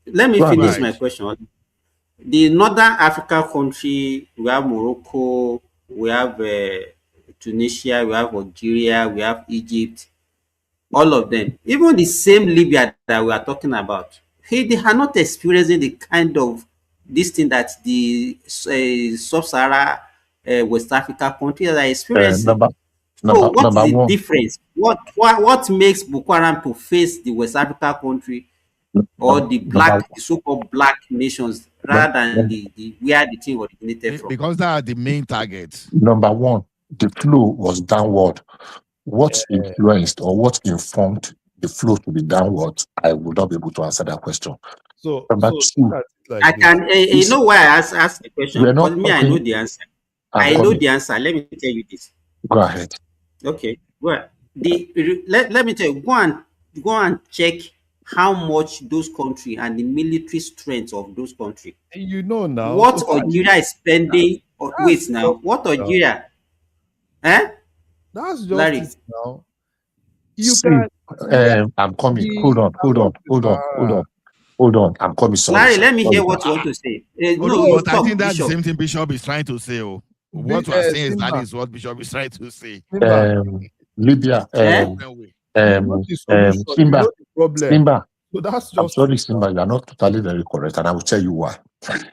let me finish my question. The Northern Africa country, we have Morocco, we have Tunisia, we have Algeria, we have Egypt, all of them. Even the same Libya that we are talking about, they are not experiencing the kind of this thing that the sub-Sahara West Africa countries are experiencing. So what is the difference? What makes Boko Haram to face the West Africa country or the so-called black nations rather than the where the thing originated from? Because they are the main targets. Number one, the flow was downward. What influenced or what informed the flow to be downward? I would not be able to answer that question. So, number two, I can. You know why I asked the question? Because me, I know the answer. I know the answer. Let me tell you this. Go ahead. Okay. Well, let me tell you. Go and check how much those countries and the military strength of those countries. You know now what Algeria is spending. Wait now. What Algeria? That's just Larry. it now. I'm coming. Hold on. I'm coming. Sorry. Larry, let me hear what you want to say. But I think that's the same thing Bishop is trying to say. What we are saying is that is what Bishop is trying to say. Libya. Simba. So that's just. I'm sorry, Simba. You are not totally very correct, and I will tell you why.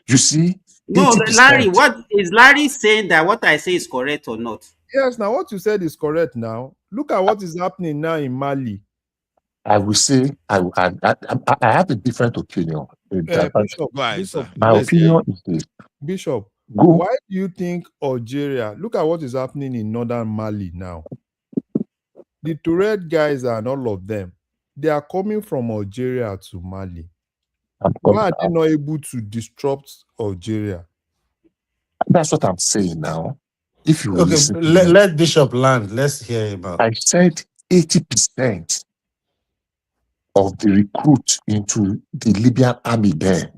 You see. No, Larry. What is Larry saying that what I say is correct or not? Yes. Now, what you said is correct. Now, look at what is happening now in Mali. I will say I have a different opinion. Bishop, my opinion is this. Bishop, why do you think Algeria? Look at what is happening in northern Mali now. The Tuareg guys and all of them, they are coming from Algeria to Mali. Why are they not able to disrupt Algeria? That's what I'm saying now. If you let Bishop land, let's hear him out. I said 80% of the recruits into the Libyan army there,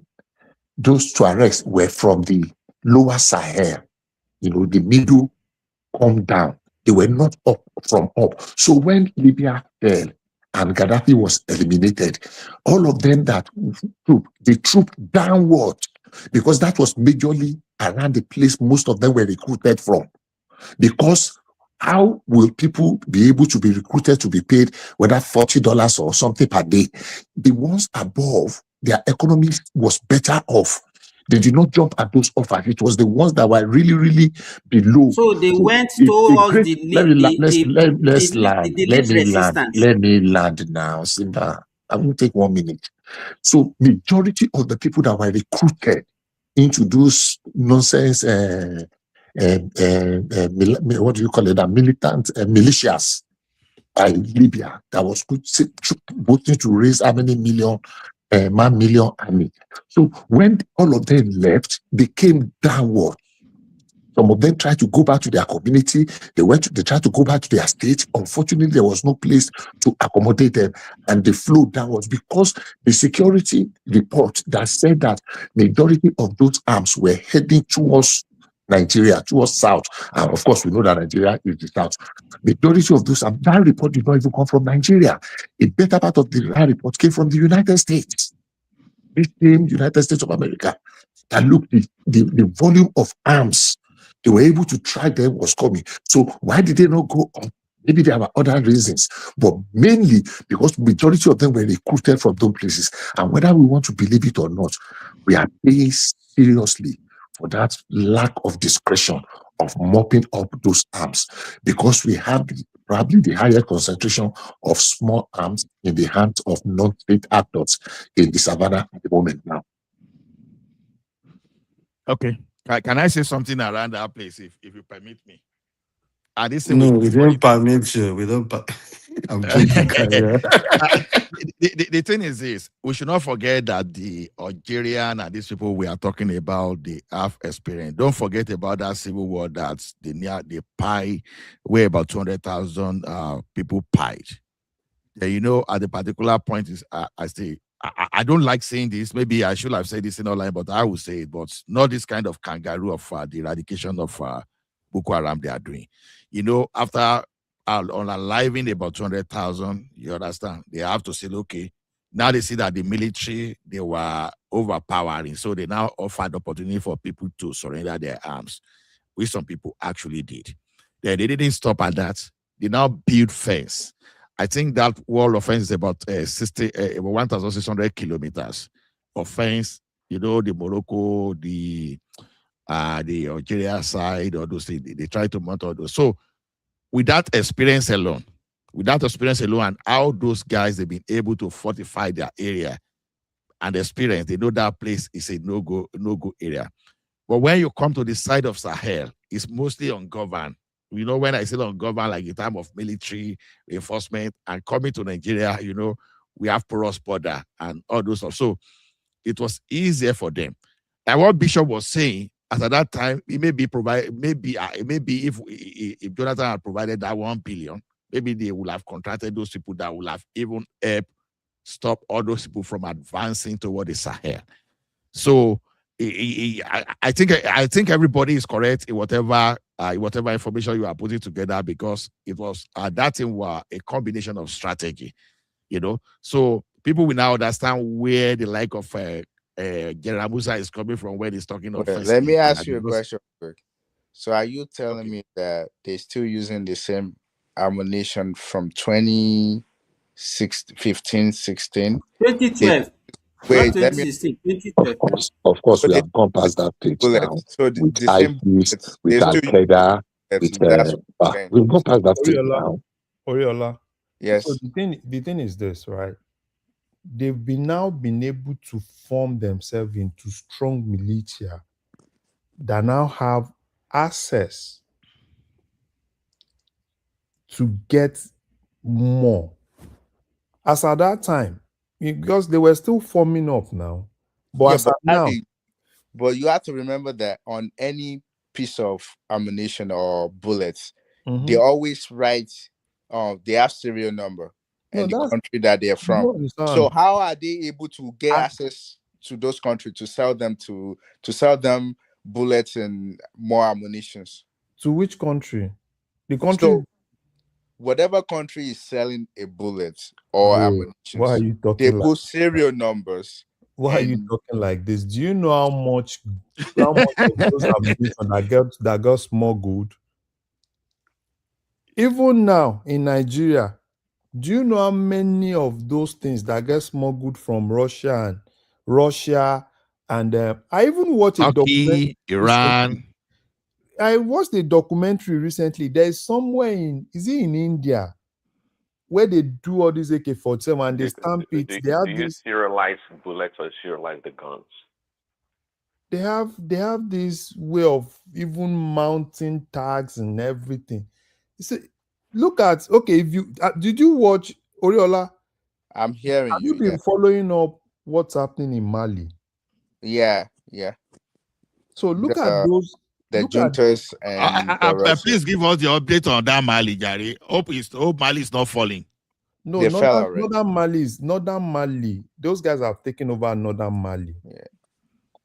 those Tuaregs were from the lower Sahel, the middle come down. They were not up from up. So when Libya fell and Gaddafi was eliminated, all of them they trooped downward, because that was majorly around the place most of them were recruited from. Because how will people be able to be recruited to be paid whether $40 or something per day? The ones above, their economy was better off. They did not jump at those offers. It was the ones that were really, really below. So they went towards Let me land now, Simba. I will take 1 minute. So majority of the people that were recruited into those nonsense what do you call it? Militant militias by Libya that was voting to raise how many million man million army. So when all of them left, they came downward. Some of them tried to go back to their community. They tried to go back to their state. Unfortunately, there was no place to accommodate them, and they flew downwards because the security report that said that majority of those arms were heading towards Nigeria, towards south. And of course, we know that Nigeria is the south. Majority of those arms, that report did not even come from Nigeria. A better part of that report came from the United States. This same United States of America. That looked the volume of arms they were able to track them was coming. So why did they not go up? Maybe there were other reasons, but mainly because majority of them were recruited from those places. And whether we want to believe it or not, we are paying seriously for that lack of discretion of mopping up those arms, because we have probably the highest concentration of small arms in the hands of non-state actors in the savannah at the moment now. Okay. Can I say something around that place, if you permit me? No, we don't permit you. We don't. I'm joking. The thing is this: we should not forget that the Algerian and these people we are talking about, they have experience. Don't forget about that civil war that the pie, where about 200,000 people pied. You know, at the particular point is I say. I don't like saying this. Maybe I should have said this in online, but I will say it. But not this kind of kangaroo of the eradication of Boko Haram they are doing. You know, after unaliving about 200,000, you understand, they have to say, okay, now they see that the military, they were overpowering. So they now offered opportunity for people to surrender their arms, which some people actually did. Then they didn't stop at that. They now build fence. I think that wall of fence is about 1,600 kilometers of fence. You know, the Morocco, the Algeria side, or those things, they try to mount all those. So with that experience alone, and how those guys, they've been able to fortify their area and experience, they know that place is a no-go area. But when you come to the side of Sahel, it's mostly ungoverned. You know, when I say ungoverned, like in time of military reinforcement, and coming to Nigeria, you know, we have porous border and all those stuff. So it was easier for them. And what Bishop was saying, as at that time, it may be if Jonathan had provided that 1 billion, maybe they would have contracted those people that would have even helped stop all those people from advancing toward the Sahel. So I think everybody is correct in whatever information you are putting together, because it was that thing was a combination of strategy, you know. So people will now understand where the like of General Musa is coming from when he's talking of. Let me ask you a question quick. So are you telling me that they're still using the same ammunition from 2015, 16? 2012. Wait, let me. 2012. Of course, we have gone past that page now. So with the same ISIS, with Al Qaeda, we've gone past that page now. Oriola. Yes. So the thing is this, right? They've now been able to form themselves into strong militia that now have access to get more. As at that time, because they were still forming up now. But but you have to remember that on any piece of ammunition or bullets, they always write they have serial number and the country that they're from. So how are they able to get access to those countries to sell them bullets and more ammunitions? To which country? The country. So whatever country is selling a bullet or ammunition, why are you talking? They put serial numbers. Why are you talking like this? Do you know how much of those ammunition that got smuggled? Even now in Nigeria, do you know how many of those things that get smuggled from Russia and I even watched a documentary. Iran. I watched a documentary recently. There's somewhere is it in India where they do all these AK-47 and they stamp it. Do you serialize bullets or serialize the guns? They have this way of even mounting tags and everything. Look at if you did you watch Oriola? I'm hearing you. Have you been following up what's happening in Mali. Yeah. So look at those. The Look at juntas and the Russia. Please give us the update on that Mali, Gary. Hope Mali is not falling. no They fell already. northern Mali. Those guys have taken over northern Mali. Yeah.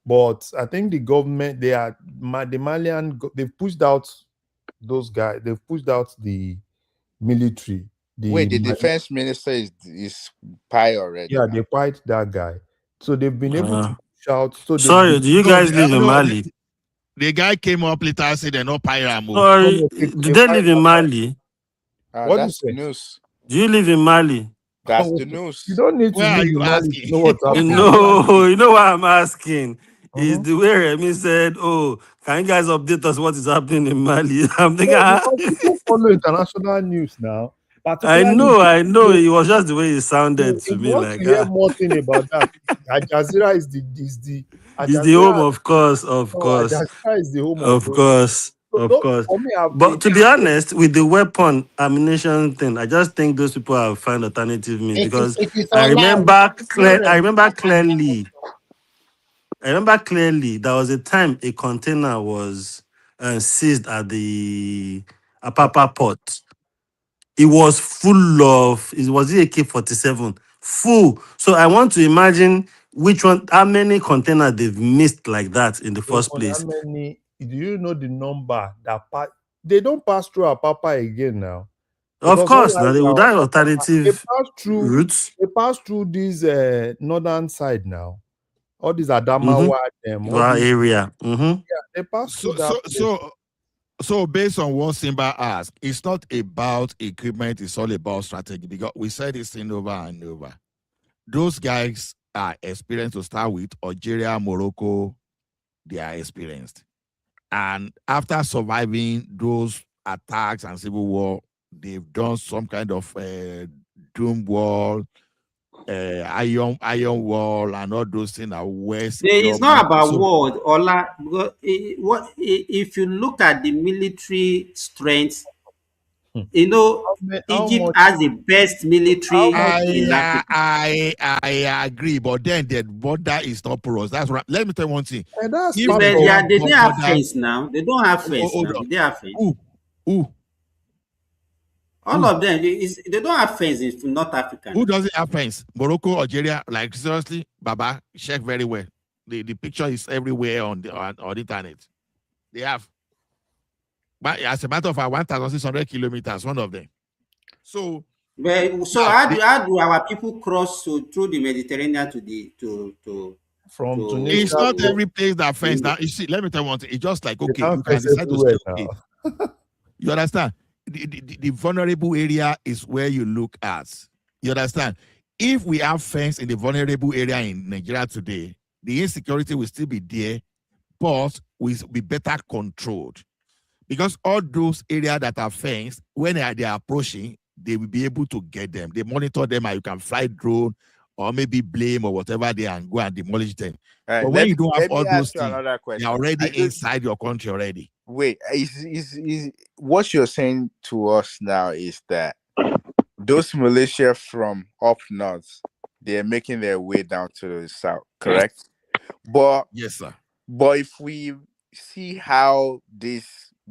But I think the government, the Malian, they've pushed out those guys. They've pushed out the military. Wait, the defense minister is pie already. Yeah, they fight that guy. So they've been able to shout. So Sorry, do you guys live in Mali? The guy came up later and said they're not pyramid. Sorry, do they live in Mali? What that's the news. Do you live in Mali? That's the news. You don't need to Where live are you in Mali asking? to know what's happening. No, you know what I'm asking? Is the way Remy said, "Oh, can you guys update us what is happening in Mali?" I'm thinking, People follow international news now. I know. It was just the way it sounded to me. Want Like, to hear more thing about that? Al Jazeera is the it's the home, of course. Al Jazeera is the home Of course. For me, But to be honest, with the weapon ammunition thing, I just think those people have found alternative means because I remember clearly. There was a time a container was seized at the Apapa port. It was full of. It was the AK-47 full. So I want to imagine how many containers they've missed like that in the first place. How many? Do you know the number that they don't pass through Apapa again now? Of course, now they would have alternative routes. They pass through this northern side now. All these Adamawa area. Yeah, they pass through that. So based on what Simba asked, it's not about equipment, it's all about strategy. Because we said this thing over and over. Those guys are experienced to start with. Algeria, Morocco, they are experienced. And after surviving those attacks and civil war, they've done some kind of doom wall, iron wall, and all those things are west. It's not about war, Ola. Because if you look at the military strength, you know, Egypt has the best military in Africa. I agree, but then the border is not porous. That's right. Let me tell you one thing. They don't have fence now. They don't have fence now. They have fence. All of them, they don't have fence in North Africa. Who doesn't have fence? Morocco, Algeria, like seriously, Baba, check very well. The picture is everywhere on the internet. They have. But as a matter of fact, 1,600 kilometers, one of them. So how do our people cross through the Mediterranean to Tunisia? It's not every place that fence. Now you see, let me tell you one thing. It's just like okay, you can decide to stay. You understand? The vulnerable area is where you look at. You understand? If we have fence in the vulnerable area in Nigeria today, the insecurity will still be there, but will be better controlled. Because all those areas that are fenced, when they are approaching, they will be able to get them. They monitor them, and you can fly drone or maybe blame or whatever they and go and demolish them. But when you don't have all those things, they're already inside your country already. Wait, is what you're saying to us now is that those militia from up north, they're making their way down to the south, correct? But yes, sir. But if we see how these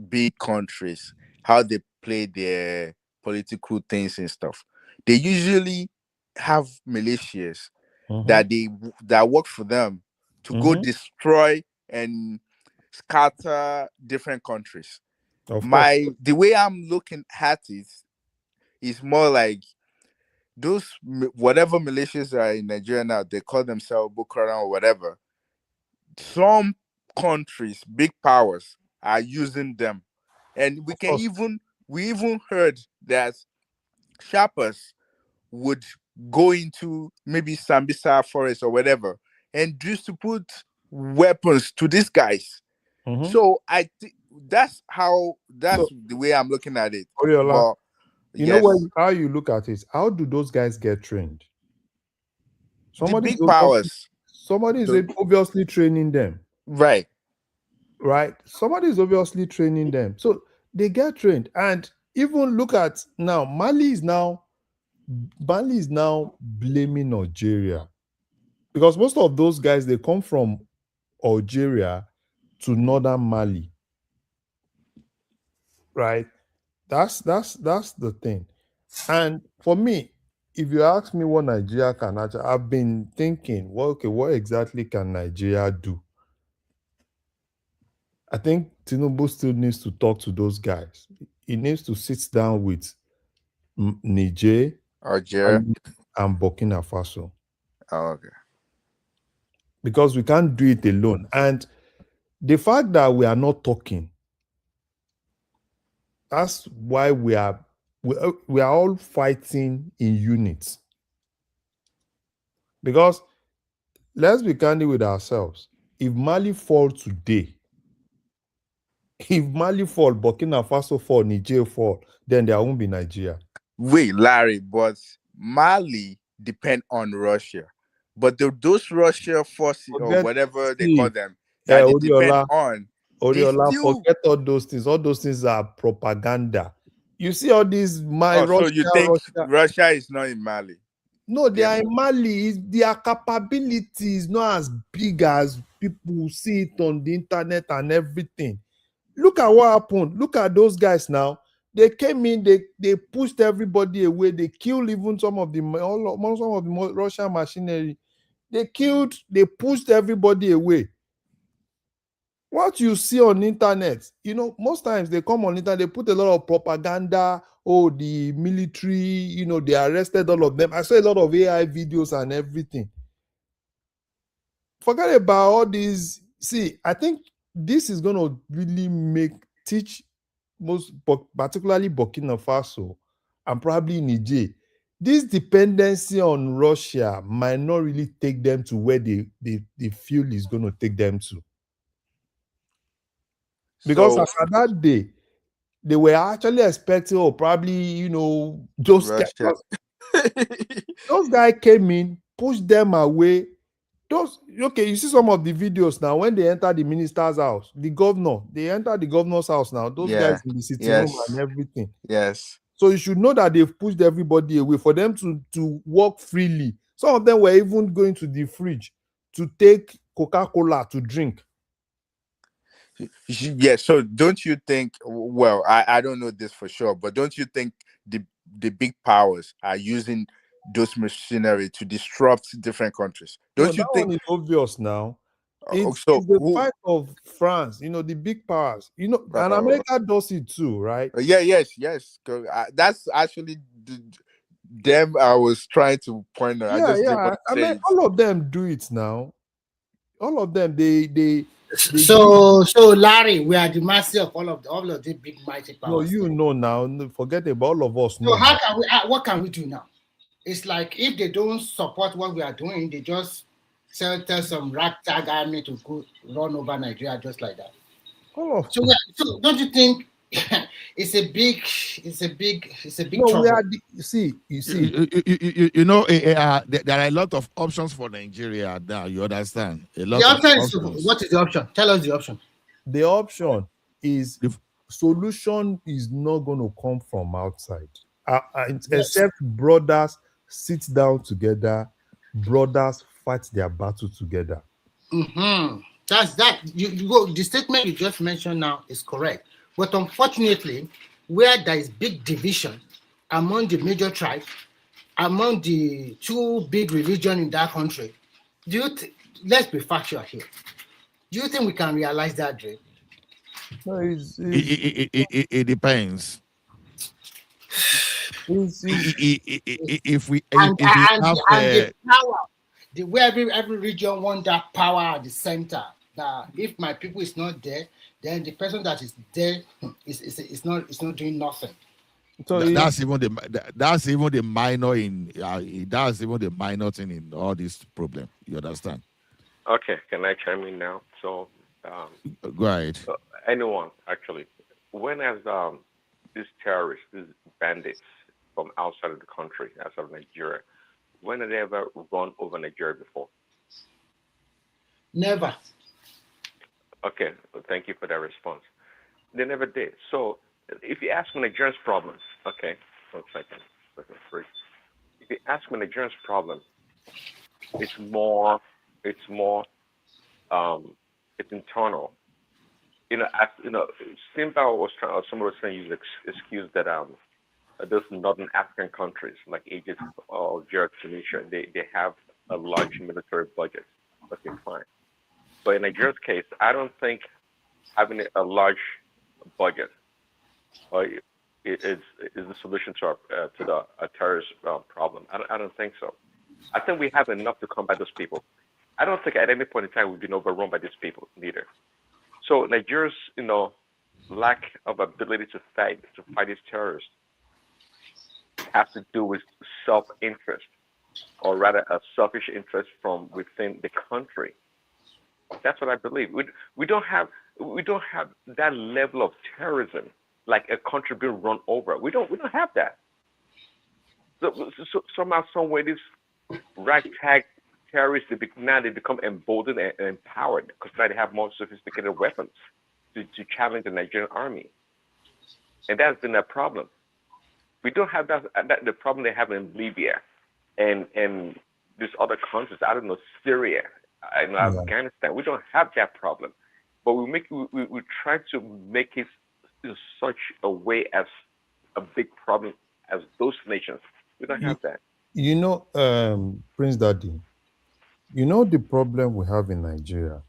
big countries, how they play their political things and stuff, they usually have militias that work for them to go destroy and scatter different countries. The way I'm looking at it is more like those whatever militias are in Nigeria now, they call themselves Boko Haram or whatever. Some countries, big powers, are using them, and we even heard that shoppers would go into maybe Sambisa forest or whatever and just to put weapons to these guys. So I think that's the way I'm looking at it. Oriola, you know how you look at it. How do those guys get trained? Somebody is obviously training them. Right. Somebody is obviously training them. So they get trained. And even look at now, Mali is now blaming Nigeria. Because most of those guys, they come from Algeria to northern Mali, right? That's the thing. And for me, if you ask me what Nigeria can actually, I've been thinking, well, okay, what exactly can Nigeria do? I think Tinubu still needs to talk to those guys. He needs to sit down with Niger, Algeria, and Burkina Faso. Oh, okay. Because we can't do it alone. And the fact that we are not talking, that's why we are all fighting in units. Because let's be candid with ourselves. If Mali fall today, if Mali fall, Burkina Faso fall, Niger fall, then there won't be Nigeria. Wait, Larry, but Mali depend on Russia. But those Russia forces or whatever they call them that they depend on, Oriola, forget all those things. All those things are propaganda. You see all these Russia. So you think Russia is not in Mali? No, they are in Mali. Their capability is not as big as people see it on the internet and everything. Look at what happened. Look at those guys now. They came in, they pushed everybody away. They killed even some of the Russian machinery. They pushed everybody away. What you see on internet, most times they come on internet, they put a lot of propaganda. Oh, the military, they arrested all of them. I saw a lot of AI videos and everything. Forget about all these. See, I think this is going to really teach particularly Burkina Faso and probably Niger. This dependency on Russia might not really take them to where they feel is going to take them to. Because at that day, they were actually expecting, probably, those guys came in, pushed them away. You see some of the videos now when they enter the minister's house, they enter the governor's house now. Those guys in the sitting room and everything. Yes. So you should know that they've pushed everybody away for them to walk freely. Some of them were even going to the fridge to take Coca-Cola to drink. Yeah, so don't you think, well, I don't know this for sure, but don't you think the big powers are using those machinery to disrupt different countries? Don't you think one is obvious now? It's the fight of France, the big powers, and America does it too, right? Yes. That's actually them I was trying to point out. I mean, all of them do it now. All of them, they so Larry, we are the mercy of all of the big mighty powers. No, now forget about all of us. So how can we? What can we do now? It's like if they don't support what we are doing, they just tell some ragtag army to go run over Nigeria just like that. So don't you think it's a big trouble? There are a lot of options for Nigeria now. You understand? What is the option? Tell us the option. The option is solution is not going to come from outside, except brothers sit down together, brothers fight their battle together. That's that. The statement you just mentioned now is correct, but unfortunately, where there is big division among the major tribes, among the two big religions in that country, let's be factual here. Do you think we can realize that dream? No, it depends. Where every region wants that power at the center. That if my people is not there, then the person that is there is not doing nothing. So that's even the minor thing in all this problem. You understand? Okay, can I chime in now? So go ahead. Anyone actually, when has these terrorists, these bandits from outside of the country, outside of Nigeria, when have they ever run over Nigeria before? Never. Okay, well, thank you for that response. They never did. So if you ask me Nigeria's problems, okay, 1 second, free. If you ask me Nigeria's problem, It's more, it's more, it's internal. Simba was trying, or someone was trying to use the excuse that those northern African countries like Egypt or Algeria, Tunisia, they have a large military budget. Okay, fine. But in Nigeria's case, I don't think having a large budget is the solution to the terrorist problem. I don't think so. I think we have enough to combat those people. I don't think at any point in time we've been overrun by these people neither. So Nigeria's lack of ability to fight these terrorists has to do with self-interest, or rather a selfish interest from within the country. That's what I believe. We don't have that level of terrorism like a country being run over. We don't have that. So somehow, some way, these ragtag terrorists they become emboldened and empowered because now they have more sophisticated weapons to challenge the Nigerian army, and that's been a problem. We don't have that the problem they have in Libya and these other countries. I don't know, Syria, Afghanistan. We don't have that problem, but we try to make it in such a way as a big problem as those nations. We don't have that. Prince Daddy, the problem we have in Nigeria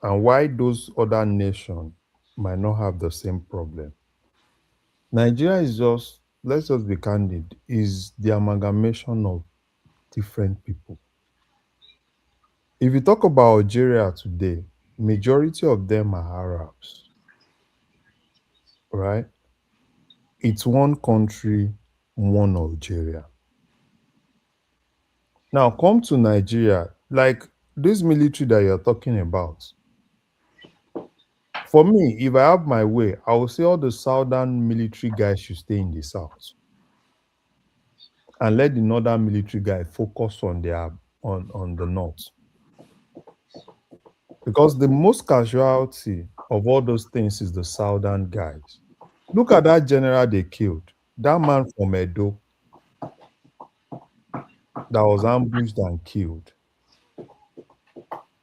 and why those other nations might not have the same problem. Nigeria is just, let's just be candid, is the amalgamation of different people. If you talk about Algeria today, majority of them are Arabs, right? It's one country, one Algeria. Now come to Nigeria, like this military that you're talking about. For me, if I have my way, I will say all the southern military guys should stay in the south and let the northern military guy focus on on the north. Because the most casualty of all those things is the southern guys. Look at that general they killed. That man from Edo that was ambushed and killed.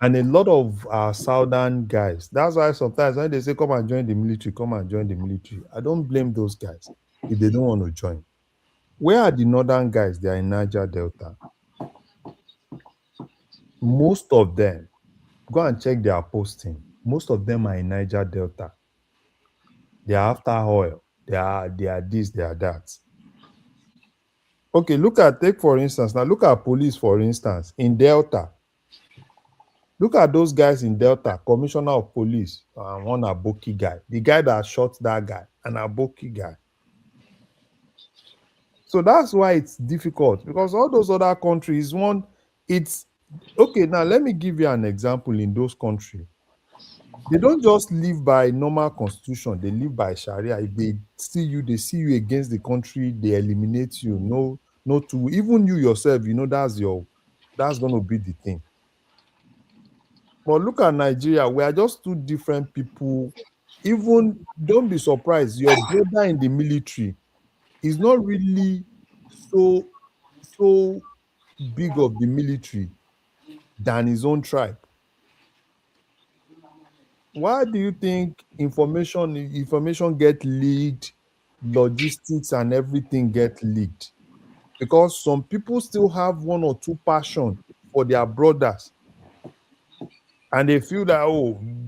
And a lot of our southern guys, that's why sometimes when they say, come and join the military, come and join the military, I don't blame those guys if they don't want to join. Where are the northern guys? They are in Niger Delta. Most of them, go and check their posting. Most of them are in Niger Delta. They are after oil. They are this, they are that. Okay, take for instance, now look at police, for instance, in Delta. Look at those guys in Delta, commissioner of police, one Aboki guy, the guy that shot that guy, an Aboki guy. So that's why it's difficult, because all those other countries, it's okay. Now let me give you an example. In those countries, they don't just live by normal constitution, they live by Sharia. If they see you against the country, they eliminate you. Even you yourself, that's going to be the thing. But look at Nigeria, we are just two different people. Even don't be surprised, your brother in the military is not really so big of the military than his own tribe. Why do you think information get leaked, logistics and everything get leaked? Because some people still have one or two passion for their brothers. And they feel that,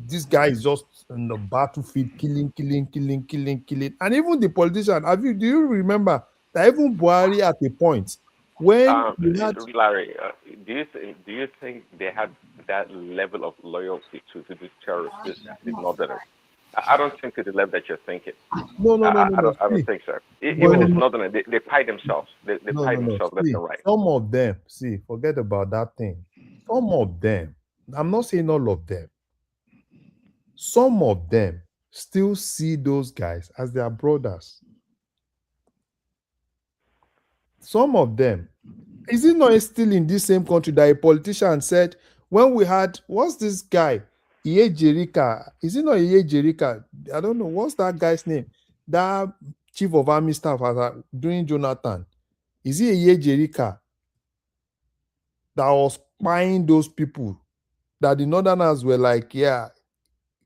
this guy is just in the battlefield killing. And even the politician, do you remember that even Buhari at a point, when Larry, do you think they had that level of loyalty to the terrorists, the northerners? I don't think to the level that you're thinking. No. I don't think so. Even the northerners, they pie themselves. They pie themselves left and right. Some of them, forget about that thing. Some of them, I'm not saying all of them, some of them still see those guys as their brothers. Some of them. Is it not still in this same country that a politician said, when we had, what's this guy? Jerika. Is it not Jerika? I don't know. What's that guy's name? That chief of army staff during Jonathan. Is he Jerika? that was spying those people, that the Northerners were like, yeah,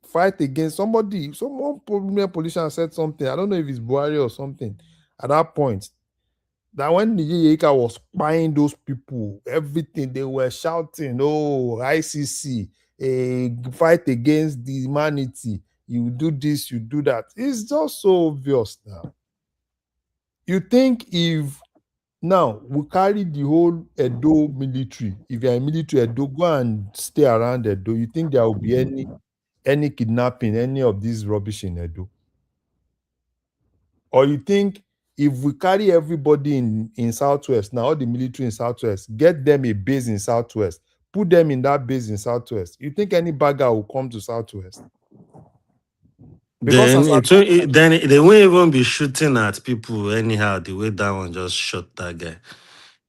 fight against somebody. Someone politician said something. I don't know if it's Buhari or something at that point. That when Nigeria was spying those people, everything, they were shouting, oh, ICC, fight against the humanity. You do this, you do that. It's just so obvious now. You think if now we carry the whole Edo military, if you're a military Edo, go and stay around Edo, you think there will be any kidnapping, any of this rubbish in Edo? Or you think if we carry everybody in Southwest, now all the military in Southwest, get them a base in Southwest, put them in that base in Southwest, you think any bagger will come to Southwest? Because then they won't even be shooting at people anyhow, the way that one just shot that guy.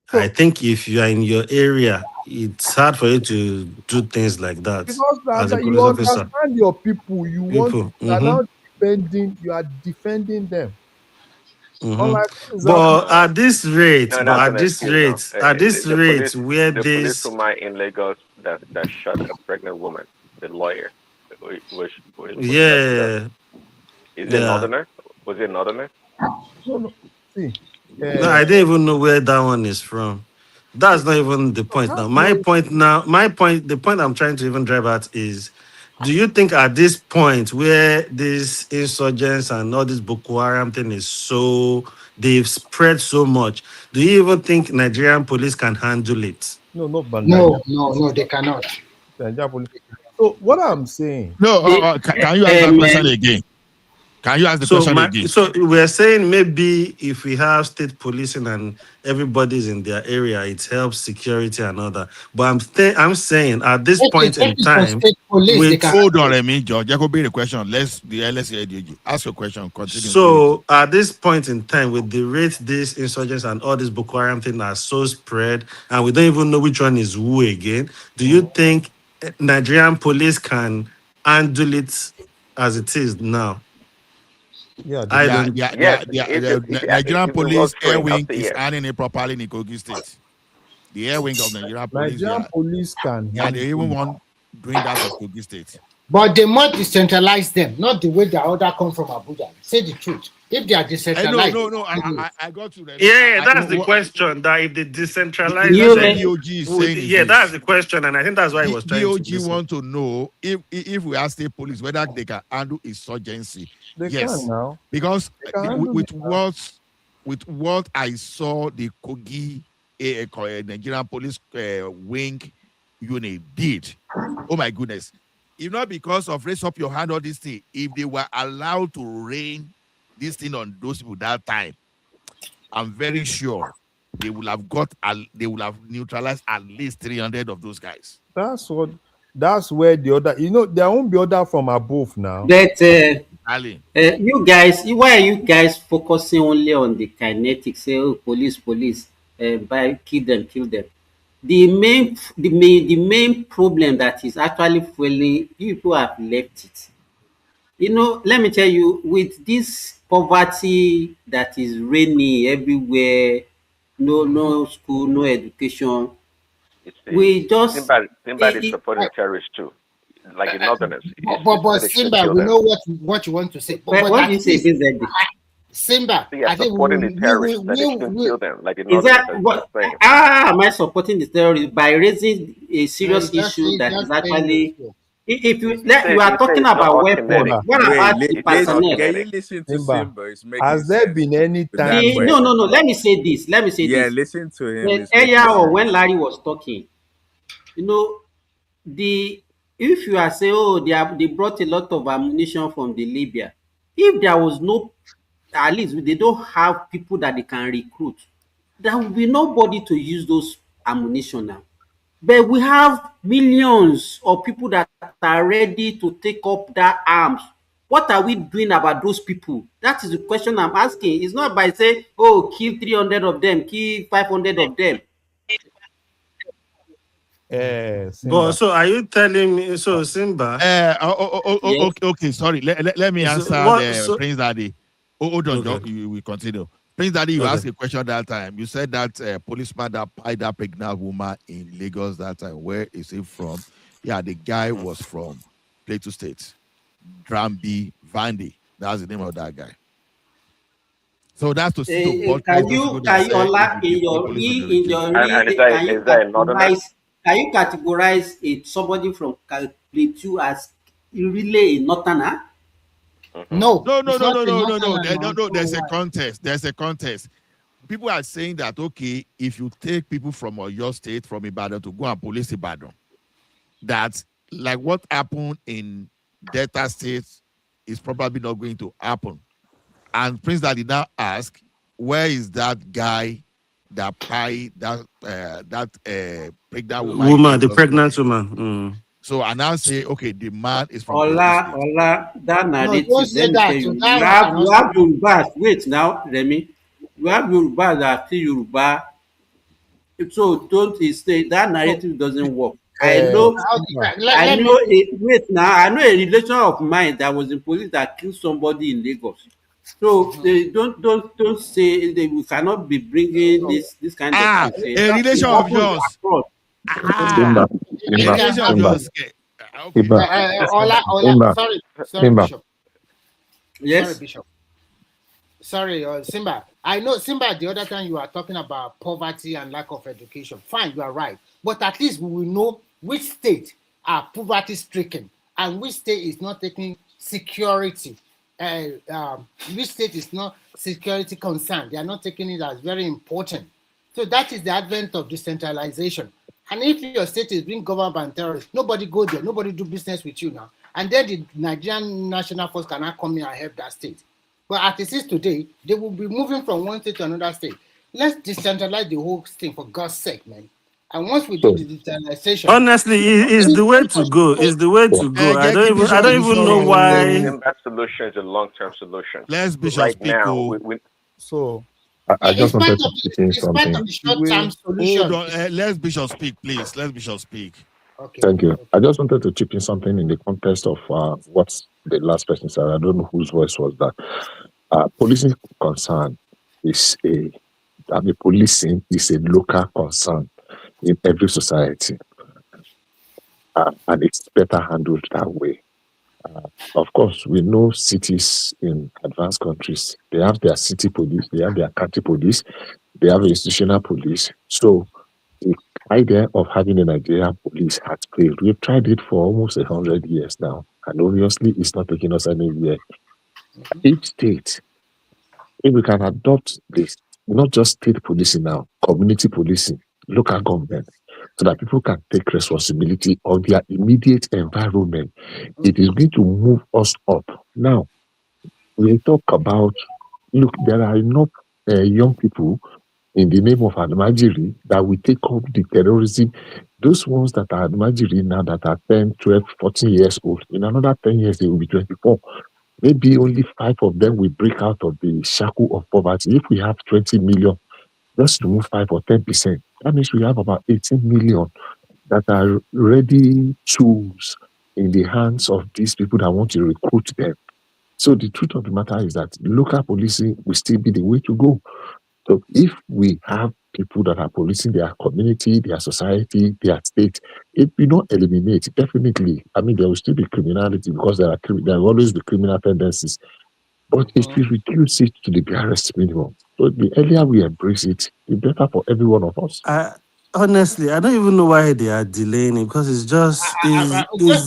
So, I think if you are in your area, it's hard for you to do things like that. Because as a police you officer. understand your people, you are now defending them. But at this rate, where this police woman in Lagos that shot a pregnant woman, the lawyer, was yeah. Is it Northerner? Was it Northerner? No. See, no, I didn't even know where that one is from. That's not even the point now. The point I'm trying to even drive at is, do you think at this point where this insurgents and all this Boko Haram thing is so, they've spread so much, do you even think Nigerian police can handle it? No, they cannot. So what I'm saying... No, can you ask that question again? Can you ask the question again? So we're saying maybe if we have state policing and everybody's in their area, it helps security and all that. But I'm saying at this point in time, hold on, let me, George. That could be the question. Let's ask your question. Continue. So at this point in time, with the rate these insurgents and all this Boko Haram thing are so spread, and we don't even know which one is who again, do you think Nigerian police can handle it as it is now? The Nigerian police air wing is handling it properly in Kogi State. The air wing of Nigerian police can. Yeah, they even want doing that for Kogi State. But they must decentralize them, not the way the other come from Abuja. Say the truth. If they are decentralized, no. I got to that. Yeah, that's the question. That if they decentralize, that's the question, and I think that's why he was trying to. DOG want to know if we ask state police whether they can handle insurgency. They can now. Because with what I saw the Kogi Nigerian police wing unit did, oh my goodness! If not because of raise up your hand on this thing, if they were allowed to rain this thing on those people that time, I'm very sure they will have neutralized at least 300 of those guys. That's where the other, there won't be order from above now. But you guys, why are you guys focusing only on the kinetics? Say, oh, police, kill them. The main problem that is actually fueling, people have left it. Let me tell you, with this poverty that is reigning everywhere, no school, no education, we just... Simba is supporting terrorists too, like the Northerners. But Simba, we know what you want to say. But what do you say, BZD? Simba, I think supporting the terrorists, that they shouldn't kill them, like the Northerners. Am I supporting the terrorists by raising a serious issue that is actually... If you are talking about weapons, what about the personnel? Can you listen to Simba? Has there been any time? No. Let me say this. Yeah, listen to him. Earlier or when Larry was talking, if you are saying, oh, they brought a lot of ammunition from the Libya. If there was no, at least they don't have people that they can recruit, there will be nobody to use those ammunition now. But we have millions of people that are ready to take up that arms. What are we doing about those people? That is the question I'm asking. It's not by saying, oh, kill 300 of them, kill 500 of them. But so are you telling me, so Simba? Okay, sorry. Let me answer Prince Daddy. Hold on, we continue. Prince Daddy, you asked a question that time. You said that policeman that pied that pregnant woman in Lagos that time. Where is he from? Yeah, the guy was from Plateau State. Drambi Vandy. That's the name of that guy. So that's to see to Can you Ola, in can you categorize somebody from Plateau as really a northerner? No. No. There's a contest. There's a contest. People are saying that, okay, if you take people from Oyo State, from Ibadan to go and police Ibadan, that like what happened in Delta State is probably not going to happen. And Prince Daddy now ask, where is that guy that pied that pregnant woman? The pregnant woman. So I now say, okay, the man is from Ola, that narrative. No, don't say that. You have Yoruba. Wait now, Remy. You have Yoruba that still Yoruba. So don't say that narrative doesn't work. I know. Wait now. I know a relation of mine that was in police that killed somebody in Lagos. So they don't say we cannot be bringing this kind of thing. A relation of yours. Ola, sorry, Bishop. Yes. Sorry, Bishop. Sorry, Simba. I know, Simba, the other time you are talking about poverty and lack of education. Fine, you are right. But at least we will know which state are poverty stricken and which state is not taking security. Which state is not security concerned. They are not taking it as very important. So that is the advent of decentralization. And if your state is being governed by terrorists, nobody go there, nobody do business with you now. And then the Nigerian National Force cannot come in and help that state. But as it is today, they will be moving from one state to another state. Let's decentralize the whole thing, for God's sake, man. And once we do the decentralization, honestly, it's the way to go. It's the way to go. I don't even know why. And that solution is a long-term solution. Let's be right now. So I just wanted to say something. Hold on, let's Bishop speak, please. Let's Bishop speak. Okay. Thank you. I just wanted to chip in something in the context of what the last person said. I don't know whose voice was that. Policing concern is policing is a local concern in every society, and it's better handled that way. Of course, we know cities in advanced countries, they have their city police, they have their county police, they have institutional police. So the idea of having a Nigerian police has failed. We've tried it for almost 100 years now, and obviously it's not taking us anywhere. Each state, if we can adopt this, not just state policing now, community policing, local government, so that people can take responsibility of their immediate environment, it is going to move us up. Now, we talk about, look, there are enough young people in the name of Almajiri that will take up the terrorism. Those ones that are Almajiri now that are 10, 12, 14 years old, in another 10 years, they will be 24. Maybe only 5 of them will break out of the shackle of poverty. If we have 20 million, just remove 5 or 10%. That means we have about 18 million that are ready tools in the hands of these people that want to recruit them. So the truth of the matter is that local policing will still be the way to go. So if we have people that are policing their community, their society, their state, it will not eliminate, definitely. I mean, there will still be criminality because there will always be criminal tendencies. But it will reduce it to the barest minimum. So the earlier we embrace it, the better for every one of us. Honestly, I don't even know why they are delaying it, because it's just...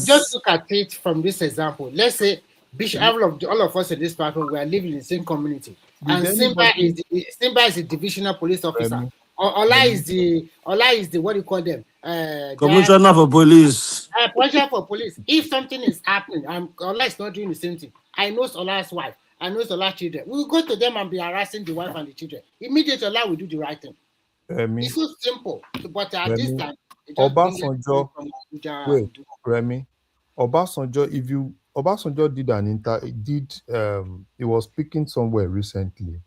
Just look at it from this example. Let's say Bishop, all of us in this platform, we are living in the same community. And Simba is the divisional police officer. Ola is the what do you call them? Commissioner for police. Commissioner for police. If something is happening and Ola is not doing the same thing, I know Ola's wife, I know Ola's children. We will go to them and be harassing the wife and the children. Immediately, Ola will do the right thing. It's so simple. But at this time, Obasanjo, Remy, Obasanjo did he was speaking somewhere recently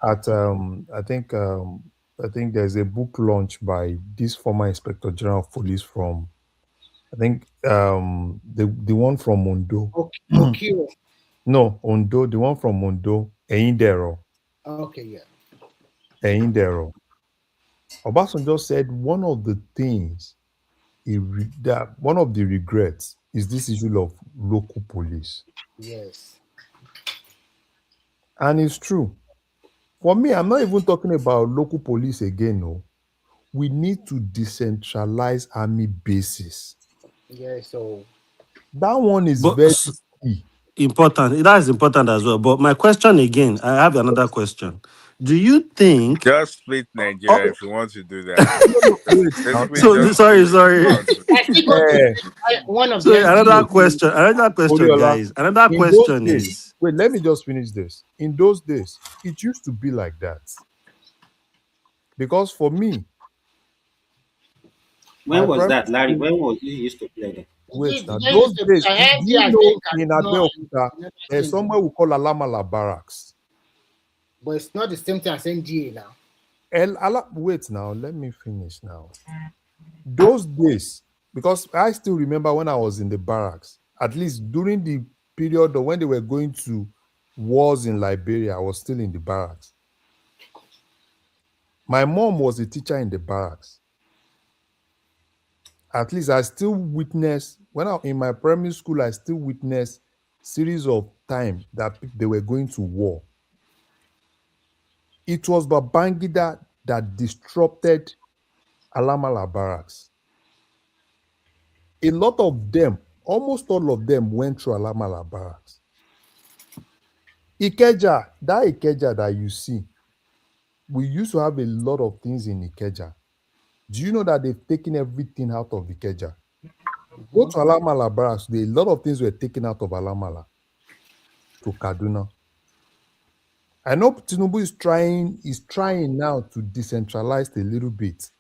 at I think there's a book launch by this former Inspector General of Police from I think the one from Ondo. Okay. No, Ondo, the one from Ondo, Eindero. Okay, yeah. Eindero. Obasanjo said one of the things that one of the regrets is this issue of local police. Yes. And it's true. For me, I'm not even talking about local police again. No, we need to decentralize army bases. Yeah, so That one is But very key. important. That is important as well. But my question again, I have another question. Do you think? Just split Nigeria if you want to do that. Wait, Basically, So just sorry, split sorry. the country. I think one of So the another NGOs. question, Oriola, guys. Another in those question days, is: wait, let me just finish this. In those days, it used to be like that. Because for me, When my was primary that, Larry? school, When was you used to play that? wait now, They those used to days, I do heard you I know think in no, Abeokuta, there's somewhere we call Alamala Barracks? but it's not the same thing as NGA now. Wait now, let me finish now. Those days, because I still remember when I was in the barracks, at least during the period of when they were going to wars in Liberia, I was still in the barracks. My mom was a teacher in the barracks. At least I still witnessed, when I in my primary school, I still witnessed series of time that they were going to war. It was Babangida that disrupted Alamala barracks. A lot of them, almost all of them, went through Alamala barracks. Ikeja, that you see, we used to have a lot of things in Ikeja. Do you know that they've taken everything out of Ikeja? Go to Alamala barracks, a lot of things were taken out of Alamala to Kaduna. I know Tinubu is trying now to decentralize a little bit.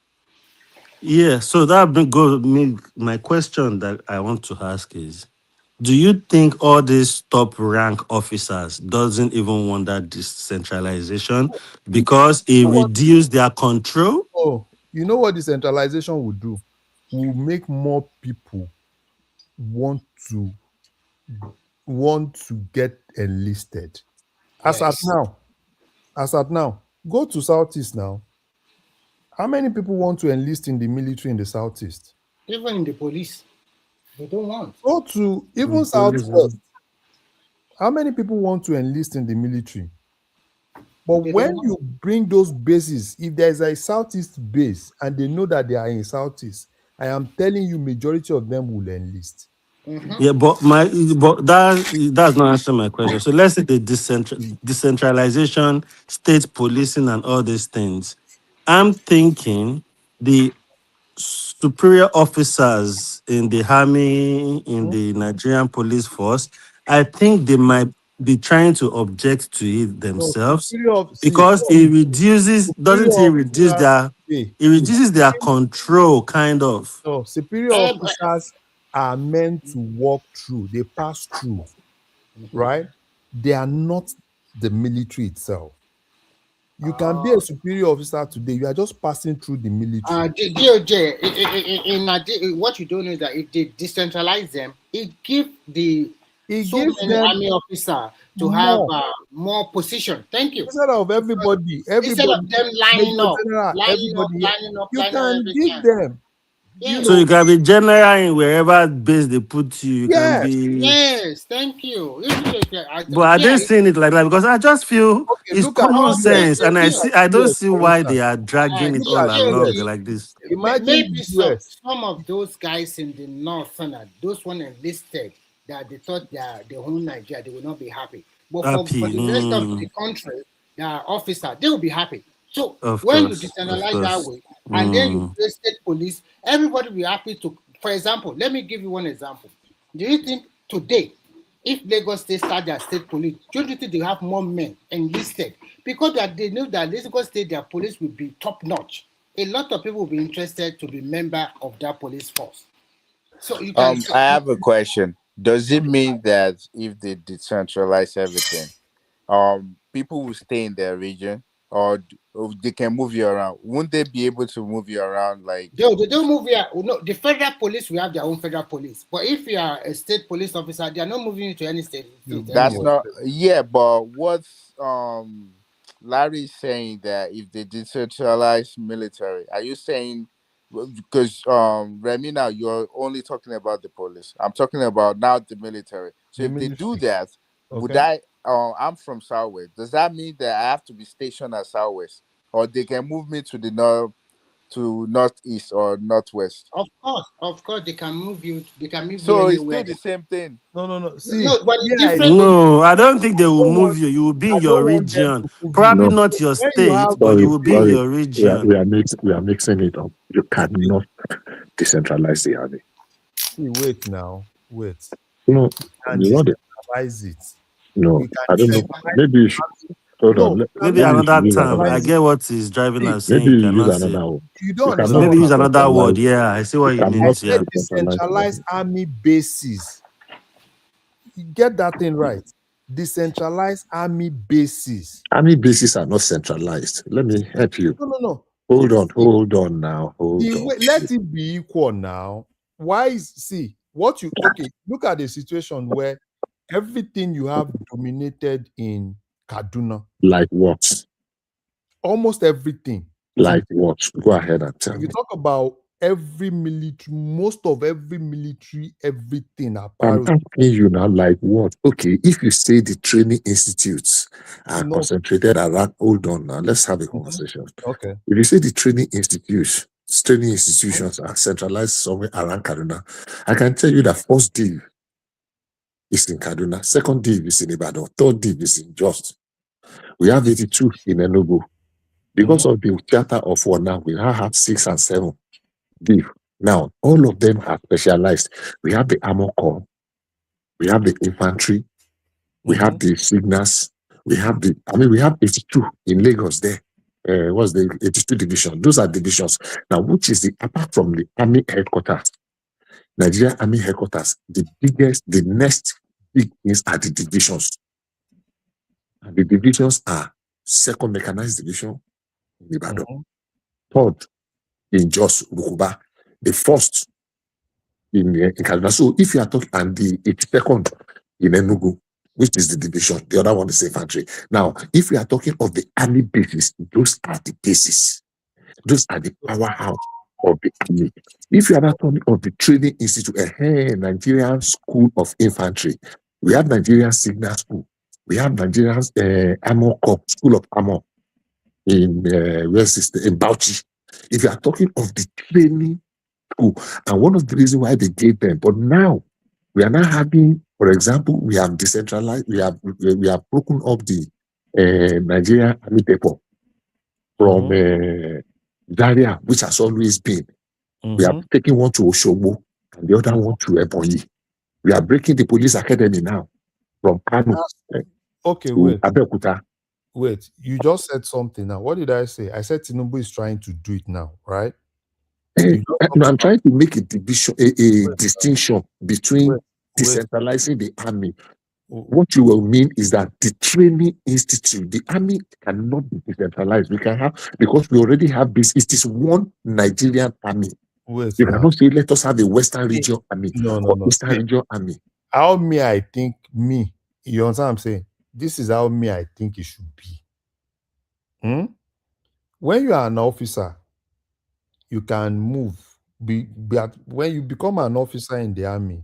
yeah. So that goes me. My question that I want to ask is: do you think all these top rank officers doesn't even want that decentralization because it reduced their control? Oh, you know what decentralization will do? Will make more people want to get enlisted. As at now, go to Southeast now. How many people want to enlist in the military in the Southeast? Even in the police, they don't want. Go to even Southwest. How many people want to enlist in the military? But when you bring those bases, if there's a Southeast base and they know that they are in Southeast, I am telling you, majority of them will enlist. Yeah, but that's not answering my question. So let's say the decentralization, state policing, and all these things. I'm thinking the superior officers in the army, in the Nigerian police force, I think they might be trying to object to it themselves because it reduces. Doesn't it reduce their control, kind of? No, superior officers are meant to walk through. They pass through, right? They are not the military itself. You can be a superior officer today. You are just passing through the military. DOJ, what you don't know is that if they decentralize them, it gives many army officers to have more position. Thank you. Instead of everybody instead of them lining up, you can give them. Yes. So you can be general in wherever base they put you. You can be. Yes, thank you. But I didn't see it like that because I just feel it's common sense, and I don't see why they are dragging it all along like this. Maybe some of those guys in the north, those one enlisted that they thought they own Nigeria, they will not be happy. But for the rest of the country, their officer, they will be happy. So when you decentralize that way, and then you create state police, everybody will be happy to. For example, let me give you one example. Do you think today, if Lagos State start their state police, don't you think they have more men enlisted? Because they know that Lagos State, their police will be top notch. A lot of people will be interested to be member of that police force. So you can. I have a question. Does it mean that if they decentralize everything, people will stay in their region, or they can move you around? Won't they be able to move you around? Like they don't move here. No, the federal police will have their own federal police. But if you are a state police officer, they are not moving you to any state. That's not. Yeah, but what's Larry is saying that if they decentralize military, are you saying because Remy, now you're only talking about the police. I'm talking about now the military. So The if they do military. that, would Okay. I I'm from Southwest. Does that mean that I have to be stationed at Southwest? Or they can move me to the northeast or northwest? Of course, they can move you. They can move you So it's anywhere. still the same thing. No. See, No, but the yeah, difference. No, I don't think they will don't want move you. You will be I in your don't want them region. to move you. Probably No, not your When you state, have but sorry, you a will be in base, sorry. your region. We are mixing it up. You cannot decentralize the army. see, wait now, wait. No, We can you know the decentralize it. no. We can I don't know. decentralize Maybe you should hold no, on. we Maybe Maybe cannot you should another use term. another I decentralize one. it. get what he's driving See, and saying. Maybe You you use cannot say. another one. you You don't So understand cannot what maybe use I'm another decentralize. word. Yeah, I see what You you I mean. cannot said Yeah. decentralize the decentralized army. army bases. You get that thing right. Decentralized army bases. Army bases are not centralized. Let me help you. No. Hold on now. Hold The on. way, let it be equal now. Why is see what you okay? Look at the situation where everything you have dominated in Kaduna, Like what? almost everything. Like what? Go ahead and tell You me. talk about every military, most of every military, everything I'm apart. asking you now, like what? Okay, if you say the training institutes are No. concentrated around, hold on now, let's have a Mhm. conversation. Okay. If you say the training institutions are centralized somewhere around Kaduna, I can tell you that first div is in Kaduna, second div is in Ibadan, third div is in Just. We have 82 in Enugu. Because of the theater of war now, we now have 6 and 7 div. Now, all of them are specialized. We have the armor corps, we have the infantry, we have the signals, we have we have 82 in Lagos there. What's the 82 division? Those are divisions. Now, which is apart from the army headquarters, Nigeria Army headquarters, the next big things are the divisions. And the divisions are second mechanized division in Ibadan, third in Jos, Bukuba, the first in Kaduna. So if you are talking, and the 82nd in Enugu, which is the division, the other one is infantry. Now, if we are talking of the army bases, those are the bases. Those are the powerhouse of the army. If you are not talking of the training institute, Nigerian School of Infantry, we have Nigerian Signal School, we have Nigerian Armor Corps, School of Armor in in Bauchi. If you are talking of the training school, and one of the reasons why they gave them, but now we are now having, for example, we have decentralized, we have broken up the Nigerian Army Depot from Zaria, which has always been. We are taking one to Oshobo and the other one to Ebonyi. We are breaking the police academy now from Kano Okay, to Abeokuta. Wait, you just said something now. What did I say? I said Tinubu is trying to do it now, right? No, I'm trying to make a division, a distinction between wait. decentralizing the army. What you will mean is that the training institute, the army cannot be decentralized. We can have, because we already have this. It is one Nigerian army. Wait You now. cannot say let us have a Western region army or No. Eastern region army. How I think you understand what I'm saying? This is how I think it should be. When you are an officer, you can move. When you become an officer in the army,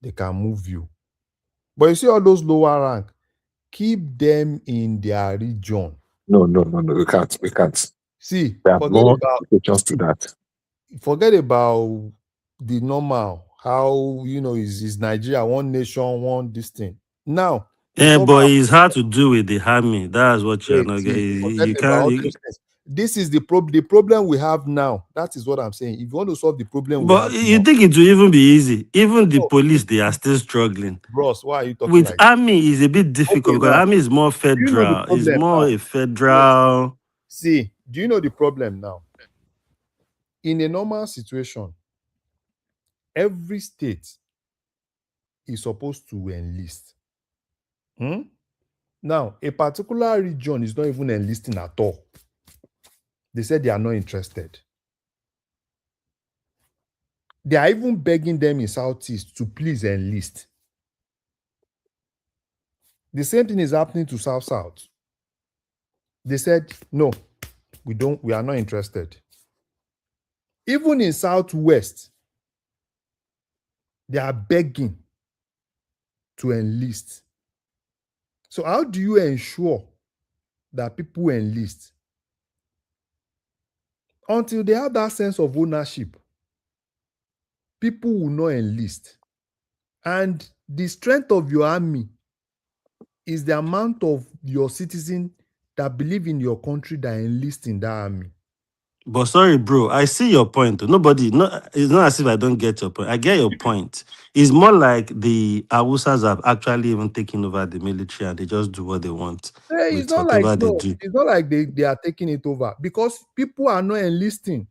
they can move you. But you see all those lower rank, keep them in their region. No. We can't. See, There are more implications to that. Forget about the normal, how is Nigeria one nation, one this thing. Now Yeah, but it's hard to do with the army. That's what you're not getting. forget You about can't. all those things. This is the problem we have now. That is what I'm saying. If you want to solve the problem we But have you now, think it will even be easy? Even the police, they are still struggling. bros, why are you talking With like army, is a bit difficult because now, army is more do you know the federal. It's problem more now? a federal. See, do you know the problem now? In a normal situation, every state is supposed to enlist. Now, a particular region is not even enlisting at all. They said they are not interested. They are even begging them in Southeast to please enlist. The same thing is happening to South. They said, no, we are not interested. Even in Southwest, they are begging to enlist. So how do you ensure that people enlist? Until they have that sense of ownership, people will not enlist. And the strength of your army is the amount of your citizens that believe in your country that enlist in that army. But sorry, bro, I see your point. It's not as if I don't get your point. I get your point. It's more like the Awusas have actually even taken over the military and they just do what they want It's with not like whatever they do. It's not like they are taking it over because people are not enlisting.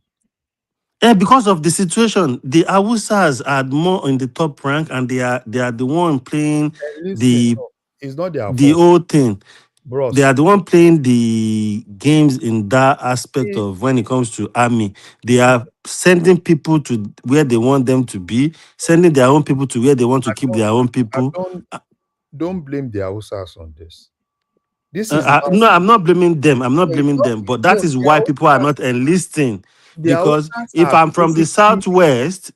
Because of the situation, the Awusas are more in the top rank and they are the one playing Enlisting, no, it's not their the fault. whole thing. Bros. They are the one playing the games in that aspect of when it comes to army. They are sending people to where they want them to be, sending their own people to where they want to keep their own people. Don't blame the Hausas on this. This is No, I'm not blaming them. I'm not blaming them. But that is why people are not enlisting. Because if I'm from the Southwest,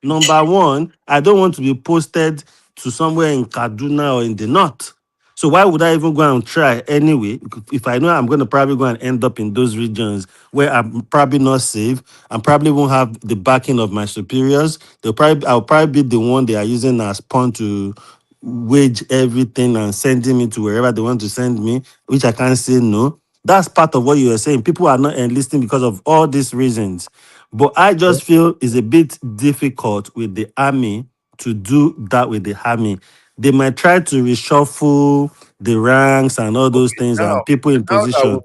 number one, I don't want to be posted to somewhere in Kaduna or in the North. So why would I even go and try anyway? If I know I'm going to probably go and end up in those regions where I'm probably not safe, and probably won't have the backing of my superiors. I'll probably be the one they are using as pawn to wage everything and sending me to wherever they want to send me, which I can't say no. That's part of what you were saying. People are not enlisting because of all these reasons. But I just feel it's a bit difficult with the army to do that with the army. They might try to reshuffle the ranks and all those things and people in position.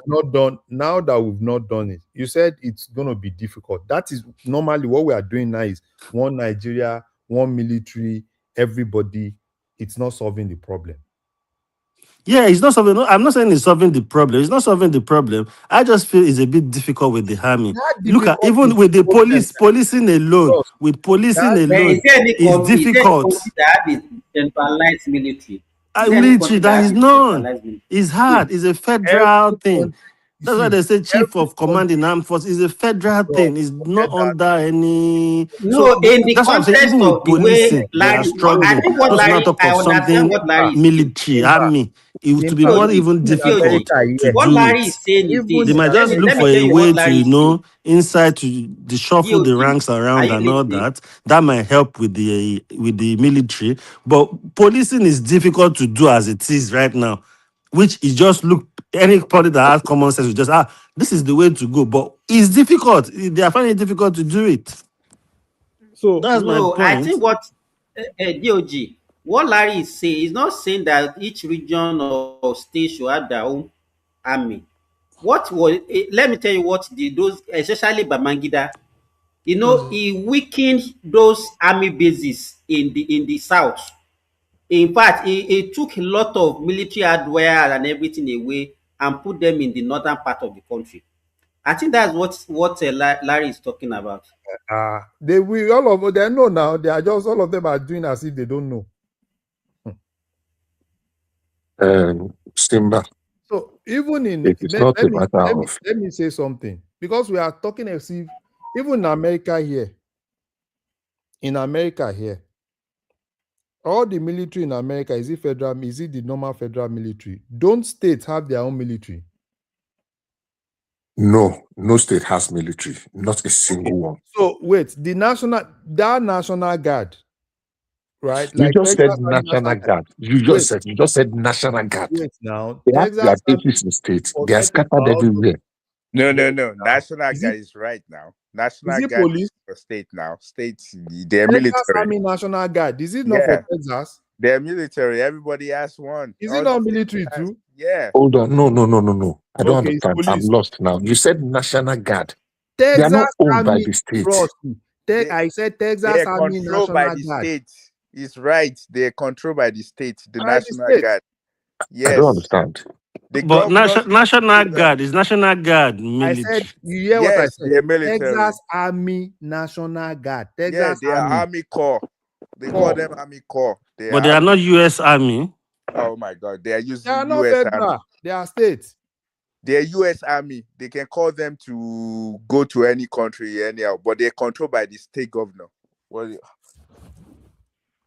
Now that we've not done it, you said it's going to be difficult. That is normally what we are doing now is one Nigeria, one military, everybody. It's not solving the problem. Yeah, it's not solving. I'm not saying it's solving the problem. It's not solving the problem. I just feel it's a bit difficult with the army. Look at even with the policing alone. With policing alone, it's difficult. Is there any country that has a centralized military? Military, that is none. It's hard. It's a federal thing. That's why they say chief of command in armed force is a federal thing. It's not under any. No, in the that's what I'm saying. context Even with of the way policing, they are Larry, struggling. I think what Not Larry, talk I of understand something what Larry is military, army. It would to be more even difficult to what do Larry it. is saying is this. They might just look for a way to, inside to shuffle the ranks around and all that. That might help with the military. But policing is difficult to do as it is right now, which is just look anybody that has common sense will just this is the way to go. But it's difficult. They are finding it difficult to do it. So that's my point. I think what DOG, what Larry is saying is not saying that each region or state should have their own army. What was let me tell you what those especially Babangida, he weakened those army bases in the south. In fact, he took a lot of military hardware and everything away and put them in the northern part of the country. I think that's what Larry is talking about. They know now. They are just all of them are doing as if they don't know. Simba. So even in let me say something, because we are talking as if even in America here, all the military in America, is it federal? Is it the normal federal military? Don't states have their own military? No state has military, not a single one. So wait, national guard, right? You just said national guard. You just said national guard. Wait now, they have their bases in states. They are scattered everywhere. No. National guard is right now. National guard police? Is for state now. States, they're Texas military. Army National Guard. Is it not for Texas? They're military. Everybody has one. Is it not military too? Yeah. Hold on. No. I don't understand. I'm lost now. You said National Guard. Texas they are not owned Army, by the state. I said Texas Army National by the Guard. state. It's right. They're controlled by the state. The By National the state. Guard. Yes. I don't understand. But National Guard is National Guard military. I said, you hear what I said? They're military. Texas Army National Guard. Texas they are Army Corps. They call them Army Corps. But they are not U.S. Army. Oh my God, they are using They are not U.S. federal. Army. They are states. They're U.S. Army. They can call them to go to any country anyhow, but they're controlled by the state governor.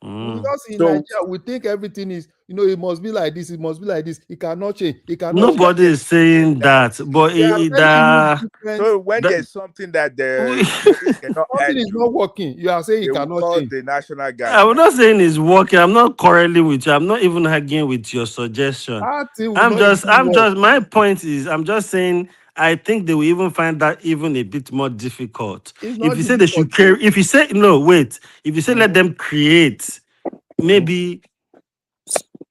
Because in So Nigeria, we think everything is, it must be like this, it must be like this. It cannot change. It cannot change. Nobody is saying that, but so when there's something that the police cannot something is not working, you are saying they it will cannot call change. the National Guard. I'm not saying it's working. I'm not quarreling with you. I'm not even arguing with your suggestion. My point is, I'm just saying, I think they will even find that even a bit more difficult. If you say they should carry, if you say, no, wait, if you say let them create, maybe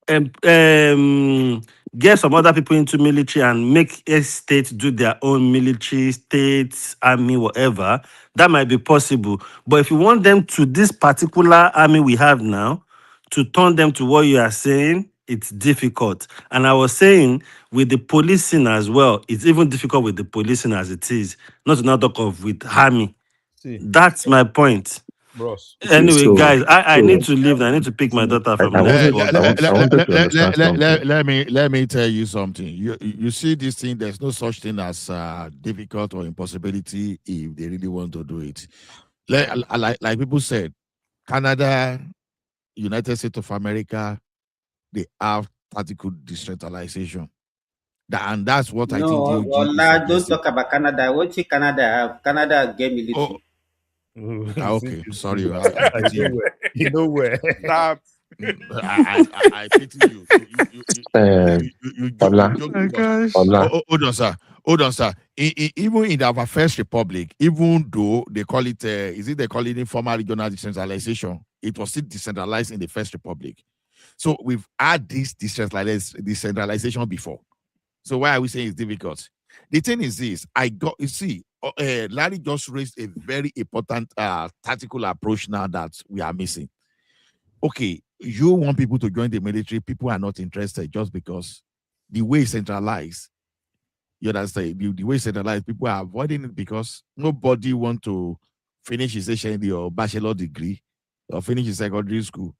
get some other people into military and make a state do their own military, states, army, whatever, that might be possible. But if you want them to this particular army we have now, to turn them to what you are saying, it's difficult. And I was saying with the policing as well, it's even difficult with the policing as it is, not to not talk of with army. That's my point. Bros. Anyway, guys, I need to leave. I need to pick my daughter from Let me tell you something. You see this thing, there's no such thing as difficult or impossibility if they really want to do it. Like people said, Canada, United States of America, they have tactical decentralization. And that's what I think DOG don't talk about Canada. What Canada have? Canada game military. Okay, sorry. You know where. Stop. I pity you. Hold on, sir. Even in our first republic, even though they call it, they call it informal regional decentralization, it was still decentralized in the first republic. So we've had this decentralization before. So why are we saying it's difficult? The thing is this: Larry just raised a very important tactical approach now that we are missing. Okay, you want people to join the military, people are not interested just because the way it's centralized, you understand, the way it's centralized, people are avoiding it because nobody want to finish his HND or bachelor degree or finish his secondary school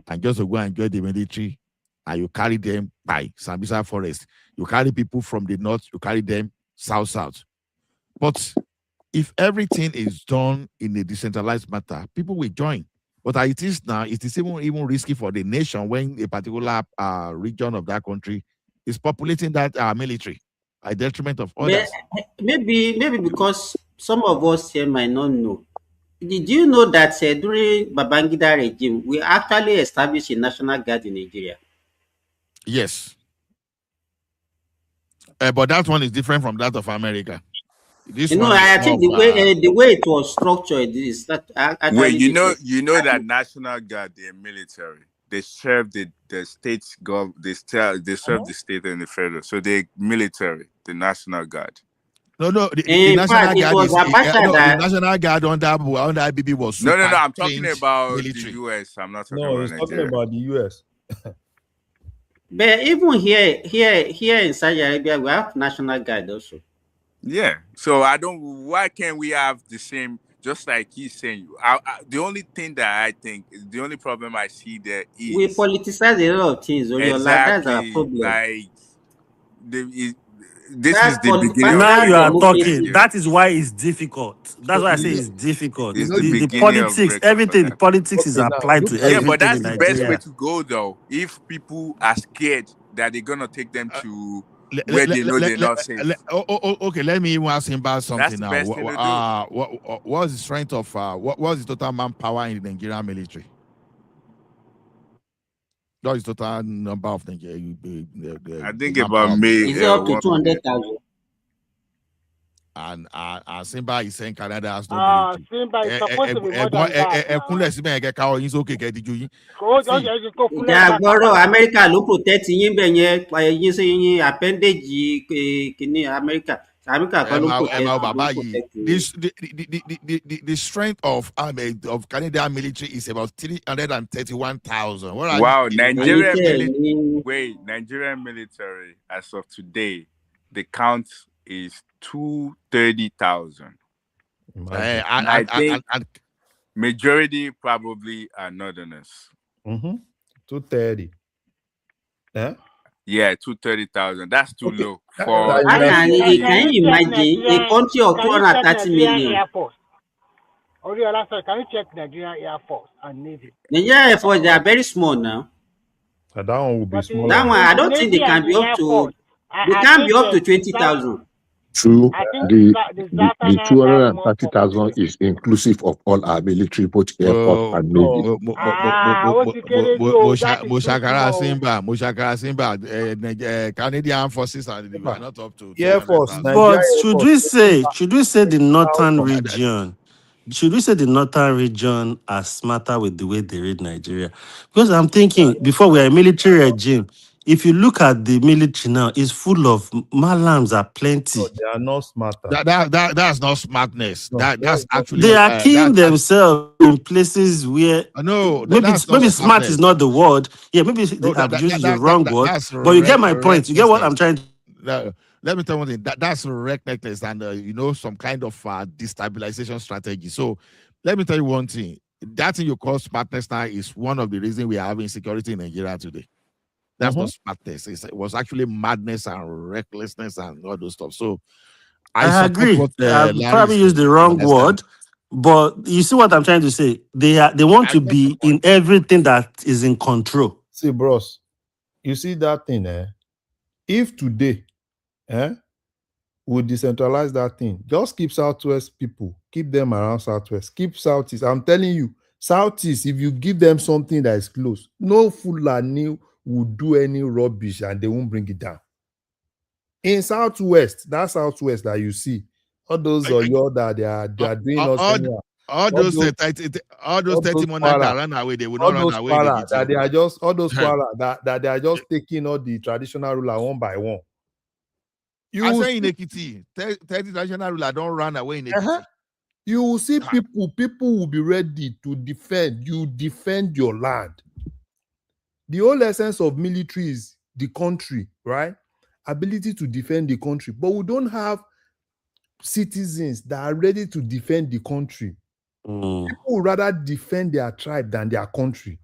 and just to go and join the military, and you carry them by Sambisa Forest. You carry people from the north, you carry them south. But if everything is done in a decentralized matter, people will join. But as it is now, it is even risky for the nation when a particular region of that country is populating that military at detriment of others. Maybe because some of us here might not know. Did you know that during Babangida regime, we actually established a National Guard in Nigeria? Yes. But that one is different from that of America. I think the way it was structured is that actually. Wait, you know that National Guard, they're military. They serve the state's they serve the state and the federal. So they're military, the National Guard. No, the National Guard is the National Guard under IBB was no. I'm talking about military. The US. I'm not talking about Nigeria. Talking about the US. But even here in Saudi Arabia, we have National Guard also. Yeah. So why can't we have the same, just like he's saying? The only thing that I think, the only problem I see there is we politicize a lot of things. Exactly. That's our problem. Like this is the beginning. Now you are talking. That is why it's difficult. That's why I say it's difficult. The politics, everything. Politics is applied to everything. Yeah, but that's the best way to go, though. If people are scared that they're gonna take them to where they know they're not safe. Okay, let me ask him about something now. What's the strength of what's the total manpower in the Nigerian military? That is total number of Nigerian. I think about me. Is it up to 200,000? And Simba is saying Canada has no military. Simba is supposed to be more than that. America ló protect yín bẹ̀ yẹn yín sí yín appendage kìíní America. The strength of Canadian military is about 331,000. Wow, Nigerian military as of today, the count is 230,000. I think majority probably are northerners. 230. Yeah. Yeah, 230,000. That's too low for. Can you imagine a country of 230 million? Air Force. Oriola, sir, can you check Nigerian Air Force and Navy? Nigerian Air Force, they are very small now. That one will be smaller. That one, I don't think they can be up to. They can't be up to 20,000. True. The 230,000 is inclusive of all our military, both Air Force and Navy. Moshakara Simba, Canadian forces and we are not up to Air Force. But should we say the northern region? Should we say the northern region are smarter with the way they read Nigeria? Because I'm thinking before we are a military regime. If you look at the military now, it's full of malams are plenty. No, they are not smarter. That's not smartness. That's actually they are killing themselves in places where maybe smart is not the word. Yeah, maybe I'm using the wrong word. But you get my point. You get what I'm trying to. Let me tell you one thing. That's recklessness and some kind of destabilization strategy. So let me tell you one thing. That thing you call smartness now is one of the reasons we are having insecurity in Nigeria today. That's not smartness. It was actually madness and recklessness and all those stuff. So I agree. I probably used the wrong word, but you see what I'm trying to say. They want to be in everything that is in control. See, bros, you see that thing, If today, we decentralize that thing, just keep Southwest people, keep them around Southwest, keep Southeast. I'm telling you, Southeast, if you give them something that is close, no Fulani will do any rubbish and they won't bring it down. In Southwest, that Southwest that you see, all those Oyo that they are doing all those 30 months that run away, they will not run away. That they are just all those that they are just taking all the traditional ruler one by one. I say in Ekiti, 30 traditional ruler don't run away in Ekiti. You will see people will be ready to defend. You defend your land. The whole essence of military is the country, right? Ability to defend the country. But we don't have citizens that are ready to defend the country. People would rather defend their tribe than their country.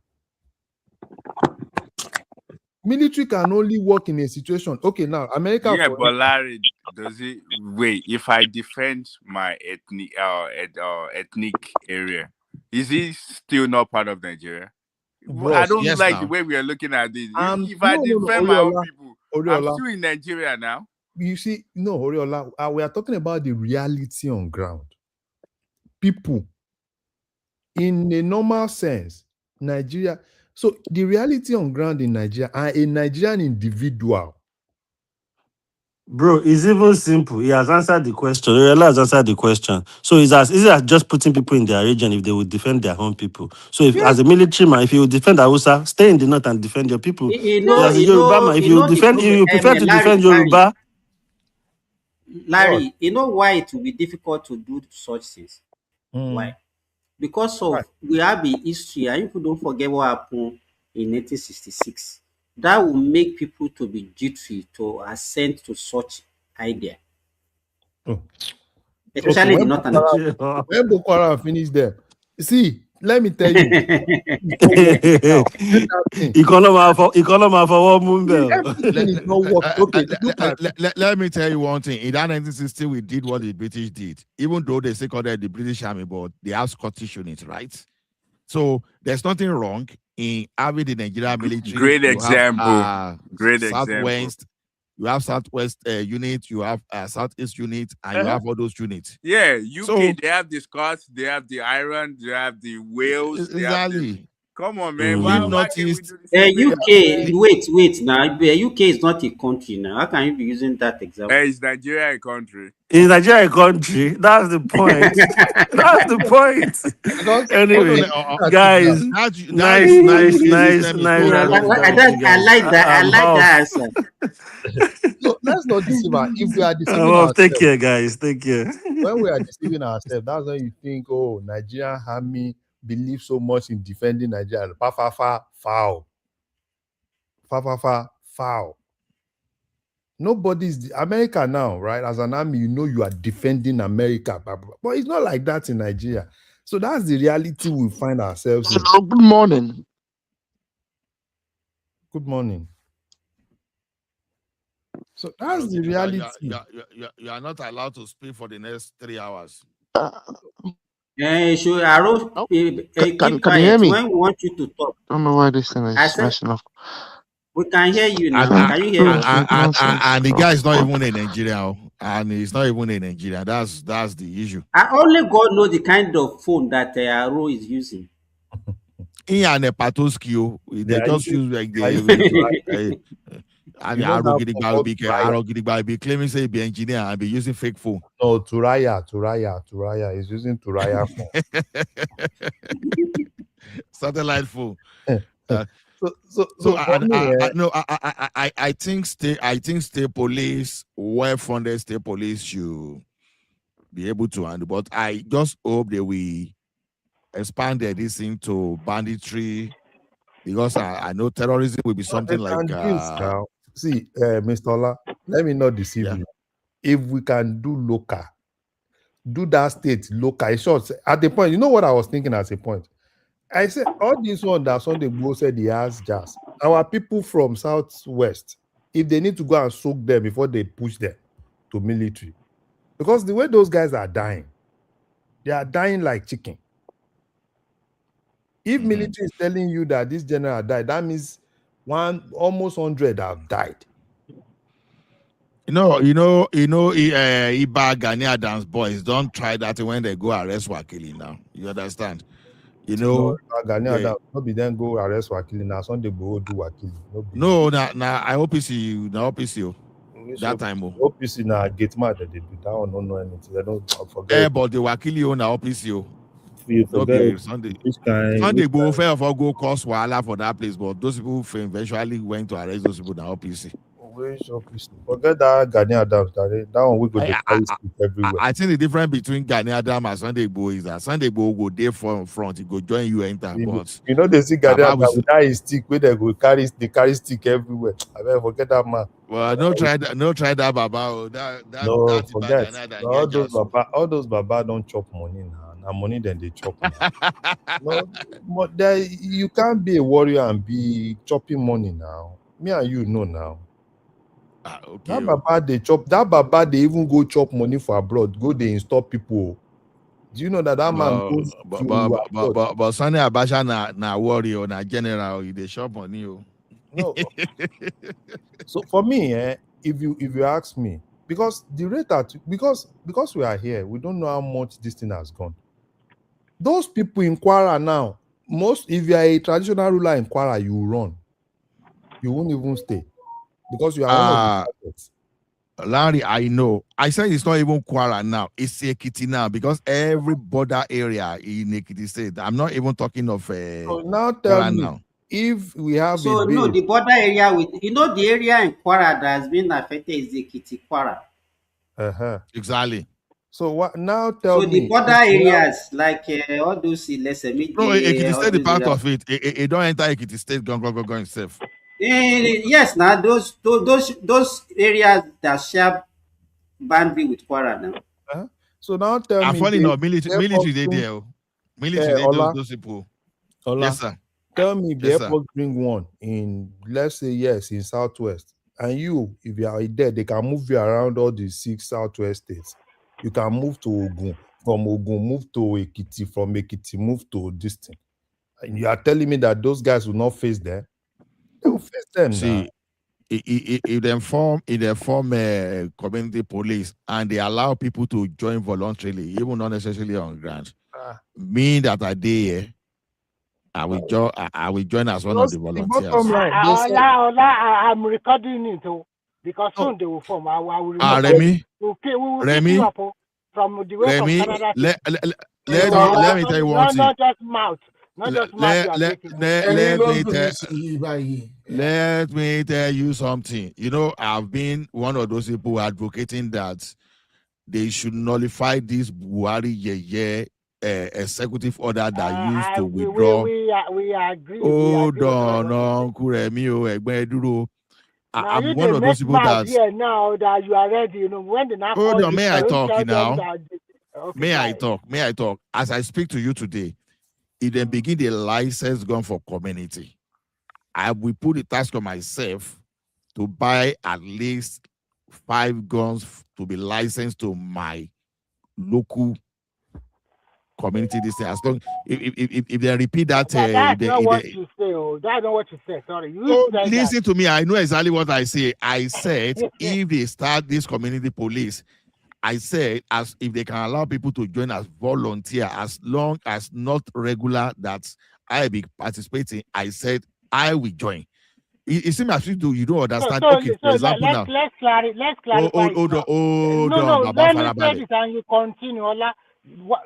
Military can only work in a situation. Okay, now America. Yeah, but Larry, does it wait? If I defend my ethnic area, is it still not part of Nigeria? Bros, I don't like the way we are looking at this. If I defend my own people, I'm still in Nigeria now. You see, no, Oriola, we are talking about the reality on ground. People, in a normal sense, Nigeria. So the reality on ground in Nigeria, a Nigerian individual. Bro, it's even simple. He has answered the question. Oriola has answered the question. So it's as easy as just putting people in their region if they would defend their own people. So if as a military man, if you would defend Hausa, stay in the north and defend your people. As a Yoruba man, if you prefer to defend Yoruba. Larry, you know why it will be difficult to do such things? Why? Because of we have a history, and people don't forget what happened in 1866. That will make people to be jittery to assent to such idea. Especially the northern. When Boko Haram finish them, see, let me tell you. Economy for one movement. Let me tell you one thing. In that 1960, we did what the British did. Even though they say called the British Army, but they have Scottish units, right? So there's nothing wrong in having the Nigerian military. Great example. Great Southwest. example. You have Southwest unit, you have Southeast unit, and you have all those units. Yeah, UK, they have the Scots, they have the Ireland, they have the Wales. Exactly. Come on, man. Why can't we do UK, wait now. UK is not a country now. How can you be using that example? Is Nigeria a country? Is Nigeria a country? That's the point. That's the point. Anyway, guys, nice. I like that answer. So let's not deceive ourselves. If we are deceiving ourselves, take care, guys. Take care. When we are deceiving ourselves, that's when you think, oh, Nigerian army believe so much in defending Nigeria. Foul. Nobody's America now, right? As an army, you know you are defending America, but it's not like that in Nigeria. So that's the reality we find ourselves in. Hello, good morning. Good morning. So that's the reality. You are not allowed to speak for the next 3 hours. Should Aro keep Can you quiet hear me? when we want you to talk? I don't know why this thing I is said messing up. we can hear you now. Can you hear us? And the guy is not even in Nigeria, and he's not even in Nigeria. That's the issue. Only God knows the kind of phone that Aro is using. In a Patoskio, they just use like the and Arogidi be claiming say be engineer and be using fake phone. No, Turaya is using Turaya phone. Satellite phone. So I think state police, well-funded state police should be able to handle. But I just hope that we expand this into banditry, because I know terrorism will be something like see, Mr. Ola, let me not deceive you. If we can do local, do that state local, it's short. At the point, you know what I was thinking at a point? I said, all this one that Sunday Igboho said he has jazz. Our people from Southwest, if they need to go and soak them before they push them to military, because the way those guys are dying, they are dying like chicken. If military is telling you that this general died, that means almost 100 have died. Iba Gani Adams boys don't try that when they go arrest Wakili now. You understand? Gani Adams no be then go arrest Wakili now. Sunday go do Wakili. No, I hope it's you. Now hope it's you. That time. OPC na gate man that they do that one don't know anything. They don't forget. But the Wakili on OPC. You forget Sunday go fair of all go cause wahala for that place, but those people eventually went to arrest those people now OPC. Forget that Gani Adams. That one we go everywhere. I think the difference between Gani Adams and Sunday Igboho is that Sunday Igboho go there from front, he go join you enter. But they see Gani Adams without his stick, where they go carry stick everywhere. I mean, forget that man. Well, no try that Baba. Forget. All those Baba don't chop money now. And money then they chop. No, but you can't be a warrior and be chopping money now. Me and you know now. Okay. That Baba they even go chop money for abroad. Go they install people. Do you know that man goes but Sani Abacha na warrior na general, they chop money. No. So for me, if you ask me, because the rate because we are here, we don't know how much this thing has gone. Those people in Kwara now, if you are a traditional ruler in Kwara, you run. You won't even stay. Because you are one of the targets. Larry, I know. I said it's not even Kwara now. It's Ekiti now, because every border area in Ekiti State. I'm not even talking of so now tell Kwara me, now. If we have the border area the area in Kwara that has been affected is Ekiti Kwara. Exactly. So what now? Tell me. So the border areas like all those Ekiti State the part of it. It don't enter Ekiti State. Go itself. Yes, now those areas that share boundary with Kwara now. So now tell me. I'm falling off military they there. Military those people. Yes, sir. Tell me if the airport bring one in, let's say in Southwest, and if you are there, they can move you around all the 6 Southwest states. You can move to Ogun, from Ogun move to Ekiti, from Ekiti move to this thing. And you are telling me that those guys will not face them? They will face them. See, if they form community police and they allow people to join voluntarily, even not necessarily on grant, mean that I dare. I will join as one of the volunteers. I'm recording it because soon they will form. I will Remy, Remy, from the way Remy, from Canada. Let me tell you one thing. Not just mouth. Not just mouth. Let me tell you something. I've been one of those people advocating that they should nullify this Buhari executive order that used to withdraw. We agree. Hold on, Uncle Remy, I'm one of those people that. Here now that you are ready, when the hold on, may I talk now? May I talk? As I speak to you today, if they begin the license gun for community, I will put the task on myself to buy at least 5 guns to be licensed to my local community. This thing, as long if they repeat that, That's not what you say. Oh, that's not what you said. Sorry, you said listen that. to me. I know exactly what I say. I said if they start this community police, I said as if they can allow people to join as volunteer, as long as not regular, that I be participating. I said I will join. It seems as if you don't understand. Okay, for example, now let's clarify. No, Baba let me say Farabale. this and you continue. Ola.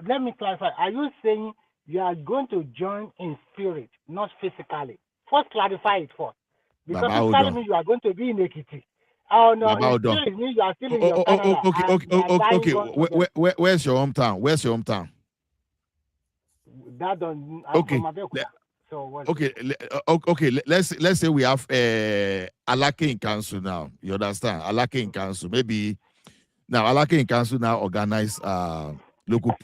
Let me clarify. Are you saying you are going to join in spirit, not physically? First, clarify it first. Because Baba, hold physically on. means you are going to be in Ekiti. Oh no, Baba, in hold on. spirit means you are still in your Canada. Okay. Where's your hometown? Where's your hometown? That don't. I'm from Abeokuta. So what? Okay. Let's say we have Alake in council now. You understand? Alake in council. Maybe now Alake in council now organize local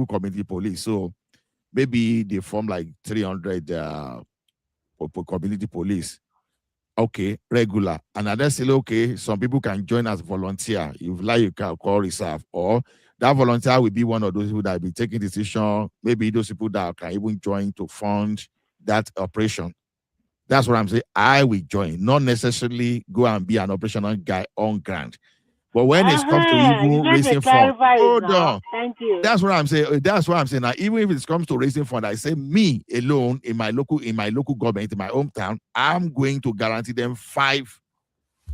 community police. So maybe they form like 300 community police. Okay, regular. And then say, okay, some people can join as volunteer. If like you can call reserve, or that volunteer will be one of those people that will be taking decision. Maybe those people that can even join to fund that operation. That's what I'm saying. I will join, not necessarily go and be an operational guy on ground. But when it comes to even raising funds, hold on. Thank you. That's what I'm saying. That's what I'm saying. Now, even if it comes to raising funds, I say me alone in my local government, in my hometown, I'm going to guarantee them 5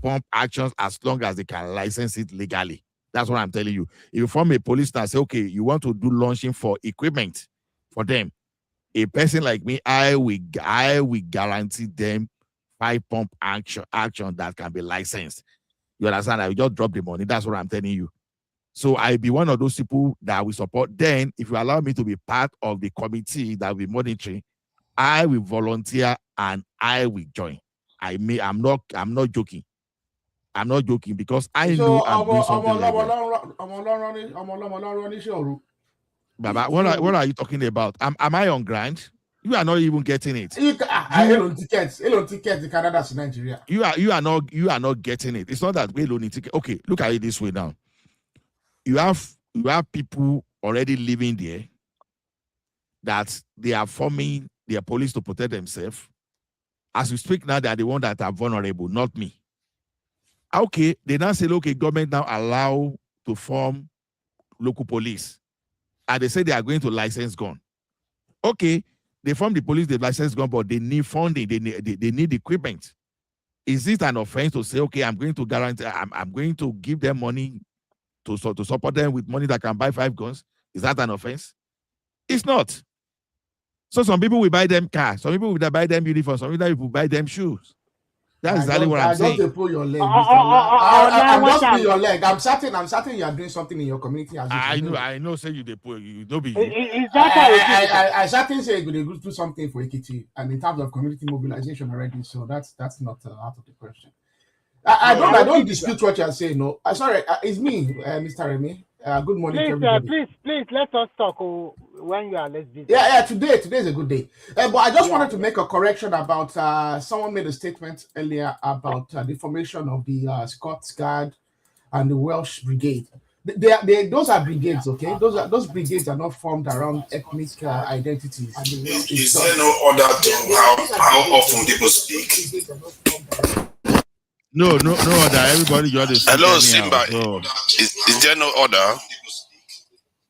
pump actions as long as they can license it legally. That's what I'm telling you. If you form a police and say, okay, you want to do launching for equipment for them, a person like me, I will guarantee them 5 pump action that can be licensed. You understand? I will just drop the money. That's what I'm telling you. So I'll be one of those people that will support. Then, if you allow me to be part of the committee that will be monitoring, I will volunteer and I will join. I'm not joking. I'm not joking because I know I'm doing something like that. Baba, what are you talking about? Am I on grant? You are not even getting it. Canada, Nigeria. You are not getting it. It's not that we alone ticket. Okay, look at it this way now. You have people already living there that they are forming their police to protect themselves. As we speak now, they are the ones that are vulnerable, not me. Okay, they now say, okay, government now allow to form local police. And they say they are going to license gun. Okay, they form the police, they license gun, but they need funding, they need equipment. Is it an offense to say, okay, I'm going to guarantee, I'm going to give them money to support them with money that can buy 5 guns? Is that an offense? It's not. So some people will buy them cars, some people will buy them uniforms, some people will buy them shoes. That's exactly what I'm saying. I just pull your leg, I'm just pulling your leg. I'm certain you are doing something in your community. As I know. Say you pull, you don't be. Is that how I certainly say you will do something for Ekiti, and in terms of community mobilization already. So that's not out of the question. I don't dispute what you are saying. No, sorry, it's me, Mr. Remy. Good morning to everybody. Please, let us talk when you are less busy. Yeah. Today is a good day. But I just wanted to make a correction about someone made a statement earlier about the formation of the Scots Guard and the Welsh Brigade. Those are brigades, okay? Those brigades are not formed around ethnic identities. Is there no order to how often people speak? No order. Everybody just hello, Simba. So. Is there no order?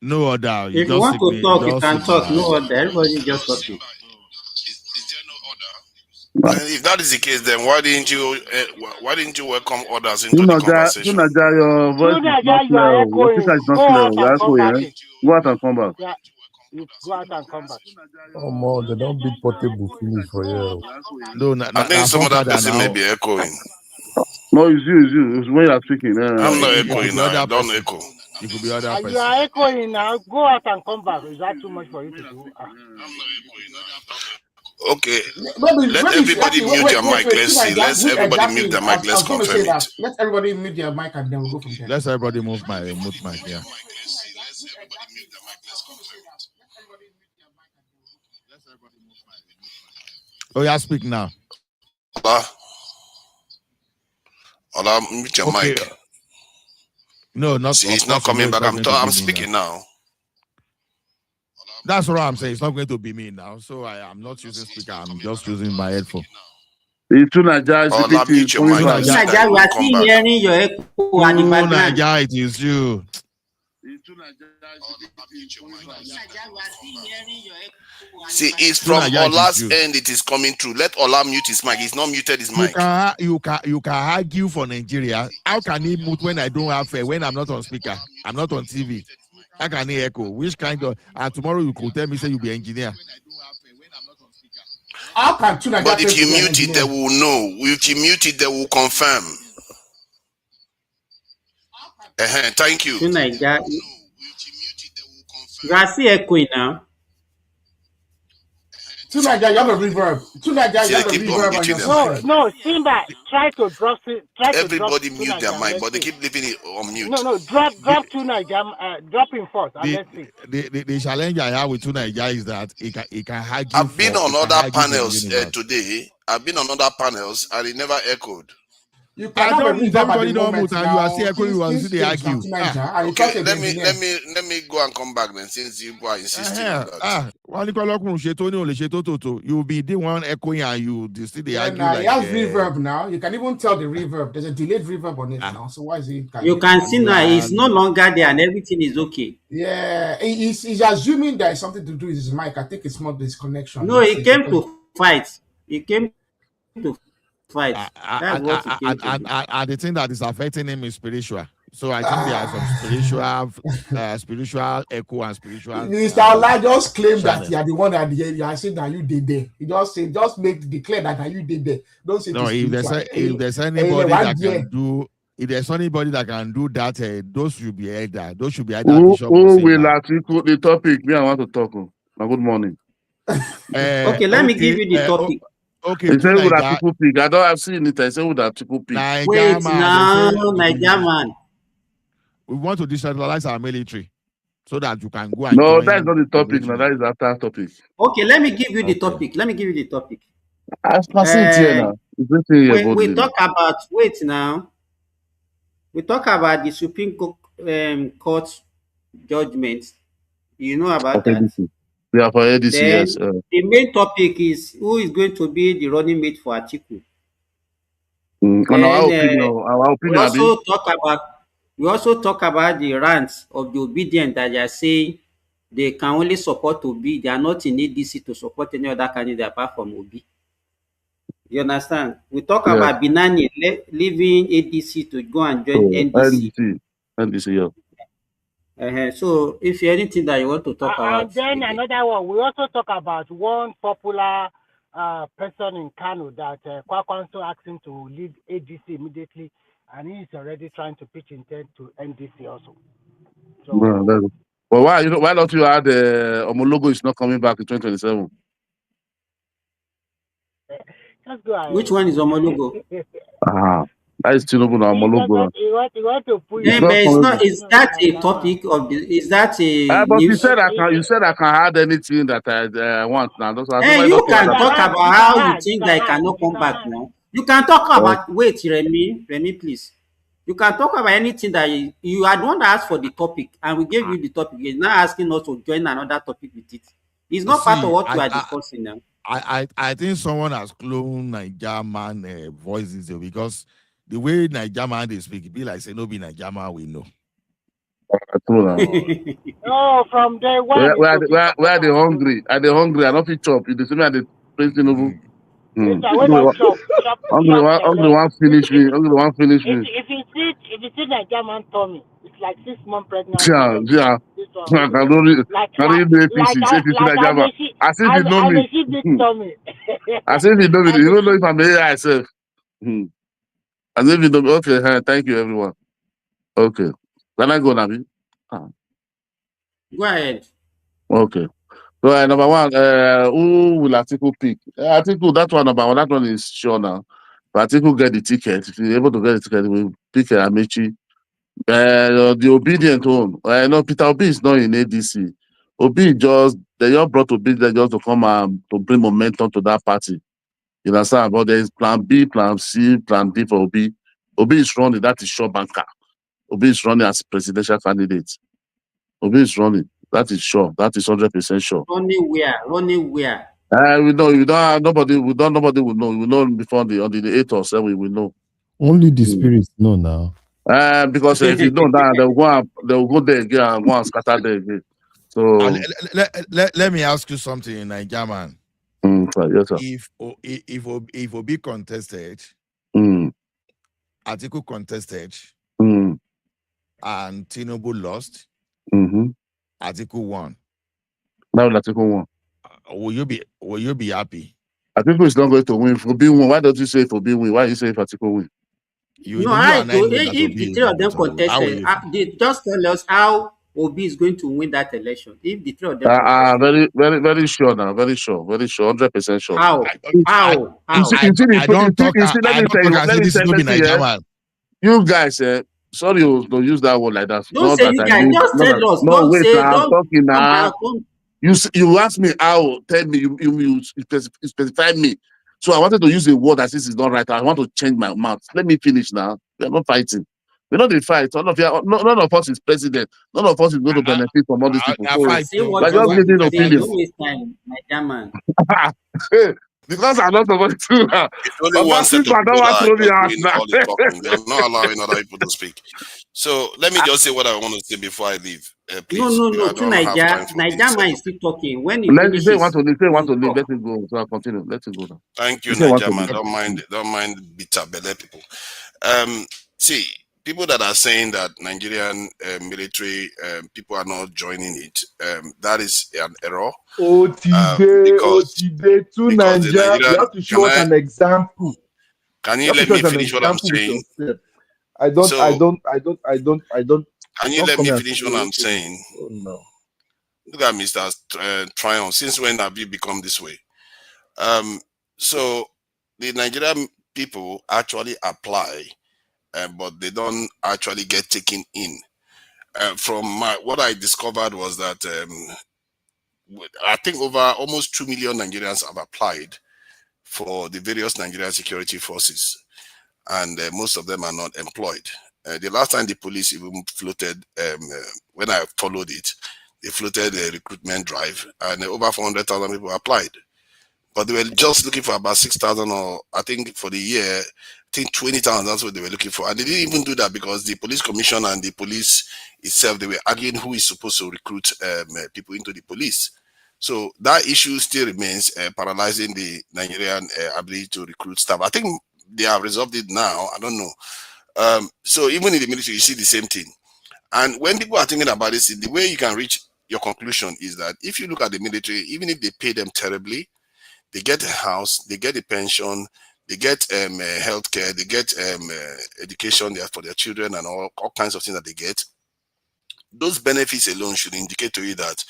No order. If you want to talk, you can talk. No order. Everybody just talking. If that is the case, then why didn't you welcome others into the conversation? Your voice is not clear. Your speaker is not clear. You are echoing. Go out and come back. Yeah, you go out and come back. Oh more, they don't beat Portable finish for you. No, I think some other person may be echoing. No, it's you. It's when you are speaking. I'm not echoing now. Don't echo. It could be other person. You are echoing now. Go out and come back. Is that too much for you to do? Okay. Let everybody mute your mic. Let's see. Let's everybody mute their mic. Let's confirm it. Let everybody mute their mic and then we'll go from there. Let's everybody mute mic. Yeah. Oh, yeah, speak now. Ola, mute your mic. No, not. See, he's not coming back. I'm speaking now. That's what I'm saying. It's not going to be me now. So I am not using speaker. I'm just using my headphone. It's too Naija. Oh, let me mute your mic. Naija, we are still hearing your echo at the background. Naija, it is you. See, it's from Ola's end. It is coming through. Let Ola mute his mic. He's not muted his mic. You can argue for Nigeria. How can he mute when I don't have when I'm not on speaker? I'm not on TV. How can he echo? Which kind of? And tomorrow you could tell me say you be engineer. But if you mute it, they will know. If you mute it, they will confirm. Thank you. Naija, you are still echoing now. Naija, you have a reverb. Naija, you have a reverb on your system. No, Simba, try to drop. Everybody mute their mic, but they keep leaving it on mute. No, drop Naija, drop him first. Let's see. The challenge I have with Naija is that it can argue. I've been on other panels today. I've been on other panels and it never echoed. You can have a reverb at the moment now. You are still echoing. You are still argue. Okay, let me go and come back then, since you are insisting on that. You'll be the one echoing and you still the argue. He has reverb now. You can even tell the reverb. There's a delayed reverb on it now. So why is he? You can see now it's no longer there and everything is okay. Yeah, he's assuming there is something to do with his mic. I think it's not this connection. No, he came to fight. He came to fight. That's what he came to do. And the thing that is affecting him is spiritual. So I think there are some spiritual echo and spiritual. Mr. Ola just claim that you are the one at the end. You are saying that you did there. He just declare that you did there. Don't say no. If there's anybody that can do. If there's anybody that can do that, those should be either. Those should be either. Who will Atiku the topic? Me, I want to talk. Good morning. Okay, let me give you the topic. Okay, he said with Atiku pick. I don't have seen it. I said with Atiku pick. Wait now, Naija man. We want to decentralize our military so that you can go and. No, that's not the topic. No, that is after topic. Okay, let me give you the topic. I see it here now. We talk about We talk about the Supreme Court judgment. You know about that. Yeah, for ADC, yes. The main topic is who is going to be the running mate for Atiku. Our opinion. We also talk about the rants of the obedient that they are saying they can only support Obi. They are not in ADC to support any other candidate apart from Obi. You understand? We talk about Binani leaving ADC to go and join NDC. NDC, yeah. So, if you anything that you want to talk about, and then another one, we also talk about one popular person in Kano that Kwakwanso asked him to leave ADC immediately, and he is already trying to pitch intent to NDC also. So, well, why don't you add Omologo is not coming back in 2027? Just go ahead. Which one is Omologo? That is still not Omologo. You want to put but it's not. Is that a topic of the? Is that a? But you said I can add anything that I want now. You can talk about how you think that I cannot come back now. You can talk about. Wait, Remy, please. You can talk about anything that you had one to ask for the topic, and we gave you the topic. You're now asking us to join another topic with it. It's not part of what you are discussing now. I think someone has cloned Naija man voices because the way Naija man they speak, it be like say no be Naija man we know. No, from day one. Where are they hungry? Are they hungry? I don't feel chop. You see me at the president of. Hungry one finish me. If you see Naija man tummy, it's like 6 months pregnant. Yeah. I said you know me. I said you know me. You don't know if I'm here myself. As if you know me. Okay, thank you everyone. Okay. Can I go, Nabi? Go ahead. Okay. So number one, who will Atiku pick? Atiku, that one number one. That one is sure now. But Atiku get the ticket. If you're able to get the ticket, we'll pick Amaechi. The obedient one. No, Peter Obi is not in ADC. Obi they just brought Obi there just to come to bring momentum to that party. You understand? But there is plan B, plan C, plan D for Obi. Obi is running. That is sure banker. Obi is running as presidential candidate. Obi is running. That is sure. That is 100% sure. Running where? Running where? We know. You don't. Nobody will know. We will know before on the 8th or 7th. We will know. Only the spirits know now. Because if you know that, they'll go there again and go and scatter there again. So let me ask you something in Nigeria, man. Yes, sir. If Obi contested, Atiku contested, and Tinubu lost, Atiku won. Now Atiku won. Will you be happy? Atiku is not going to win. For being win, why don't you say for being win? Why you say if Atiku win? If the three of them contested, they just tell us how Obi is going to win that election. If the three of them contested. Very, very, very sure now. Very sure. 100% sure. How? You guys, sorry to use that word like that. Don't say you guys. Just tell us. No, wait, I'm talking now. You asked me how. Tell me. You specify me. So I wanted to use a word that this is not right. I want to change my mouth. Let me finish now. We are not fighting. We're not in fight. None of us is president. None of us is going to benefit from all these people. We're just giving opinion. Because I'm not supposed to. Only one set of people that are doing all the talking. They're not allowing other people to speak. So let me just say what I want to say before I leave. Please. No. Niger man is still talking. When he finishes, say want to leave. Let it go. So I'll continue. Let it go now. Thank you, Niger man. Don't mind bitter belly people. See, people that are saying that Nigerian military people are not joining it, that is an error. Because Nigeria, you have to show us an example. Can you let me finish what I'm saying? I don't. Can you let me finish what I'm saying? Oh, no. Look at Mr. Triumph. Since when have you become this way? So the Nigerian people actually apply, but they don't actually get taken in. From what I discovered was that I think over almost 2 million Nigerians have applied for the various Nigerian security forces, and most of them are not employed. The last time the police even floated, when I followed it, they floated a recruitment drive, and over 400,000 people applied. But they were just looking for about 6,000, or I think for the year, I think 20,000, that's what they were looking for. And they didn't even do that because the police commission and the police itself, they were arguing who is supposed to recruit people into the police. So that issue still remains paralyzing the Nigerian ability to recruit staff. I think they have resolved it now. I don't know. So even in the military, you see the same thing. And when people are thinking about this, the way you can reach your conclusion is that if you look at the military, even if they pay them terribly, they get a house, they get a pension, they get healthcare, they get education there for their children and all kinds of things that they get. Those benefits alone should indicate to you that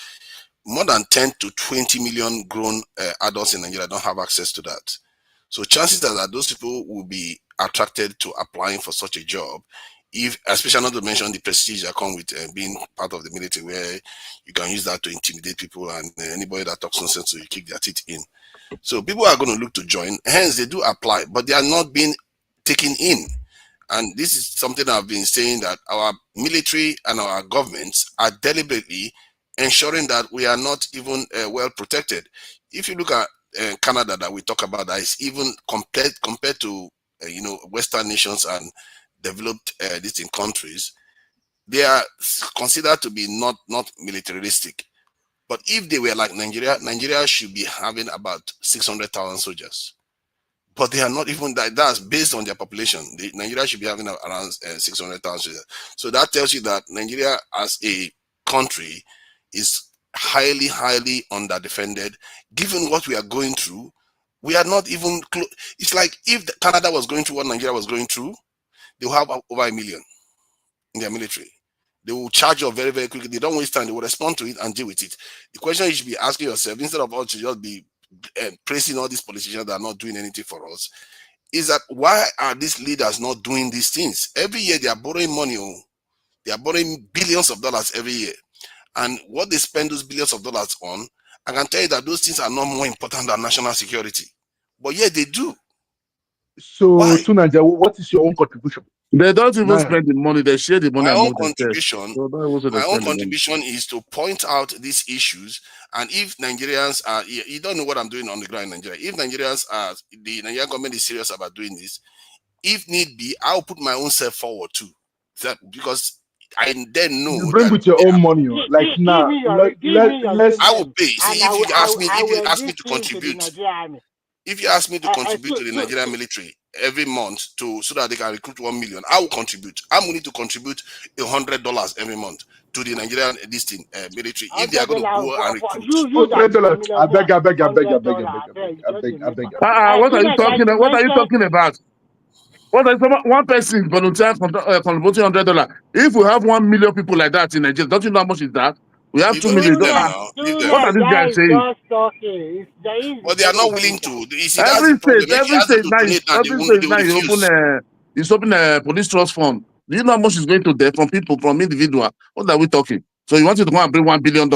more than 10 to 20 million grown adults in Nigeria don't have access to that. So chances are that those people will be attracted to applying for such a job, if, especially not to mention the prestige that comes with being part of the military, where you can use that to intimidate people, and anybody that talks nonsense, so you kick their teeth in. So people are going to look to join, hence they do apply, but they are not being taken in. And this is something I've been saying, that our military and our governments are deliberately ensuring that we are not even well protected. If you look at Canada that we talk about, that is even compared to Western nations and developed distinct countries, they are considered to be not militaristic. But if they were like Nigeria should be having about 600,000 soldiers. But they are not even that. That's based on their population. Nigeria should be having around 600,000 soldiers. So that tells you that Nigeria as a country is highly, highly underdefended. Given what we are going through, we are not even close. It's like if Canada was going through what Nigeria was going through, they will have over 1 million in their military. They will charge you very, very quickly. They don't waste time. They will respond to it and deal with it. The question you should be asking yourself, instead of us to just be praising all these politicians that are not doing anything for us, is that why are these leaders not doing these things? Every year they are borrowing money. They are borrowing billions of dollars every year. And what they spend those billions of dollars on, I can tell you that those things are not more important than national security. But yet they do. So, Tunaja, what is your own contribution? They don't even spend the money. They share the money My own among themselves. contribution, So don't even say they my own spend the money. contribution is to point out these issues. And if Nigerians are, you don't know what I'm doing on the ground in Nigeria. If Nigerians are, the Nigerian government is serious about doing this, if need be, I'll put my own self forward too. Because I then know you bring that with your own money. Like now, let's. I will pay. See, if you ask me, I will to enlist you to the contribute, Nigerian Army. if you ask me to contribute to the Nigerian military every month so that they can recruit 1 million, I will contribute. I'm willing to contribute $100 every month to the Nigerian military if they are going to go and recruit. $100. I beg. What are you talking about? What are you talking about? One person volunteer contributing $100. If we have 1 million people like that in Nigeria, don't you know how much is that? We have 2 million. What are these guys saying? But they are not willing to. You see, Every state now you open a police trust fund. Do you know how much is going to there from people, from individual? What are we talking? So you want to go and bring $1 billion?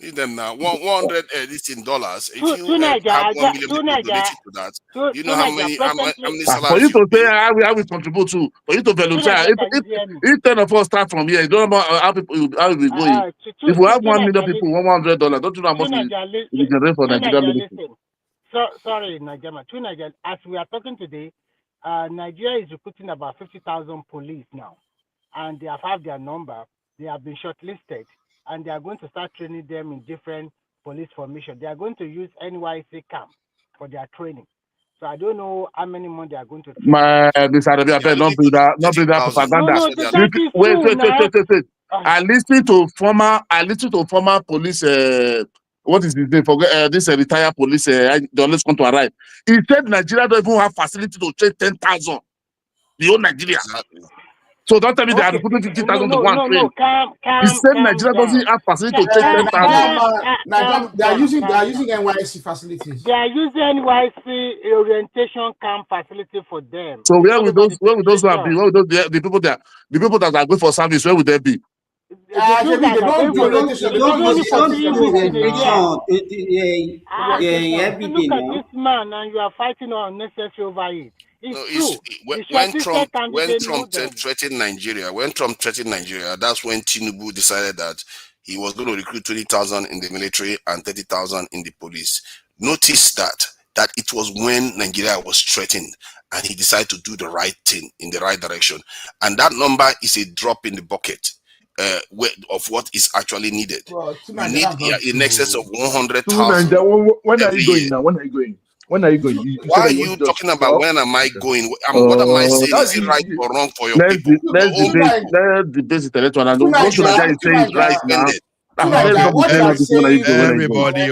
Need them now. $100 dollars. If you have 1 million people donating to that, you know how many salaries for you to say how we contribute to, for you to volunteer. If 10 of us start from here, you don't know how we going. If we have 1 million people, $100, don't you know how much we generate for Nigeria military? Sorry, Nigeria. As we are talking today, Nigeria is recruiting about 50,000 police now, and they have their number. They have been shortlisted, and they are going to start training them in different police formation. They are going to use NYC camp for their training. So I don't know how many months they are going to train. This Arabia, don't bring that propaganda. Wait. I listened to former police. What is his name? Forget this retired police. They always come to arrive. He said Nigeria don't even have facility to train 10,000. The whole Nigeria. Exactly. So don't tell me they are recruiting 50,000 to go and train. He said Nigeria doesn't have facility to train 10,000. They are using NYC facilities. They are using NYC orientation camp facility for them. So where will those who have been? Where will the people that are going for service? Where will they be? Look at this man, and you are fighting unnecessary over it. When Trump threatened Nigeria, that's when Tinubu decided that he was going to recruit 20,000 in the military and 30,000 in the police. Notice that it was when Nigeria was threatened, and he decided to do the right thing in the right direction. And that number is a drop in the bucket of what is actually needed. We need in excess of 100,000. When are you going now? When are you going? Why are you talking about when am I going? What am I saying? Is it right or wrong for your people? Let's debate it later. And what should I say is right now? Everybody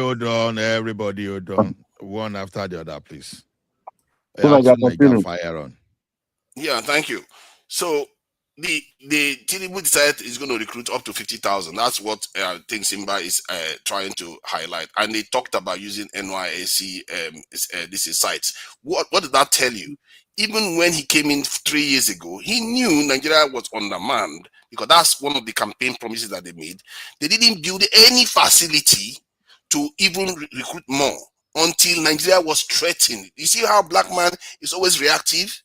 hold on. One after the other, please. Fire on. Yeah, thank you. So the Tinubu decided is going to recruit up to 50,000. That's what I think Simba is trying to highlight. And they talked about using NYSC sites. What did that tell you? Even when he came in 3 years ago, he knew Nigeria was undermanned, because that's one of the campaign promises that they made. They didn't build any facility to even recruit more until Nigeria was threatened. You see how black man is always reactive?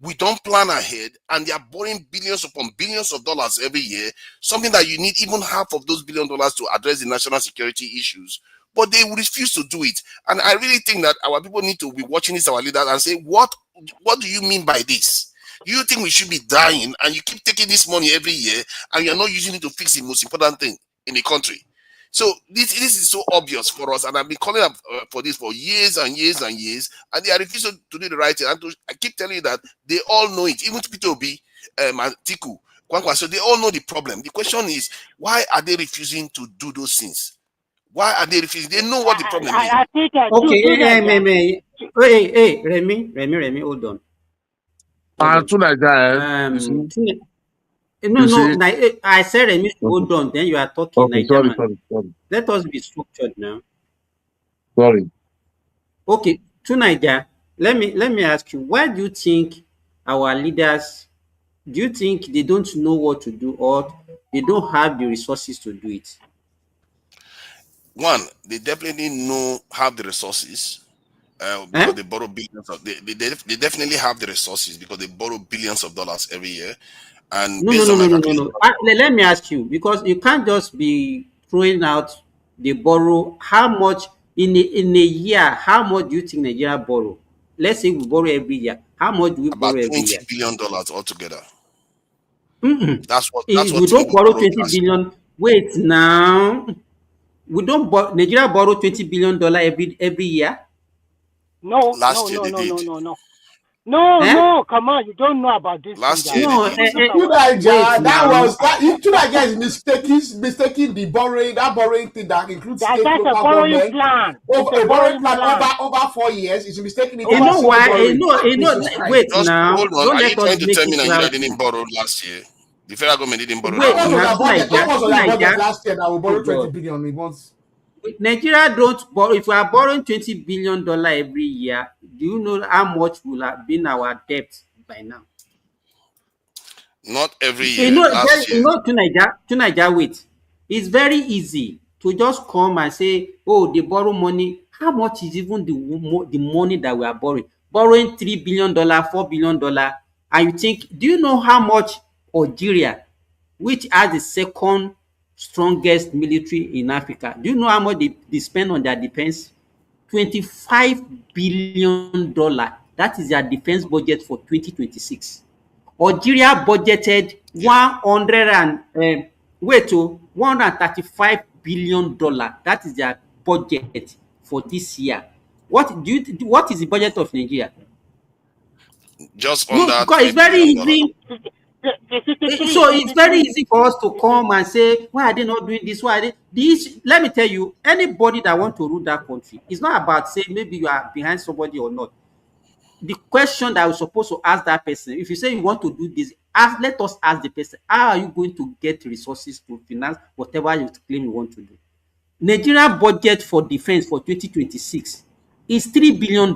We don't plan ahead, and they are borrowing billions upon billions of dollars every year, something that you need even half of those $1 billion to address the national security issues. But they refuse to do it. And I really think that our people need to be watching this, our leaders, and say, what do you mean by this? You think we should be dying, and you keep taking this money every year, and you're not using it to fix the most important thing in the country? So this is so obvious for us, and I've been calling up for this for years and years and years, and they are refusing to do the right thing. And I keep telling you that they all know it, even Peter Obi, Atiku, so they all know the problem. The question is, why are they refusing to do those things? Why are they refusing? They know what the problem is. Okay, Remy, hold on. No, I said Remy, hold on. Then you are talking. Okay, sorry. Let us be structured now. Sorry. Okay, to Niger, let me ask you, why do you think our leaders, do you think they don't know what to do, or they don't have the resources to do it? One, they definitely have the resources, because they borrow billions of. They definitely have the resources because they borrow billions of dollars every year. And No. Let me ask you, because you can't just be throwing out the borrow. How much in a year? How much do you think Nigeria borrow? Let's say we borrow every year. How much do we about borrow every $20 year? billion altogether. That's what we don't Tinubu borrow borrowed 20 last year. billion. Wait now. We don't Nigeria borrow $20 billion every year. No, last year no, they no, did. no, no, no. No, no, come on, you don't know about this. Last thing, year guys. they did. Nigeria is mistaking the borrowing, that borrowing thing that includes That's state a local borrowing government. plan. Over, It's a borrowing plan plan. over 4 years. Is mistaking it You as know single why? borrowing. Wait Just now. hold on. Don't Are you let us trying to make tell me it Nigeria cloudy. didn't borrow last year? The federal government didn't borrow. Wait How much now, was their budget Nigeria. last year that will borrow Oh 20 God. billion in months? Nigeria don't borrow. If we are borrowing $20 billion every year, do you know how much will have been our debt by now? Not every year. Last year. To Nigeria, wait. It's very easy to just come and say, oh, they borrow money. How much is even the money that we are borrowing? Borrowing $3 billion, $4 billion. And you think, do you know how much Algeria, which has the second strongest military in Africa, do you know how much they spend on their defense? $25 billion. That is their defense budget for 2026. Algeria budgeted $135 billion. That is their budget for this year. What is the budget of Nigeria? Just No, under because it's $3 very billion. easy. So it's very easy for us to come and say, why are they not doing this? Why are they this? Let me tell you, anybody that want to rule that country, it's not about saying maybe you are behind somebody or not. The question that we're supposed to ask that person, if you say you want to do this, let us ask the person, how are you going to get resources to finance whatever you claim you want to do? Nigeria budget for defense for 2026 is $3 billion.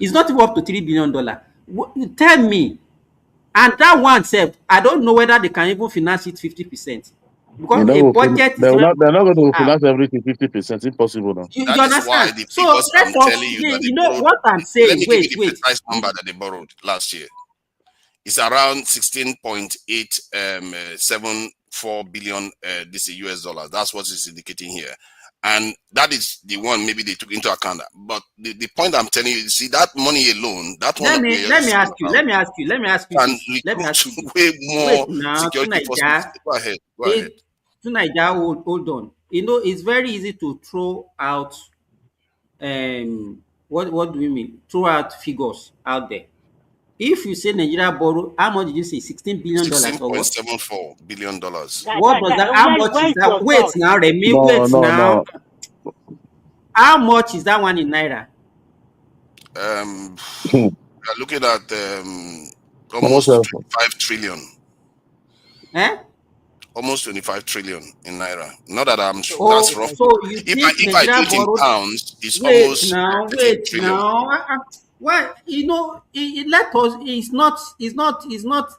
It's not even up to $3 billion. Tell me, and that one sef, I don't know whether they can even finance it 50%. Because a budget is they're not going to out. finance everything 50%. Impossible now. You That is why understand? the So figures I'm let us telling you that you they know borrowed. what I'm saying. Let me give you the Wait. precise number that they borrowed last year. It's around 16.874 billion this is US dollars. That's what it's indicating here. And that is the one maybe they took into account. But the point I'm telling you, see that money alone, that Let one me ask you. Let me ask you way more Wait now, security forces. Go ahead. To Naija, hold on. You know, it's very easy to throw out what do we mean? Throw out figures out there. If you say Nigeria borrow, how much did you say? $16 billion or what? $16.74 billion. What does that? How much is that? Wait now, Remy. Wait now. No. How much is that one in naira? We're looking at almost 25 trillion. Almost 25 trillion in naira. Not that I'm sure that's rough. So you if think I do it in pounds, it's almost wait trillion. now. Well, you know, let us. It's not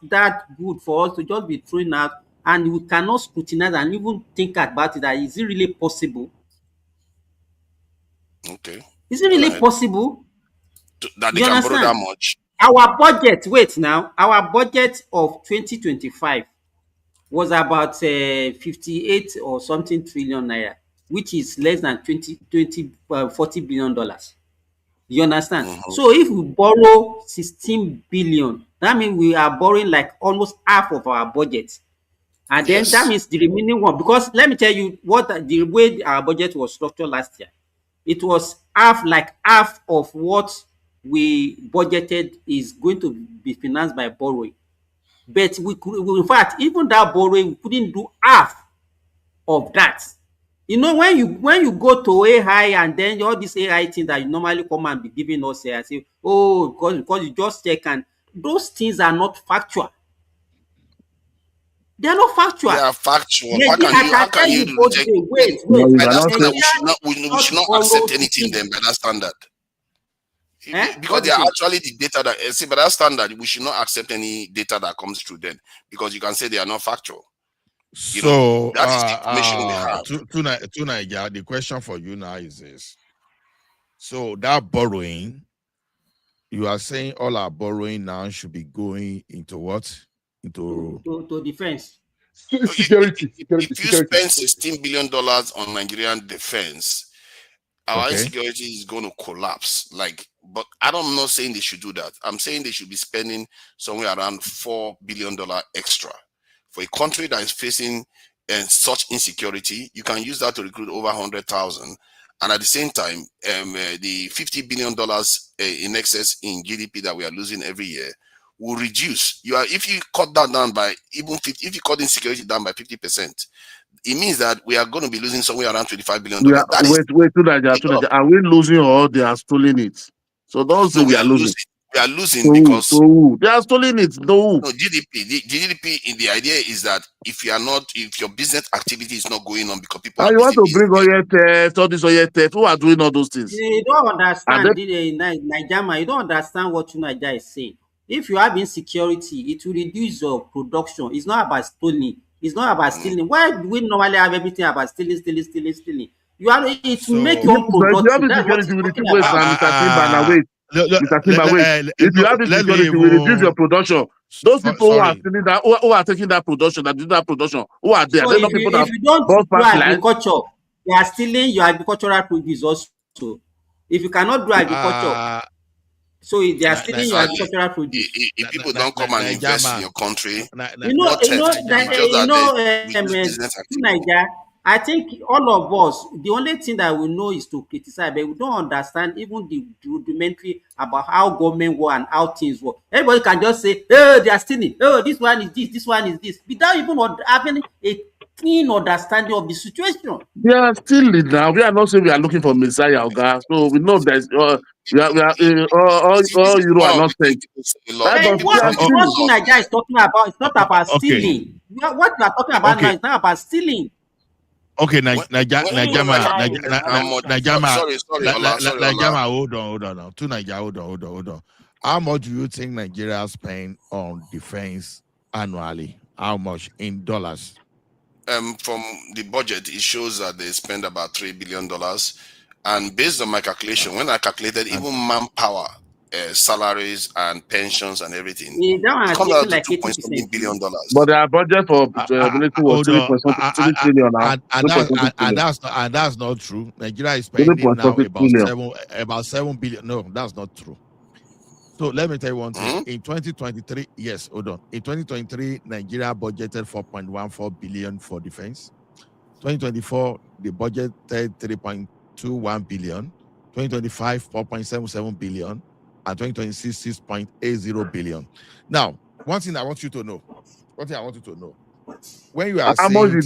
that good for us to just be throwing out, and we cannot scrutinize and even think about it. That is it really possible? Okay. Is it really possible? That they can borrow that much? Our budget. Wait now. Our budget of 2025 was about 58 or something trillion naira, which is less than $40 billion. You understand? So if we borrow 16 billion, that means we are borrowing like almost half of our budget. And then that means the remaining one, because let me tell you what the way our budget was structured last year. It was half of what we budgeted is going to be financed by borrowing. But in fact, even that borrowing, we couldn't do half of that. You know, when you go to AI and then all this AI thing that you normally come and be giving us here and say, oh, because you just check, and those things are not factual. They are not factual. They are factual. Maybe How can you reject? Wait. By that standard, we should not accept anything then by that standard. Because they are actually the data that by that standard, we should not accept any data that comes through them because you can say they are not factual. So that is the information we have. To Naija, the question for you now is this: So that borrowing, you are saying all our borrowing now should be going into what? Into to defense. Security. If you spend $16 billion on Nigerian defense, our insecurity is going to collapse. But I'm not saying they should do that. I'm saying they should be spending somewhere around $4 billion extra. For a country that is facing such insecurity, you can use that to recruit over 100,000. And at the same time, the $50 billion in excess in GDP that we are losing every year will reduce. If you cut that down by if you cut insecurity down by 50%, it means that we are going to be losing somewhere around $25 billion. Wait, Tunaja, are we losing or they are stealing it? So don't say we are losing. We are losing because they are stealing it. No, GDP. The GDP in the idea is that if your business activity is not going on because people are you want busy, to bring Oyo theft, all this Oyo theft, who are doing all those things? You don't understand, Nigeria. You don't understand what Nigeria is saying. If you have insecurity, it will reduce your production. It's not about stealing. It's not about stealing. Why do we normally have everything about stealing? You have it will make your production. That's what it's talking about. Mr. Timber, wait. Mr. Timber, wait. If you have insecurity, we reduce your production. Those people who are stealing that, who are taking that production, that do that production, who are there? So if you don't do agriculture, they are stealing your agricultural produce also. If you cannot do agriculture, so they are stealing your agricultural produce. If people don't come and invest in your country, Nigeria, I think all of us, the only thing that we know is to criticize, but we don't understand even the rudimentary about how government work and how things work. Everybody can just say, oh, they are stealing. Oh, this one is this one is this, without even having a keen understanding of the situation. We are stealing now. We are not saying we are looking for Messiah, okay? So we know that we are all Euro are not saying. What Nigeria is talking about, it's not about stealing. What we are talking about now is not about stealing. Okay, Najama, hold on now. To Nigeria, hold on. How much do you think Nigeria spend on defense annually? How much in dollars? From the budget, it shows that they spend about $3 billion. And based on my calculation, when I calculated even manpower, salaries and pensions and everything, it comes out to $2.7 billion. But their budget for military was 3 trillion now. And that's not true. Nigeria is spending now about 7 billion. No, that's not true. So let me tell you one thing. In 2023, yes, hold on. In 2023, Nigeria budgeted 4.14 billion for defense. 2024, the budget 3.21 billion. 2025, 4.77 billion. And 2026, 6.80 billion. Now, one thing I want you to know. When you are how much did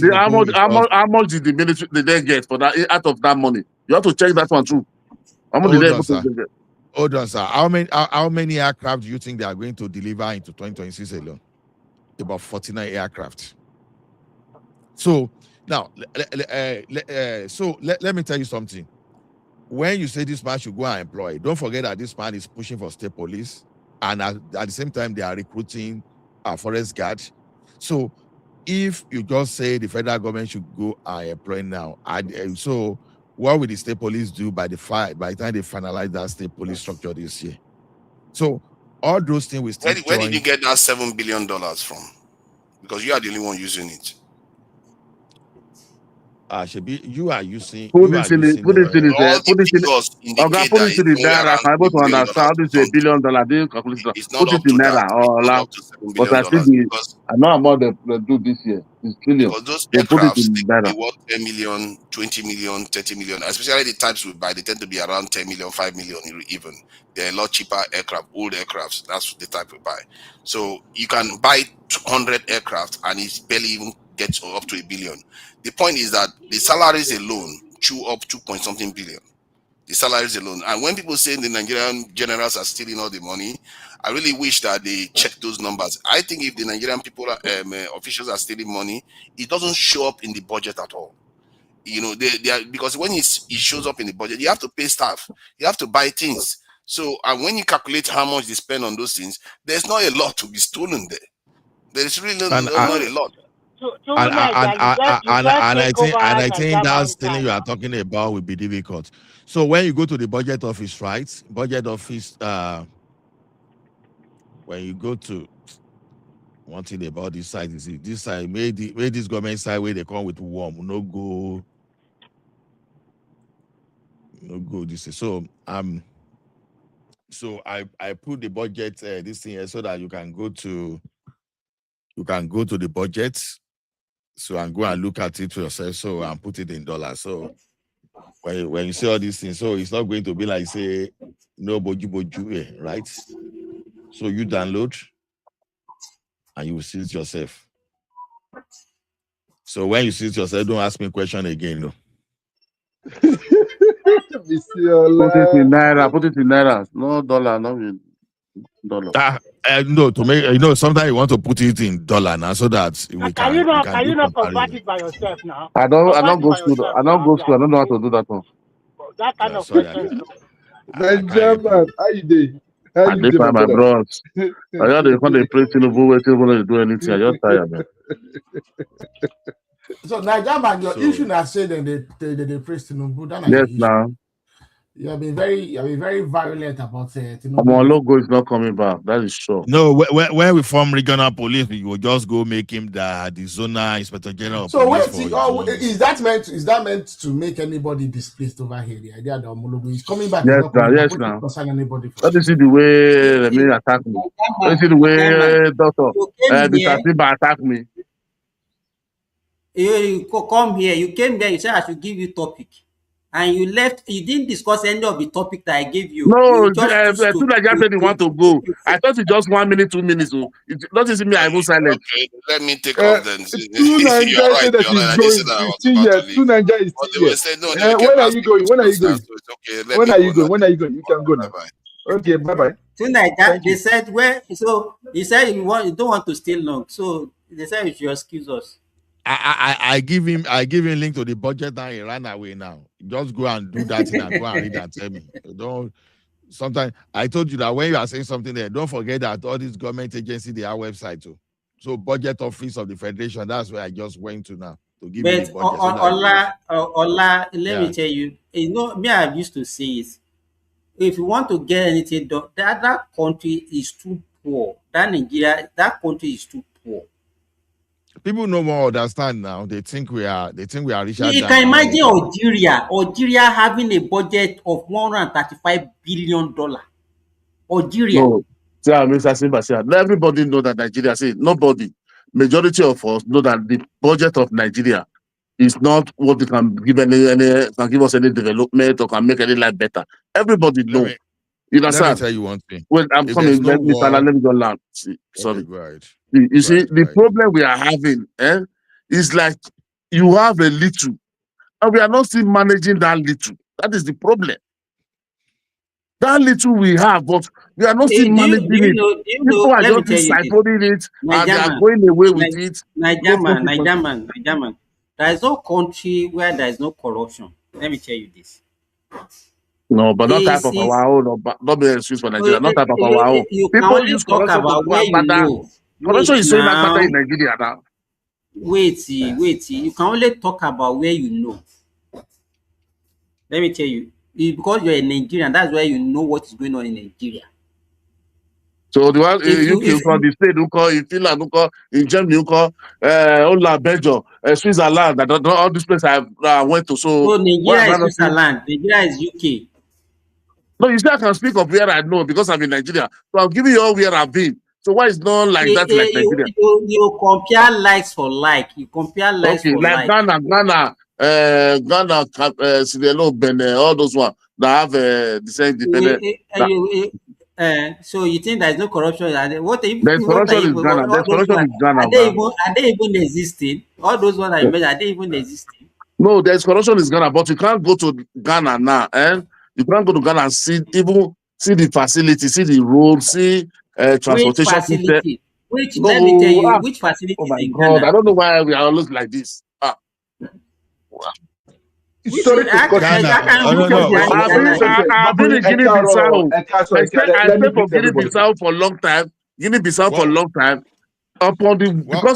the military they get for that out of that money? You have to check that one too. How much did they get? Hold on, sir. How many aircraft do you think they are going to deliver into 2026 alone? About 49 aircraft. So now, let me tell you something. When you say this man should go and employ, don't forget that this man is pushing for state police, and at the same time they are recruiting a forest guard. So if you just say the federal government should go and employ now, so what will the state police do by the time they finalize that state police structure this year? So all those things will still. Where did you get that $7 billion from? Because you are the only one using it. Shabi, you are using. Put it in the naira. I'm able to understand this is $1 billion. Put it in naira or but I know about the do this year. It's trillion. Because those aircrafts they worth 10 million, 20 million, 30 million. Especially the types we buy, they tend to be around 10 million, 5 million even. They're a lot cheaper aircraft, old aircrafts. That's the type we buy. So you can buy 200 aircraft and it barely even gets up to $1 billion. The point is that the salaries alone chew up 2-point-something billion. The salaries alone. And when people say the Nigerian generals are stealing all the money, I really wish that they check those numbers. I think if the Nigerian people, officials are stealing money, it doesn't show up in the budget at all. You know, they are, because when it shows up in the budget, you have to pay staff, you have to buy things. So, and when you calculate how much they spend on those things, there's not a lot to be stolen there. There is really not a lot. And I think that stealing you are talking about will be difficult. So when you go to the budget office, right? Budget office, when you go to one thing about this side is this side made this government side where they come with warm, no go this is so so I put the budget this thing here so that you can go to the budget, so and go and look at it for yourself, so and put it in dollars. So when you see all these things, so it's not going to be like say no boju right? So you download and you will see it yourself. So when you see it yourself, don't ask me question again, no. Put it in naira. Put it in naira. No dollar. No dollar. No, to make sometimes you want to put it in dollar now, so that we can you not convert it by yourself now? I don't go school. I don't go school. I don't know how to do that one. That kind of question. Benjamin, how you doing? How you doing, my bros? I got the when they play Tinubu, wait till they do anything. I just tired, man. So Nigeria, your issue now say that they praise Tinubu. Yes, now. You have been very virulent about Tinubu. Our logo is not coming back. That is sure. No, when we form regional police, we will just go make him the zonal inspector general. So wait, is that meant to make anybody displaced over here? The idea that Omologo is coming back. Yes, now. Anybody let me see the way let me attack me. Let me see the way Doctor Bisatiba attack me. You come here. You came there. You said I should give you topic. And you left, you didn't discuss any of the topic that I gave you. No, Nigerian said you want to go. I thought it's just 1 minute, 2 minutes. So don't you see me? I go silent. Okay, let me take off then. Two Nigeria said that he's going 15 years. Two Nigeria is 10 years. When are you going? When are you going? When are you going? When are you going? You can go now. Okay, bye-bye. Two Nigeria, they said, where? So he said you don't want to stay long. So they said you should excuse us. I give him link to the budget and he ran away now. Just go and do that thing and go and read and tell me. Don't. Sometimes I told you that when you are saying something there, don't forget that all these government agencies, they have website too. So budget office of the federation, that's where I just went to now to give you the budget. Ola, let me tell you, me I used to say is, if you want to get anything done, that country is too poor. That Nigeria, that country is too poor. People no more understand now. They think we are richer. You can imagine Algeria having a budget of $135 billion. Algeria. No, Mr. Simba, everybody know that Nigeria. Nobody. Majority of us know that the budget of Nigeria is not what they can give give us any development or can make any life better. Everybody know. Let me tell you one thing. When I'm coming, let me go land. Sorry. Right. You see, the problem we are having is like you have a little, and we are not still managing that little. That is the problem. That little we have, but we are not still managing it. People are just deciphering it, and they are going away with it. Nigeria. There is no country where there is no corruption. Let me tell you this. No, but not type of our own. Not be an excuse for Nigeria. Not type of our own. People use corruption to go and matter. Corruption is showing that matter in Nigeria now. Wait. You can only talk about where you know. Let me tell you. Because you're a Nigerian, that's why you know what is going on in Nigeria. So the one you call the state, you call in Finland, you call in Germany, you call Belgium, Switzerland. All these places I went to. So Nigeria is Switzerland. Nigeria is UK. No, you see, I can speak of where I know because I'm in Nigeria. So I'm giving you all where I've been. So why is not like that like Nigeria? You compare likes for like. You compare likes for like. Ghana, Sierra Leone, Benin, all those ones that have the same independent. So you think there is no corruption? There's corruption in Ghana. There's corruption in Ghana. Are they even existing? All those ones I mentioned, are they even existing? No, there's corruption in Ghana, but you can't go to Ghana now, and you can't go to Ghana and see the facility, see the road, see transportation system. Let me tell you, which facility in Ghana? I don't know why we are always like this. Sorry to cut I've been in Guinea-Bissau. I stayed for Guinea-Bissau for a long time. Because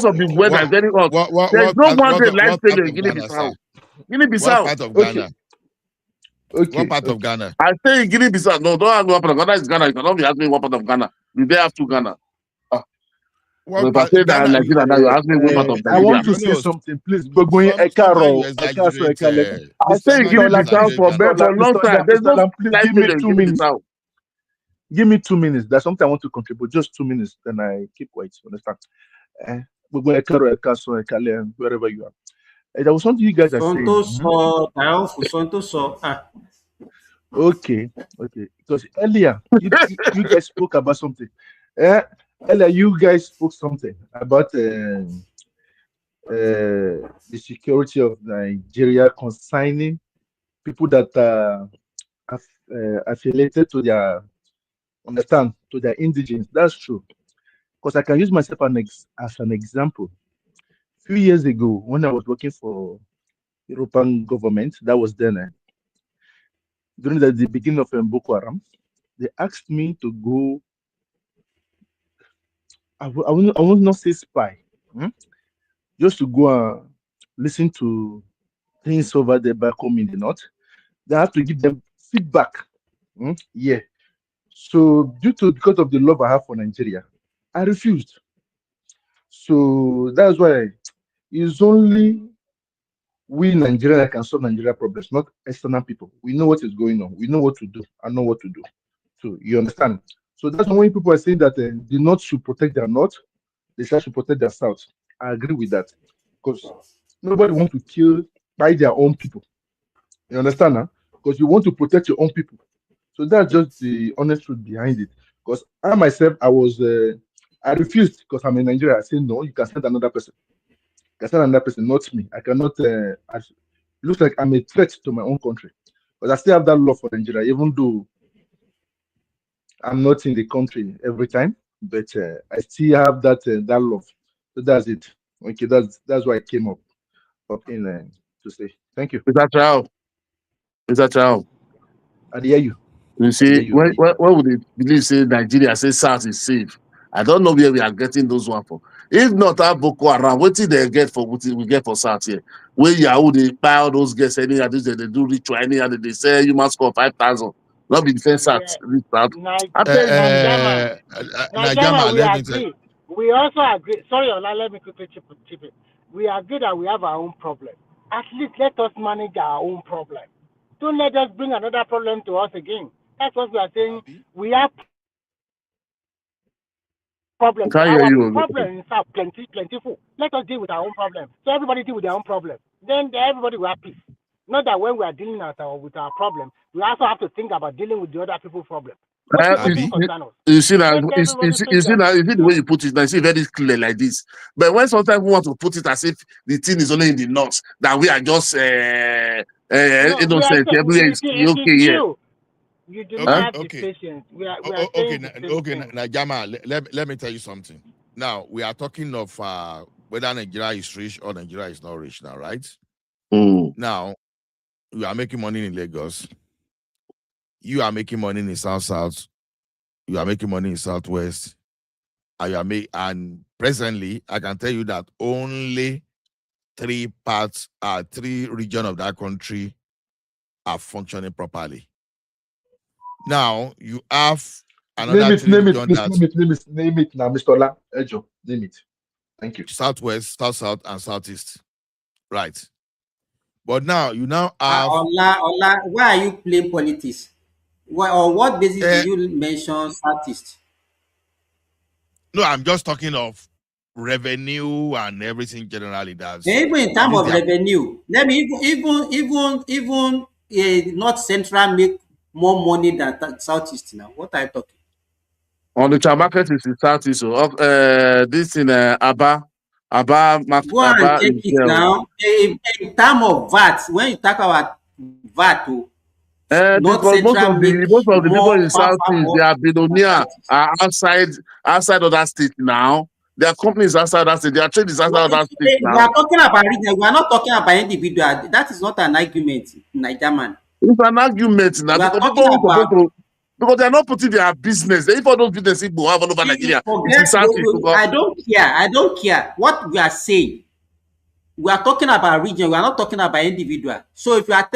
of the weather is very hot. There's no one day life staying in Guinea-Bissau. What part of Ghana? Okay. What part of Ghana? I say Guinea-Bissau. No, don't have one part of Ghana. Is Ghana. You cannot be asking what part of Ghana. You they have two Ghana. What If I say that Ghana? Nigeria now, you ask me what part of I Nigeria. want to say something, please. But going Sometimes you Ekaro, exaggerate. I say Mr. Ola, Guinea-Bissau for a long time. There's no please life give me in 2 minutes. Guinea-Bissau. Give me 2 minutes. There's something I want to contribute. Just 2 minutes, then I keep quiet. Understand? Wherever you are. There was something you guys are saying. Okay. Because earlier you guys spoke about something. Earlier you guys spoke something about the security of Nigeria consigning people that are affiliated to their to their indigenes. That's true. Because I can use myself as an example. A few years ago, when I was working for European government, that was then during the beginning of Boko Haram, they asked me to go. I will not say spy, just to go and listen to things over there back home in the north. They have to give them feedback. Yeah. So because of the love I have for Nigeria, I refused. So that's why it's only we Nigerians that can solve Nigeria problems, not external people. We know what is going on. We know what to do. I know what to do. So you understand? So that's why when people are saying that the North should protect their North, the South should protect their South. I agree with that. Because nobody wants to kill by their own people. You understand? Huh? Because you want to protect your own people. So that's just the honest truth behind it. Because I myself, I refused because I'm in Nigeria. I said, no, you can send another person. You can send another person, not me. I cannot, it looks like I'm a threat to my own country. But I still have that love for Nigeria, even though I'm not in the country every time. But I still have that love. So that's it. Okay, that's why I came up in to say. Thank you. Is that how? I hear you. You see, when would they believe say Nigeria say South is safe? I don't know where we are getting those one for. If not our Boko Haram, what did they get for what we get for South here? Where Yahoo they buy all those guests anyhow, they do ritual anyhow, they say you must score 5,000. Not be defense South. Nigeria, we let me agree. We also agree. Sorry, Ola, let me quickly chip it. We agree that we have our own problem. At least let us manage our own problem. Don't let us bring another problem to us again. That's what we are saying. We have problems. Our problem is plentiful. Let us deal with our own problem. So everybody deal with their own problem. Then everybody will have peace. Not that when we are dealing with our problem, we also have to think about dealing with the other people's problem. You see now, you see the way you put it now, you see very clear like this. But when sometimes we want to put it as if the thing is only in the north, that we are just innocent, everywhere is okay here. You do not have the patience. We are now, Jama, let me tell you something. Now, we are talking of whether Nigeria is rich or Nigeria is not rich now, right? Now, we are making money in Lagos. You are making money in South. You are making money in Southwest. And presently, I can tell you that only three regions of that country are functioning properly. Now, you have another name it now, Mr. Ola. Ejo, name it. Thank you. Southwest, South, and Southeast. Right. But now, you have... Ola, why are you playing politics? On what basis do you mention Southeast? No, I'm just talking of revenue and everything generally. Even in terms of revenue, let me even North Central make more money than Southeast now. What are you talking? On the market is in Southeast. So this in Aba. Go and check it now. In terms of VAT, when you talk about VAT, because most of the people in Southeast, they are billionaires, are outside of that state now. Their companies outside that state. Their trade is outside of that state now. We are talking about region. We are not talking about individual. That is not an argument, Niger man. It's an argument now because they are not putting their business. If all those businesses go have all over Nigeria, I don't care. What we are saying, we are talking about region. We are not talking about individual. So if you are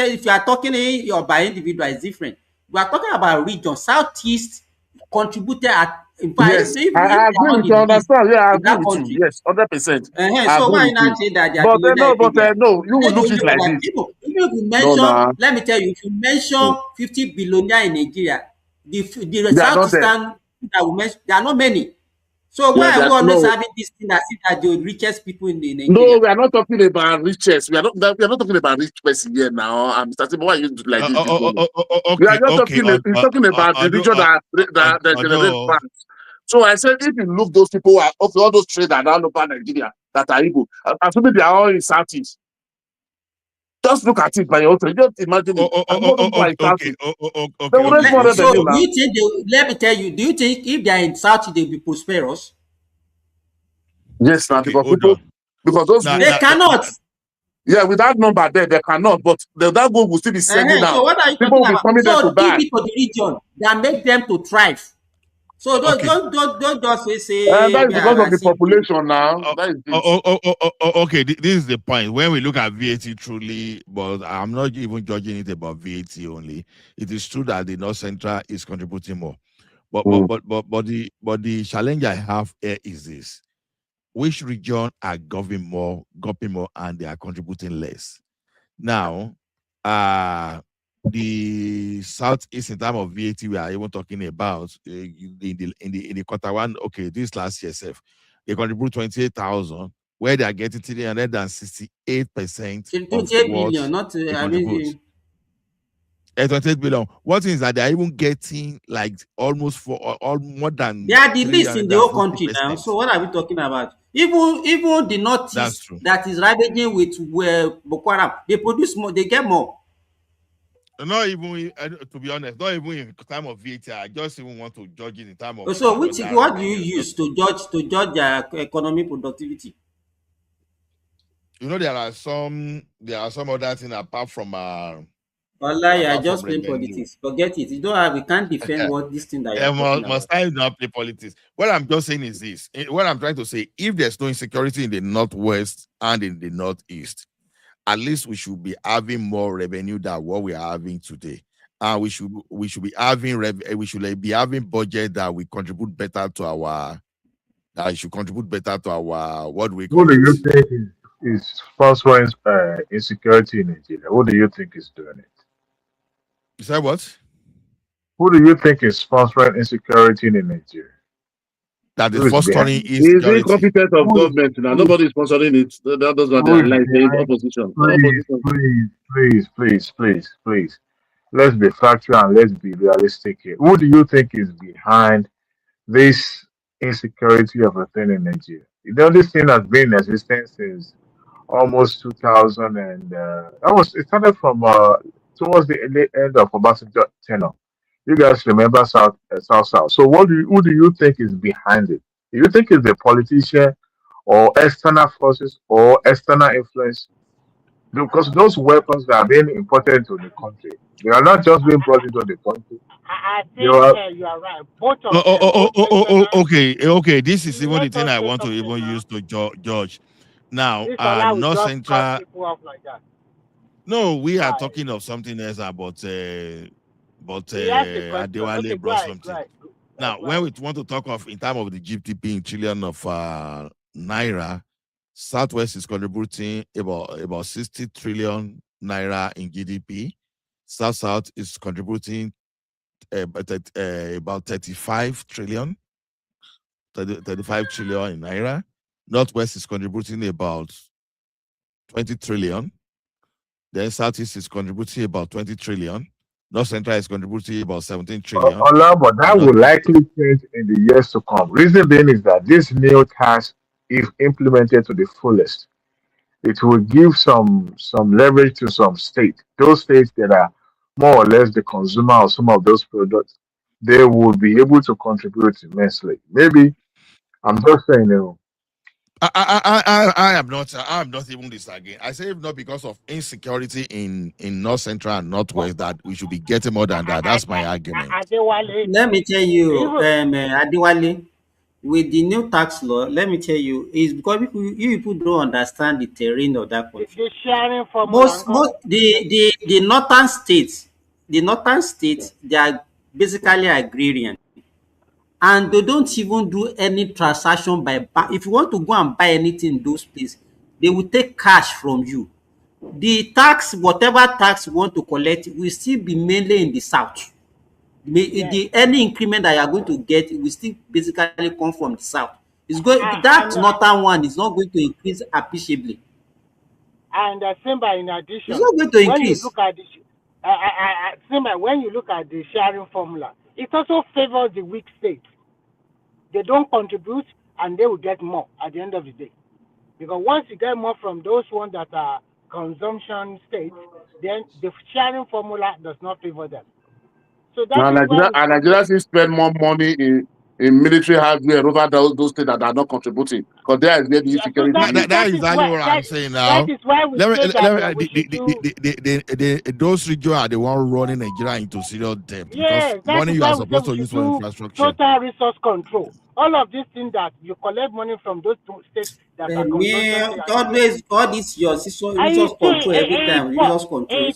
talking about individual, it's different. We are talking about region. Southeast contributed at, in fact, Yes, if I they are agree not with in you. the list Understand? Yeah, I in agree that with you. country. Yes, 100%. I So agree why with not you. say that they are But billionaire everywhere? no, you will look it like this. Even if you No, mention, nah. let me tell you, if you mention 50 billionaire in Nigeria, the They are not there. Southeastern that we mention, there are not many. So Yeah, why they are we are, always no, having this thing as if that the richest people in no, Nigeria? we are not talking about riches. We are not talking about rich person here now. I'm starting. Why you do like this? We are just talking. We're talking about the region that generate funds. So I said, if you look those people of all those traders around over Nigeria that are able, assuming they are all in Southeast. Just look at it by your own. Just imagine it. And all those people are in Southeast. They will raise more revenue So do now. you think let me tell you, do you think if they are in South, they'll be prosperous? Yes, now because people, because those they cannot. Yeah, with that number there, they cannot. But that gold will still be sending out. So what are you People talking will be about? coming there to So give buy. it to the region that make them to thrive. So don't just And that say is because of the population now. That is this. Okay, this is the point. When we look at VAT truly, but I'm not even judging it about VAT only. It is true that the North Central is contributing more. But the challenge I have here is this. Which region are giving more, and they are contributing less? Now, the Southeast in terms of VAT, we are even talking about in the quarter one. Okay, this last year, they contribute 28,000, where they are getting 368% of 28 what billion, not they I contribute. mean. 28 billion. What is that they are even getting like almost for all more than They are the least in the whole country 350%. now. So what are we talking about? Even the Northeast that is ravaging with Boko Haram, they produce more, they get more. Not even, to be honest, not even in time of VAT. I just even want to judge it in time of. So what do you use to judge their economic productivity? You know, there are some other things apart from I just play politics. Forget it. You don't have. We can't defend what this thing that you're talking must about. I not play politics? What I'm just saying is this. What I'm trying to say, if there's no insecurity in the Northwest and in the Northeast, at least we should be having more revenue than what we are having today. And we should be having budget that we contribute better to our what we call Who do you it. think is sponsoring insecurity in Nigeria? Who do you think is doing it? Is that what? Who do you think is sponsoring insecurity in Nigeria? That is Who is fostering behind it? Is the competence of government now? Nobody is sponsoring it. That's what they are like saying opposition. Please. Let's be factual and let's be realistic here. Who do you think is behind this insecurity of a thing in Nigeria? You know, this thing has been in existence since almost 2000, and it started from towards the end of Obasanjo tenure. You guys remember South. So, who do you think is behind it? Do you think it's the politician, or external forces, or external influence? Because those weapons that are being imported into the country, they are not just being brought into the country. I They think are. you are right. Both of them. Okay. This is even the Let thing us I say want to something even now. use to judge. Now, This Allah will North just cut Central. people off like that. No, we are Why? talking of something else about He asked the question. Adewale Okay, brought go something. ahead. Now, when we want to talk of in terms of the GDP in trillion of naira, Southwest is contributing about 60 trillion naira in GDP. South is contributing about 35 trillion in naira. Northwest is contributing about 20 trillion. Then Southeast is contributing about 20 trillion. North Central is contributing about 17 trillion. But that will likely change in the years to come. Reason being is that this new tax, if implemented to the fullest, it will give some leverage to some states. Those states that are more or less the consumer of some of those products, they will be able to contribute immensely. Maybe I'm just saying, I am not even disagreeing. I say if not because of insecurity in North Central and Northwest that we should be getting more than that. That's my argument. Let me tell you, Adewale, with the new tax law, let me tell you, is because you people don't understand the terrain of that country. The sharing formula. The northern states, they are basically agrarian, and they don't even do any transaction by bank. If you want to go and buy anything in those places, they will take cash from you. The tax, whatever tax you want to collect, will still be mainly in the south. Any increment that you are going to get, it will still basically come from the south. That northern one is not going to increase appreciably. And Simba, in addition, it's not going to when increase. you look at the Simba, when you look at the sharing formula, it also favors the weak states. They don't contribute, and they will get more at the end of the day. Because once you get more from those ones that are consumption states, then the sharing formula does not favor them. So that is why Nigeria still spend more money in military hardware over those states that are not contributing, because there is where the insecurity. That is exactly what I'm saying now. That is why we say that those regions are the one running Nigeria into serious debt. Yes, because money you are supposed to use for infrastructure. Total resource control. All of these things that you collect money from those two states that are consumption. Always all this your resource control every time. Resource control.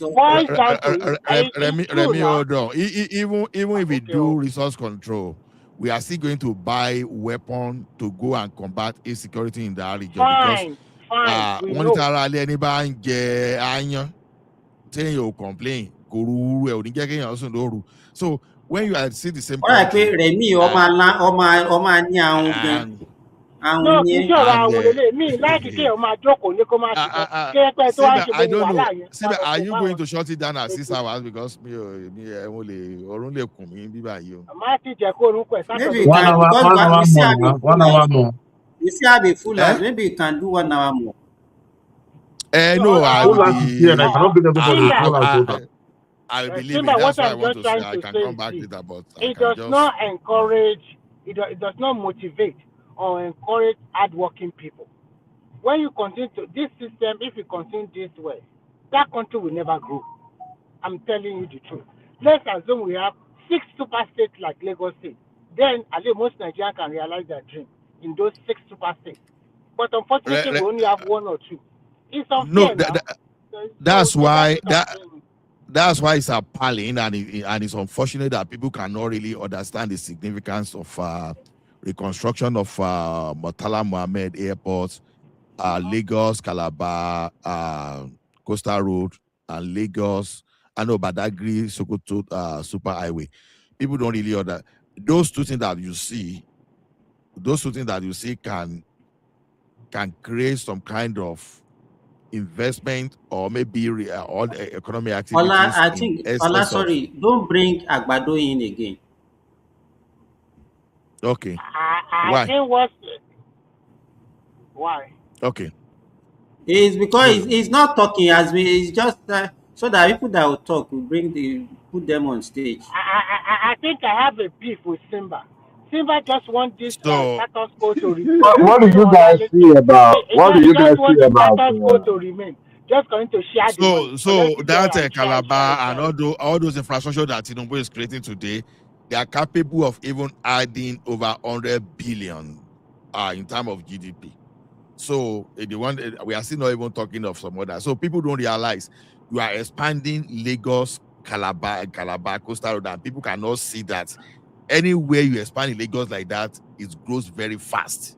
Let me hold on. Even if we do resource control, we are still going to buy weapons to go and combat insecurity in that region. Fine. Monetarily, anybody saying you complain. So when you are see the same country, no, me like are you going to shut it down at 6 hours because me only maybe 1 hour more. You see how the full house, maybe you can do 1 hour more. No, I believe it. That's why I want to say I can come back later, but it does not encourage, it does not motivate or encourage hardworking people. When you continue to this system, if you continue this way, that country will never grow. I'm telling you the truth. Let's assume we have 6 super states like Lagos State. Then I think most Nigerians can realize their dream in those 6 super states. But unfortunately, we only have 1 or 2. It's unfair. That's why it's appalling and it's unfortunate that people cannot really understand the significance of reconstruction of Murtala Mohammed Airport, Lagos, Calabar, Coastal Road, and Lagos, Badagry, Sokoto Super Highway. People don't really understand. Those two things that you see can create some kind of investment or maybe all the economic activities. I think, sorry, don't bring Agbado in again. Okay. I think why? Okay. It's because he's not talking as me. It's just so that people that will talk will put them on stage. I think I have a beef with Simba. Simba just wants this status quo to remain. What do you guys see about? What do you guys see about? Status quo to remain. Just going to share the money. So that Calabar and all those infrastructure that Tinubu is creating today, they are capable of even adding over 100 billion in terms of GDP. So we are still not even talking of some other. So people don't realize you are expanding Lagos, Calabar, Coastal Road, and people cannot see that anywhere you expand in Lagos like that, it grows very fast.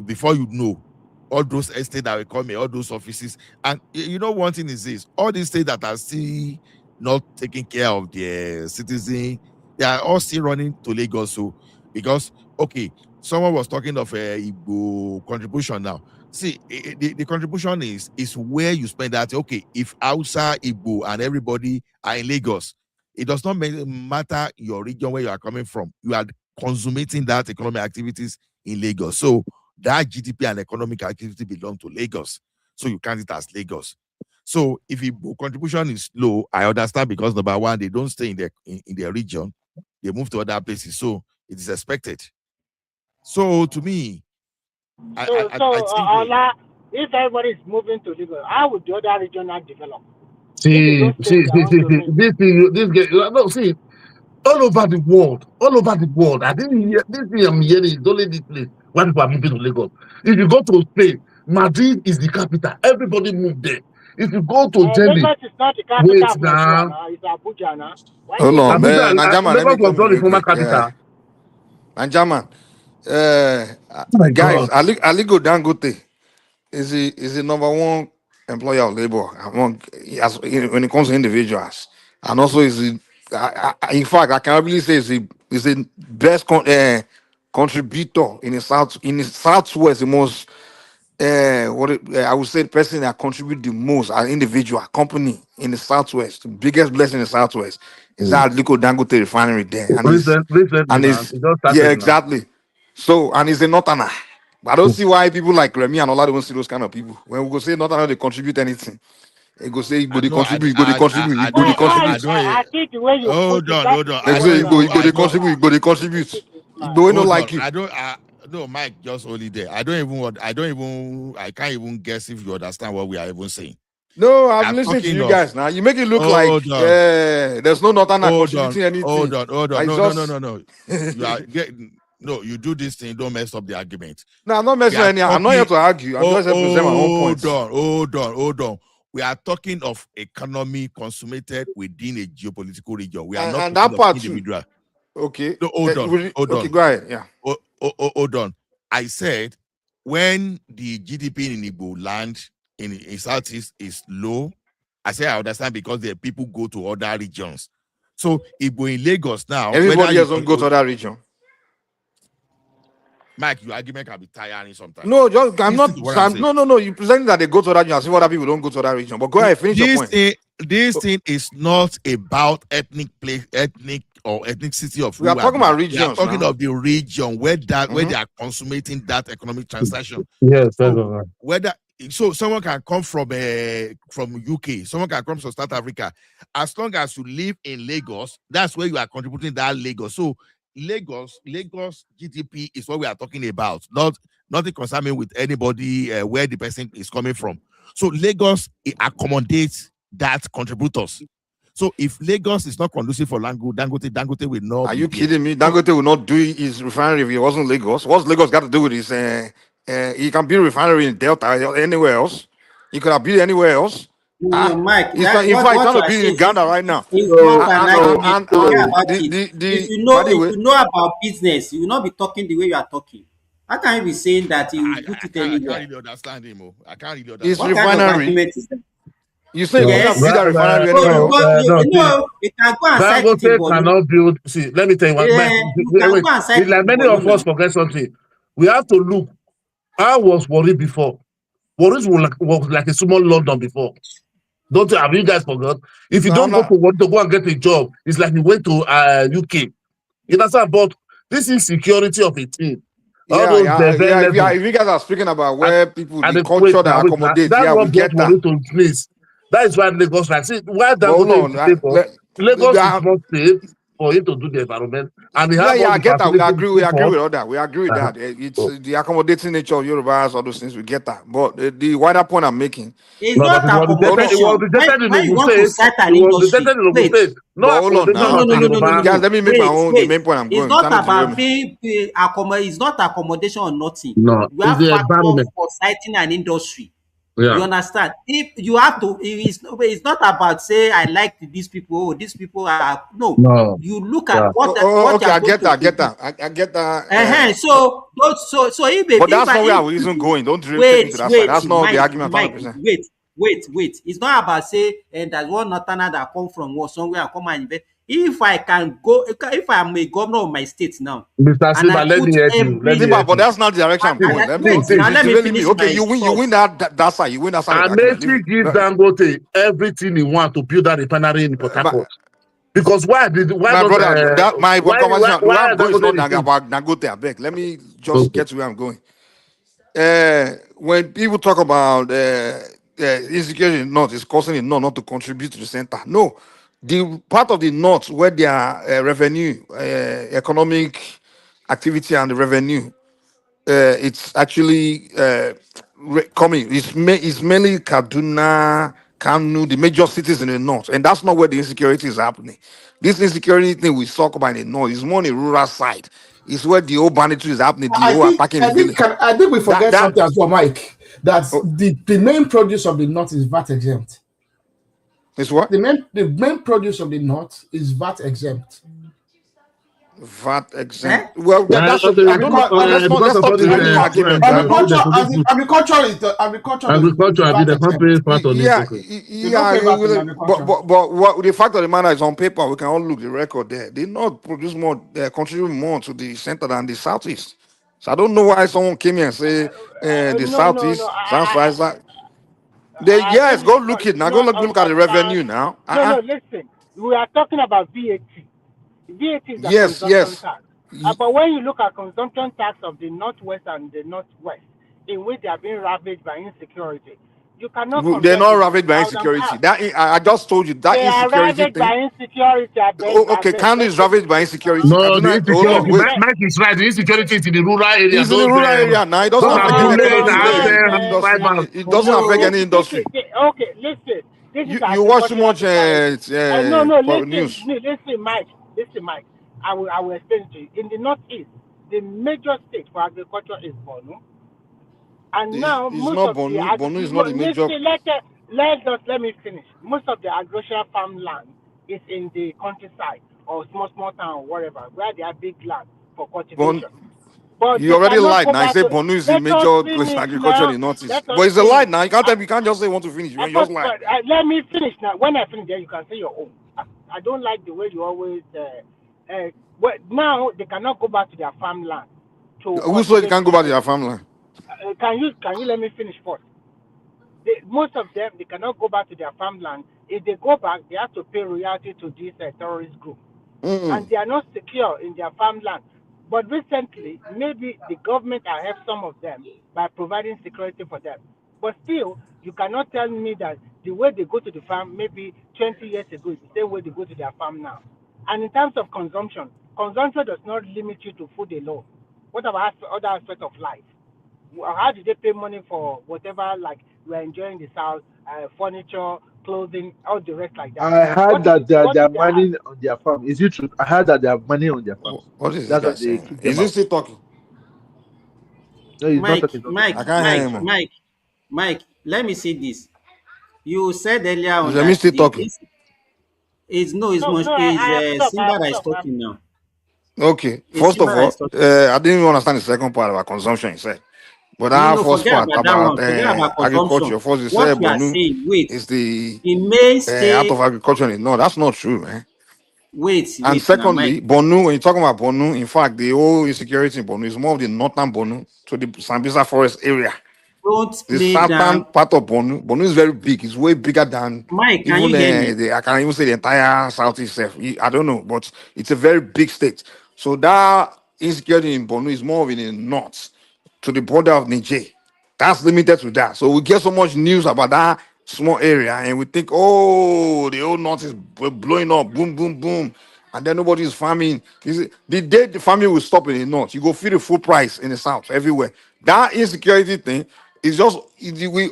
Before you know, all those estates that will come in, all those offices, and you know one thing is this: all these states that are still not taking care of their citizens, they are all still running to Lagos. So because someone was talking of Igbo contribution now. See, the contribution is where you spend that. Okay, if Hausa, Igbo, and everybody are in Lagos, it does not matter your region where you are coming from. You are consummating that economic activities in Lagos. So that GDP and economic activity belong to Lagos. So you count it as Lagos. So if Igbo contribution is low, I understand because number one, they don't stay in their region. They move to other places. So it is expected. So to me, I if everybody is moving to Lagos, how would the other region not develop? See, this all over the world. I didn't hear this thing I'm hearing is only this place where people are moving to Lagos. If you go to Spain, Madrid is the capital. Everybody move there. If you go to Germany, Lagos is not the capital wait of Nigeria now. now. It's Abuja now. Why Hold you on, Abuja, man. Nanjaman, let me Lagos was come in not the real former quick. capital. Nanjaman, Oh my guys, God. Aligo Dangote is the number one employer of labor among when it comes to individuals, and also in fact I can really say is the best contributor in the southwest, the most I would say the person that contribute the most as individual company in the southwest, the biggest blessing in the southwest is that Lico Dangote refinery there, Recently and now, it's it just yeah, started now. exactly. So and it's a northerner. But I don't see why people like Remy and all that don't see those kind of people. When we go say northerner, they contribute anything. They go say you go they No, contribute, you go they contribute, you go they I, contribute. I think the way you put hold it, on, that hold is on. the They I way don't say you are you even, go I they don't, contribute, you go they contribute. They don't hold on. like you. No, Mike, just only there. I can't even guess if you understand what we are even saying. No, We I'm are listening to talking you of, guys now. You make it look like hold on, there's no northerner hold on, contributing anything. hold on. I No. just You are getting, no, you do this thing, don't mess up the argument. no, I'm not We messing are any. I'm not here talking, to argue. I'm just here to present my own points. hold on. We are talking of economy consummated within a geopolitical region. We are not And talking that of part too. individual. Okay. No, hold Okay, on. go ahead. Yeah. Hold on. I said when the GDP in Igbo land in Southeast is low, I say I understand because the people go to other regions. So Igbo in Lagos now, whether Everybody you else don't go to that region. Mike, your argument can be tiring sometimes. No, just I'm Listen not. to what I'm saying. No. You presenting that they go to that region. I see other people don't go to that region. But go ahead, finish your point. This thing is not about ethnic or ethnicity of We are who are talking about there. We are regions talking now. of the region where they are consummating that economic transaction. Yes, So whether someone can come from UK, someone can come from South Africa. As long as you live in Lagos, that's where you are contributing that Lagos. So Lagos GDP is what we are talking about, nothing concerning with anybody where the person is coming from. So Lagos accommodates that contributors. So if Lagos is not conducive for Dangote will not. Are you kidding me? Dangote will not do his refinery if it wasn't Lagos. What's Lagos got to do with this? He can build a refinery in Delta or anywhere else. He could have built anywhere else. No, Mike, In that fact, he's what trying you to are build in saying Ghana right now. is not an argument. Forget about it. By the If way, you know about business, you will not be talking the way you are talking. How can you be saying that you put it I anywhere? can't really understand him. I can't really understand. his What kind of refinery. argument is that? You say you could have Yes. built that refinery So anywhere else. you know, you can go and cite it in Dangote Borno. cannot build. See, let me tell you what. You can Wait, go and cite it's it like in many Borno of us now. forget something. We have to look. How was Warri before? Warri was like a small London before. Don't have you guys forgot? If you No, I'm don't go not. to Warri to go and get a job, it's like you went to UK. You understand? But this insecurity of a team, all those Yeah. levels, If you guys are speaking about and, where people, and the the wait culture that now, accommodates, that's yeah, we what brought get that. Warri to place. That is why Lagos like see why But hold Dangote is on, disabled. Lagos is not safe for him to do the environment, and he have all I the get that. We facilities agree. We to agree support. with all that. We agree with that. It's the accommodating nature of Yorubas, all those things. We get that. But the wider point I'm making, It's No, but not it was accommodation. rejected in When you Ogun want to State. cite It an was industry, rejected in Ogun wait. State. No but hold on accommodation now. of the Yoruba. Guys, let me make my own. The main point I'm It's going. not Trying to derail about me. it's not accommodation or nothing. No, You it's have the factors environment. for citing an industry. You Yeah. understand? If you have to, it's not about say I like these people. Oh, these people are no. No. You look at Yeah. what you Okay, are I going get to that. produce. I get that. So But that's not where I if was even going. Don't really take me wait, to that side. That's not the Mike, argument. 100%. wait. It's not about say and there's one northerner that come from somewhere and come and invest. If I can go, if I'm a governor of my state now, Mr. and I Silva, let put me help you. Let me every Simba, help but you. that's not the direction I'm going. wait now, It's let me derailing me. finish Okay, my you thought. win that side. You win that side of the argument. Leave Amaechi it. give Dangote everything he want to build that refinery in Port My, Harcourt. Because why does my brother, that my conversation where I'm going is not Dangote refused? about Dangote. I beg. Let me just Okay. get to where I'm going. When people talk about insecurity in the north is causing the north not to contribute to the center. No, the part of the north where their revenue, economic activity and the revenue, it's actually coming. It's mainly Kaduna, Kanu, the major cities in the north, and that's not where the insecurity is happening. This insecurity thing we talk about in the north is more on the rural side. It's where the old banditry is happening, the whole attacking the village. I think we forget That something as well, Mike. That oh, the main produce of the north is VAT exempt. It's what? The main produce of the north is VAT exempt. VAT exempt. Well, that's I don't know. Let's stop the revenue argument. Agriculture, but what the fact of the matter is, on paper, we can all look the record there. They not produce more, they contribute more to the center than the southeast. So I don't know why someone came here and say the southeast, southwest. Yes, go look it now. Go look at the revenue now. No, listen. We are talking about VAT. VAT is a Yes. consumption tax. But when you look at consumption tax of the northwest and the northwest, in which they are being ravaged by insecurity, you cannot. They're not ravaged by insecurity. That I just told you that they insecurity are ravaged thing. by insecurity. Okay, Kano is ravaged by insecurity. No, the insecurity. Mike is right. The insecurity is in the rural area. He's in the rural area now. It doesn't affect It doesn't affect any industry. Okay, listen. You watch too much news. Listen, Mike. I will explain to you. In the northeast, the major state for agriculture is Borno. And now it's not Borno. Borno is not the major. Let me finish. Most of the agricultural farmland is in the countryside or small town or whatever, where they have big land for cultivation. But you already lied now. I say Borno is the major place for agriculture in the northeast. But it's a lie now. You can't just say you want to finish. You just lie. Let me finish now. When I finish, then you can say your own. I don't like the way you always. Now they cannot go back to their farmland. Who said they can't go back to their farmland? Can you let me finish first? Most of them, they cannot go back to their farmland. If they go back, they have to pay royalty to this terrorist group. And they are not secure in their farmland. But recently, maybe the government has helped some of them by providing security for them. But still, you cannot tell me that the way they go to the farm, maybe 20 years ago, is the same way they go to their farm now. And in terms of consumption does not limit you to food alone. What about other aspects of life? How do they pay money for whatever, like we're enjoying the South, furniture, clothing, all the rest like that? I heard that they are money on their farm. Is it true? I heard that they have money on their farm. What is this guy saying? Is he still talking? No, he's not talking. Mike, let me see this. You said earlier on that still talking? Simba that is talking now. Okay, first of all, I didn't even understand the second part about consumption, you said. But our first part about agriculture, first you said Borno is the main state out of agriculture. No, that's not true, man. And secondly, Borno, when you talk about Borno, in fact, the whole insecurity in Borno is more of the northern Borno to the Sambisa forest area. The southern part of Borno is very big. It's way bigger than Mike, I can even say the entire southeast. I don't know, but it's a very big state. So that insecurity in Borno is more of in the north to the border of Niger. That's limited to that. So we get so much news about that small area, and we think, oh, the whole north is blowing up, boom, boom, boom, and then nobody is farming. The day the farming will stop in the north, you go feel the full price in the south everywhere. That insecurity thing is just we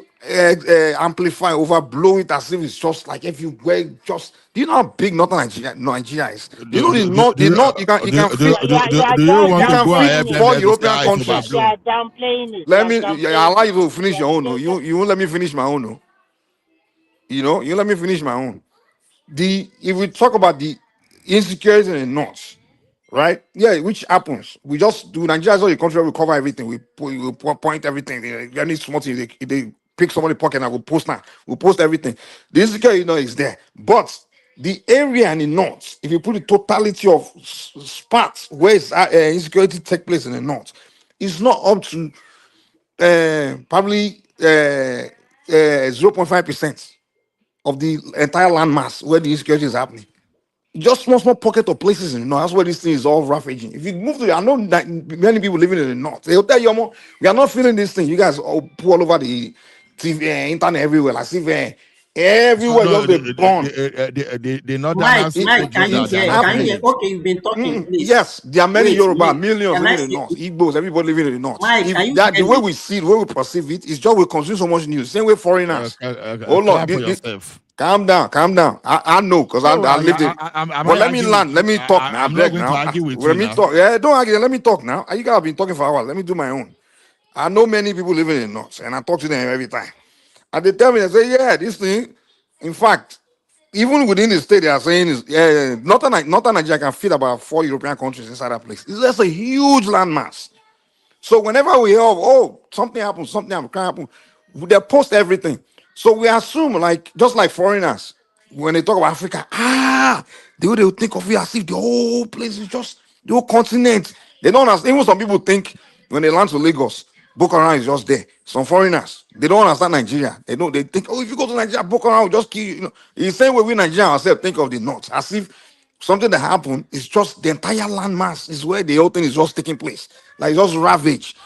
amplify, overblow it as if it's just like everywhere. Just do you know how big northern Nigeria is? You know the north. You can feel. Do you want to go ahead? Four European countries. Let me. I allow you to finish your own. No, you won't let me finish my own. No. You let me finish my own. If we talk about the insecurity in the north, right? Yeah, which happens. We just do. Nigeria is all the country where we cover everything. We point everything. Any small thing, they pick somebody's pocket and we'll post now. We'll post everything. The insecurity, is there. But the area in the north, if you put the totality of spots where insecurity take place in the north, it's not up to probably 0.5% of the entire landmass where the insecurity is happening. Just small pocket of places in the north. That's where this thing is all ravaging. If you move to, I know that many people living in the north. They'll tell you, we are not feeling this thing. You guys all all over the TV, internet everywhere. Like if Everywhere just they burn. The Mike, northerners Mike, can you hear? Can you hear? Okay, you've been talking, please. Yes, there are many Wait, Yoruba, wait. millions Can I living in the say, north, Igbos, everybody living in the north. Mike, If can you that the hear way me? we see it, the way we perceive it, is just we consume so much news. Same way foreigners. Hold on, clap for yourself. calm down, calm down. I know because No, I lived it. I'm But not let me arguing land. with Let you. me talk now. I'm Beg not going to now. argue with Let you me now. talk. Yeah, don't argue. Let me talk now. You guys have been talking for hours. Let me do my own. I know many people living in the north, and I talk to them every time. And they tell me, they say, yeah, this thing. In fact, even within the state, they are saying is northern Nigeria can fit about 4 European countries inside that place. It's just a huge landmass. So whenever we hear of something happens, can happen, they post everything. So we assume just like foreigners, when they talk about Africa, they will think of it as if the whole place is just the whole continent. They don't understand. Even some people think when they land to Lagos, Boko Haram is just there. Some foreigners, they don't understand Nigeria. They think, if you go to Nigeria, Boko Haram will just kill you. It's the same way we Nigerians ourselves think of the north, as if something that happened is just the entire landmass is where the whole thing is just taking place, like just ravage.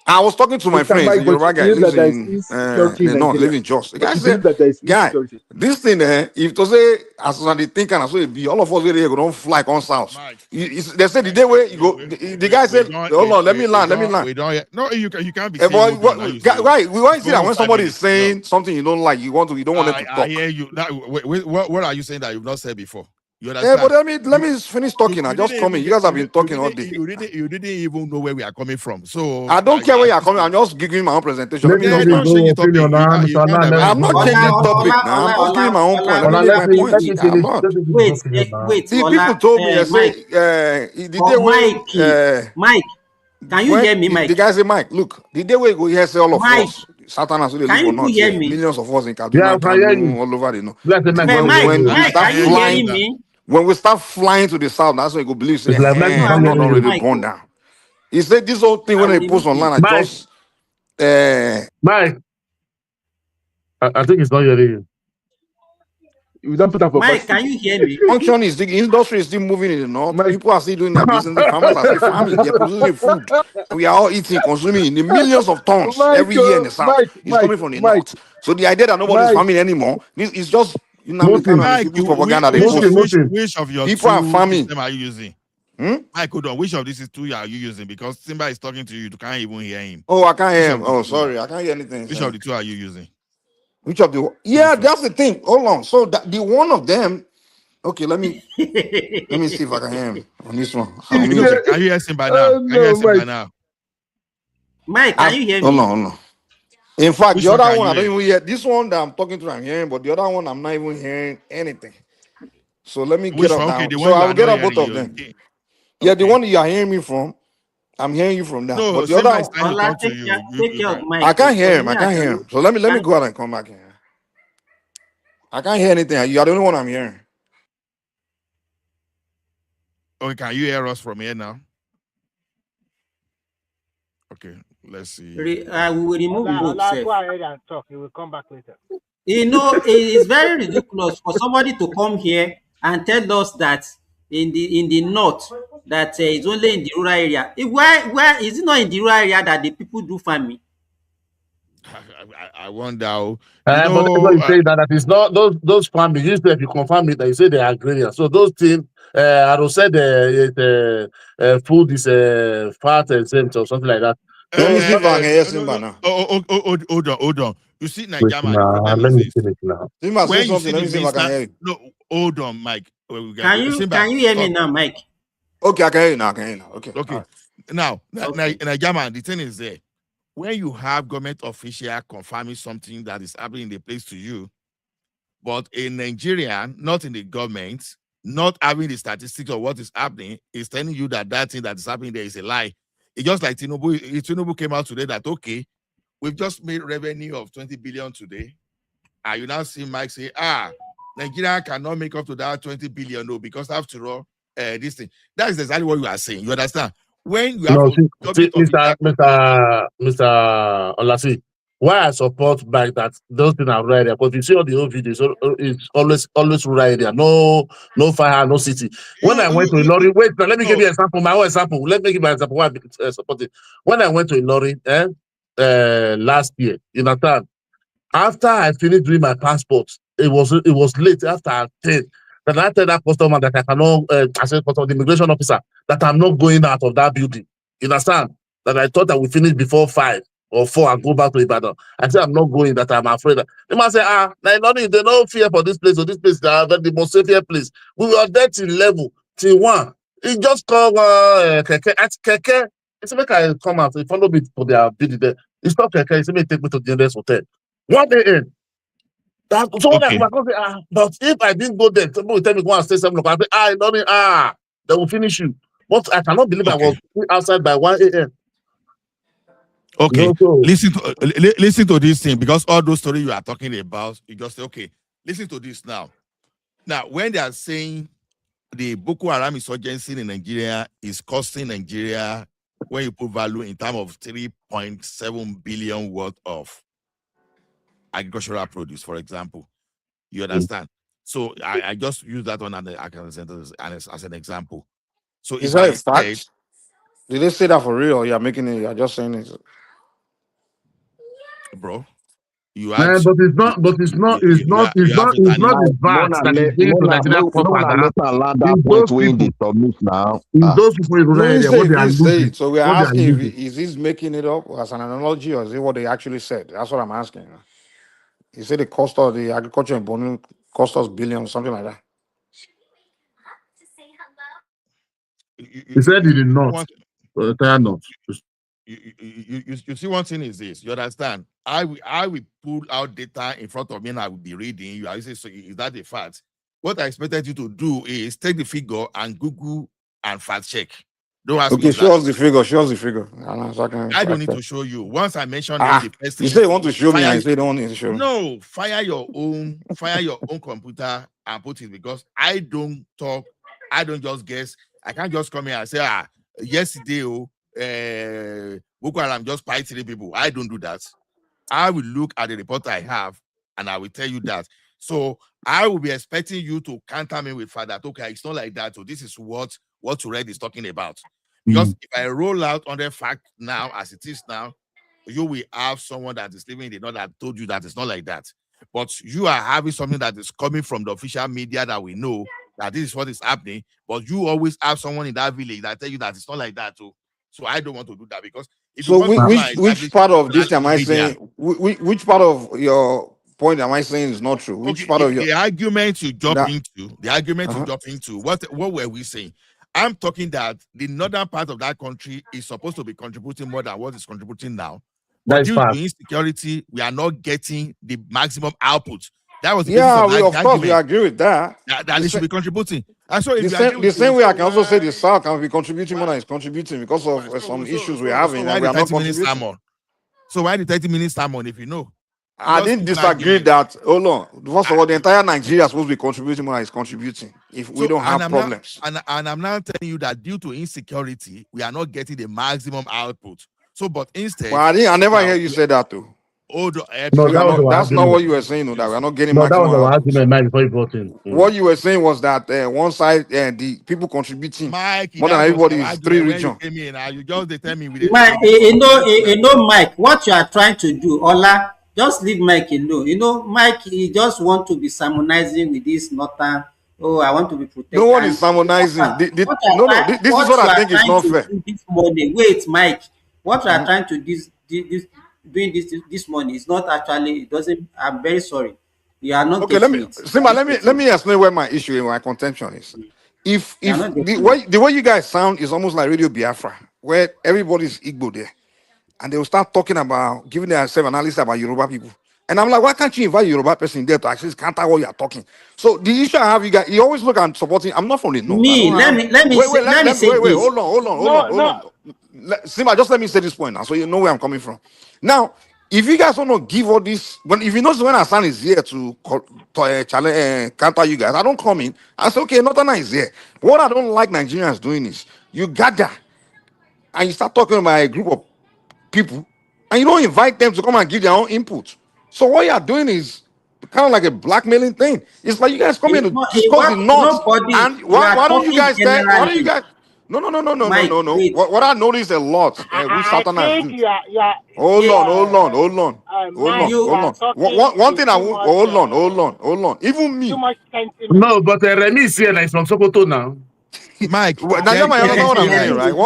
I was talking to my Mr. friends, a Mike, but Yoruba you guy believe lives that there is in insecurity in the north, Nigeria? live in Jos. The But guy you said, believe that there is "Guy, insecurity? this thing, if to say as I think and as it be, all of us here go don't fly on south. They said the day where you go, the guy said, hold on, let me land. We don't. No, you can't be Eh, saying boy, what now. You say right? We want to see before that we when start somebody is this. No, saying something you don't like, you don't want them to I talk. hear you. That, what are you saying that you've not said before? You Yeah, but understand? let me finish talking. I You just didn't come in. even You get guys have been talking all day. you didn't even know where we are coming from. So I don't care where you're coming. I'm just giving my own presentation. Let Let me him just give Don't land. change no the topic. opinion now, You Mr. can't Lan, let divert him I'm the give not his topic. changing opinion. topic now. I'm just giving my own point. Let me make my point. I'm not. Let him give his wait, opinion now. wait, The Ola, people told me, they Mike, say, the day Mike, can you when hear me, the Mike? guy say, Mike, look, the day we go here, say all of Mike, us, Satanas, they can live you or people not hear here, me? millions of us in Yeah, Kaduna, I can hear Kanu, you. all over, you know. Let the next Hey, one we hear Mike, you. When we Mike, start can you hear you hearing flying, now. me? when we start flying to the south, that's when you go believe, say, It's like Mike is I not will not hearing remove you. already Mike. born down. He said this whole thing I when will they post remove him. online, I Mike, just, I think he's not hearing you. You don't put up for Mike, question. can you hear me? function is the industry is still moving in the north. Mike, People are still doing their business. The farmers are still farming. They're producing food. We are all eating, consuming in the millions of tons every year in the south. It's coming from the north. So the idea that nobody's Mike. farming anymore, this is just kind Muslim, of Mike, people's propaganda they Muslim, push. Muslim. which of your People are two farming. system are you using? Mike, hold on. Which of these two are you using? Because Simba is talking to you. You can't even hear him. Oh, I can't Which hear of him. the Oh, two? sorry, I can't hear anything. Which of the two are you using? Which of the? Yeah, that's the thing. Hold on. So the one of them. Okay, let me see if I can hear him on this one. I'll Can mute him. you hear Simba now? Can you hear Simba now? Mike, can you hear Hold me? on, hold on. In fact, Which the one other can one you I don't hear? even hear. This one that I'm talking to, I'm hearing, but the other one I'm not even hearing anything. So let me get Which up one? Okay, now. the So one you I are will get not up both hearing. of them. Yeah, the one you are hearing me from, I'm hearing you from now. No, But the other Simba is one, trying to Ola, talk to you. take You care of can. Mike. I can't hear Because him. me, I I can't hear can. him. So let me go out and come back here. I can't hear anything. You are the only one I'm hearing. Okay, can you hear us from here now? Okay, let's see. I will remove both Allah, self. go ahead and talk. He will come back later. You know, it is very ridiculous for somebody to come here and tell us that in the north that it's only in the rural area. Where is it not in the rural area that the people do farming? I wonder. You But that's know, what you say that is not those families. Usually, if you confirm it, that you say they are agrarian. So those things, I don't say the food is fat exempt or something like that. Let me see if I can hear no, Simba now. hold on. You see, Wait, Nigeria, the nah, problem let is me this. finish now. Simba, say When you something. see Let the me see if I can minister, hear you. no, hold on, Mike. Simba, Can you hear me talk. now, Mike? Okay, I can hear you now. I can hear you now. Okay. All Okay. right. Now, Okay. Nigeria, the thing is there. When you have government official confirming something that is happening in the place to you, but a Nigerian, not in the government, not having the statistics of what is happening, is telling you that that thing that is happening there is a lie. It's just like Tinubu came out today that, okay, we've just made revenue of 20 billion today. And you now see Mike say, Nigeria cannot make up to that 20 billion, no, because after all, this thing. That is exactly what you are saying. You understand? When you have No, a government official Mr. Olasi, why I support back that those things are rural area, because you see all the old videos, it's always rural area, no fire, no city. When I went to Ilori, wait, now, let me give you an example, my own example. Let me give you an example why I support it. When I went to Ilori last year, you understand, After I finished doing my passport, it was late after 10. Then I tell that customer that I cannot, I said, the immigration officer, that I'm not going out of that building. You understand? That I thought I would finish before 5 or 4 and go back to Ibadan. I said, I'm not going, that I'm afraid. They must say, they don't fear for this place or this place, the most safer place. We were there till level, till 1. He just called Keke. At Keke, he said, make I come out. He followed me for their building there. He stopped Keke. He said, make take me to the nearest hotel. 1 a.m. So when I say, but if I didn't go there, somebody will tell me go and stay 7 o'clock. I say, they will finish you. But I cannot believe I was outside by 1 a.m. Okay, You know, listen to this thing, because all those stories you are talking about, you just say, okay, listen to this now. Now, when they are saying the Boko Haram insurgency in Nigeria is costing Nigeria, when you put value in terms of 3.7 billion worth of agricultural produce, for example, you understand? So I just use that one as an example. So Is if that I a fact? Did they say that for real, or you're making it? You're just saying it, bro. You but it's not the VAT that is going to Nigeria coffers. That point Those when they people, submit now. those people in rural no, he area, said what they are say losing, it. So we're what they are asking, losing. is he making it up as an analogy, or is it what they actually said? That's what I'm asking. He said the cost of the agriculture in Bonu cost us billions, something like that. He said he did not. You see, one thing is this, you understand? I will pull out data in front of me and I will be reading. You are saying, so is that a fact? What I expected you to do is take the figure and Google and fact check. Don't ask me. Okay, show us the figure. Show us the figure. I don't need to show you. Once I mention it, the person you say you want to show me, and you say you don't need to show me. No, fire your own computer and put it, because I don't talk, I don't just guess. I can't just come here and say, yesterday, Boko Haram just fight 3 people. I don't do that. I will look at the report I have and I will tell you that. So I will be expecting you to counter me with that. Okay, it's not like that. So this is what Red is talking about. Because if I roll out on the fact now, as it is now, you will have someone that is living in the north that told you that it's not like that. But you are having something that is coming from the official media that we know that this is what is happening. But you always have someone in that village that tell you that it's not like that too. So I don't want to do that, because if so which part of this am I saying? Which part of your point am I saying is not true? Which part of your the argument you jump into? The argument you jump into. What were we saying? I'm talking that the northern part of that country is supposed to be contributing more than what is contributing now. But due to insecurity, we are not getting the maximum output. That was the basis of that of course we agree with that. That they should be contributing. And so the same way I can also say the South can be contributing more than it's contributing because of some issues we're having, and we are not contributing. So why the 30 minutes sermon if you know? I didn't disagree that. Hold on. First of all, the entire Nigeria is supposed to be contributing more than it's contributing if we don't have problems. And I'm now telling you that due to insecurity, we are not getting the maximum output. So, but instead, well, I never hear you say that too. That's not what you were saying. That we are not getting maximum. That was our argument before you got in. What you were saying was that one side, the people contributing more than everybody is 3 regions. You just tell me Mike, Mike, what you are trying to do, Ola, just leave Mike alone. Mike, he just want to be sermonizing with this northern. Oh, I want to be protected. No one is sermonizing. This is what I think is not fair. This morning, wait, Mike. What you are trying to doing this morning is not actually. It doesn't. I'm very sorry. You are not. Okay, let me explain where my issue and my contention is. If the way you guys sound is almost like Radio Biafra, where everybody's Igbo there, and they will start talking about giving themselves analysis about Yoruba people. And I'm like, why can't you invite Yoruba person there to actually counter what you are talking? So the issue I have, you guys, you always look at supporting. I'm not from the north. Let me say wait. Hold on. Simba, just let me say this point now, so you know where I'm coming from. Now, if you guys want to give all this, if you notice when Hassan is here to challenge, counter you guys, I don't come in. I say, okay, Northern is here. What I don't like Nigerians doing is you gather and you start talking about a group of people, and you don't invite them to come and give their own input. So what you are doing is kind of like a blackmailing thing. It's like you guys come in to discuss the north, and why don't you guys say? Why don't you guys? No. What I noticed a lot, which Satan has do. Yeah. Hold on. Mike, you are talking One with thing I too won't much, hold on. Even too me. much sentiment. No, but Remy is here. He's from Sokoto now. Mike, Now you might understand what I'm Mike, saying, right?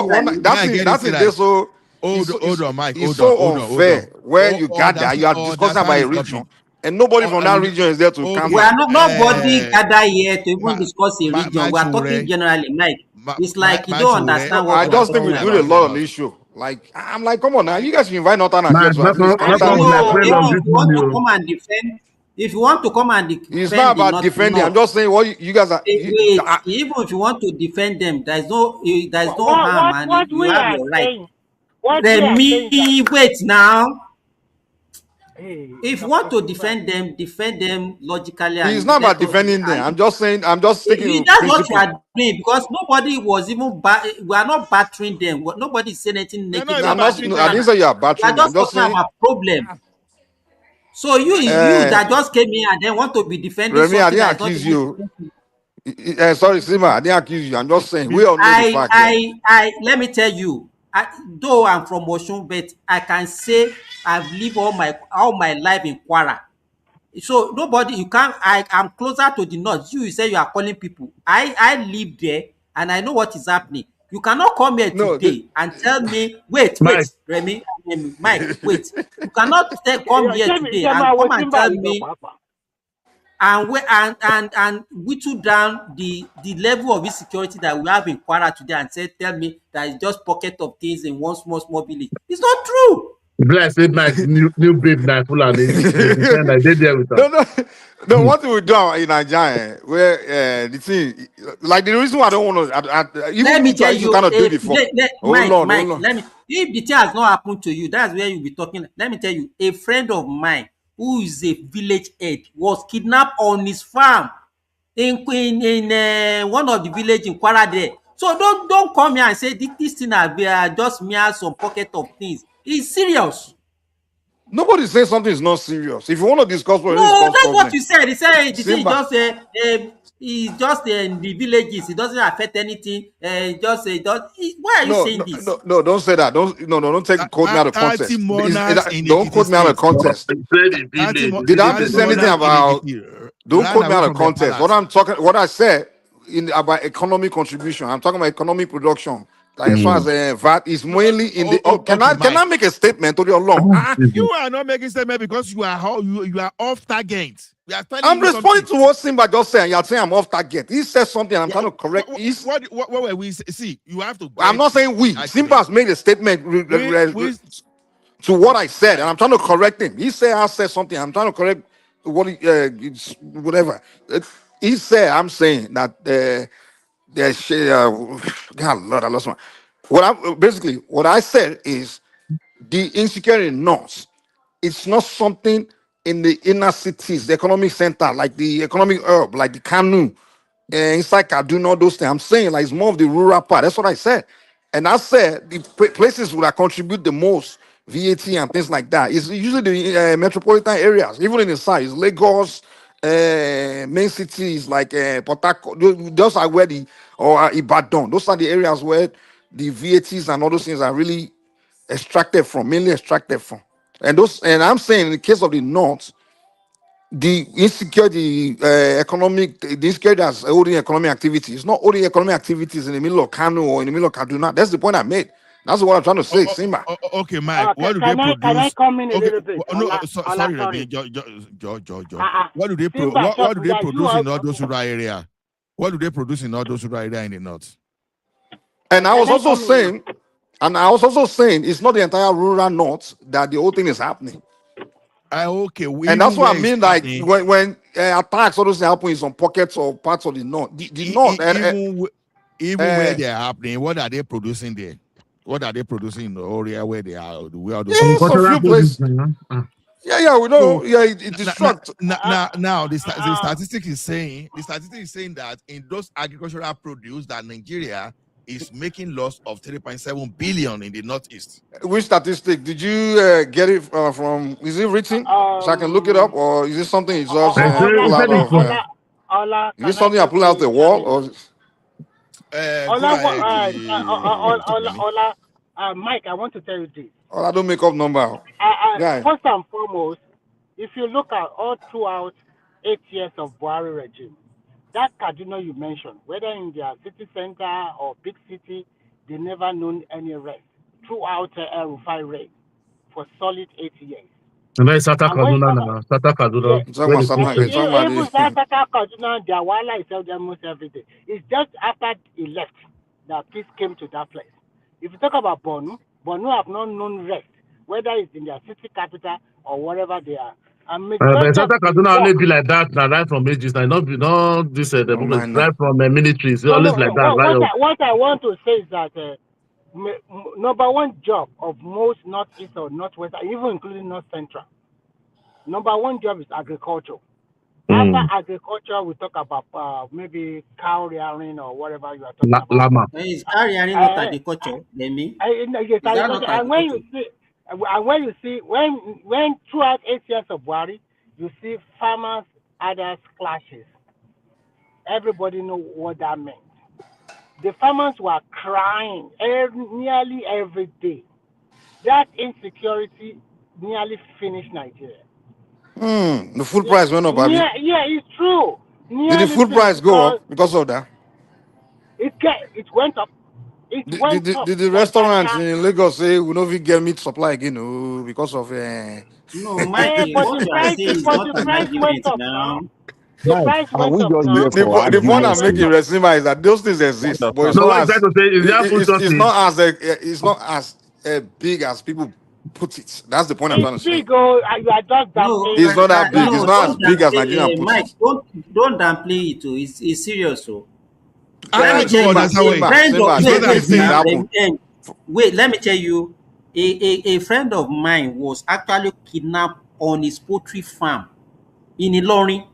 Mike, get That's this in there. right. So Hold on, Mike. it's Hold on, so unfair where you gather, you are discussing about understand a this region, topic. and nobody from that region is there to We counter. are not nobody gather here to even discuss a region. Mike We are talking generally, Mike. It's like you Mike don't Shure, understand what I we are just think talking we do a about. lot on this show. Like I'm like, come on now, you guys should invite Northern here Man, to at least And counter no, the even north. if you want to come and defend, if you want to come and It's not defend the about defending. I'm north, just saying what you guys are. wait, even if you want to defend them, there is no harm, and What you we have are your right. saying, what we are saying that Remy, wait now. hey, If you want to defend them logically, It's and not about let us. defending them. I'm just saying. I'm just sticking to That's what you principle. are doing, because nobody was even we are not battering them. Nobody is saying anything We're not negative even I'm not. about the battering No, I them. didn't northerners. say you are We are battering me. I'm just just talking saying. about problem. So you that just came in and then want to be defending Remy, I something didn't that is not accuse even. you. Sorry, Sima, I didn't accuse you. I'm just saying we all know the fact there. Let me tell you, though I'm from Osun, but I can say I've lived all my life in Kwara. So nobody, you can't. I'm closer to the north. You say you are calling people. I live there and I know what is happening. You cannot come here No, today and tell me, wait, Mike, Remy, Mike, wait. You cannot come here today and Jema come and waiting by tell you know, me Papa. and whittle down the level of insecurity that we have in Kwara today and tell me that it's just pocket of things in one small village. It's not true. bless it, Mike. New babe, night full of they defend. I did there with no, us. no, no. One thing we do in Nigeria, where the thing, like the reason why I don't want to, Let even me me too, I tell used to you, kind of do it before. Hold on, Mike, hold on. let me. If the thing has not happened to you, that's where you'll be talking. Let me tell you, a friend of mine who is a village head was kidnapped on his farm in one of the village in Kwara there. So don't come here and say this thing are just mere some pocket of things. It's serious. Nobody saying something is not serious. If you want to discuss problem, No, discuss that's what problem. you said. He said the thing is Simba. just it's just in the villages. It doesn't affect anything. Why are you No, saying no, this? no, no, don't say that. Don't take quote me out of 30 context. monarchs in Don't Ekiti quote me out of State. context. 30 Did I monarchs say anything in about? Ekiti Don't ran quote me away out of from their context. palace. What I said about economic contribution. I'm talking about economic production. Like as far as VAT is mainly in the. Oh, can Okay, I Mike. make a statement to your law? You are not making statement because you are off target. We are telling I'm you responding something. to what Simba just said. You're saying I'm off target. He said something. I'm trying to correct. What were we see? You have to I'm get not saying we. Simba has made a statement to what I said, and I'm trying to correct him. He said I said something. I'm trying to correct what whatever. He said I'm saying that God Lord, I lost my. What I said is the insecurity in north. It's not something in the inner cities, the economic center, like the economic hub, like the Kanu, inside Kaduna, all those things. I'm saying like it's more of the rural part. That's what I said. And I said the places that contribute the most VAT and things like that is usually the metropolitan areas, even in the south, it's Lagos, main cities like Port Harcourt. Those are where or Ibadan. Those are the areas where the VATs and all those things are really mainly extracted from. And I'm saying in the case of the north, the insecurity, the insecurity that's holding economic activities. It's not holding economic activities in the middle of Kano or in the middle of Kaduna. That's the point I made. That's what I'm trying to say, Simba. Okay, Mike. What do they Can I produce? come in a Okay, little bit? sorry, Remy. Sorry. George. Uh-uh. What do they Simba, what do they you produce are, in all those rural area? What do they produce in all those rural area in the north? And I can was I also come in? saying, it's not the entire rural north that the whole thing is happening. Okay, And that's even what where I it's mean. Like happening, when attacks, all those things happen in some pockets or parts of the north. The north, even where they are happening, what are they producing there? What are they producing in the area where they are? Where are those yes, a few places. Yeah, we know. So Yeah, it destruct. now the statistic is saying that in those agricultural produce that Nigeria is making loss of 3.7 billion in the northeast. Which statistic did you get it from? Is it written so I can look it up, or is it something you just pull out of? Ola, Is it can I something I pull out quickly the chime wall, in? or? Go ahead, Binani. Ola, Mike, I want to tell you this. Oh, I don't make up number. Guy. First and foremost, if you look at all throughout 8 years of Buhari regime, that Kaduna you mentioned, whether in their city center or big city, they never known any rest throughout Rufai reign for solid 8 years. And then Sata And when you Kaduna talk, now, Sata Kaduna. even Sata Kaduna, their wala is held almost every day. It's just after he left that peace came to that place. If you talk about Borno have not known rest, whether it's in their city capital or wherever they are. And But Sata Kaduna only be like that, right from ages. Now, not this democracy, right from the military. It's always like that, right? What I want to say is that number one job of most northeast or northwest, even including north central, number one job is agriculture. After agriculture, we talk about maybe cow rearing or whatever you are talking about. Llama. Is cow rearing not agriculture? They mean? Yes, agriculture. And when you see when throughout 8 years of Buhari, you see farmers others clashes. Everybody know what that meant. The farmers were crying nearly every day. That insecurity nearly finished Nigeria. The food price went up, Abby. Yeah, it's true. Did the food price go up because of that? It went up. Did the restaurants in Lagos say we don't get meat supply again because of No, Mike, what you are saying is not an argument now. The point I'm making, Resima, is that those things exist, but it's not as big as people put it. That's the point I'm trying to say. Big, you are just it's not that big. It's not as big as Nigeria puts Mike, it. Don't downplay it. It's serious. So. Wait, let me tell you, a friend of mine was actually kidnapped on his poultry farm in Ilorin.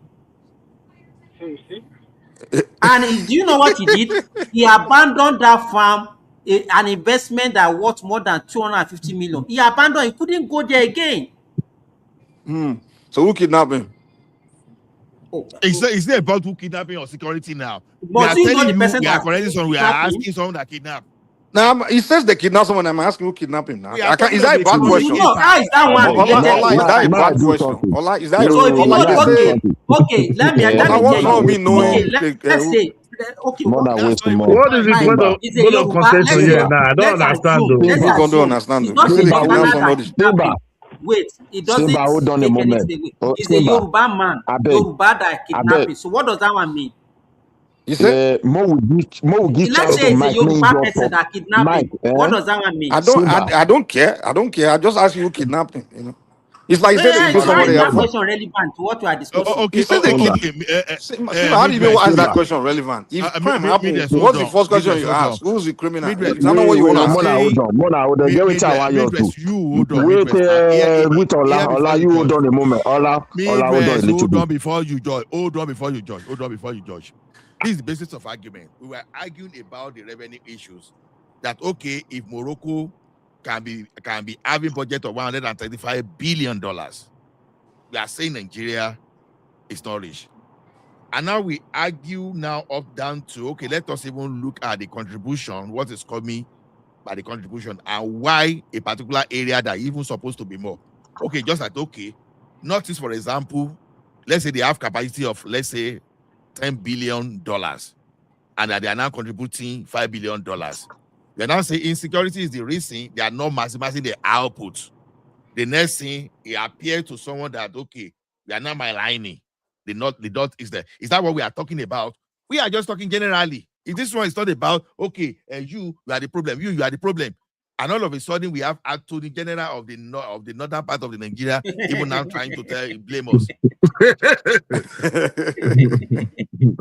And do you know what he did? He abandoned that farm, an investment that worth more than 250 million. He abandoned. He couldn't go there again. So who kidnapped him? It's not about who kidnapping or security now. But we are telling you, we are correcting someone. We are asking someone that kidnapped. Now he says they kidnapped someone. I'm asking who kidnapped him now. Is that a bad question? No, how is that one? Is that a bad question? Is that okay, let me tell you. Okay, what is it going to consensus here now? I don't understand. Wait, it doesn't make anything. It's a Yoruba man. Yoruba that kidnapping. So what does that one mean? You say let's say it's a Yoruba person that kidnapped him. What does that one mean? I don't care. I just ask you who kidnapped him. You know, it's like you said they somebody else. That question relevant to what we are discussing. Okay, so they kidnapped him. How do you even ask that question relevant? If crime happens, what's the first question you ask? Who's the criminal? Is that not what you want to ask? Get with our with Ola, you hold on a moment. Ola, hold on before you judge. This is the basis of argument. We were arguing about the revenue issues. That okay, if Morocco can be having budget of $135 billion, we are saying Nigeria is not rich. And now we argue up down to okay, let us even look at the contribution, what is coming by the contribution, and why a particular area that even supposed to be more. Okay, just like notice for example, let's say they have capacity of let's say $10 billion, and that they are now contributing $5 billion. They now say insecurity is the reason they are not maximizing the output. The next thing, it appears to someone that okay, they are not maligning. The dot is there. Is that what we are talking about? We are just talking generally. If this one is not about okay, you are the problem, you are the problem, and all of a sudden we have Attorney General of the northern part of the Nigeria even now trying to blame us.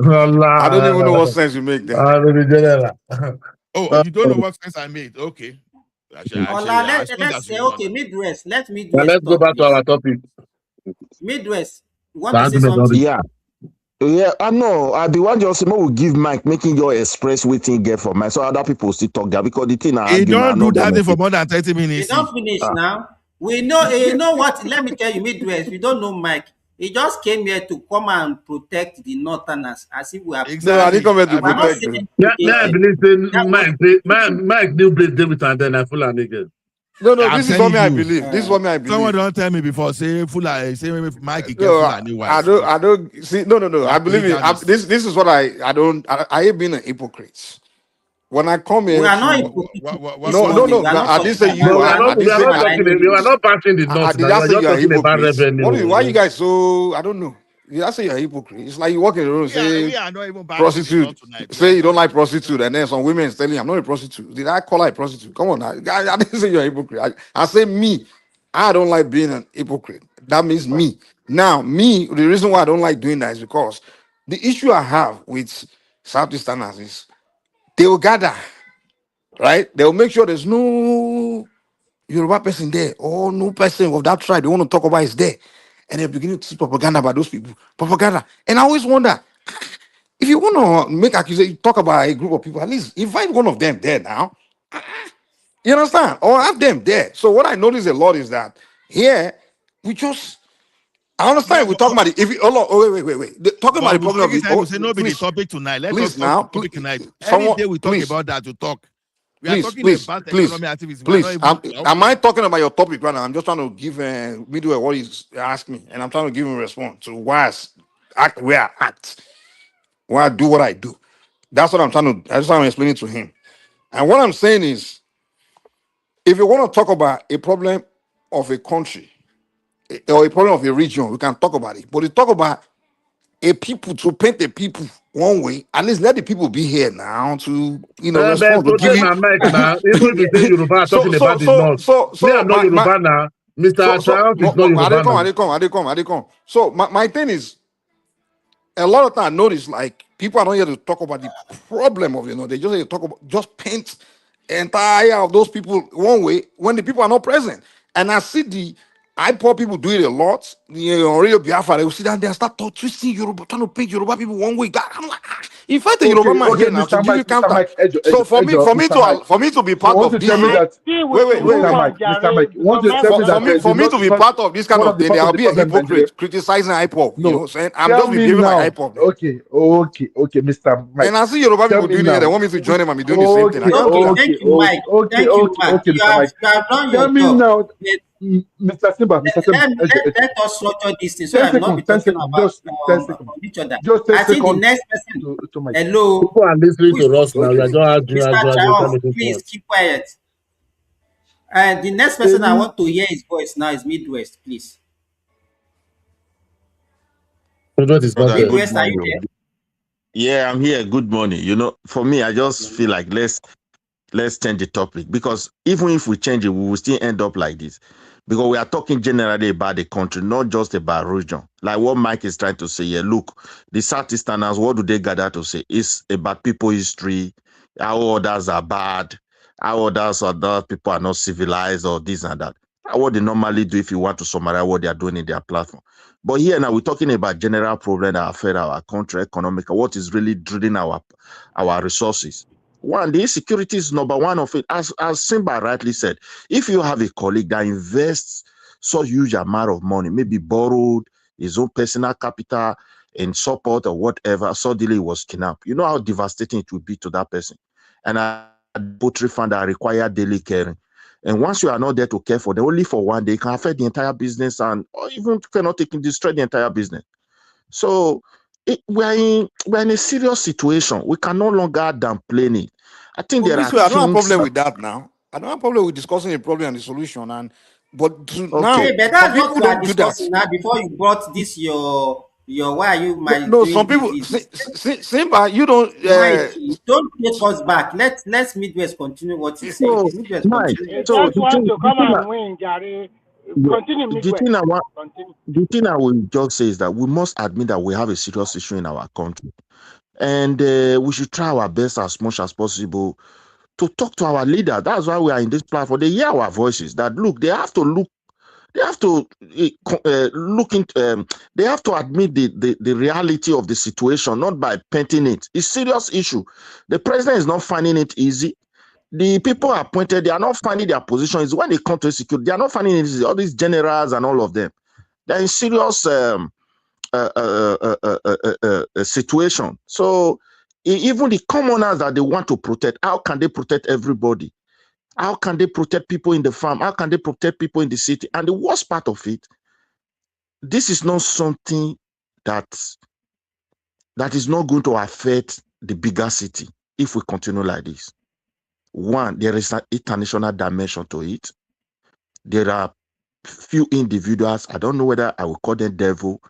I don't even know what sense you make there. Oh, you don't know what sense I made? Okay. Let's say okay, Midwest. Let's go back to our topic. Midwest. Want to say something? Yeah, I know. I the one just will give Mike making your express waiting get for Mike, so other people still talk there because the thing I don't do that thing for more than 30 minutes. You don't finish now. We know. You know what? Let me tell you, Midwest. We don't know Mike. He just came here to come and protect the Northerners as if we are. No, I didn't come here to We are not protect saying you. I anything believe against Mike New Place David and then I full and again. No, I'm this is what telling me I you. believe. This is what me I Someone believe. don't tell me before say Fulani, say Mike get No, Fulani wife. I don't see. No. I believe it. This is what I don't. I ain't being a hypocrite. When I come We here are not to hypocrite what's this no. morning. We are not I didn't talking say about you But are. I didn't say. we are not passing the I notes did now. not We are say just you are a talking about hypocrite. revenue. Why you guys so? I don't know. Did I say you're a hypocrite? It's like you walk in the room and we say are not even bashing the prostitute. North tonight. Say you don't like prostitute, and then some women is telling you I'm not a prostitute. Did I call her a prostitute? Come on, I didn't say you're a hypocrite. I say me. I don't like being an hypocrite. That means me. Now, me, the reason why I don't like doing that is because the issue I have with Southeasterners is they will gather, right? They will make sure there's no Yoruba person there or no person of that tribe they want to talk about is there. And they're beginning to see propaganda about those people. Propaganda. And I always wonder, if you want to make accusation, talk about a group of people, at least invite one of them there now. You understand? Or have them there. So what I notice a lot is that here, we just I understand we're talking about it. If you, wait. Talking about the But we problem of take it the time to say no be the please, topic tonight. Let us please talk now, the topic tonight. Any someone, day we talk please, about that to talk. We are please, talking about economic activities. We are not please. even Am okay. I talking about your topic right now? I'm just trying to give Midway what he's asked me, and I'm trying to give him a response to why I act where I act, why I do what I do. That's what I'm trying to. I just want to explain it to him. And what I'm saying is, if you want to talk about a problem of a country or a problem of a region, we can talk about it. But to talk about a people to paint the people one way, at least let the people be here now to But respond to give today you. na Mike now. Even if you say Yoruba are talking about the North. Me, I'm not My Yoruba now. Mr. Triumph is not no, I Yoruba now. didn't come. So my thing is, a lot of time I notice like people are not here to talk about the problem of they just here to talk about just paint entire of those people one way when the people are not present. And I see the poor people do it a lot. Radio Biafra, they will sit down there and start twisting Yoruba, trying to paint Yoruba people one way. God, I'm like, if I take Yoruba man here now to Mr. give you Mike, Mr. counter. Mike, Ejo, So for me, Mr. Mike. for me to be So part want of to this tell me shit. that Wait. Mr. Mike, you want to tell me that For me to be part of this kind one of of the thing, part of I'll the be a problem in Nigeria? hypocrite criticizing IPOP. You know No, what I'm saying? I'm tell just me behaving like now. IPOP. Okay, Mr. Mike. And I see Yoruba Tell people me doing it. They now. want me to join them and be doing the same thing. I can't do that. Thank you, Mike. Thank you, Mike. You Mr. have Mike. done Tell your me job. now, Mr. Simba, Let us structure this thing so 10 that we'll not be seconds, 10 talking seconds, about just 10 seconds. on each other. Just 10 I think the seconds next person. to Mike. Hello. People are listening Who is to us now. You are just Mr. arguing. Charles, please keep quiet. And the next person I want to hear his voice now is Midwest, please. Brother, good Midwest, are you morning. there? Yeah, I'm here. Good morning. For me, I just feel like let's change the topic, because even if we change it, we will still end up like this, because we are talking generally about the country, not just about region. Like what Mike is trying to say here. Look, the Southeasterners, what do they gather to say? It's about people history, how others are bad, how other people are not civilized, or this and that. What they normally do if you want to summarize what they are doing in their platform. But here now we're talking about general problem that affect our country, economic, what is really draining our resources. One, the insecurity is number one of it. As Simba rightly said, if you have a colleague that invests such huge amount of money, maybe borrowed his own personal capital in support or whatever, suddenly he was kidnapped, you know how devastating it would be to that person. And a poultry fund that require daily caring. And once you are not there to care for them, only for one day, it can affect the entire business, and or even cannot destroy the entire business. So we're in a serious situation. We can no longer downplay it. I think there are I don't have a things. problem with that now. I don't have a problem with discussing the problem and the solution. But now, Okay, but some that's what people we are don't do that. discussing now. Before you brought this, why are you No, some doing people, this? Simba, you don't. Mike, don't take us back. Let's Midwest continue what he's saying. So, Please, Midwest Mike, continue. He so just want to come and win, Gary. Continue, the Midwest. thing I want, Continue. the thing I will just say is that we must admit that we have a serious issue in our country, and we should try our best as much as possible to talk to our leader. That's why we are in this platform. They hear our voices. That look, they have to look into. They have to admit the reality of the situation, not by painting it. It's a serious issue. The president is not finding it easy. The people appointed, they are not finding their position. Is when they come to security, they are not finding it easy. All these generals and all of them, they're in serious situation. So even the commoners that they want to protect, how can they protect everybody? How can they protect people in the farm? How can they protect people in the city? And the worst part of it, this is not something that is not going to affect the bigger city if we continue like this. One, there is an international dimension to it. There are few individuals, I don't know whether I will call them devil,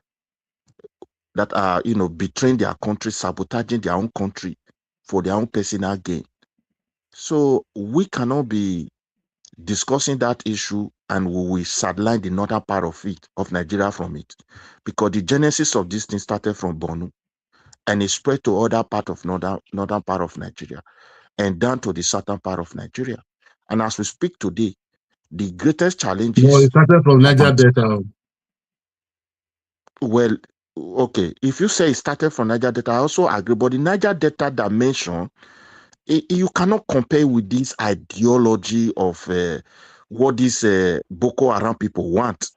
that are, betraying their country, sabotaging their own country for their own personal gain. So we cannot be discussing that issue and we will sideline the northern part of Nigeria from it, because the genesis of this thing started from Borno and it spread to other part of northern part of Nigeria and down to the southern part of Nigeria. And as we speak today, the greatest challenges. No, it started from Niger Delta. Well, okay, if you say it started from Niger Delta, I also agree. But the Niger Delta dimension, you cannot compare with this ideology of what these Boko Haram people want.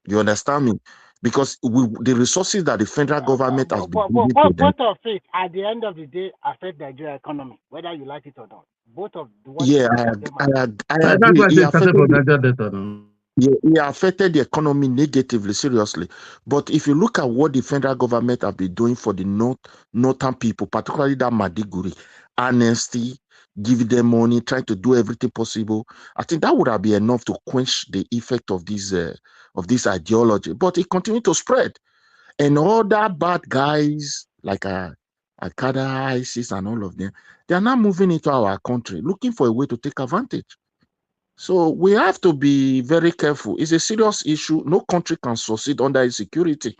You understand me? Because the resources that the federal government has been giving to them. Both of it, at the end of the day, affect Nigeria economy, whether you like it or not. Both of the ones. Yeah, I agree. It affected the economy negatively, seriously. But if you look at what the federal government have been doing for the northern people, particularly that Madiguri, honesty, giving them money, trying to do everything possible, I think that would have been enough to quench the effect of this ideology. But it continued to spread, and all that bad guys like Al-Qaeda, ISIS, and all of them, they are now moving into our country, looking for a way to take advantage. So we have to be very careful. It's a serious issue. No country can succeed under insecurity,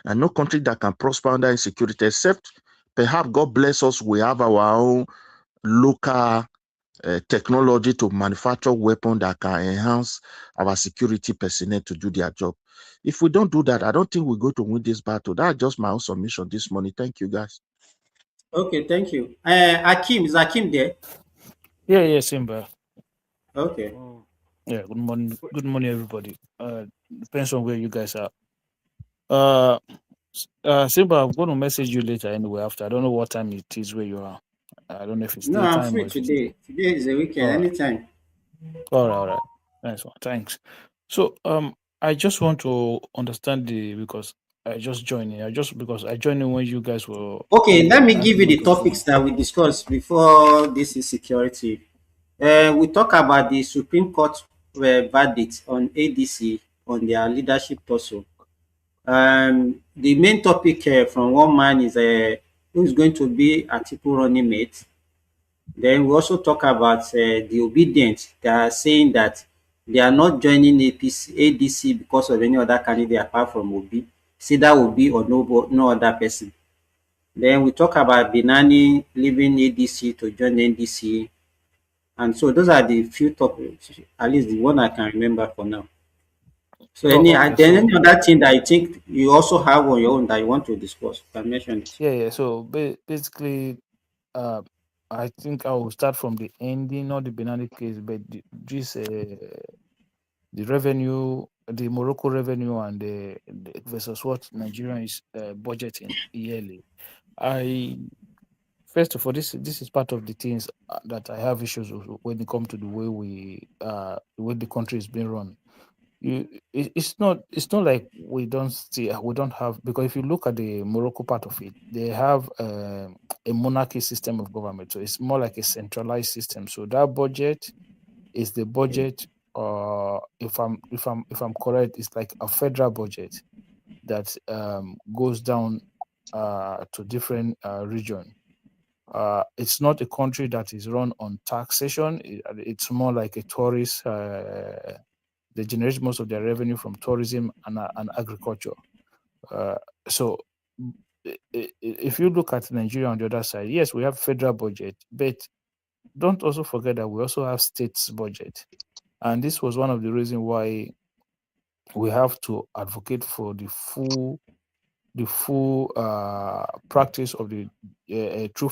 and no country that can prosper under insecurity, except perhaps God bless us, we have our own local technology to manufacture weapons that can enhance our security personnel to do their job. If we don't do that, I don't think we're going to win this battle. That's just my own submission this morning. Thank you, guys. Okay, thank you. Akim, is Akim there? Yeah, Simba. Okay. Yeah, good morning. Good morning, everybody. Depends on where you guys are. Simba, I'm going to message you later anyway. After I don't know what time it is where you are. I don't know if it's No, I'm daytime free or today. Today is a weekend. All right. Anytime. All right. Nice one. Thanks. So, I just want to understand because I just joined in. Because I joined in when you guys were. Okay, let me give you the topics that we discussed before this insecurity. We talk about the Supreme Court verdict on ADC on their leadership also. The main topic from one man is who is going to be Atiku running mate. Then we also talk about the obedient. They are saying that they are not joining ADC because of any other candidate apart from Obi. See that Obi or no other person. Then we talk about Binani leaving ADC to join NDC. And so those are the few topics, at least the one I can remember for now. So any other thing that I think you also have on your own that you want to discuss, you can mention it. Yeah. So basically, I think I will start from the ending, not the Binani case, but the revenue, the Morocco revenue, and the versus what Nigeria is budgeting yearly. First of all, this is part of the things that I have issues with when it comes to the way the country is being run. It's not like we don't have, because if you look at the Morocco part of it, they have a monarchy system of government, so it's more like a centralized system. So that budget is the budget. If I'm correct, it's like a federal budget that goes down to different region. It's not a country that is run on taxation. It's more like a tourist. They generate most of their revenue from tourism and agriculture. So if you look at Nigeria on the other side, yes, we have federal budget, but don't also forget that we also have states budget. And this was one of the reasons why we have to advocate for the full practice of the true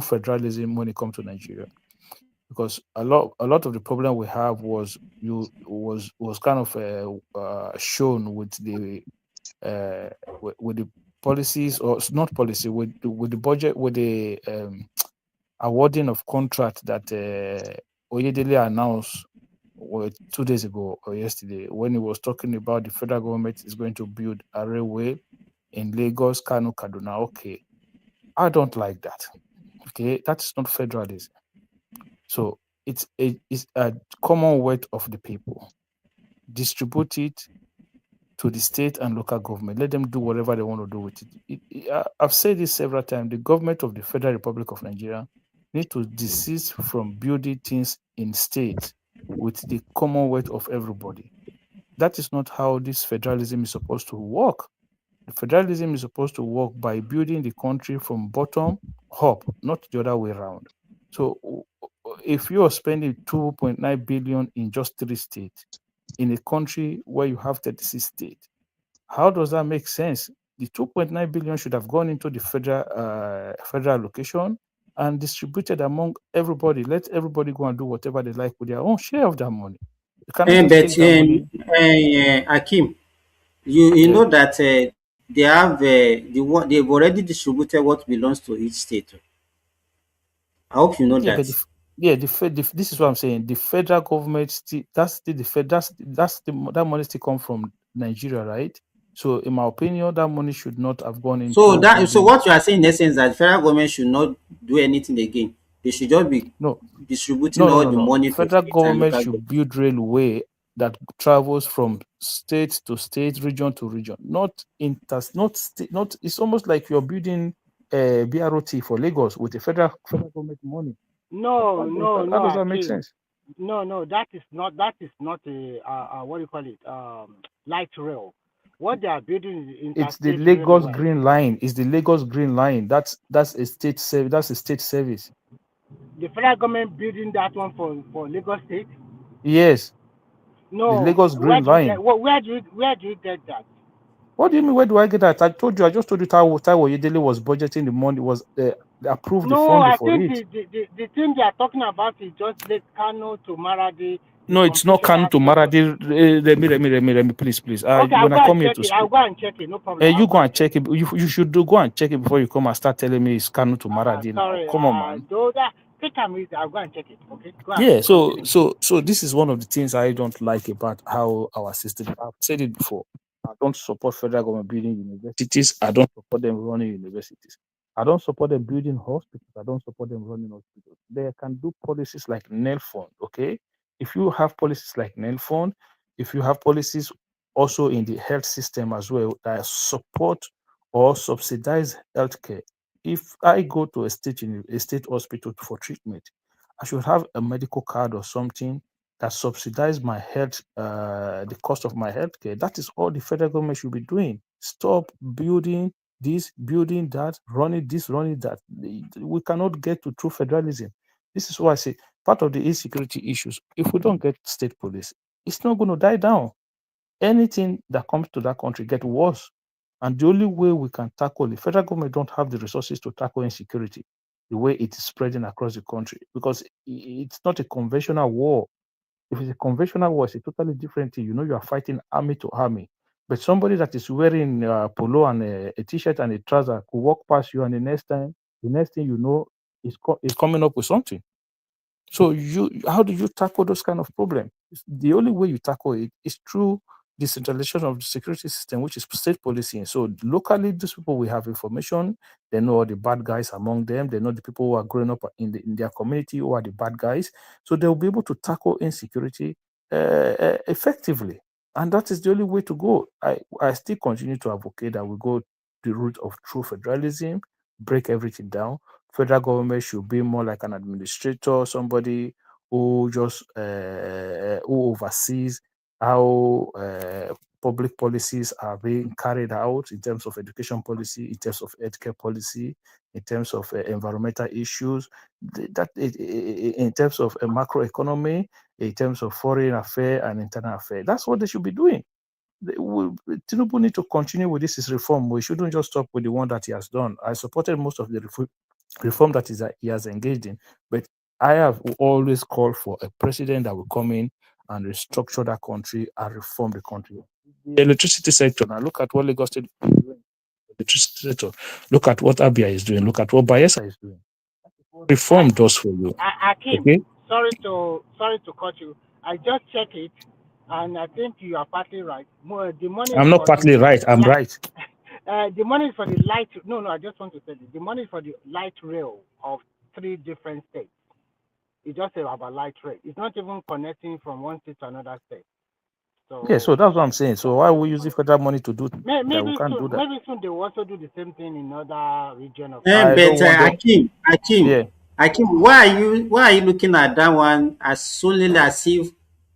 federalism when it comes to Nigeria. because a lot of the problem we have was kind of shown with the with the policies, or it's not policy, with the budget, with the awarding of contract that Oyedele announced 2 days ago or yesterday, when he was talking about the federal government is going to build a railway in Lagos, Kano, Kaduna. Okay, I don't like that. Okay, that's not federalism. So it's a commonwealth of the people. Distribute it to the state and local government. Let them do whatever they want to do with it. I've said this several times. The government of the Federal Republic of Nigeria need to desist from building things in states with the commonwealth of everybody. That is not how this federalism is supposed to work. The federalism is supposed to work by building the country from bottom up, not the other way around. So if you are spending 2.9 billion in just 3 states, in a country where you have 36 states, how does that make sense? The 2.9 billion should have gone into the federal allocation and distributed among everybody. Let everybody go and do whatever they like with their own share of that money. You cannot just But take that money. Akim, you Okay. know that they have they've already distributed what belongs to each state. I hope you know Yeah, that. but this is what I'm saying. The federal government still, that's still the fed that's that money still come from Nigeria, right? So in my opinion, that money should not have gone So into that so building. what you are saying in essence that the federal government should not do anything again. They should just be No, distributing all the no. money to Federal state and government local should government. build railway that travels from state to state, region to region, not not. It's almost like you're building a BRT for Lagos with the federal government money. No, no, How no, does that make Akim. sense? No, that is not a what do you call it? Light rail. What they are building is It's the interstate Lagos railway. Green Line. It's the Lagos Green Line. That's a state service. That's a state service. The federal government building that one for Lagos State. Yes, the No, Lagos Green Line. where do you get that? What do you mean? Where do I get that? I told you. I just told you. Taiwo Yedele was budgeting the money. Was approved the No, funding I for think it. the thing they are talking about is just Lake Kano to Maradi, the No, it's not completion Kanu to aspect of. Maradi. Let me, please. Okay, I'll When go I and come here check to it. I'll speak, go and check it. No problem. I'll you go go and and check check it. it. You should go and check it before you come and start telling me it's Kanu to Maradi now. Sorry. Come on, man. Though that take time easy. I'll go and check it. Okay, go Yeah, ahead. so Continue. this is one of the things I don't like about how our system. I've said it before. I don't support federal government building universities. I don't support them running universities. I don't support them building hospitals. I don't support them running hospitals. They can do policies like nail fund. Okay, if you have policies like nail fund, if you have policies also in the health system as well that support or subsidize healthcare. If I go to a state hospital for treatment, I should have a medical card or something that subsidize my health, the cost of my healthcare. That is all the federal government should be doing. Stop building this, building that, running this, running that. We cannot get to true federalism. This is why I say part of the insecurity issues. If we don't get state police, it's not going to die down. Anything that comes to that country get worse. And the only way we can tackle the federal government don't have the resources to tackle insecurity the way it is spreading across the country because it's not a conventional war. If it's a conventional war, it's a totally different thing. You know, you are fighting army to army. But somebody that is wearing polo and a t-shirt and a trouser could walk past you, and the next thing you know, is coming up with something. So how do you tackle those kind of problems? The only way you tackle it is through decentralization of the security system, which is state policing. So locally, these people will have information. They know all the bad guys among them. They know the people who are growing up in their community who are the bad guys. So they'll be able to tackle insecurity effectively. And that is the only way to go. I still continue to advocate that we go the route of true federalism, break everything down. Federal government should be more like an administrator, somebody who just who oversees how public policies are being carried out in terms of education policy, in terms of healthcare policy, in terms of environmental issues, in terms of macroeconomy, in terms of foreign affairs and internal affairs. That's what they should be doing. Tinubu need to continue with this reform. We shouldn't just stop with the one that he has done. I supported most of the reform that he has engaged in, but I have always called for a president that will come in and restructure that country and reform the country. The electricity sector, now look at what Lagos State is doing. Electricity sector. Look at what Abia is doing. Look at what Bayelsa is doing. Reform does for you. Akim, Okay? sorry to cut you. I just checked it, and I think you are partly right. The money is I'm not for partly the right. I'm right. the money is for the light. No, I just want to say this. The money is for the light rail of 3 different states. It's just about light rail. It's not even connecting from one state to another state. So Yeah, so that's what I'm saying. So why we use the federal money to do that? We maybe can't do soon, that. maybe soon they will also do the same thing in other region of. I don't want them. Akim, why are you looking at that one as solely as if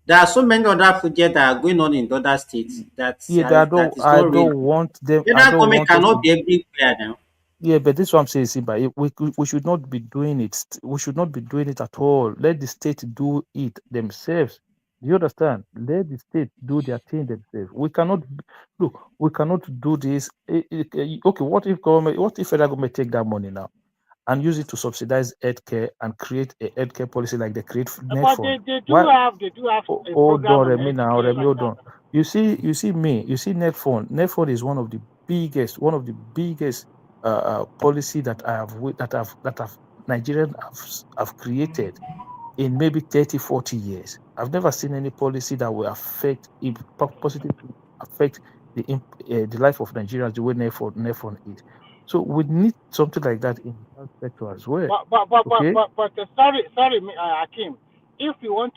there are so many other projects that are going on in other states that that is I not real? don't want them. I Federal don't government want us cannot to. be everywhere now. Yeah, but this is what I'm saying, Simba. We should not be doing it. We should not be doing it at all. Let the state do it themselves. Do you understand? Let the state do their thing themselves. We cannot look. We cannot do this. Okay, what if government? What if federal government take that money now and use it to subsidize healthcare and create a healthcare policy like they create net But fund? they do Why? have a Hold program on, on Remy now, healthcare Remy, like hold that. on. You see me. You see net fund. Net fund is one of the biggest policy that Nigerians have created in maybe 30, 40 years. I've never seen any policy that will positively affect the life of Nigerians the way net fund is. So we need something like that in the health sector as well. But Okay. sorry, Akim. If you want to